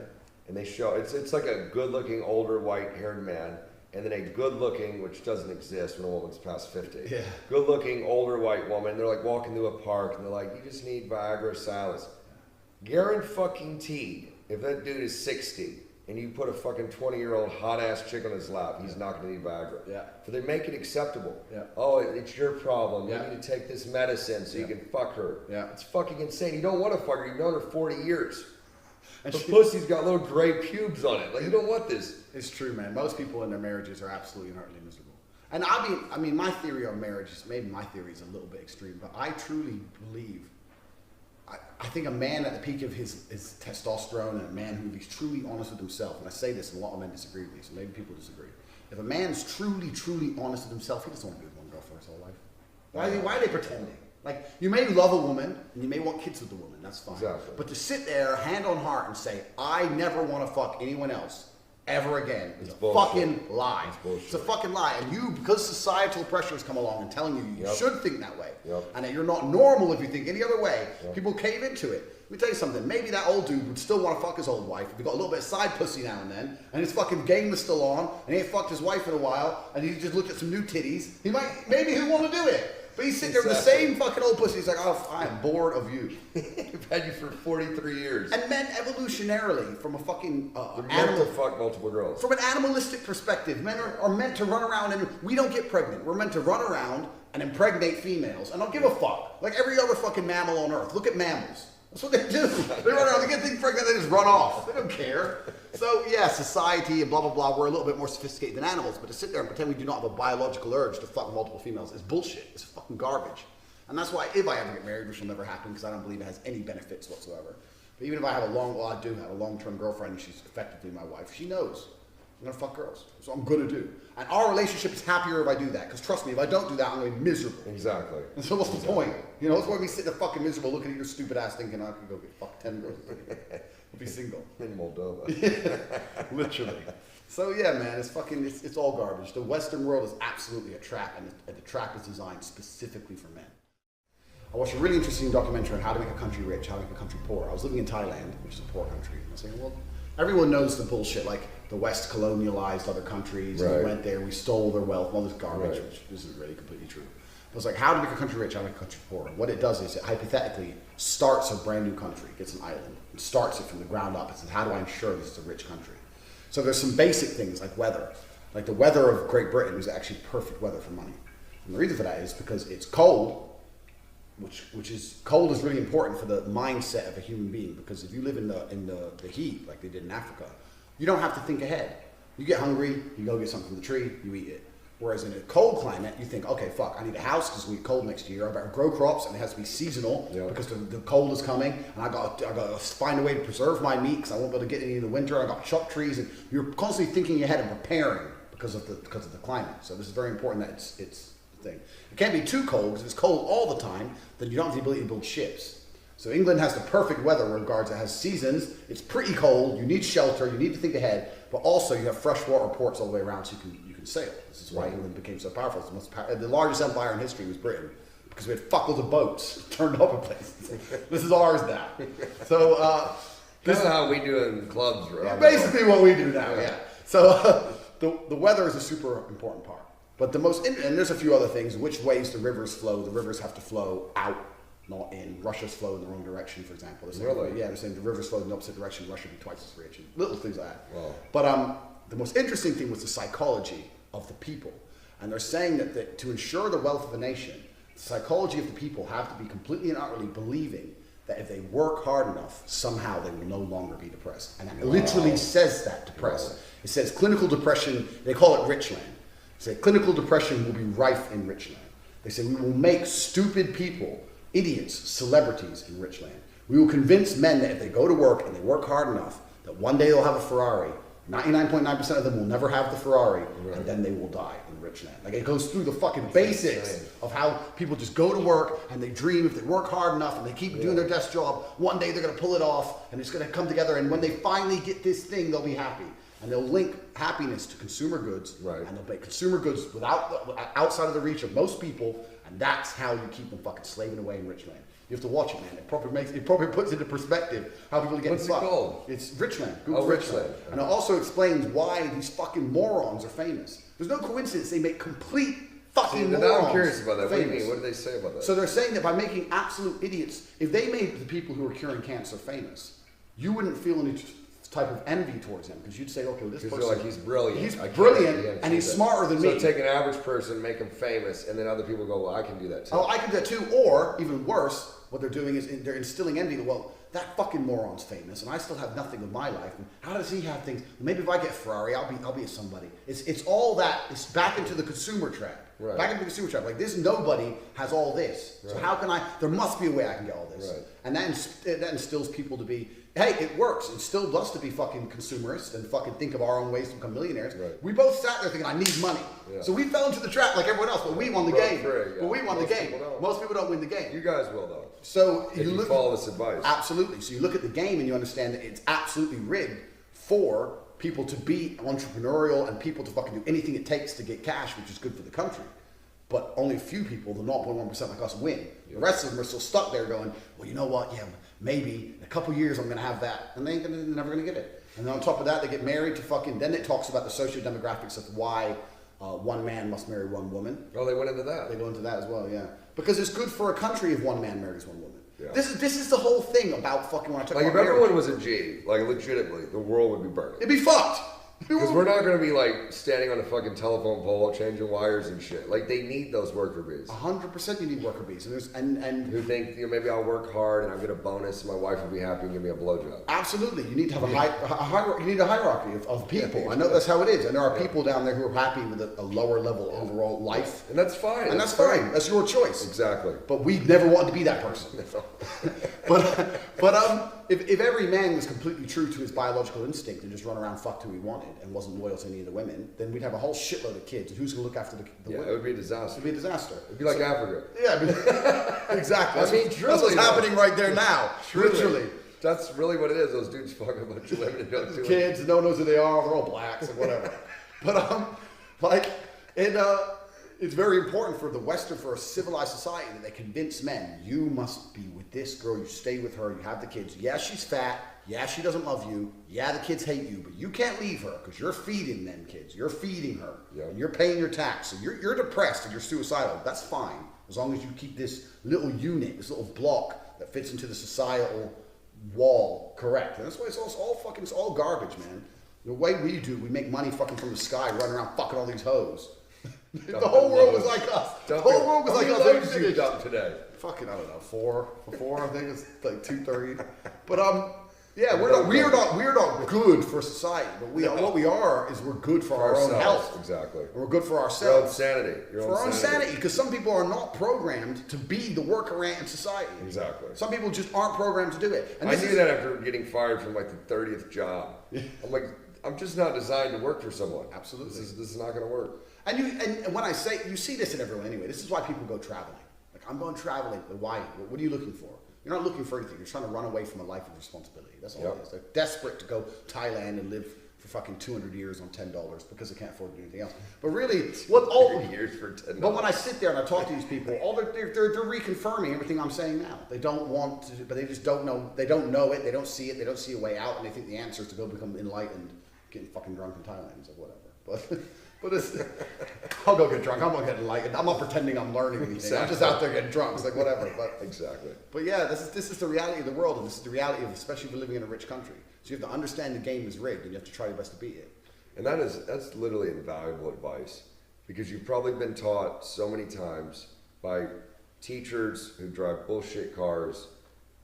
and they show, it's like a good-looking, older, white-haired man, and then a good-looking, which doesn't exist when a woman's past 50. Good-looking, older white woman, they're like walking through a park, and they're like, you just need Viagra Cialis. Guaranteed, if that dude is 60, and you put a fucking 20-year-old hot-ass chick on his lap, he's not going to need Viagra. So they make it acceptable. Oh, it's your problem. You need to take this medicine so you can fuck her. It's fucking insane. You don't want to fuck her. You've known her 40 years. And the pussy's got little gray pubes on it. Like, you don't want this. It's true, man. Most people in their marriages are absolutely and utterly miserable. And I mean, my theory on marriage is, maybe my theory is a little bit extreme, but I truly believe, I think a man at the peak of his testosterone and a man who is truly honest with himself, and I say this and a lot of men disagree with me, so maybe people disagree. If a man's truly, truly honest with himself, he doesn't want to be with one girl for his whole life. Why are they pretending? Like, you may love a woman and you may want kids with the woman, that's fine. But to sit there, hand on heart, and say, I never want to fuck anyone else ever again, is a fucking lie. It's a fucking lie. And you, because societal pressure has come along and telling you should think that way, and that you're not normal if you think any other way, people cave into it. Let me tell you something, maybe that old dude would still want to fuck his old wife if he got a little bit of side pussy now and then, and his fucking game was still on, and he ain't fucked his wife in a while, and he just looked at some new titties. Maybe he'd want to do it. But he's sitting there with the same fucking old pussy. He's like, oh, I am bored of you. I've had you for 43 years. And men evolutionarily, from a fucking animal, to fuck multiple girls. From an animalistic perspective, men are meant to run around, and we don't get pregnant. We're meant to run around and impregnate females. And don't give a fuck. Like every other fucking mammal on earth. Look at mammals. That's what they do. They run around, they get things pregnant, they just run off. They don't care. So yeah, society and blah, blah, blah, we're a little bit more sophisticated than animals, but to sit there and pretend we do not have a biological urge to fuck multiple females is bullshit. It's fucking garbage. And that's why if I ever get married, which will never happen because I don't believe it has any benefits whatsoever, but even if I have I do have a long-term girlfriend and she's effectively my wife, she knows I'm gonna fuck girls. So I'm gonna do. And our relationship is happier if I do that. Because trust me, if I don't do that, I'm gonna be miserable. Exactly. And so what's the point? You know, it's why we sit there fucking miserable looking at your stupid ass thinking I could go get fucked 10 girls. I'll be single. In Moldova. Literally. So yeah, man, it's all garbage. The Western world is absolutely a trap, and the trap is designed specifically for men. I watched a really interesting documentary on how to make a country rich, how to make a country poor. I was living in Thailand, which is a poor country, and I was saying, well, everyone knows the bullshit, like the West colonialized other countries, and we went there, we stole their wealth, all this garbage, which isn't really completely true. I was like, how to make a country rich, how to make a country poor. And what it does is it hypothetically starts a brand new country, gets an island, and starts it from the ground up. It says, how do I ensure this is a rich country? So there's some basic things like weather. Like the weather of Great Britain is actually perfect weather for money. And the reason for that is because it's cold, which is cold is really important for the mindset of a human being, because if you live in the heat like they did in Africa, you don't have to think ahead. You get hungry, you go get something from the tree, you eat it. Whereas in a cold climate, you think, okay, fuck, I need a house because it's going to be cold next year. I better grow crops, and it has to be seasonal because the cold is coming, and I got to find a way to preserve my meat because I won't be able to get any in the winter. I got to chop trees, and you're constantly thinking ahead and preparing because of the climate. So this is very important that it's the thing. It can't be too cold because if it's cold all the time, then you don't have the ability to build ships. So England has the perfect weather in regards to it has seasons. It's pretty cold. You need shelter. You need to think ahead, but also you have freshwater ports all the way around, so you can sail. This is why England became so powerful. It's the largest empire in history was Britain, because we had fuckloads of boats turned up in places. This is ours now. So this is how we do it in clubs, right? Basically, what we do now. Yeah. So the weather is a super important part. But and there's a few other things. Which ways the rivers flow? The rivers have to flow out, not in. Russia's flow in the wrong direction, for example. Really? Yeah, they're saying the rivers flow in the opposite direction. Russia would be twice as rich. And little things like that. Wow. But the most interesting thing was the psychology of the people. And they're saying that to ensure the wealth of a nation, the psychology of the people have to be completely and utterly believing that if they work hard enough, somehow they will no longer be depressed. And it literally says that, depressed. It says clinical depression, they call it rich land. They say clinical depression will be rife in rich land. They say we will make stupid people, idiots, celebrities in rich land. We will convince men that if they go to work and they work hard enough, that one day they'll have a Ferrari. 99.9% of them will never have the Ferrari, and then they will die in rich land. Like, it goes through the fucking basics of how people just go to work and they dream if they work hard enough and they keep doing their desk job, one day they're going to pull it off and it's going to come together, and when they finally get this thing, they'll be happy. And they'll link happipiness to consumer goods, and they'll make consumer goods outside of the reach of most people, and that's how you keep them fucking slaving away in rich land. You have to watch it, man. It probably puts into perspective how people get fucked. What's it called? It's Richland. Google Richland. And it also explains why these fucking morons are famous. There's no coincidence they make complete fucking morons. Now I'm curious about that. What do you mean? What do they say about that? So they're saying that by making absolute idiots, if they made the people who are curing cancer famous, you wouldn't feel any type of envy towards him, because you'd say, okay, well, this person, like, he's brilliant. He's brilliant, and he's smarter than me. So take an average person, make him famous, and then other people go, well, I can do that too. Oh, I can do that too. Or even worse, what they're doing is they're instilling envy. Well, that fucking moron's famous, and I still have nothing of my life. And how does he have things? Maybe if I get a Ferrari, I'll be a somebody. It's all that. It's back into the consumer trap. Right. Back into the consumer trap. Like, this nobody has all this. Right. So how can I? There must be a way I can get all this. Right. And that instills people to be, hey, it works. It still us to be fucking consumerist and fucking think of our own ways to become millionaires. Right. We both sat there thinking, I need money. Yeah. So we fell into the trap like everyone else, but we won the game. But we won the game. Most people don't win the game. You guys will, though. So if you follow this advice. Absolutely. So you look at the game and you understand that it's absolutely rigged for people to be entrepreneurial and people to fucking do anything it takes to get cash, which is good for the country. But only a few people, the 0.1% like us, win. The rest of them are still stuck there going, well, you know what? Yeah, maybe in a couple years I'm going to have that. And they're never going to get it. And then on top of that, they get married to fucking, then it talks about the socio-demographics of why one man must marry one woman. Oh, they went into that. They go into that as well, yeah. Because it's good for a country if one man marries one woman. Yeah. This is the whole thing about fucking when I talk about marriage. Like, if everyone was a G, like, legitimately, the world would be burning. It'd be fucked. Because we're not going to be like standing on a fucking telephone pole changing wires and shit. Like, they need those worker bees. 100% you need worker bees. And who think, maybe I'll work hard and I'll get a bonus and my wife will be happy and give me a blowjob. Absolutely. You need to have you need a hierarchy of people. Yeah, I know that's how it is. And there are people down there who are happy with a lower level overall life. And that's fine. And that's fine. That's your choice. Exactly. But we never wanted to be that person. But if every man was completely true to his biological instinct and just run around fucked who he wanted and wasn't loyal to any of the women, then we'd have a whole shitload of kids. And who's going to look after the women? It would be a disaster. It would be a disaster. It'd be like Africa. Yeah, exactly. That's what's happening right there now. Truly. Literally. That's really what it is. Those dudes fucking a bunch of women and don't do it. Kids, no one knows who they are. They're all blacks and whatever. But it's very important for a civilized society that they convince men, you must be with this girl, you stay with her, you have the kids. Yeah, she's fat. Yeah, she doesn't love you. Yeah, the kids hate you, but you can't leave her because you're feeding them kids. You're feeding her. Yep. And you're paying your tax. So you're depressed and you're suicidal. That's fine as long as you keep this little unit, this little block that fits into the societal wall correct. And that's why it's all garbage, man. The way we make money fucking from the sky, running around fucking all these hoes. The whole world was like us. The whole world was like us. How many loads you dumped today? Fucking, I don't know, four. I think it's like 230. But yeah, we're not good for society. But what we are is we're good for our own health. Exactly. And we're good for Your own ourselves. sanity. For our own sanity, because some people are not programmed to be the worker ant in society. Exactly. Some people just aren't programmed to do it. And I knew that after getting fired from like the 30th job. I'm like, I'm just not designed to work for someone. Absolutely. This is not going to work. And when I say, you see this in everyone anyway. This is why people go traveling. Like, I'm going traveling. Why? What are you looking for? You're not looking for anything. You're trying to run away from a life of responsibility. That's all it is. They're desperate to go to Thailand and live for fucking 200 years on $10 because they can't afford to do anything else. But really, years for $10. But when I sit there and I talk to these people, they're reconfirming everything I'm saying now. They don't want to, but they just don't know. They don't know it. They don't see it. They don't see a way out, and they think the answer is to go become enlightened, getting fucking drunk in Thailand. It's like whatever. But it's, I'll go get drunk. I'm not getting enlightened. I'm not pretending I'm learning anything. Exactly. I'm just out there getting drunk. It's like whatever. But Exactly. But yeah, this is the reality of the world, and this is the reality of, especially if you're living in a rich country. So you have to understand the game is rigged, and you have to try your best to beat it. And that's literally invaluable advice, because you've probably been taught so many times by teachers who drive bullshit cars.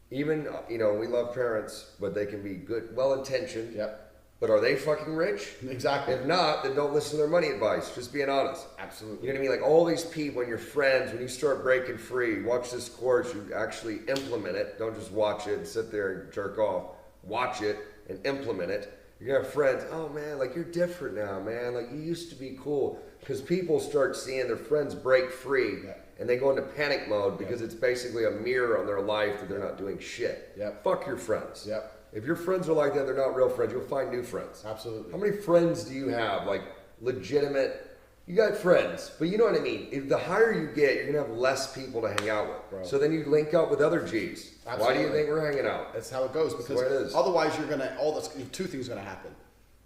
Even, we love parents, but they can be good, well-intentioned. Yep. But are they fucking rich? Exactly. If not, then don't listen to their money advice. Just being honest. Absolutely. You know what I mean? Like all these people and your friends, when you start breaking free, watch this course, you actually implement it. Don't just watch it and sit there and jerk off. Watch it and implement it. You're going to have friends, oh man, like you're different now, man. Like you used to be cool. Because people start seeing their friends break free and they go into panic mode because it's basically a mirror on their life that they're not doing shit. Yep. Fuck your friends. Yep. If your friends are like that, they're not real friends. You'll find new friends. Absolutely. How many friends do you have? Like legitimate, you got friends, but you know what I mean? If the higher you get, you're going to have less people to hang out with. Bro. So then you link up with other G's. Absolutely. Why do you think we're hanging out? That's how it goes. Because That's the way it is. otherwise you're going to, two things are going to happen.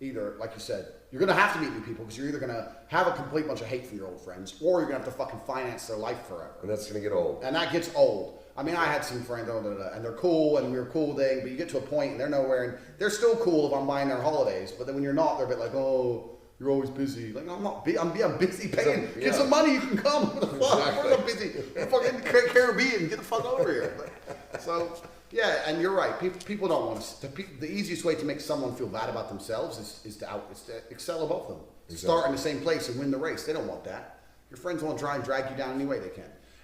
Either, like you said, you're going to have to meet new people because you're either going to have a complete bunch of hate from your old friends, or you're going to have to fucking finance their life forever. And that's going to get old. And that gets old. I mean, I had some friends, and they're cool, and we were cool thing, but you get to a point, and they're nowhere, and they're still cool if I'm buying their holidays, but then when you're not, they're a bit like, oh, you're always busy. Like, no, I'm not busy. I'm busy paying. Get some money, you can come. What the fuck? Exactly. I'm busy. I'm fucking Caribbean. Get the fuck over here. So, yeah, and you're right. People don't want to. The easiest way to make someone feel bad about themselves is to excel above them. Exactly. Start in the same place and win the race. They don't want that. Your friends want to try and drag you down any way they can.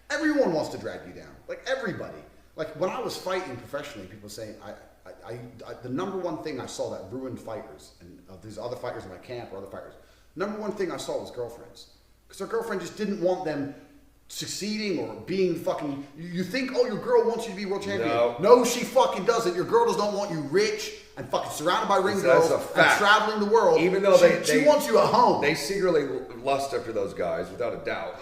Everyone wants to drag you down. Like everybody. Like when I was fighting professionally, people saying the number one thing I saw that ruined fighters, and these other fighters in my camp or other fighters, number one thing I saw was girlfriends. Because their girlfriend just didn't want them succeeding or being fucking. You think, oh, your girl wants you to be world champion. No, she fucking doesn't. Your girl does not want you rich and fucking surrounded by ring girls and traveling the world. Even though she wants you at home. They secretly lust after those guys, without a doubt.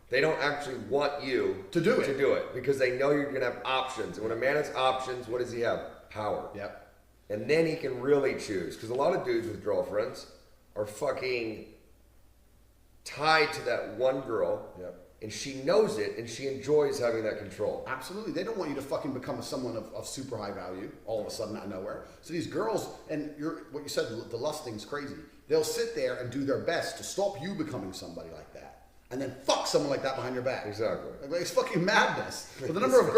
They don't actually want you to do it because they know you're going to have options. And when a man has options, what does he have? Power. Yep. And then he can really choose. Because a lot of dudes with girlfriends are fucking tied to that one girl. Yep. And she knows it, and she enjoys having that control. Absolutely. They don't want you to fucking become someone of super high value all of a sudden out of nowhere. So these girls, and what you said, the lust thing's crazy. They'll sit there and do their best to stop you becoming somebody like that. And then fuck someone like that behind your back. Exactly. Like, it's fucking madness. But the number of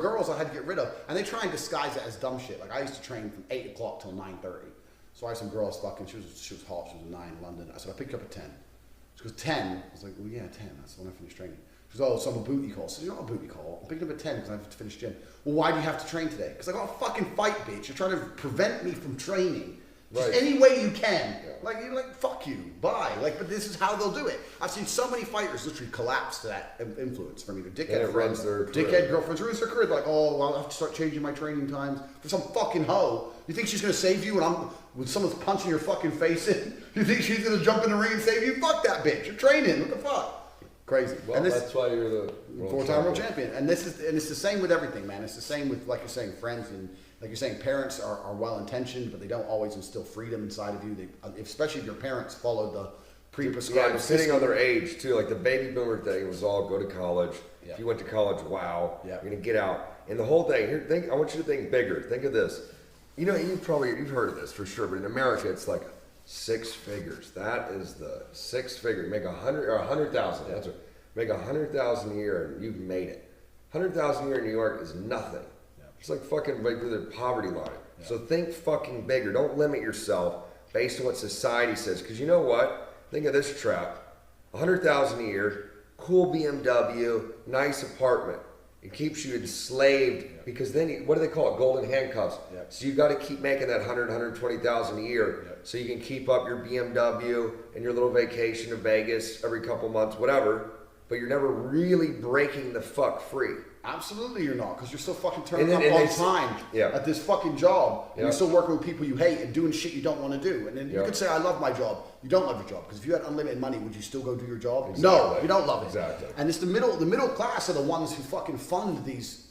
girls I had to get rid of, and they try and disguise it as dumb shit. Like I used to train from 8 o'clock till 9:30. So I had some girls fucking. She was hot. She was 9 in London. I said I picked you up at 10. She goes 10. I was like, well yeah, 10. That's when I finished training. She goes, oh, so I'm a booty call. I said, you're not a booty call. I'm picking up at 10 because I have to finish gym. Well, why do you have to train today? Because I got a fucking fight, bitch. You're trying to prevent me from training. Just any way you can. Yeah. Like, you're like, fuck you, bye. Like, but this is how they'll do it. I've seen so many fighters literally collapse to that influence from either dickhead And it friends, ruins their career. dickhead girlfriends, ruins their career. Like, oh, well, I'll have to start changing my training times for some fucking hoe. You think she's gonna save you when someone's punching your fucking face in? You think she's gonna jump in the ring and save you? Fuck that bitch. You're training. What the fuck? Crazy. Well, and that's why you're the four-time world champion. And it's the same with everything, man. It's the same with, like you're saying, friends, and like you're saying, parents are well-intentioned, but they don't always instill freedom inside of you. Especially if your parents followed the pre-prescribed. Yeah, sitting on their age too. Like the baby boomer thing was all go to college. Yeah. If you went to college, wow, Yeah. you're gonna get out. And the whole thing here, I want you to think bigger. Think of this. You know, you've heard of this for sure, but in America, it's like 6 figures. That is the 6 figure. You make 100 or 100,000. That's what. Make 100,000 a year and you've made it. 100,000 a year in New York is nothing. Yeah. It's like fucking right through the poverty line. Yeah. So think fucking bigger. Don't limit yourself based on what society says. Because you know what? Think of this trap. 100,000 a year, cool BMW, nice apartment. It keeps you enslaved because then what do they call it? Golden handcuffs. Yep. So you got to keep making that 120,000 a year so you can keep up your BMW and your little vacation to Vegas every couple months, whatever. But you're never really breaking the fuck free. Absolutely you're not, because you're still fucking turning up And all the time yeah. at this fucking job. And Yeah. you're still working with people you hate and doing shit you don't want to do. And then you Yeah. could say, I love my job. You don't love your job, because if you had unlimited money, would you still go do your job? Exactly. No, you don't love it. Exactly. And it's the middle class are the ones who fucking fund these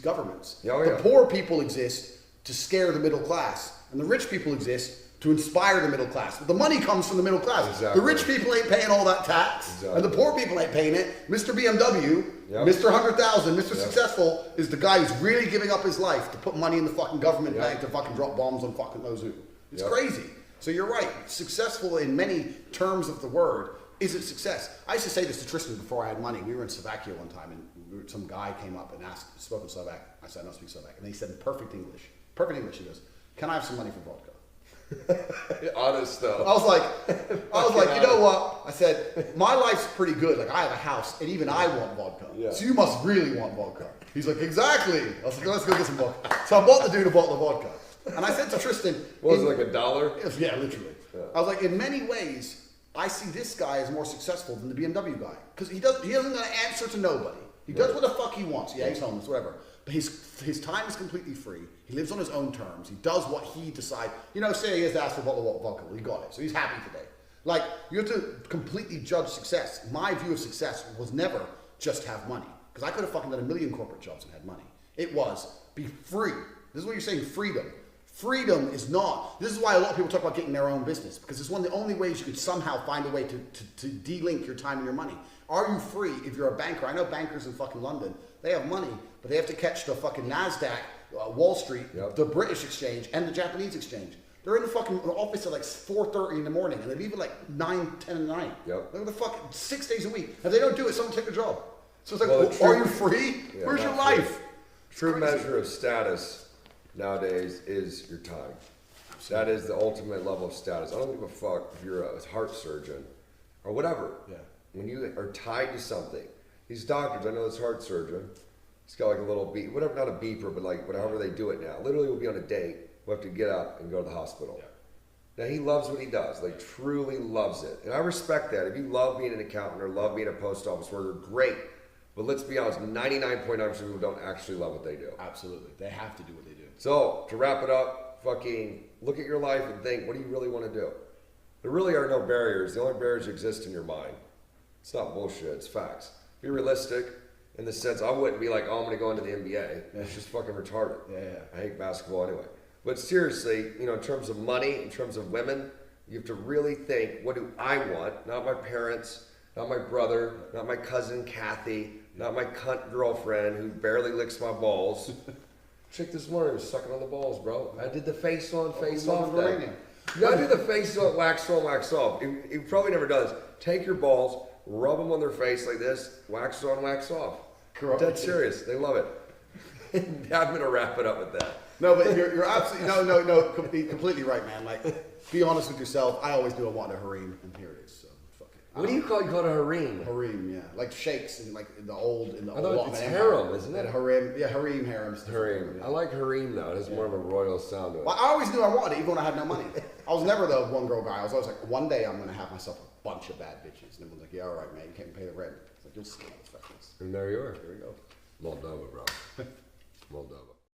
governments. Oh, the yeah. poor people exist to scare the middle class, and the rich people exist to inspire the middle class. But the money comes from the middle class. Exactly. The rich people ain't paying all that tax, Exactly. and the poor people ain't paying it. Mr. BMW, Yep. Mr. 100,000, Mr. Yep. Successful is the guy who's really giving up his life to put money in the fucking government Yep. bank to fucking drop bombs on fucking knows who. It's Yep. crazy. So you're right. Successful in many terms of the word isn't success. I used to say this to Tristan before I had money. We were in Slovakia one time, and some guy came up and spoke in Slovak. I said, I don't speak Slovak. And he said in perfect English. He goes, can I have some money for vodka? Honest though. I was like, you know what? I said, my life's pretty good. Like, I have a house, and even I want vodka. Yeah. So you must really want vodka. He's like, exactly. I was like, let's go get some vodka. So I bought the dude a bottle of vodka. And I said to Tristan, What was it, like $1? yeah, literally. Yeah. I was like, in many ways, I see this guy as more successful than the BMW guy. Because he doesn't answer to nobody. He does what the fuck he wants. Yeah, he's homeless, whatever. But his time is completely free. He lives on his own terms. He does what he decides. You know, say he has to ask for a bottle of vodka. Well, he got it. So he's happy today. Like, you have to completely judge success. My view of success was never just have money. Because I could have fucking done 1 million corporate jobs and had money. It was be free. This is what you're saying, freedom. Freedom is not. This is why a lot of people talk about getting their own business. Because it's one of the only ways you could somehow find a way to de-link your time and your money. Are you free if you're a banker? I know bankers in fucking London, they have money, but they have to catch the fucking NASDAQ, Wall Street, Yep. the British exchange, and the Japanese exchange. They're in the fucking office at like 4:30 in the morning, and they leave at like 9, 10 at night. Yep. Like, the fuck, 6 days a week. If they don't do it, someone take a job. So it's like, Well, are you free? Yeah, Where's your not free. life? True crazy. measure of status nowadays is your time. That is the ultimate level of status. I don't give a fuck if you're a heart surgeon or whatever. Yeah. When you are tied to something, these doctors, I know this heart surgeon, he's got like a little beep, whatever, not a beeper, but like whatever they do it now. Literally, we'll be on a date, we'll have to get up and go to the hospital. Yeah. Now he loves what he does, like truly loves it, and I respect that. If you love being an accountant or love being a post office worker, great. But let's be honest, 99.9% of people don't actually love what they do. Absolutely. They have to do what they do. So, to wrap it up, fucking look at your life and think, what do you really want to do? There really are no barriers. The only barriers exist in your mind. It's not bullshit, it's facts. Be realistic in the sense, I wouldn't be like, oh, I'm going to go into the NBA. It's just fucking retarded. Yeah. I hate basketball anyway. But seriously, you know, in terms of money, in terms of women, you have to really think, what do I want? Not my parents, not my brother, not my cousin Kathy, not my cunt girlfriend who barely licks my balls. Chick this morning was sucking on the balls, bro. I did the face on, face off thing. You gotta do the face on, wax off. You've probably never done this. Take your balls, rub them on their face like this, wax on, wax off. Correct. Dead serious. They love it. I'm gonna wrap it up with that. No, but you're absolutely completely right, man. Like, be honest with yourself. I always knew I wanted a harem, and here it is. So fuck it. What do you call it? You call it a harem? Harem, yeah, like sheikhs in like in the old I thought it's harem, isn't it? Harem, yeah, harem, harems. Harem. I like harem though. It has more of a royal sound to it. Well, I always knew I wanted it, even when I had no money. I was never the one girl guy. I was always like, one day I'm gonna have myself a bunch of bad bitches. And everyone's like, yeah, all right, man, you can't pay the rent. It's like, you'll see, motherfuckers. And there you are. Here we go. Moldova, bro. Moldova.